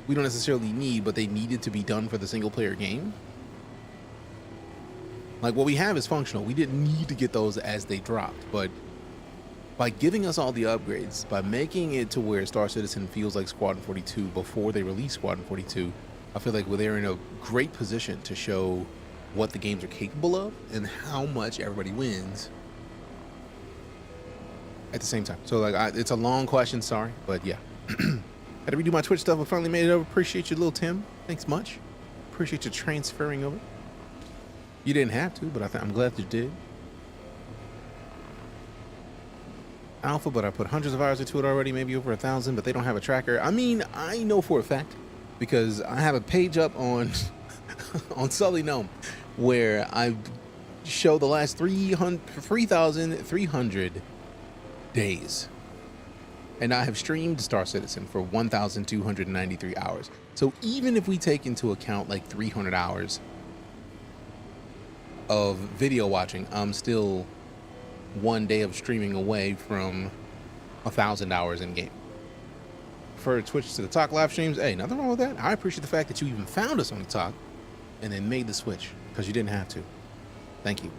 we don't necessarily need, but they needed to be done for the single player game. Like what we have is functional. We didn't need to get those as they dropped, but by giving us all the upgrades, by making it to where Star Citizen feels like Squadron 42 before they release Squadron 42, I feel like they're in a great position to show what the games are capable of and how much everybody wins at the same time. So like it's a long question, sorry, but yeah. Had to redo my Twitch stuff, I finally made it over. Appreciate you, little Tim. Thanks much. Appreciate you transferring over. You didn't have to, but I'm glad that you did. Alpha, but I put hundreds of hours into it already, maybe over 1,000, but they don't have a tracker. I mean, I know for a fact because I have a page up on on Sully Gnome where I show the last 3,300 days. And I have streamed Star Citizen for 1,293 hours. So even if we take into account like 300 hours of video watching, I'm still 1 day of streaming away from 1,000 hours in game. For Twitch to the Talk live streams, hey, nothing wrong with that. I appreciate the fact that you even found us on the Talk and then made the switch because you didn't have to. Thank you.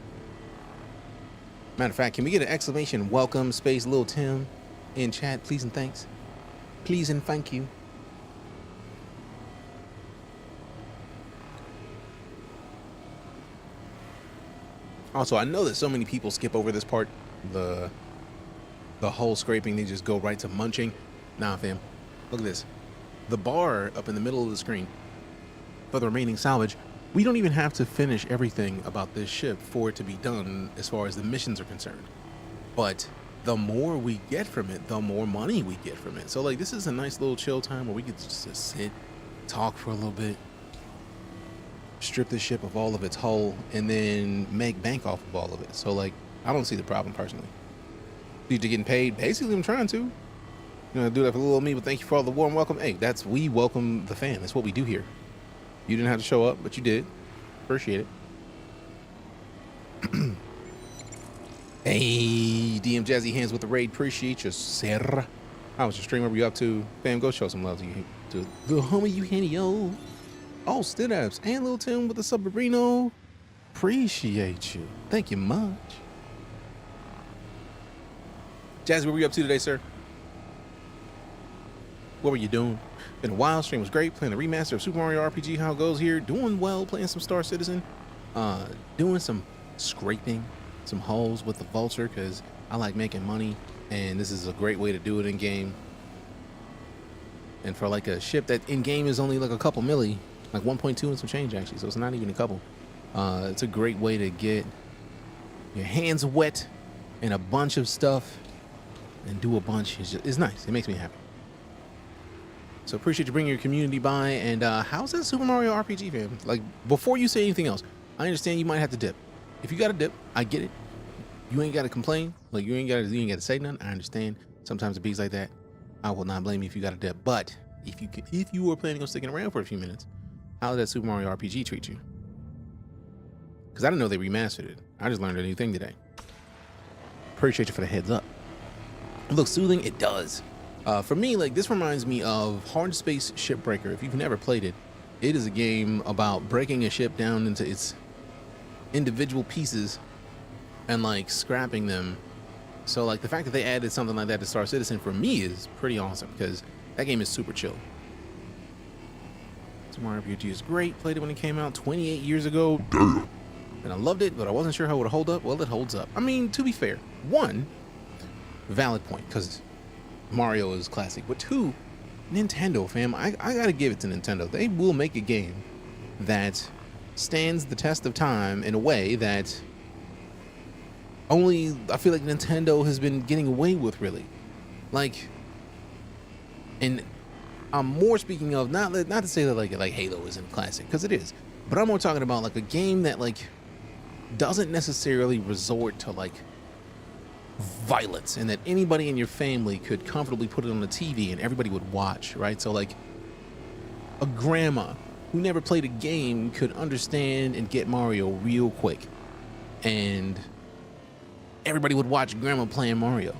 Matter of fact, can we get an exclamation welcome space Lil Tim in chat, please and thanks? Please and thank you. Also, I know that so many people skip over this part, the whole scraping, they just go right to munching. Nah, fam. Look at this. The bar up in the middle of the screen for the remaining salvage, we don't even have to finish everything about this ship for it to be done as far as the missions are concerned. But the more we get from it, the more money we get from it. So like this is a nice little chill time where we get to just sit, talk for a little bit, strip the ship of all of its hull, and then make bank off of all of it. So like I don't see the problem personally. DJ getting paid, basically I'm trying to. You know, do that for little me, but thank you for all the warm welcome. Hey, we welcome the fan. That's what we do here. You didn't have to show up, but you did. Appreciate it. Hey, DM Jazzy Hands with the raid. Appreciate you, sir. How was your stream? What were you up to? Fam, go show some love to the homie Eugenio. Oh, Stidabs and Lil Tim with the Subarino. Appreciate you. Thank you much. Jazzy, what were you up to today, sir? What were you doing? Been a while. Stream was great. Playing the remaster of Super Mario RPG. How it goes here? Doing well. Playing some Star Citizen. Doing some scraping, some hulls with the Vulture because I like making money, and this is a great way to do it in game. And for like a ship that in game is only like a couple milli, like 1.2 and some change actually, so it's not even a couple. It's a great way to get your hands wet in a bunch of stuff and do a bunch. It's nice. It makes me happy. So appreciate you bringing your community by. And how's that Super Mario RPG, fam? Like, before you say anything else, I understand you might have to dip. If you got to dip, I get it. You ain't got to complain. Like, you ain't got to say nothing. I understand. Sometimes it beats like that. I will not blame you if you got to dip. But if you were planning on sticking around for a few minutes, how did that Super Mario RPG treat you? Because I didn't know they remastered it. I just learned a new thing today. Appreciate you for the heads up. It looks soothing. It does. For me, like, this reminds me of Hard Space Shipbreaker. If you've never played it, it is a game about breaking a ship down into its individual pieces and like scrapping them. So like the fact that they added something like that to Star Citizen for me is pretty awesome because that game is super chill. Mario RPG is great. Played it when it came out 28 years ago. Damn. And I loved it, but I wasn't sure how it would hold up. Well, it holds up. I mean, to be fair, one, valid point, because Mario is classic. But two, Nintendo, fam. I gotta give it to Nintendo. They will make a game that stands the test of time in a way that only I feel like Nintendo has been getting away with, really. Like, and I'm more speaking of not to say that like Halo isn't classic, because it is, but I'm more talking about like a game that like doesn't necessarily resort to like violence, and that anybody in your family could comfortably put it on the TV and everybody would watch, right? So like a grandma who never played a game could understand and get Mario real quick, and everybody would watch grandma playing Mario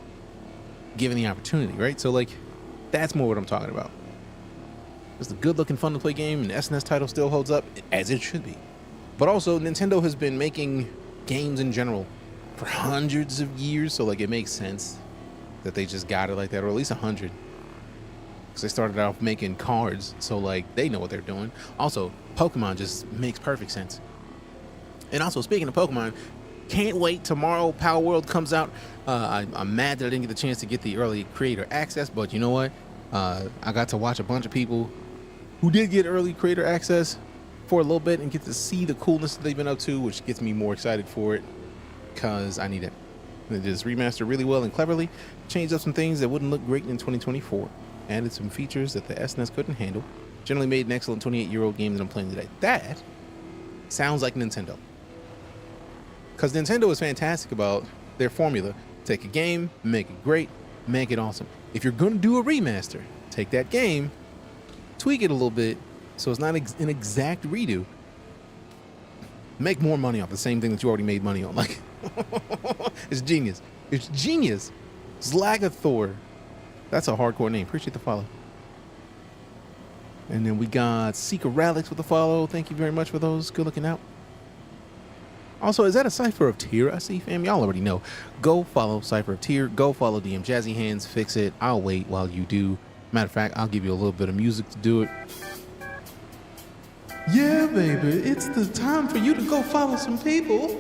given the opportunity, right? So like that's more what I'm talking about. It's a good looking, fun to play game, and the SNES title still holds up as it should be. But also, Nintendo has been making games in general for hundreds of years, so like it makes sense that they just got it like that, or at least 100. Because they started off making cards, so like they know what they're doing. Also, Pokemon just makes perfect sense. And also, speaking of Pokemon, can't wait. Tomorrow, Power World comes out. I'm mad that I didn't get the chance to get the early creator access, but you know what? I got to watch a bunch of people who did get early creator access for a little bit and get to see the coolness that they've been up to, which gets me more excited for it because I need it. It just remastered really well and cleverly, changed up some things that wouldn't look great in 2024, added some features that the SNES couldn't handle, generally made an excellent 28-year-old game that I'm playing today. That sounds like Nintendo. Because Nintendo is fantastic about their formula. Take a game, make it great, make it awesome. If you're going to do a remaster, take that game, tweak it a little bit so it's not an exact redo. Make more money off the same thing that you already made money on. Like, it's genius. It's genius. Zlagathor. That's a hardcore name. Appreciate the follow. And then we got Seeker Relics with the follow. Thank you very much for those. Good looking out. Also, is that a Cipher of Tear I see, fam? Y'all already know. Go follow Cipher of Tear. Go follow DM Jazzy Hands. Fix it. I'll wait while you do. Matter of fact, I'll give you a little bit of music to do it. Yeah, baby. It's the time for you to go follow some people.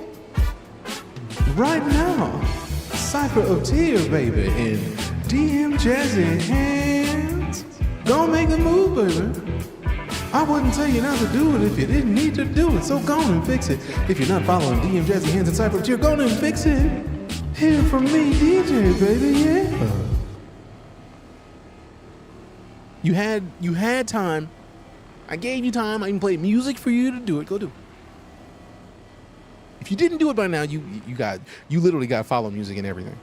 Right now. Cipher of Tear, baby. And DM Jazzy Hands. Go make a move, baby. I wouldn't tell you not to do it if you didn't need to do it, so go on and fix it. If you're not following DM Jazzy Hands and Cipher of Tear, go on and fix it. Hear from me, DJ, baby, yeah. You had time. I gave you time. I even played music for you to do it. Go do it. If you didn't do it by now, you literally got follow music and everything.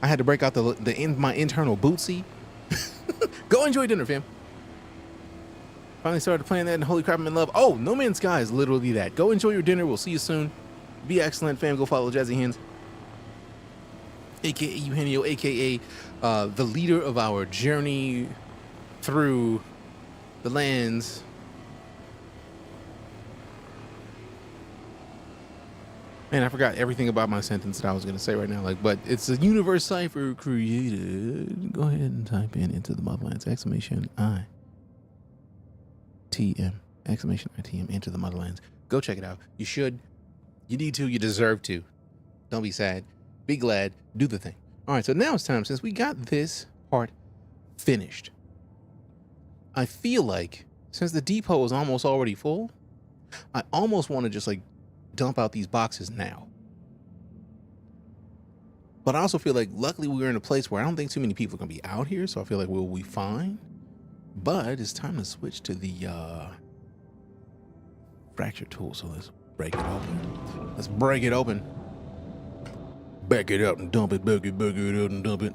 I had to break out my internal bootsy. Go enjoy dinner, fam. Finally started playing that in Holy Crap I'm in Love. Oh, No Man's Sky is literally that. Go enjoy your dinner. We'll see you soon. Be excellent, fam. Go follow Jazzy Hands, aka Eugenio, aka the leader of our journey through the lands. Man, I forgot everything about my sentence that I was going to say right now. But it's a universe cipher created. Go ahead and type in Into the Motherlands, exclamation TM, exclamation ITM, Into the Motherlands. Go check it out. You should. You need to. You deserve to. Don't be sad. Be glad. Do the thing. All right, so now it's time, since we got this part finished, I feel like since the depot is almost already full, I almost want to just like dump out these boxes now. But I also feel like luckily we're in a place where I don't think too many people are going to be out here, so I feel like we'll be fine. But it's time to switch to the fracture tool. So let's break it open. Let's break it open. Back it up and dump it. Back it up and dump it.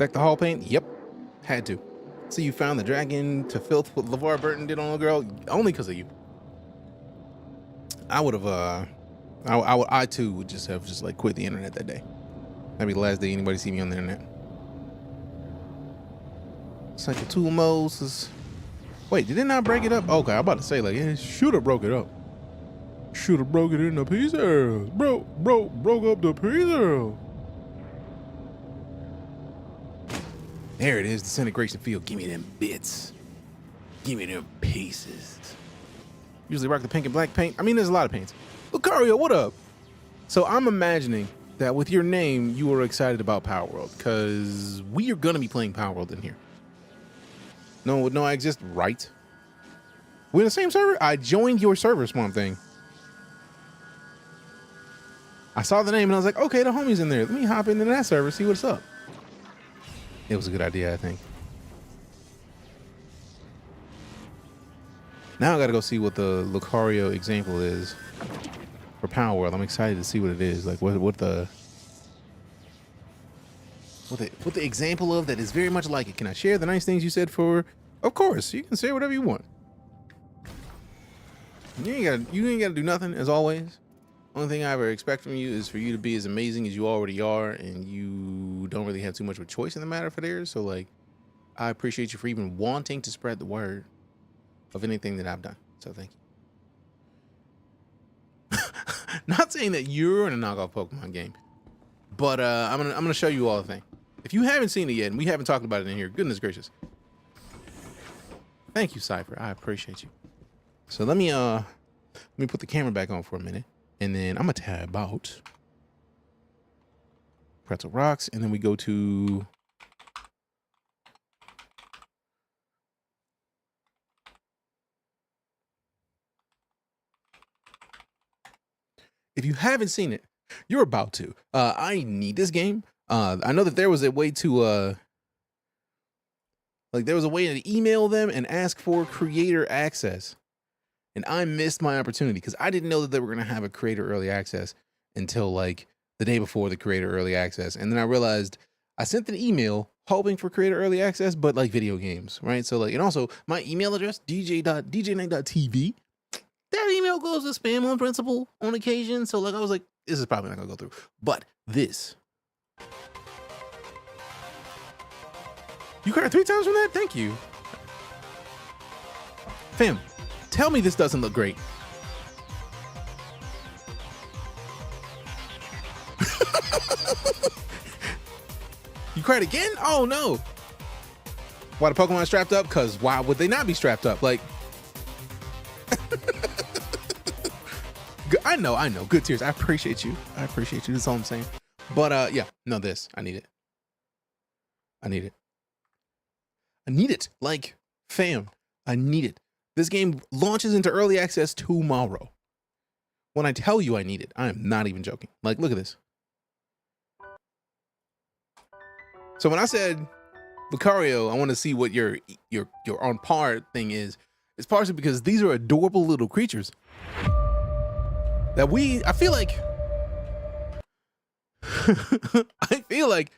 Deck the hall paint? Yep. Had to. See, you found the dragon to filth what LeVar Burton did on a girl? Only because of you. I would have, I too would just have like quit the internet that day. That'd be the last day anybody see me on the internet. Cycle 2 modes. Wait, did it not break it up? Okay, I'm about to say, like, it should have broke it up. Should have broke it into pieces. Broke up the pieces. There it is, disintegration field. Give me them bits. Give me them pieces. Usually rock the pink and black paint. I mean, there's a lot of paints. Lucario, what up? So I'm imagining that with your name, you were excited about Power World, because we are going to be playing Power World in here. No, I exist, right? We're in the same server? I joined your server, Swamp Thing. I saw the name and I was like, okay, the homie's in there. Let me hop into that server, see what's up. It was a good idea, I think. Now I gotta go see what the Lucario example is for Power World. I'm excited to see what it is. Like what the example of that is very much like it. Can I share the nice things you said for? Of course, you can say whatever you want. You ain't gotta do nothing, as always. Only thing I ever expect from you is for you to be as amazing as you already are, and you don't really have too much of a choice in the matter for theirs. So like, I appreciate you for even wanting to spread the word of anything that I've done. So thank you. Not saying that you're in a knockoff Pokemon game, but I'm gonna show you all the thing. If you haven't seen it yet and we haven't talked about it in here, goodness gracious. Thank you, Cypher. I appreciate you. So let me put the camera back on for a minute, and then I'm gonna tab out Pretzel Rocks, and then we go to if you haven't seen it, you're about to. I need this game. I know that there was a way to there was a way to email them and ask for creator access. And I missed my opportunity because I didn't know that they were going to have a creator early access until like the day before the creator early access. And then I realized I sent an email hoping for creator early access, but like video games, right? So like, and also my email address, DeejayKnight.tv, that email goes to spam on principle on occasion. So like, I was like, this is probably not gonna go through, but this. You cried 3 times from that? Thank you. Fam, tell me this doesn't look great. You cried again? Oh no. Why the Pokemon strapped up? Because why would they not be strapped up? Like, I know. Good tears. I appreciate you. That's all I'm saying. But yeah, no, this. I need it. Like, fam, I need it. This game launches into early access tomorrow. When I tell you I need it, I am not even joking. Like, look at this. So when I said, Lucario, I want to see what your on par thing is, it's partially because these are adorable little creatures that I feel like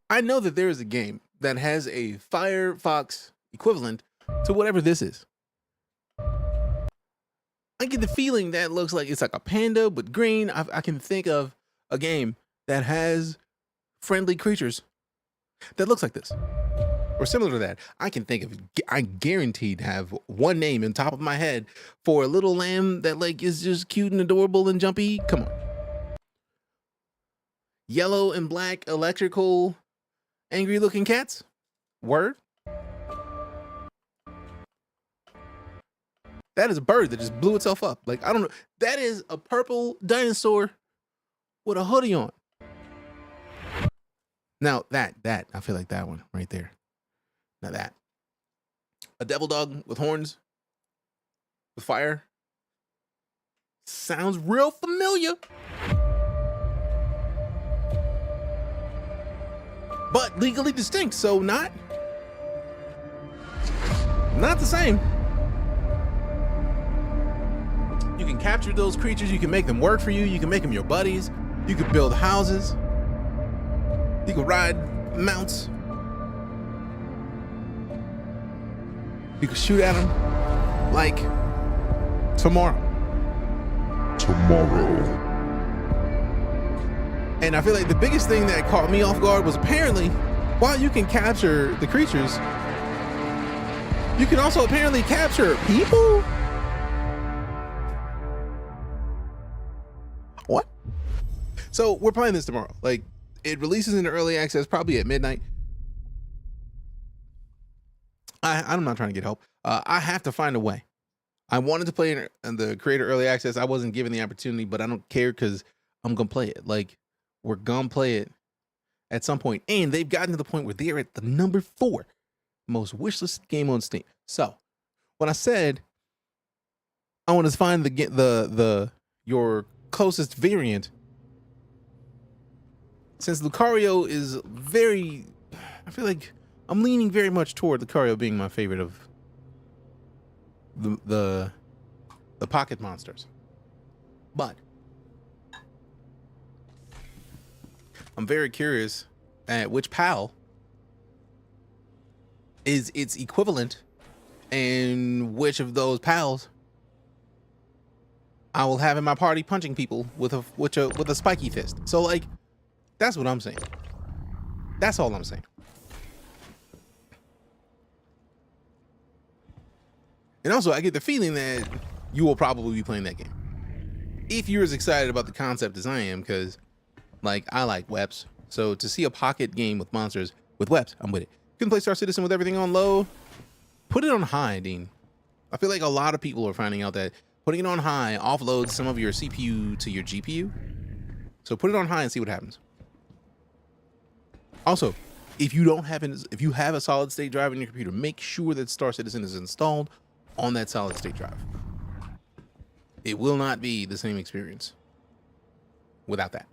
I know that there is a game that has a Firefox equivalent to whatever this is. I get the feeling that looks like it's like a panda but green. I can think of a game that has friendly creatures that looks like this or similar to that. I guaranteed have one name in top of my head for a little lamb that like is just cute and adorable and jumpy. Come on. Yellow and black electrical angry looking cats. Word. That is a bird that just blew itself up. Like, I don't know. That is a purple dinosaur with a hoodie on. Now that, I feel like that one right there. Now that. A devil dog with horns, with fire. Sounds real familiar. But legally distinct, so not the same. You can capture those creatures, you can make them work for you, you can make them your buddies, you can build houses, You can ride mounts. You can shoot at them like tomorrow. And I feel like the biggest thing that caught me off guard was apparently, while you can capture the creatures, you can also apparently capture people? What? So we're playing this tomorrow. Like, it releases in early access probably at midnight. I'm not trying to get help. I have to find a way. I wanted to play in the creator early access. I wasn't given the opportunity, but I don't care because I'm going to play it. Like, we're going to play it at some point. And they've gotten to the point where they're at the number 4 most wishlist game on Steam. So when I said I want to find your closest variant, since Lucario is I feel like I'm leaning very much toward Lucario being my favorite of the pocket monsters. But I'm very curious at which PAL is its equivalent and which of those PALs I will have in my party punching people with a spiky fist. So like, that's what I'm saying. That's all I'm saying. And also, I get the feeling that you will probably be playing that game if you're as excited about the concept as I am, because like, I like weps. So to see a pocket game with monsters with weps, I'm with it. You can play Star Citizen with everything on low. Put it on high, Dean. I feel like a lot of people are finding out that putting it on high offloads some of your CPU to your GPU. So put it on high and see what happens. Also, if you have a solid state drive in your computer, make sure that Star Citizen is installed on that solid state drive. It will not be the same experience without that.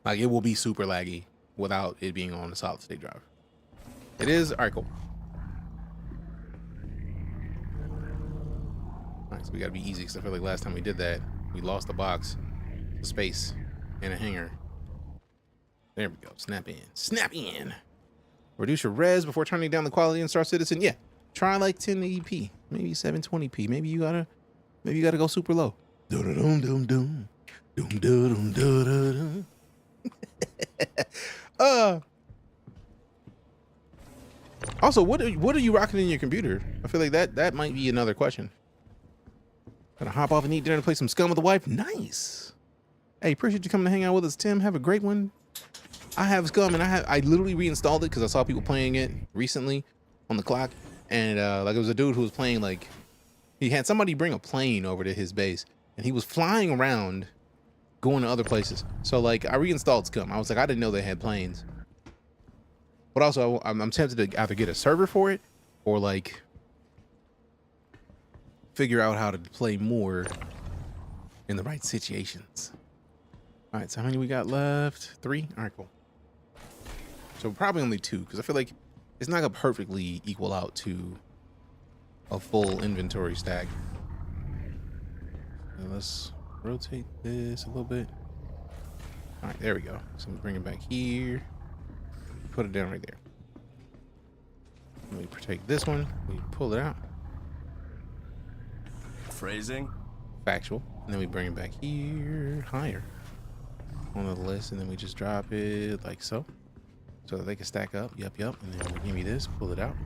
Like, it will be super laggy without it being on a solid state drive. It is. All right, cool. All right, so we got to be easy, because I feel like last time we did that, we lost the box, the space, and a hanger. There we go. Snap in. Snap in. Reduce your res before turning down the quality in Star Citizen. Yeah. Try like 1080p, maybe 720p. Maybe you gotta go super low. Also, what are you rocking in your computer? I feel like that might be another question. Gonna hop off and eat dinner and play some Scum with the wife. Nice. Hey, appreciate you coming to hang out with us, Tim. Have a great one. I have Scum, and I literally reinstalled it because I saw people playing it recently on the clock. And like, it was a dude who was playing, like, he had somebody bring a plane over to his base, and he was flying around going to other places. So like, I reinstalled Scum. I was like, I didn't know they had planes. But also, I'm tempted to either get a server for it or like figure out how to play more in the right situations. All right, so how many we got left? 3? All right, cool. So probably only 2, because I feel like it's not gonna perfectly equal out to a full inventory stack. Now let's rotate this a little bit. All right, there we go. So we bring it back here. Put it down right there. Let me take this one. We pull it out. Phrasing. Factual. And then we bring it back here, higher on the list, and then we just drop it like so, so that they can stack up. Yep. And then we give me this, pull it out.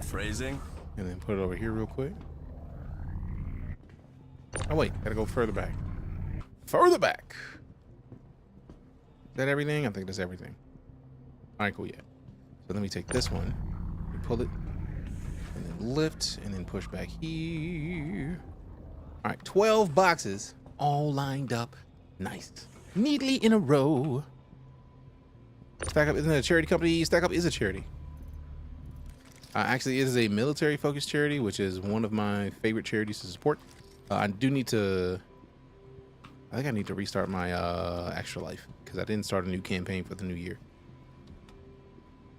Phrasing. And then put it over here real quick. Oh wait, gotta go further back. Further back. Is that everything? I think that's everything. All right, cool, yeah. So then we take this one, we pull it, and then lift, and then push back here. All right, 12 boxes, all lined up nice, neatly in a row. Stack Up isn't a charity company. Stack Up is a charity. Actually, it is a military-focused charity, which is one of my favorite charities to support. I do need to... I think I need to restart my Extra Life, because I didn't start a new campaign for the new year.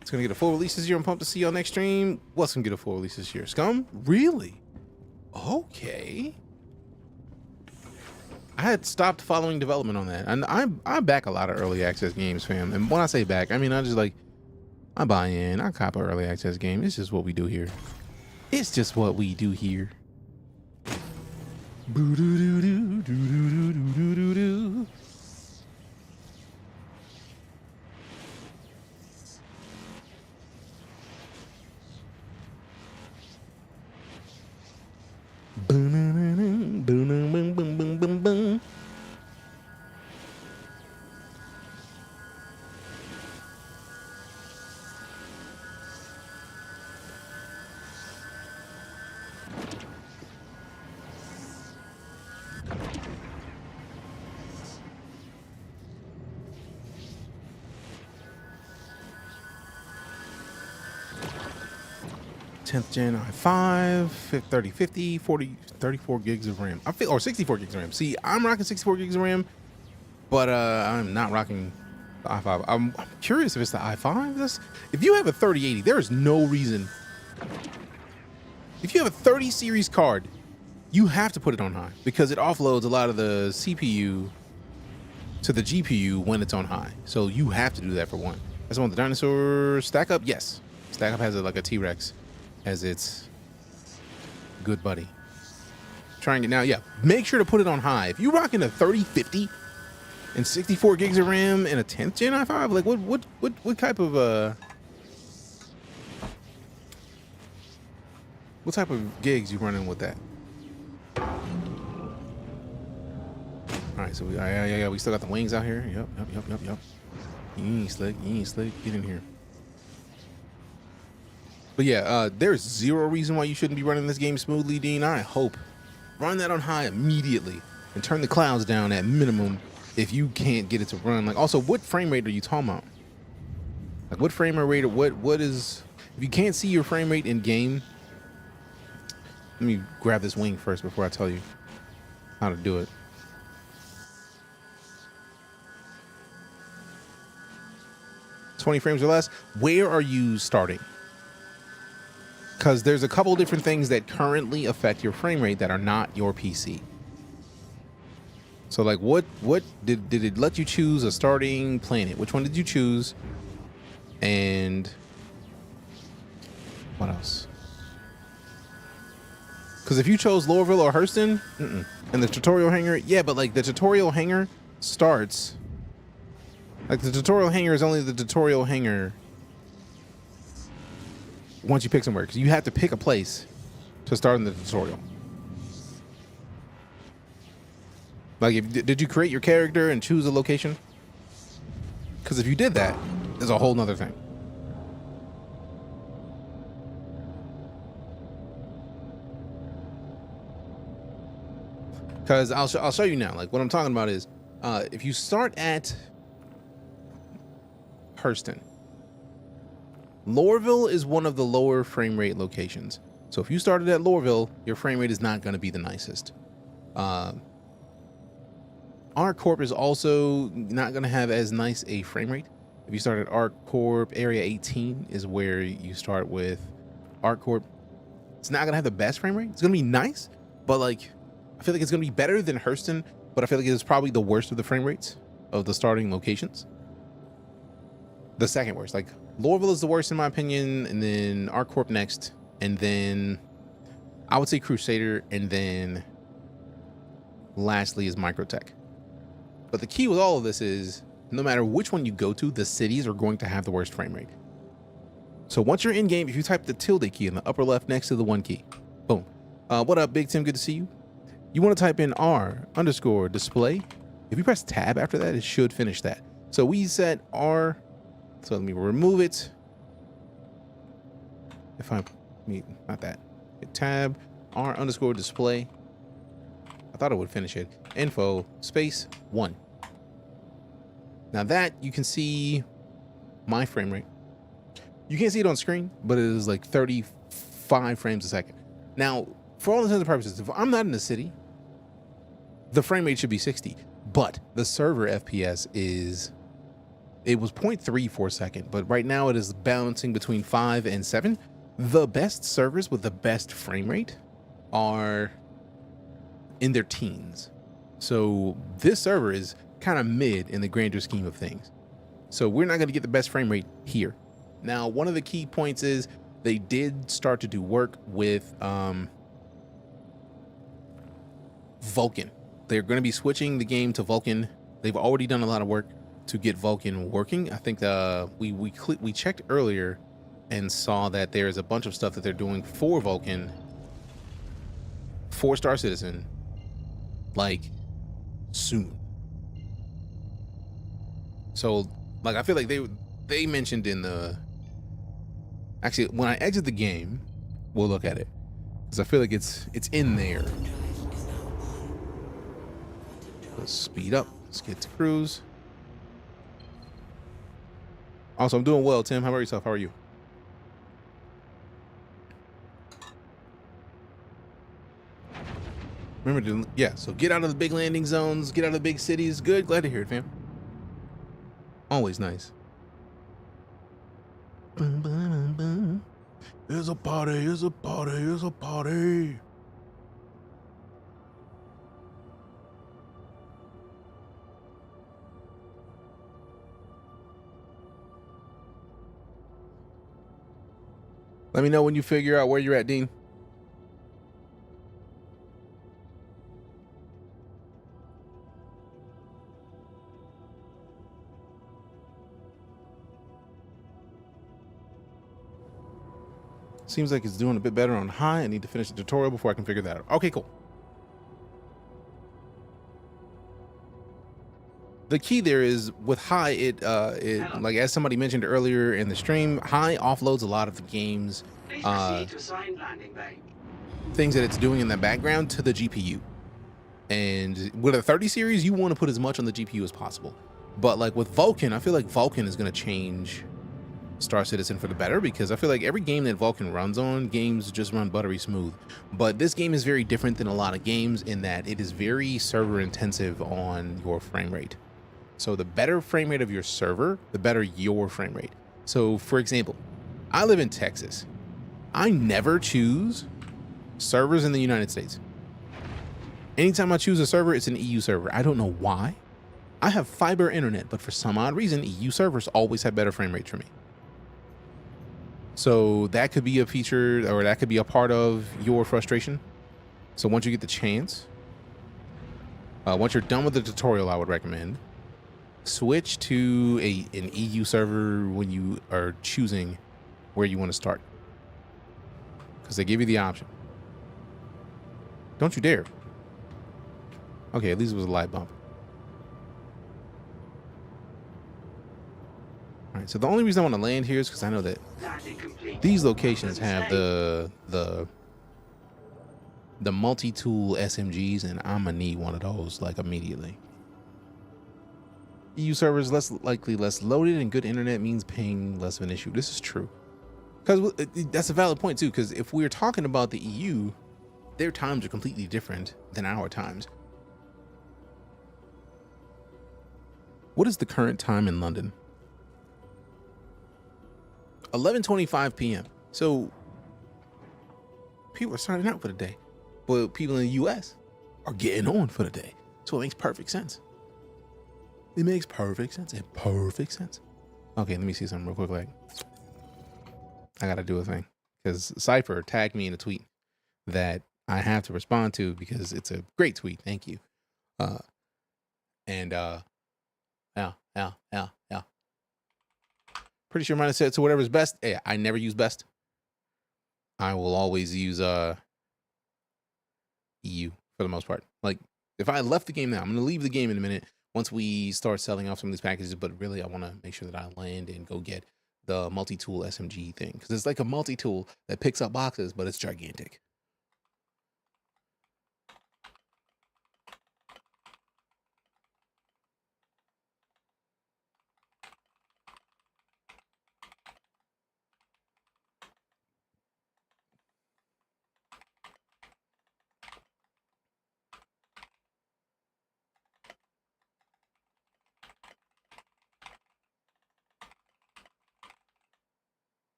It's going to get a full release this year. I'm pumped to see y'all next stream. What's going to get a full release this year? Scum? Really? Okay. I had stopped following development on that, and I back a lot of early access games, fam. And when I say back, I mean I just like I buy in, I cop an early access game. It's just what we do here. It's just what we do here. Boo doo doo doo doo doo doo doo doo. Boom, boom, boom, boom, boom, boom, boom, boom. Gen i5, 30, 50, 40, 34 gigs of RAM. I feel, or 64 gigs of RAM. See, I'm rocking 64 gigs of RAM, but I'm not rocking the i5. I'm curious if it's the i5. If you have a 3080, there is no reason. If you have a 30 series card, you have to put it on high because it offloads a lot of the CPU to the GPU when it's on high. So you have to do that for one. That's one. The dinosaur stack up. Yes, stack up has like a T-Rex as its good buddy. Trying it now, yeah. Make sure to put it on high. If you rocking a 3050 and 64 gigs of RAM and a 10th gen i5, like what type of gigs you running with that? All right, so we still got the wings out here. Yep. You ain't slick. Get in here. But yeah, there's zero reason why you shouldn't be running this game smoothly, Dean. I hope. Run that on high immediately and turn the clouds down at minimum if you can't get it to run. Like, also, what frame rate are you talking about? Like, what frame rate or what is... If you can't see your frame rate in game... Let me grab this wing first before I tell you how to do it. $20 frames or less. Where are you starting? Because there's a couple different things that currently affect your frame rate that are not your PC. So like what did it let you choose a starting planet? Which one did you choose? And what else? Because if you chose Lorville or Hurston, and the tutorial hangar, yeah, but like the tutorial hangar starts, like the tutorial hangar is only the tutorial hangar once you pick somewhere, because you have to pick a place to start in the tutorial. Like, did you create your character and choose a location? Because if you did that, there's a whole nother thing. Because I'll show you now. Like, what I'm talking about is, if you start at Hurston, Lorville is one of the lower frame rate locations. So if you started at Lorville, your frame rate is not going to be the nicest. ArcCorp is also not going to have as nice a frame rate. If you start at ArcCorp, Area 18 is where you start with ArcCorp. It's not going to have the best frame rate. It's going to be nice, but like, I feel like it's going to be better than Hurston, but I feel like it's probably the worst of the frame rates of the starting locations. The second worst. Like, Lorville is the worst in my opinion, and then ArcCorp next, and then I would say Crusader, and then lastly is Microtech. But the key with all of this is, no matter which one you go to, the cities are going to have the worst frame rate. So once you're in game, if you type the tilde key in the upper left next to the 1 key, boom. What up, Big Tim? Good to see you. You want to type in R_display. If you press tab after that, it should finish that. So we set R. So let me remove it. Not that. Hit tab, R_display. I thought it would finish it. Info space 1. Now that you can see my frame rate. You can't see it on screen, but it is like 35 frames a second. Now, for all intents and purposes, if I'm not in the city, the frame rate should be 60. But the server FPS is, it was 0.3 for a second, but right now it is bouncing between 5 and 7. The best servers with the best frame rate are in their teens. So this server is kind of mid in the grander scheme of things. So we're not going to get the best frame rate here. Now, one of the key points is they did start to do work with Vulkan. They're going to be switching the game to Vulkan. They've already done a lot of work to get Vulkan working. I think we checked earlier and saw that there's a bunch of stuff that they're doing for Vulkan, for Star Citizen, like soon. So, like, I feel like they mentioned in the, actually, when I exit the game, we'll look at it, because I feel like it's in there. Let's speed up. Let's get to cruise. Also, I'm doing well, Tim. How about yourself? How are you? Remember to, yeah, so get out of the big landing zones, get out of the big cities. Good, glad to hear it, fam. Always nice. Here's a party, here's a party, here's a party. Let me know when you figure out where you're at, Dean. Seems like it's doing a bit better on high. I need to finish the tutorial before I can figure that out. Okay, cool. The key there is with high, it like as somebody mentioned earlier in the stream, high offloads a lot of the game's things that it's doing in the background to the GPU. And with a 30 series, you want to put as much on the GPU as possible. But like with Vulkan, I feel like Vulkan is going to change Star Citizen for the better, because I feel like every game that Vulkan runs on, games just run buttery smooth. But this game is very different than a lot of games in that it is very server intensive on your frame rate. So the better frame rate of your server, the better your frame rate. So for example, I live in Texas. I never choose servers in the United States. Anytime I choose a server, it's an EU server. I don't know why. I have fiber internet, but for some odd reason, EU servers always have better frame rates for me. So that could be a feature, or that could be a part of your frustration. So once you get the chance, once you're done with the tutorial, I would recommend switch to an EU server when you are choosing where you want to start, because they give you the option. Don't you dare. Okay, at least it was a light bump. All right, so the only reason I want to land here is because I know that these locations have the multi-tool SMGs, and I'm gonna need one of those like immediately. EU servers less likely less loaded, and good internet means ping less of an issue. This is true, because that's a valid point too, because if we're talking about the EU, their times are completely different than our times. What is the current time in London? 11:25 p.m. So people are signing out for the day, but people in the US are getting on for the day. So it makes perfect sense. It makes perfect sense. It perfect sense. Okay, let me see something real quick. Like, I gotta do a thing, because Cypher tagged me in a tweet that I have to respond to because it's a great tweet. Thank you. Yeah. Pretty sure mine is set to whatever's best. Yeah, I never use best. I will always use EU for the most part. Like, if I left the game now, I'm gonna leave the game in a minute once we start selling off some of these packages, but really I want to make sure that I land and go get the multi-tool SMG thing, because it's like a multi-tool that picks up boxes, but it's gigantic.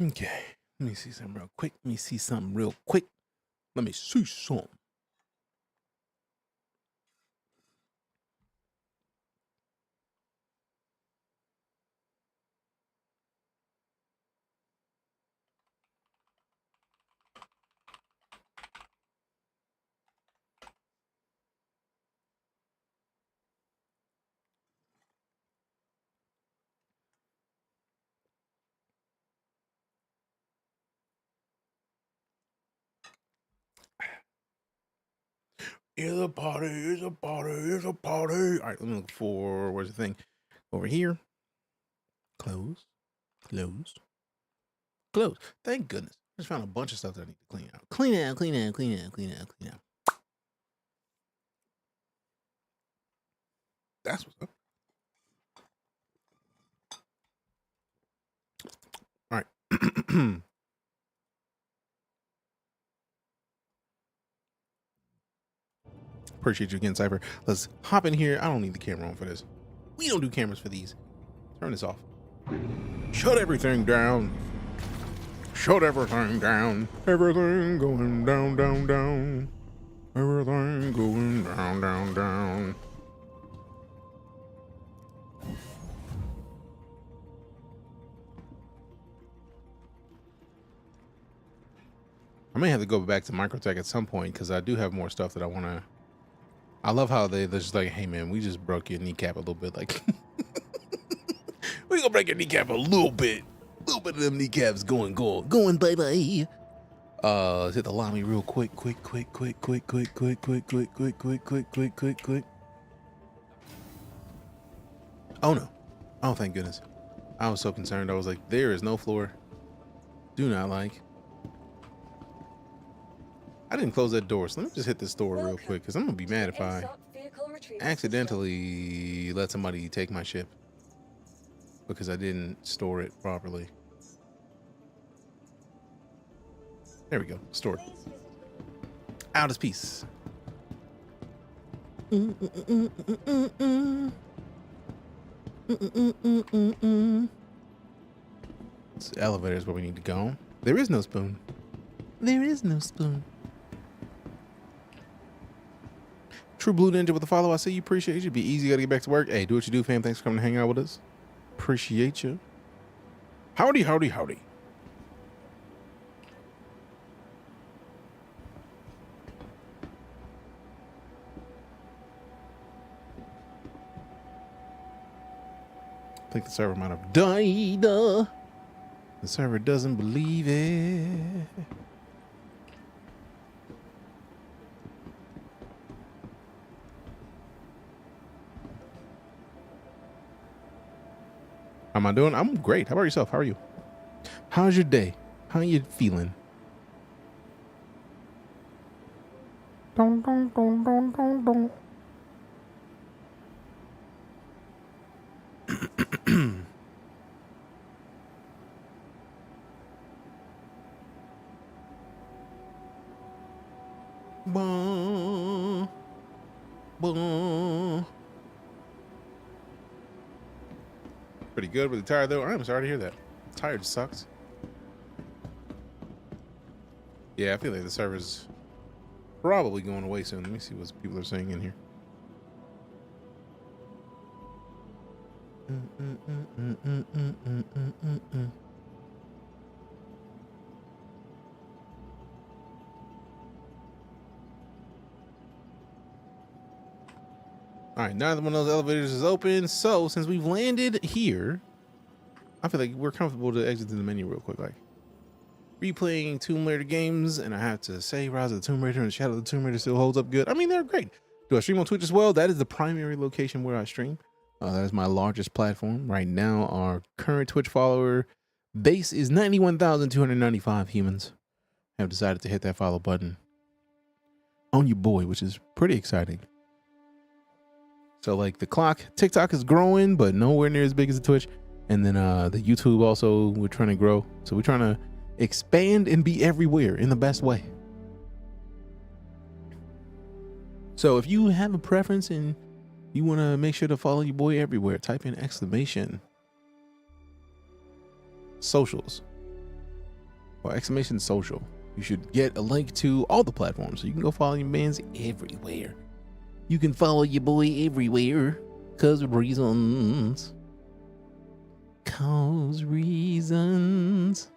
Okay. Let me see something real quick. Let me see something real quick. Let me see something. It's a party, it's a party, it's a party. All right, let me look for, where's the thing? Over here. Close, close, close. Thank goodness. I just found a bunch of stuff that I need to clean out. Clean out, clean out, clean out, clean out, clean out. That's what's up. All right. Appreciate you again, Cypher. Let's hop in here. I don't need the camera on for this. We don't do cameras for these. Turn this off. Shut everything down. Shut everything down. Everything going down, down, down. Everything going down, down, down. I may have to go back to Microtech at some point because I do have more stuff that I want to. I love how they're just like, hey man, we just broke your kneecap a little bit. Like, we gonna break your kneecap a little bit. A little bit of them kneecaps going bye-bye. Let's hit the lobby real quick. Quick. Oh no. Oh, thank goodness. I was so concerned. I was like, there is no floor. Do not like. I didn't close that door, so let me just hit this door real quick, because I'm going to be mad if I accidentally let somebody take my ship because I didn't store it properly. There we go. Stored. Out as peace. This elevator is where we need to go. There is no spoon. There is no spoon. True Blue Ninja with the follow. I say you, appreciate you. Be easy. Got to get back to work. Hey, do what you do, fam. Thanks for coming to hang out with us. Appreciate you. Howdy, howdy, howdy. I think the server might have died. The server doesn't believe it. How am I doing? I'm great. How about yourself? How are you? How's your day? How are you feeling? Dun, dun, dun, dun, dun, dun. Bah, bah. Pretty good. Really tired though. I'm sorry to hear that. Tired sucks. Yeah, I feel like the server's probably going away soon. Let me see what people are saying in here. All right, neither one of those elevators is open. So since we've landed here, I feel like we're comfortable to exit to the menu real quick. Like replaying Tomb Raider games, and I have to say, Rise of the Tomb Raider and Shadow of the Tomb Raider still holds up good. I mean, they're great. Do I stream on Twitch as well? That is the primary location where I stream. That is my largest platform right now. Our current Twitch follower base is 91,295 humans. Have decided to hit that follow button on your boy, which is pretty exciting. So like the clock, TikTok is growing, but nowhere near as big as the Twitch. And then the YouTube also, we're trying to grow. So we're trying to expand and be everywhere in the best way. So if you have a preference and you want to make sure to follow your boy everywhere, type in exclamation socials or exclamation social. You should get a link to all the platforms so you can go follow your mans everywhere. You can follow your boy everywhere, cause reasons. Cause reasons.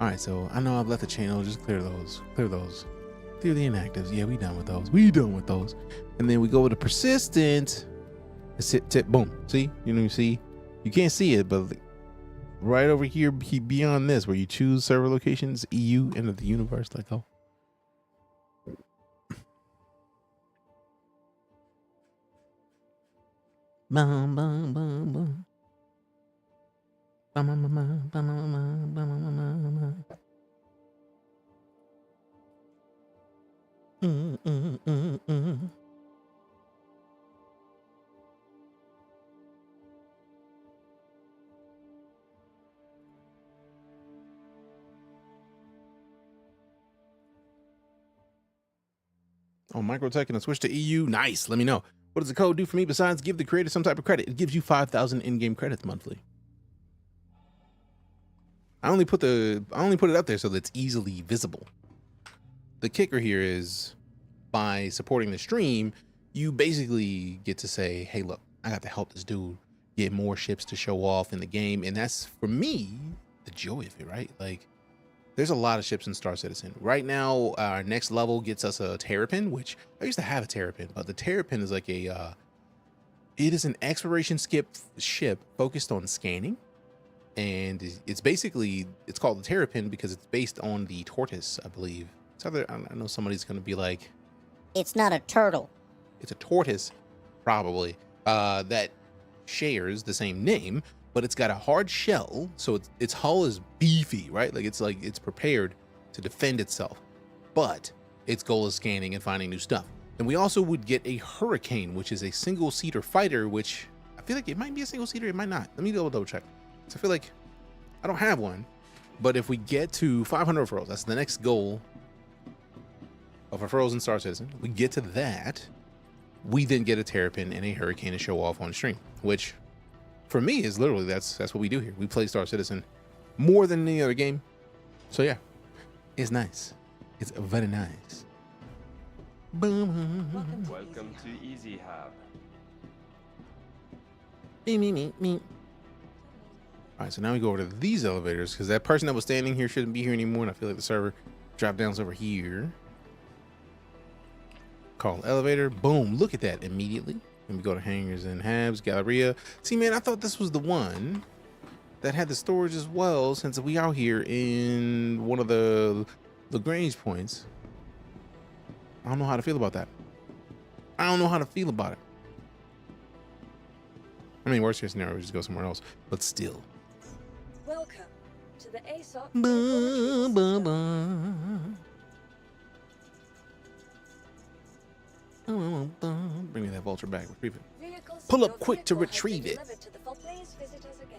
Alright, so I know I've left the channel, just clear those. Clear those. Clear the inactives. Yeah, we done with those. We done with those. And then we go with the persistent. Tip, boom. See? You see? You can't see it, but right over here, beyond this, where you choose server locations, EU, end of the universe, let go. Bum, bum, bum, bum. Bum, bum, bum, bum, bum, bum, bum, bum. Oh, Microtech and switch to EU. Nice. Let me know. What does the code do for me besides give the creator some type of credit? It gives you 5,000 in-game credits monthly. I only put it up there so that it's easily visible. The kicker here is by supporting the stream, you basically get to say, hey, look, I got to help this dude get more ships to show off in the game. And that's, for me, the joy of it, right? Like, there's a lot of ships in Star Citizen. Right now, our next level gets us a Terrapin, which I used to have a Terrapin, but the Terrapin is like a, it is an exploration ship focused on scanning. And it's basically, it's called the Terrapin because it's based on the tortoise, I believe. So I know somebody's going to be like, it's not a turtle. It's a tortoise, probably, that shares the same name, but it's got a hard shell, so its hull is beefy, right? Like it's prepared to defend itself, but its goal is scanning and finding new stuff. And we also would get a Hurricane, which is a single-seater fighter, which I feel like it might be a single-seater, it might not. Let me double check. So I feel like I don't have one, but if we get to 500 referrals, that's the next goal of referrals in Star Citizen. We get to that, we then get a Terrapin and a Hurricane to show off on stream, which for me is literally that's what we do here. We play Star Citizen more than any other game. So yeah, it's nice. It's very nice. Welcome to Easy Hub. Me. All right, so now we go over to these elevators because that person that was standing here shouldn't be here anymore. And I feel like the server drop downs over here. Call elevator. Boom. Look at that immediately. And we go to hangars and habs, Galleria. See, man, I thought this was the one that had the storage as well, since we out here in one of the Lagrange points. I don't know how to feel about that. I don't know how to feel about it. I mean, worst case scenario, we just go somewhere else, but still. Welcome to the ASOC. Bring me that vulture back. Retrieve it. Pull up quick to retrieve it. Please visit us again.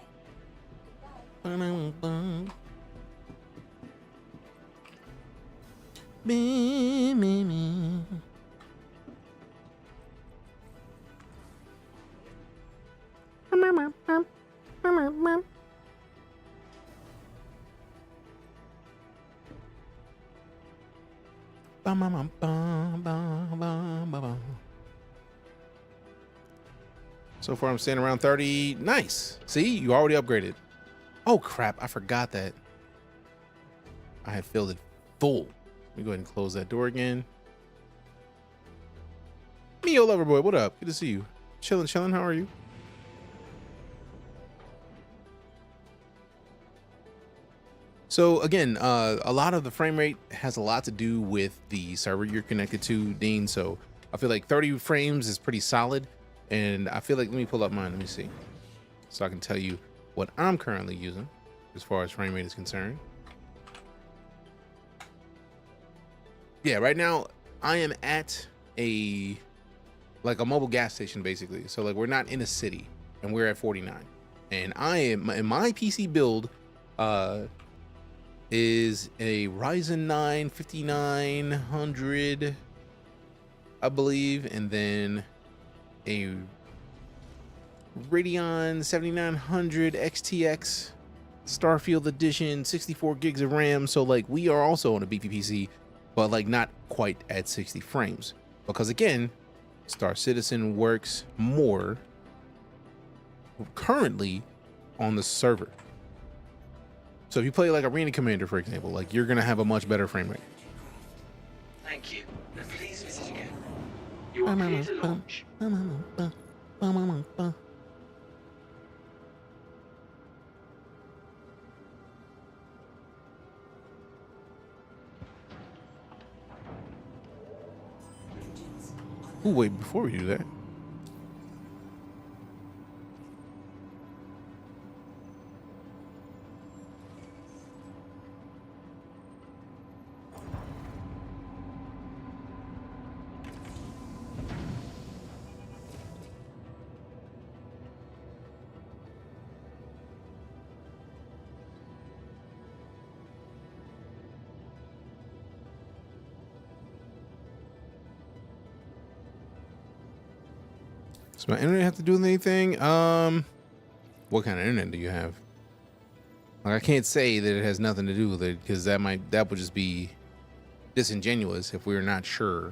So far I'm staying around 30. Nice. See, you already upgraded. Oh crap, I forgot that I had filled it full. Let me go ahead and close that door again. Mio Loverboy, what up? Good to see you. Chilling. How are you? So again, a lot of the frame rate has a lot to do with the server you're connected to, Dean. So I feel like 30 frames is pretty solid. And I feel like, let me pull up mine. Let me see. So I can tell you what I'm currently using as far as frame rate is concerned. Yeah, right now I am at a mobile gas station, basically. So like we're not in a city and we're at 49. And I am, in my PC build, is a Ryzen 9 5900, I believe, and then a Radeon 7900 XTX Starfield Edition, 64 gigs of RAM. So like we are also on a beefy PC, but like not quite at 60 frames. Because again, Star Citizen works more currently on the server. So if you play like Arena Commander, for example, like you're gonna have a much better frame rate. Thank you. And please visit again. You are clear to launch. Ooh, wait, before we do that. Does my internet have to do with anything? What kind of internet do you have? Like, I can't say that it has nothing to do with it because that would just be disingenuous if we were not sure.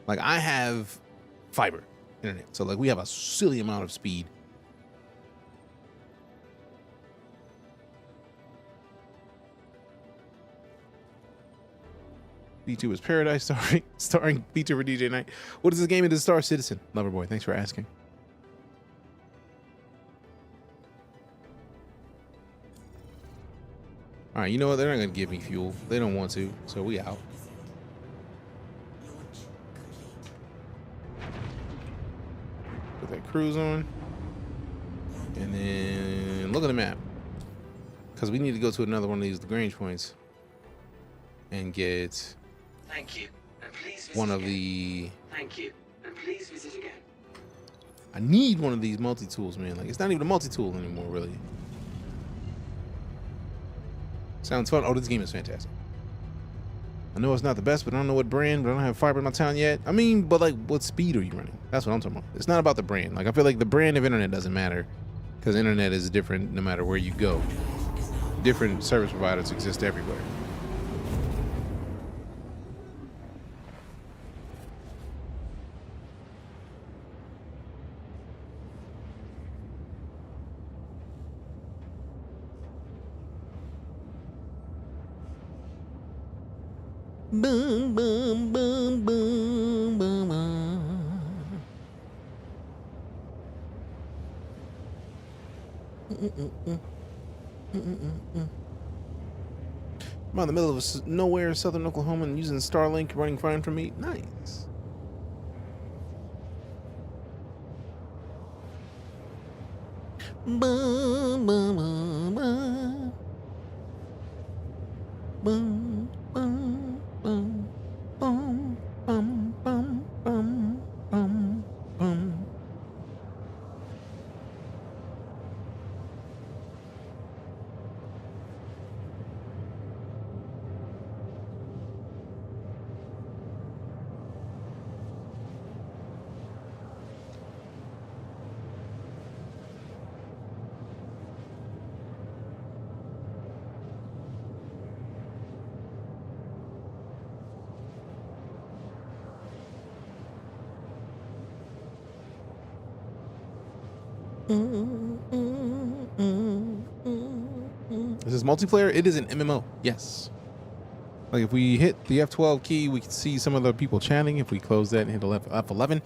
Like, I have fiber internet, so like we have a silly amount of speed. B2 is Paradise, starring B2 for DeejayKnight. What is this game? It is Star Citizen. Loverboy, thanks for asking. All right, you know what? They're not gonna give me fuel. They don't want to, so we out. Put that cruise on, and then look at the map, because we need to go to another one of these Lagrange points and get. Thank you. And please visit One of again. the. Thank you. And please visit again. I need one of these multi-tools, man. Like, it's not even a multi-tool anymore, really. Sounds fun. Oh, this game is fantastic. I know it's not the best, but I don't know what brand, but I don't have fiber in my town yet. I mean, but like, what speed are you running? That's what I'm talking about. It's not about the brand. Like, I feel like the brand of internet doesn't matter because internet is different no matter where you go. Different service providers exist everywhere. Boom, boom, boom, boom, boom, boom. I'm in the middle of nowhere, southern Oklahoma, and using Starlink, running fine for me. Nice. Boom, boom, boom, boom. Boom, boom, boom, boom, boom, boom, boom, boom, boom. Is this multiplayer? It is an MMO. Yes. Like if we hit the F12 key, we can see some of the people chatting. If we close that and hit F11,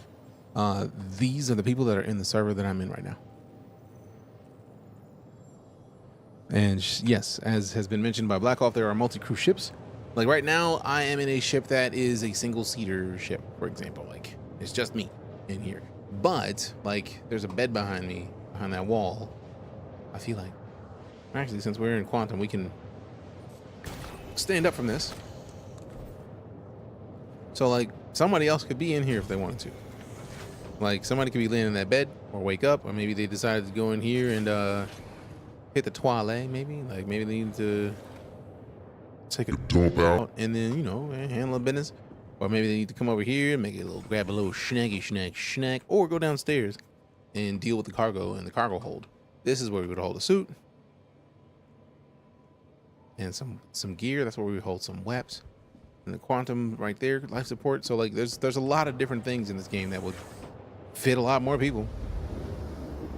these are the people that are in the server that I'm in right now. And yes, as has been mentioned by Blackoff, there are multi-crew ships. Like right now, I am in a ship that is a single-seater ship, for example. Like it's just me in here. But like there's a bed behind me, behind that wall. I feel like actually, since we're in quantum, we can stand up from this. So like somebody else could be in here if they wanted to. Like somebody could be laying in that bed or wake up, or maybe they decided to go in here and hit the toilet. Maybe like maybe they need to take a dump out and then, you know, handle business. Or maybe they need to come over here and make it a little, grab a little snack, or go downstairs and deal with the cargo in the cargo hold. This is where we would hold a suit. And some gear. That's where we would hold some weapons. And the quantum right there, life support. So like there's a lot of different things in this game that would fit a lot more people.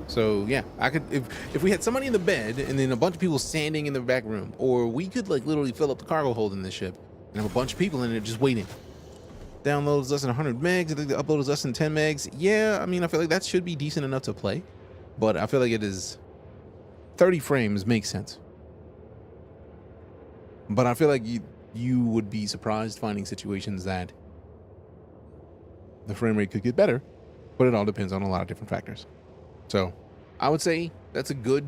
So yeah, I could if we had somebody in the bed and then a bunch of people standing in the back room, or we could like literally fill up the cargo hold in this ship and have a bunch of people in it just waiting. Downloads less than 100 megs. I think the upload is less than 10 megs. Yeah, I mean, I feel like that should be decent enough to play, but I feel like it is 30 frames makes sense. But I feel like you would be surprised finding situations that the frame rate could get better, but it all depends on a lot of different factors. So I would say that's a good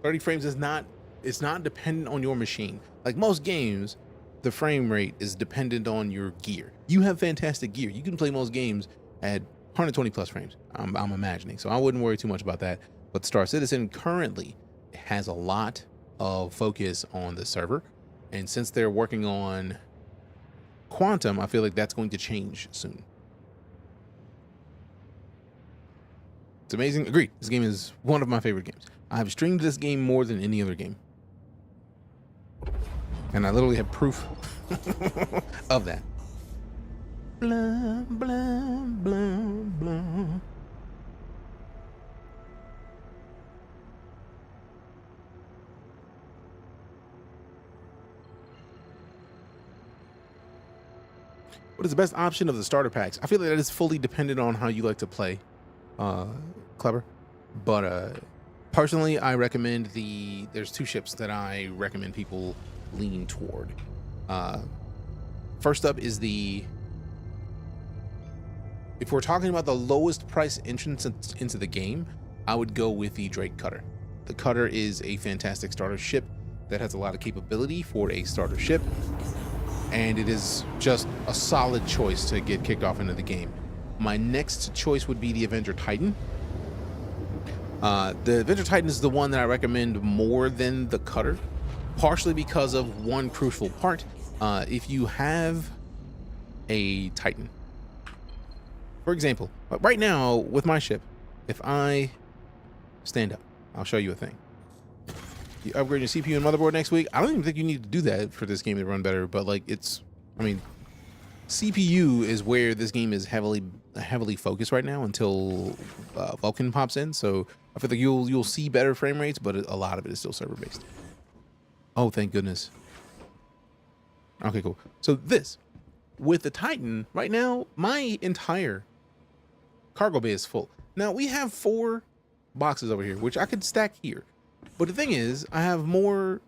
30 frames it's not dependent on your machine. Like most games, the frame rate is dependent on your gear. You have fantastic gear. You can play most games at 120 plus frames, I'm imagining. So I wouldn't worry too much about that. But Star Citizen currently has a lot of focus on the server. And since they're working on Quantum, I feel like that's going to change soon. It's amazing. Agreed. This game is one of my favorite games. I've streamed this game more than any other game. And I literally have proof of that. Blah, blah, blah, blah. What is the best option of the starter packs? I feel like that is fully dependent on how you like to play. Clever. But personally, I recommend there's two ships that I recommend people lean toward. First up is if we're talking about the lowest price entrance into the game, I would go with the Drake Cutter. The Cutter is a fantastic starter ship that has a lot of capability for a starter ship, and it is just a solid choice to get kicked off into the game. My next choice would be the Avenger Titan. The Avenger Titan is the one that I recommend more than the Cutter, partially because of one crucial part. If you have a Titan, for example, right now with my ship, if I stand up, I'll show you a thing. You upgrade your CPU and motherboard next week. I don't even think you need to do that for this game to run better, but like CPU is where this game is heavily focused right now until Vulcan pops in. So I feel like you'll see better frame rates, but a lot of it is still server based. Oh, thank goodness. Okay, cool. So with the Titan right now, my entire cargo bay is full. Now we have 4 boxes over here, which I could stack here. But the thing is, I have more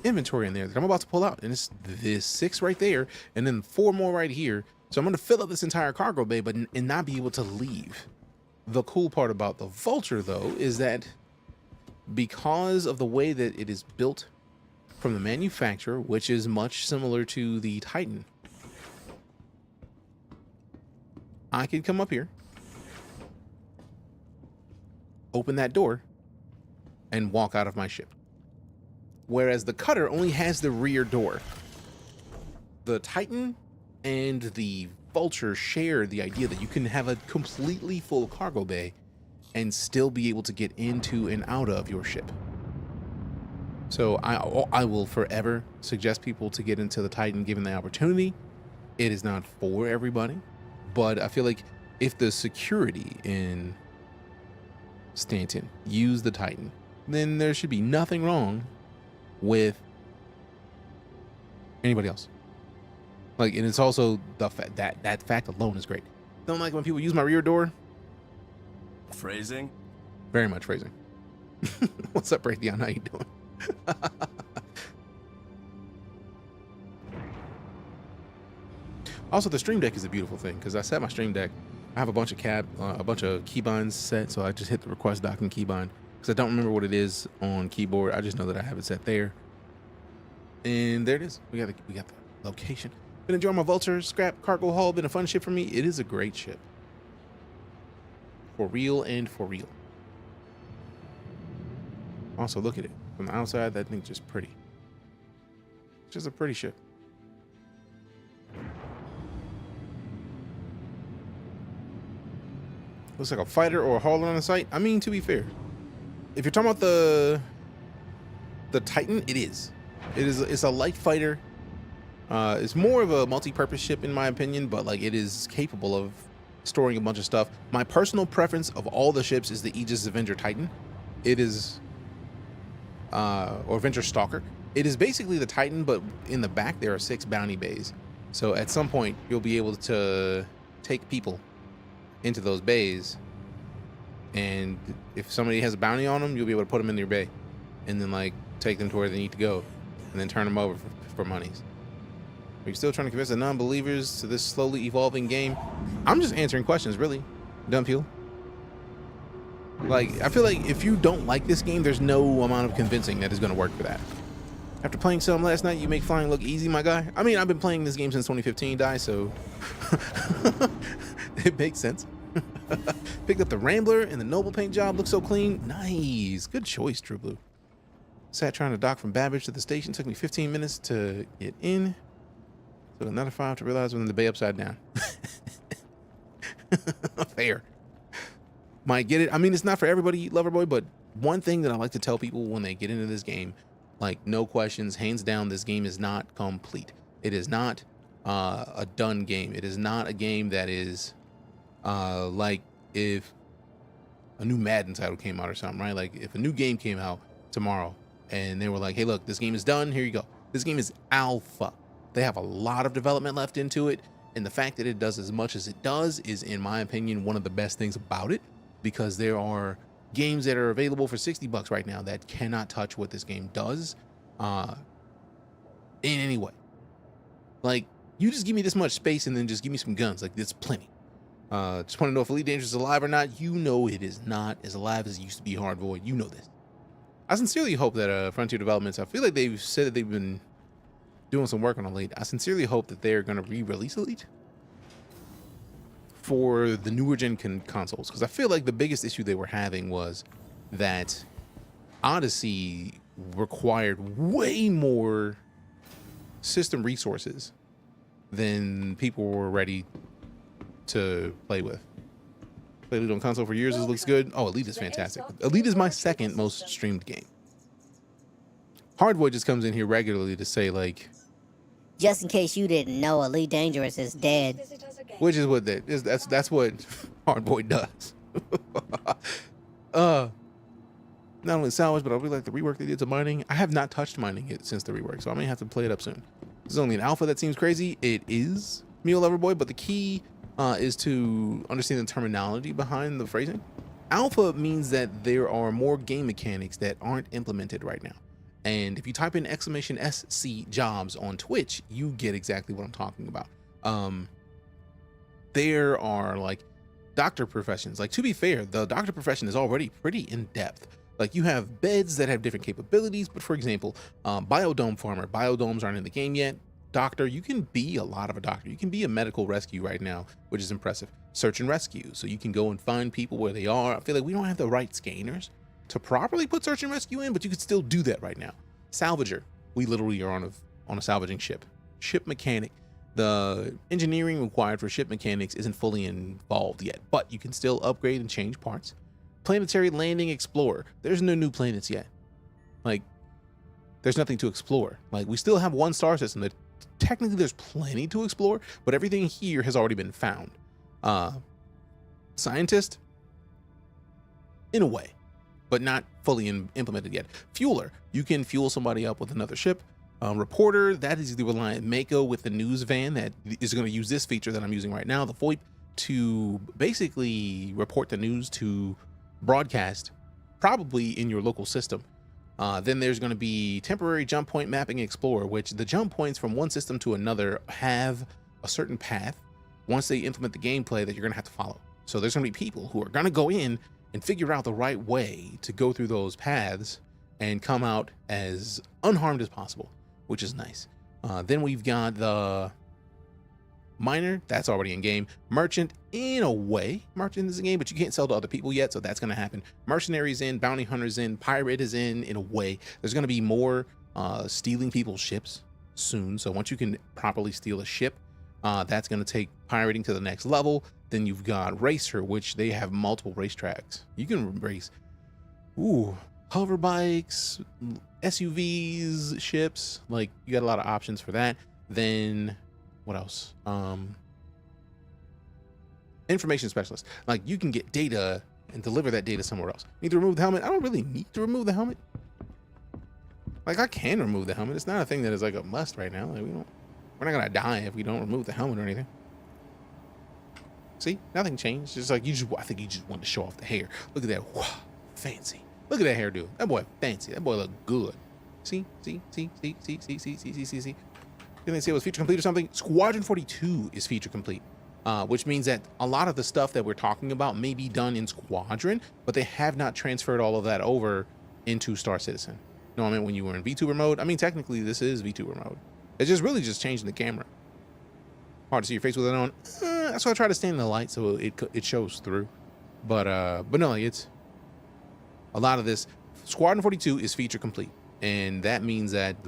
inventory in there that I'm about to pull out, and it's this 6 right there, and then 4 more right here. So I'm going to fill up this entire cargo bay, and not be able to leave. The cool part about the Vulture, though, is that because of the way that it is built from the manufacturer, which is much similar to the Titan, I could come up here, open that door, and walk out of my ship. Whereas the Cutter only has the rear door. The Titan and the Vulture share the idea that you can have a completely full cargo bay and still be able to get into and out of your ship. So I will forever suggest people to get into the Titan given the opportunity. It is not for everybody, but I feel like if the security in Stanton use the Titan, then there should be nothing wrong with anybody else. Like, and it's also the fact that fact alone is great. Don't like when people use my rear door. Phrasing? Very much phrasing. What's up, Raytheon? How you doing? Also, the Stream Deck is a beautiful thing because I set my Stream Deck. I have a bunch of keybinds set, so I just hit the request docking keybind because I don't remember what it is on keyboard. I just know that I have it set there, and there it is. We got the location. Been enjoying my Vulture scrap cargo haul. Been a fun ship for me. It is a great ship, for real and for real. Also, look at it from the outside. That thing's just pretty. It's just a pretty ship. Looks like a fighter or a hauler on the site. I mean, to be fair, if you're talking about the Titan, it's a light fighter. It's more of a multi-purpose ship in my opinion, but like it is capable of storing a bunch of stuff. My personal preference of all the ships is the Aegis Avenger Titan. It is or Avenger Stalker. It is basically the Titan, but in the back there are 6 bounty bays. So at some point you'll be able to take people into those bays, and if somebody has a bounty on them, you'll be able to put them in your bay and then like take them to where they need to go and then turn them over for monies. Are you still trying to convince the non-believers to this slowly evolving game? I'm just answering questions, really. Dumpeel. Like, I feel like if you don't like this game, there's no amount of convincing that is going to work for that. After playing some last night, you make flying look easy, my guy. I mean, I've been playing this game since 2015, so it makes sense. Picked up the Rambler and the Noble paint job. Looks so clean. Nice. Good choice, True Blue. Sat trying to dock from Babbage to the station. Took me 15 minutes to get in. So another 5 to realize when the bay upside down. Fair. Might get it. I mean, it's not for everybody, Loverboy, but one thing that I like to tell people when they get into this game, like, no questions, hands down, this game is not complete. It is not a done game. It is not a game that is like if a new Madden title came out or something, right? Like if a new game came out tomorrow and they were like, hey, look, this game is done. Here you go. This game is alpha. They have a lot of development left into it. And the fact that it does as much as it does is, in my opinion, one of the best things about it, because there are games that are available for $60 right now that cannot touch what this game does in any way. Like, you just give me this much space and then just give me some guns. Like, it's plenty. Just want to know if Elite Dangerous is alive or not. You know it is not as alive as it used to be, Hard Void. You know this. I sincerely hope that Frontier Developments, I feel like they've said that they've been doing some work on Elite. I sincerely hope that they're going to re-release Elite for the newer gen consoles, because I feel like the biggest issue they were having was that Odyssey required way more system resources than people were ready to play with. Played Elite on console for years. It looks good. Oh, Elite is fantastic. Elite is my second most streamed game. Hardwood just comes in here regularly to say, like, just in case you didn't know, Elite Dangerous is dead. Which is what that is. That's what Hardboy does. Not only Salvage, but I really like the rework they did to mining. I have not touched mining it since the rework, so I may have to play it up soon. This is only an alpha that seems crazy. It is, Meal Loverboy, but the key is to understand the terminology behind the phrasing. Alpha means that there are more game mechanics that aren't implemented right now. And if you type in !SC jobs on Twitch, you get exactly what I'm talking about. There are like doctor professions. Like, to be fair, the doctor profession is already pretty in depth. Like, you have beds that have different capabilities, but for example, biodome farmer. Biodomes aren't in the game yet. Doctor, you can be a lot of a doctor. You can be a medical rescue right now, which is impressive. Search and rescue, so you can go and find people where they are. I feel like we don't have the right scanners to properly put search and rescue in, but you could still do that right now. Salvager, we literally are on a salvaging ship. Ship mechanic. The engineering required for ship mechanics isn't fully involved yet, but you can still upgrade and change parts. Planetary landing explorer. There's no new planets yet. Like, there's nothing to explore. Like, we still have one star system that technically there's plenty to explore, but everything here has already been found. Scientist, in a way, but not fully implemented yet. Fueler, you can fuel somebody up with another ship. Reporter, that is the Reliant Mako with the news van that is going to use this feature that I'm using right now, the VoIP, to basically report the news to broadcast, probably in your local system. Then there's going to be temporary jump point mapping explorer, which the jump points from one system to another have a certain path once they implement the gameplay that you're going to have to follow. So there's going to be people who are going to go in and figure out the right way to go through those paths and come out as unharmed as possible, which is nice. Then we've got the miner, that's already in game. Merchant, in a way, merchant is in game, but you can't sell to other people yet, so that's going to happen. Mercenaries in, bounty hunters in, pirate is in a way. There's going to be more stealing people's ships soon, so once you can properly steal a ship, that's going to take pirating to the next level. Then you've got racer, which they have multiple racetracks. You can race Ooh, hover bikes, SUVs, ships. Like, you got a lot of options for that. Then what else? Information specialist. Like, you can get data and deliver that data somewhere else. Need to remove the helmet? I don't really need to remove the helmet. Like, I can remove the helmet. It's not a thing that is like a must right now. Like, we're not gonna die if we don't remove the helmet or anything. See, nothing changed. Just like I think you just wanted to show off the hair. Look at that, wow, fancy. Look at that hair, dude. That boy fancy. That boy look good. See. Didn't they say it was feature complete or something? Squadron 42 is feature complete. Which means that a lot of the stuff that we're talking about may be done in Squadron, but they have not transferred all of that over into Star Citizen. You know what I mean? When you were in VTuber mode, I mean, technically this is VTuber mode. It's just really just changing the camera. Hard to see your face with it on. That's why I try to stand in the light so it shows through. But no, it's a lot of this. Squadron 42 is feature complete, and that means that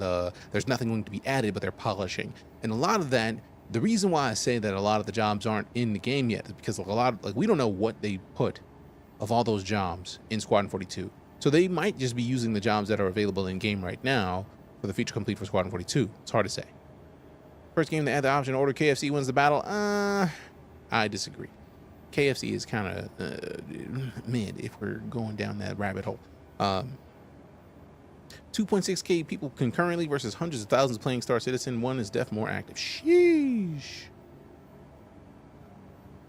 there's nothing going to be added, but they're polishing. And a lot of that. The reason why I say that a lot of the jobs aren't in the game yet is because we don't know what they put of all those jobs in Squadron 42. So they might just be using the jobs that are available in game right now for the feature complete for Squadron 42. It's hard to say. First game to add the option to order KFC wins the battle. I disagree. KFC is kind of mid if we're going down that rabbit hole. 2.6K people concurrently versus hundreds of thousands playing Star Citizen. One is def more active. Sheesh.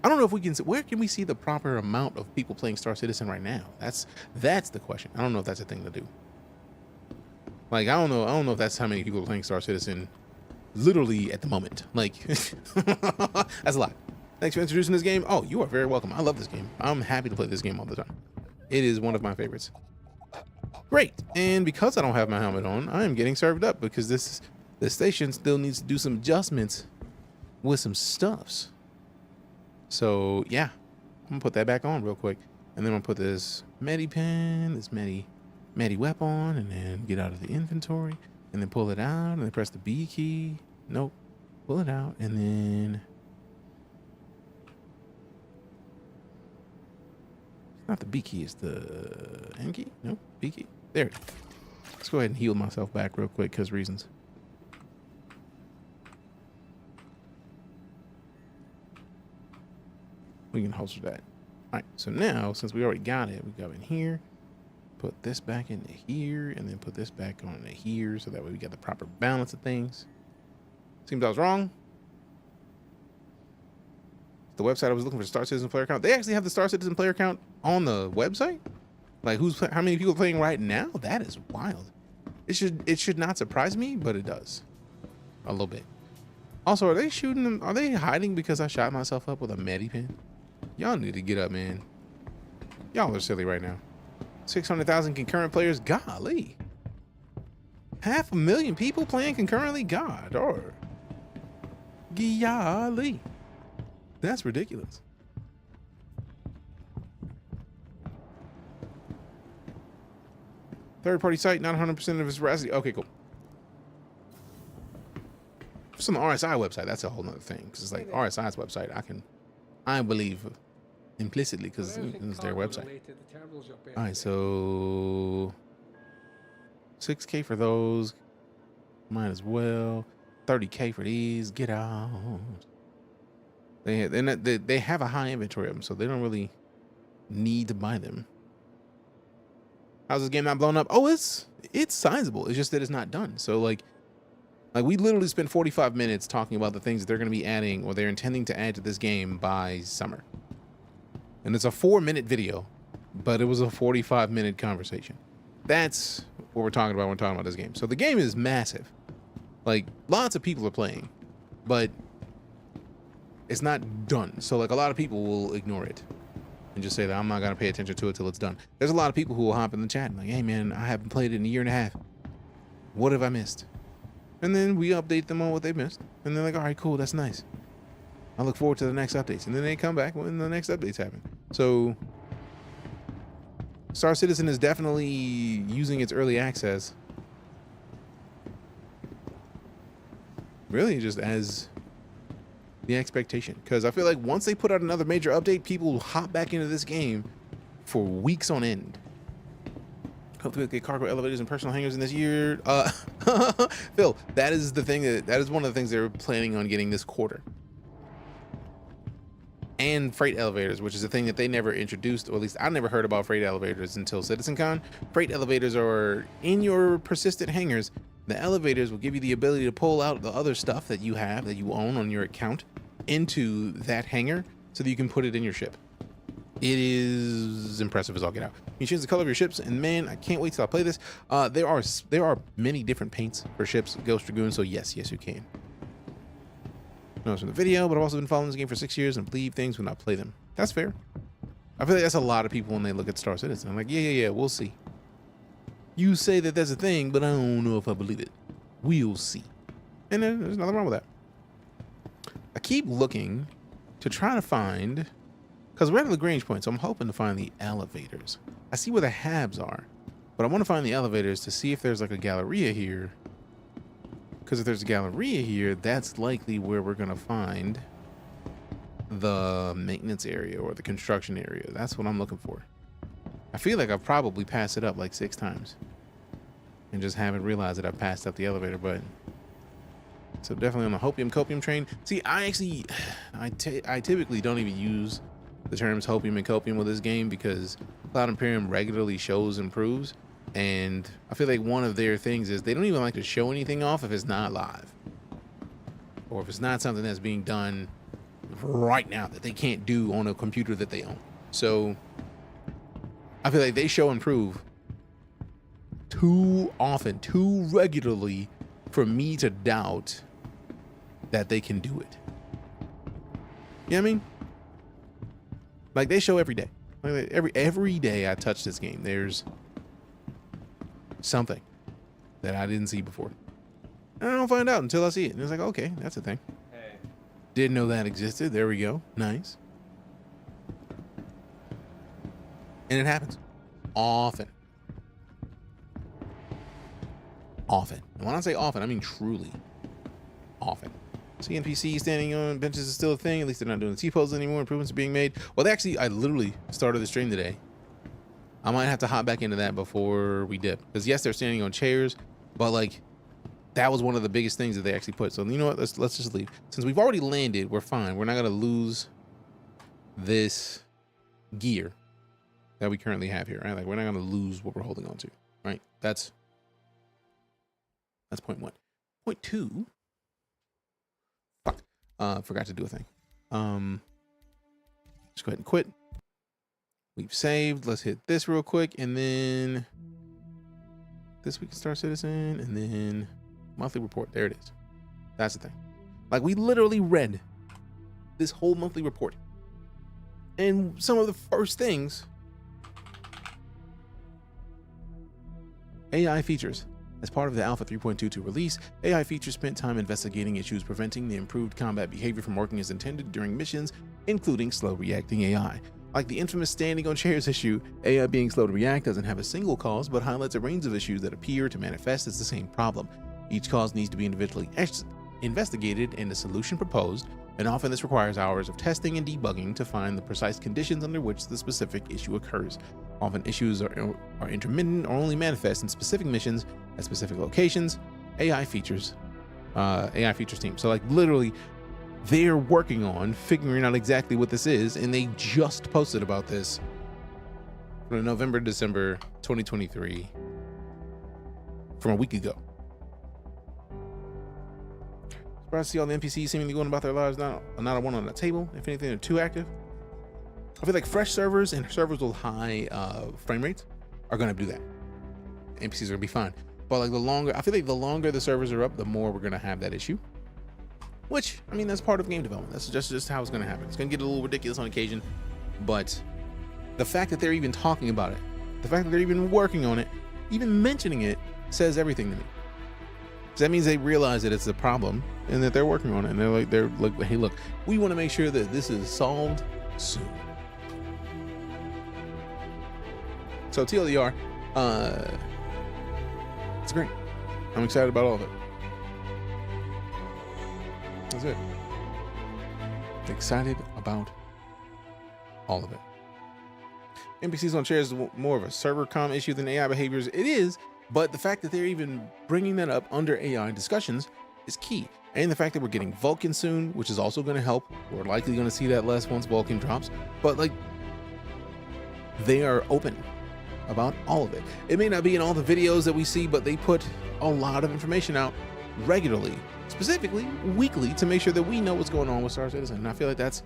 I don't know if we can. Where can we see the proper amount of people playing Star Citizen right now? That's the question. I don't know if that's a thing to do. Like, I don't know if that's how many people are playing Star Citizen literally at the moment. Like, that's a lot. Thanks for introducing this game. Oh, you are very welcome. I love this game. I'm happy to play this game all the time. It is one of my favorites. Great. And because I don't have my helmet on, I am getting served up because this station still needs to do some adjustments with some stuffs. So yeah, I'm gonna put that back on real quick, and then I'm gonna put this Medi pen, this Medi weapon, and then get out of the inventory, and then pull it out, and then press the B key. Nope, pull it out, and then it's not the B key, it's the N key. Nope, B key. There it is. Let's go ahead and heal myself back real quick because reasons. We can holster that. All right, so now, since we already got it, we go in here, put this back into here, and then put this back on into here, so that way we get the proper balance of things. Seems I was wrong. The website I was looking for Star Citizen player count. They actually have the Star Citizen player count on the website? Like, how many people playing right now? That is wild. It should not surprise me, but it does. A little bit. Also, are they shooting them? Are they hiding because I shot myself up with a Medi pen? Y'all need to get up, man. Y'all are silly right now. 600,000 concurrent players. Golly. 500,000 people playing concurrently? God, or golly. That's ridiculous. Third-party site, not 100% of its veracity. Okay, cool. It's on the RSI website. That's a whole nother thing. Because it's like RSI's website. I believe implicitly because it's their website. All right, so 6K for those. Might as well. 30K for these. Get out. They have a high inventory of them, so they don't really need to buy them. How's this game not blown up? Oh, it's sizable. It's just that it's not done. So like we literally spent 45 minutes talking about the things that they're going to be adding or they're intending to add to this game by summer. And it's a 4-minute video, but it was a 45-minute conversation. That's what we're talking about when we're talking about this game. So the game is massive. Like, lots of people are playing, but it's not done. So like a lot of people will ignore it and just say that I'm not going to pay attention to it till it's done. There's a lot of people who will hop in the chat and like, hey man, I haven't played it in a year and a half. What have I missed? And then we update them on what they missed. And they're like, all right, cool, that's nice. I look forward to the next updates. And then they come back when the next updates happen. So Star Citizen is definitely using its early access really just as the expectation. Because I feel like once they put out another major update, people will hop back into this game for weeks on end. Hopefully we'll get cargo elevators and personal hangars in this year. Phil, that is the thing that is one of the things they're planning on getting this quarter. And freight elevators, which is a thing that they never introduced, or at least I never heard about freight elevators until CitizenCon. Freight elevators are in your persistent hangars. The elevators will give you the ability to pull out the other stuff that you have, that you own on your account, into that hangar so that you can put it in your ship. It is impressive as all get out. You change the color of your ships, and man, I can't wait till I play this. There are many different paints for ships, Ghost Dragoon, so yes, you can. Notice from the video, but I've also been following this game for 6 years and believe things when I play them. That's fair. I feel like that's a lot of people when they look at Star Citizen. I'm like, yeah, we'll see. You say that that's a thing, but I don't know if I believe it. We'll see. And there's nothing wrong with that. I keep looking to try to find, because we're at the Lagrange point, so I'm hoping to find the elevators. I see where the habs are, but I want to find the elevators to see if there's like a Galleria here. Because if there's a Galleria here, that's likely where we're going to find the maintenance area or the construction area. That's what I'm looking for. I feel like I've probably passed it up like 6 times and just haven't realized that I've passed up the elevator button. So definitely on the hopium copium train. See, I typically don't even use the terms hopium and copium with this game because Cloud Imperium regularly shows and proves. And I feel like one of their things is they don't even like to show anything off if it's not live. Or if it's not something that's being done right now that they can't do on a computer that they own. So I feel like they show and prove too often, too regularly for me to doubt that they can do it. You know what I mean? Like they show every day. Like every day I touch this game, there's something that I didn't see before. And I don't find out until I see it. And it's like, okay, that's a thing. Hey. Didn't know that existed. There we go. Nice. And it happens often. Often. And when I say often, I mean truly often. CNPC standing on benches is still a thing. At least they're not doing the T-poses anymore. Improvements are being made. Well, I literally started the stream today. I might have to hop back into that before we dip. Because yes, they're standing on chairs, but like that was one of the biggest things that they actually put. So you know what? Let's just leave. Since we've already landed, we're fine. We're not gonna lose this gear that we currently have here, right? Like we're not gonna lose what we're holding on to, right? That's point 1. Point 2. Fuck. Forgot to do a thing. Just go ahead and quit. We've saved. Let's hit this real quick, and then this week Star Citizen, and then monthly report. There it is. That's the thing. Like we literally read this whole monthly report, and some of the first things. AI features. As part of the Alpha 3.22 release, AI features spent time investigating issues preventing the improved combat behavior from working as intended during missions, including slow reacting AI. Like the infamous standing on chairs issue, AI being slow to react doesn't have a single cause, but highlights a range of issues that appear to manifest as the same problem. Each cause needs to be individually investigated and a solution proposed, and often this requires hours of testing and debugging to find the precise conditions under which the specific issue occurs. Often issues are intermittent or only manifest in specific missions at specific locations. AI features team. So like literally they're working on figuring out exactly what this is, and they just posted about this for November, December 2023 from a week ago. Surprised to see all the NPCs seemingly going about their lives, not a one on the table. If anything, they're too active. I feel like fresh servers and servers with high frame rates are going to do that. NPCs are going to be fine. But like I feel like the longer the servers are up, the more we're going to have that issue. Which, I mean, that's part of game development. That's just how it's going to happen. It's going to get a little ridiculous on occasion. But the fact that they're even talking about it, the fact that they're even working on it, even mentioning it, says everything to me. So that means they realize that it's a problem and that they're working on it. And they're like, hey, look, we want to make sure that this is solved soon. So TLDR, it's great. I'm excited about all of it. That's it. Excited about all of it. NPCs on chairs is more of a server comm issue than AI behaviors. It is, but the fact that they're even bringing that up under AI discussions is key. And the fact that we're getting Vulcan soon, which is also going to help. We're likely going to see that less once Vulcan drops, but like, they are open about all of it. It may not be in all the videos that we see, but they put a lot of information out regularly, specifically weekly, to make sure that we know what's going on with Star Citizen. And I feel like that's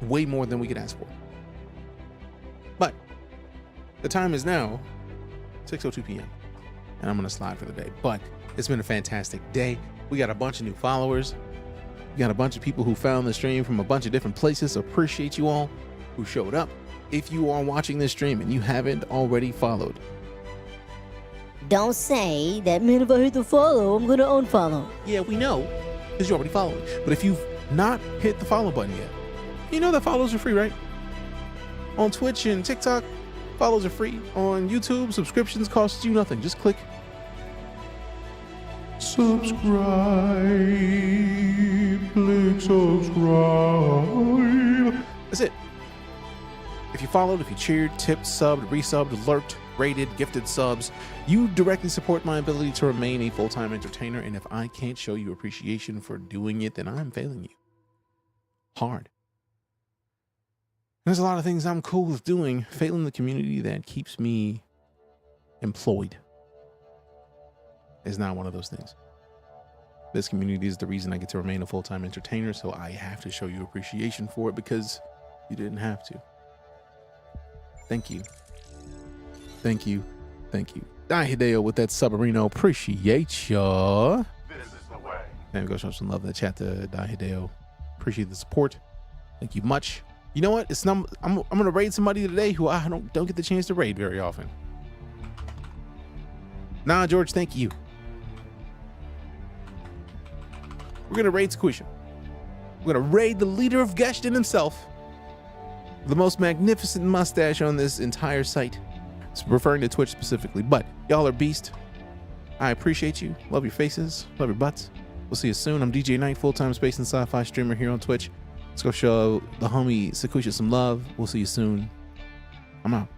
way more than we could ask for. But the time is now 6:02 p.m. and I'm gonna slide for the day. But it's been a fantastic day. We got a bunch of new followers. We got a bunch of people who found the stream from a bunch of different places. Appreciate you all who showed up. If you are watching this stream and you haven't already followed, don't say that, man, if I hit the follow, I'm gonna unfollow. Yeah, we know, because you already followed. But if you've not hit the follow button yet, you know that follows are free, right? On Twitch and TikTok, follows are free. On YouTube, subscriptions cost you nothing. Just click subscribe. Click subscribe. That's it. If you followed, if you cheered, tipped, subbed, resubbed, lurked, rated, gifted subs, you directly support my ability to remain a full-time entertainer. And if I can't show you appreciation for doing it, then I'm failing you hard. There's a lot of things I'm cool with doing. Failing the community that keeps me employed is not one of those things. This community is the reason I get to remain a full-time entertainer, so I have to show you appreciation for it because you didn't have to. Thank you. Thank you. Thank you. Hideo with that Submarino. Appreciate ya. This is the way. And go show some love in the chat to Hideo. Appreciate the support. Thank you much. You know what? I'm gonna raid somebody today who I don't get the chance to raid very often. Nah, George, thank you. We're gonna raid Squisha. We're gonna raid the leader of Geshtin himself. The most magnificent mustache on this entire site. It's referring to Twitch specifically, but y'all are beast. I appreciate you. Love your faces. Love your butts. We'll see you soon. I'm DeejayKnight, full-time space and sci-fi streamer here on Twitch. Let's go show the homie Sakusha some love. We'll see you soon. I'm out.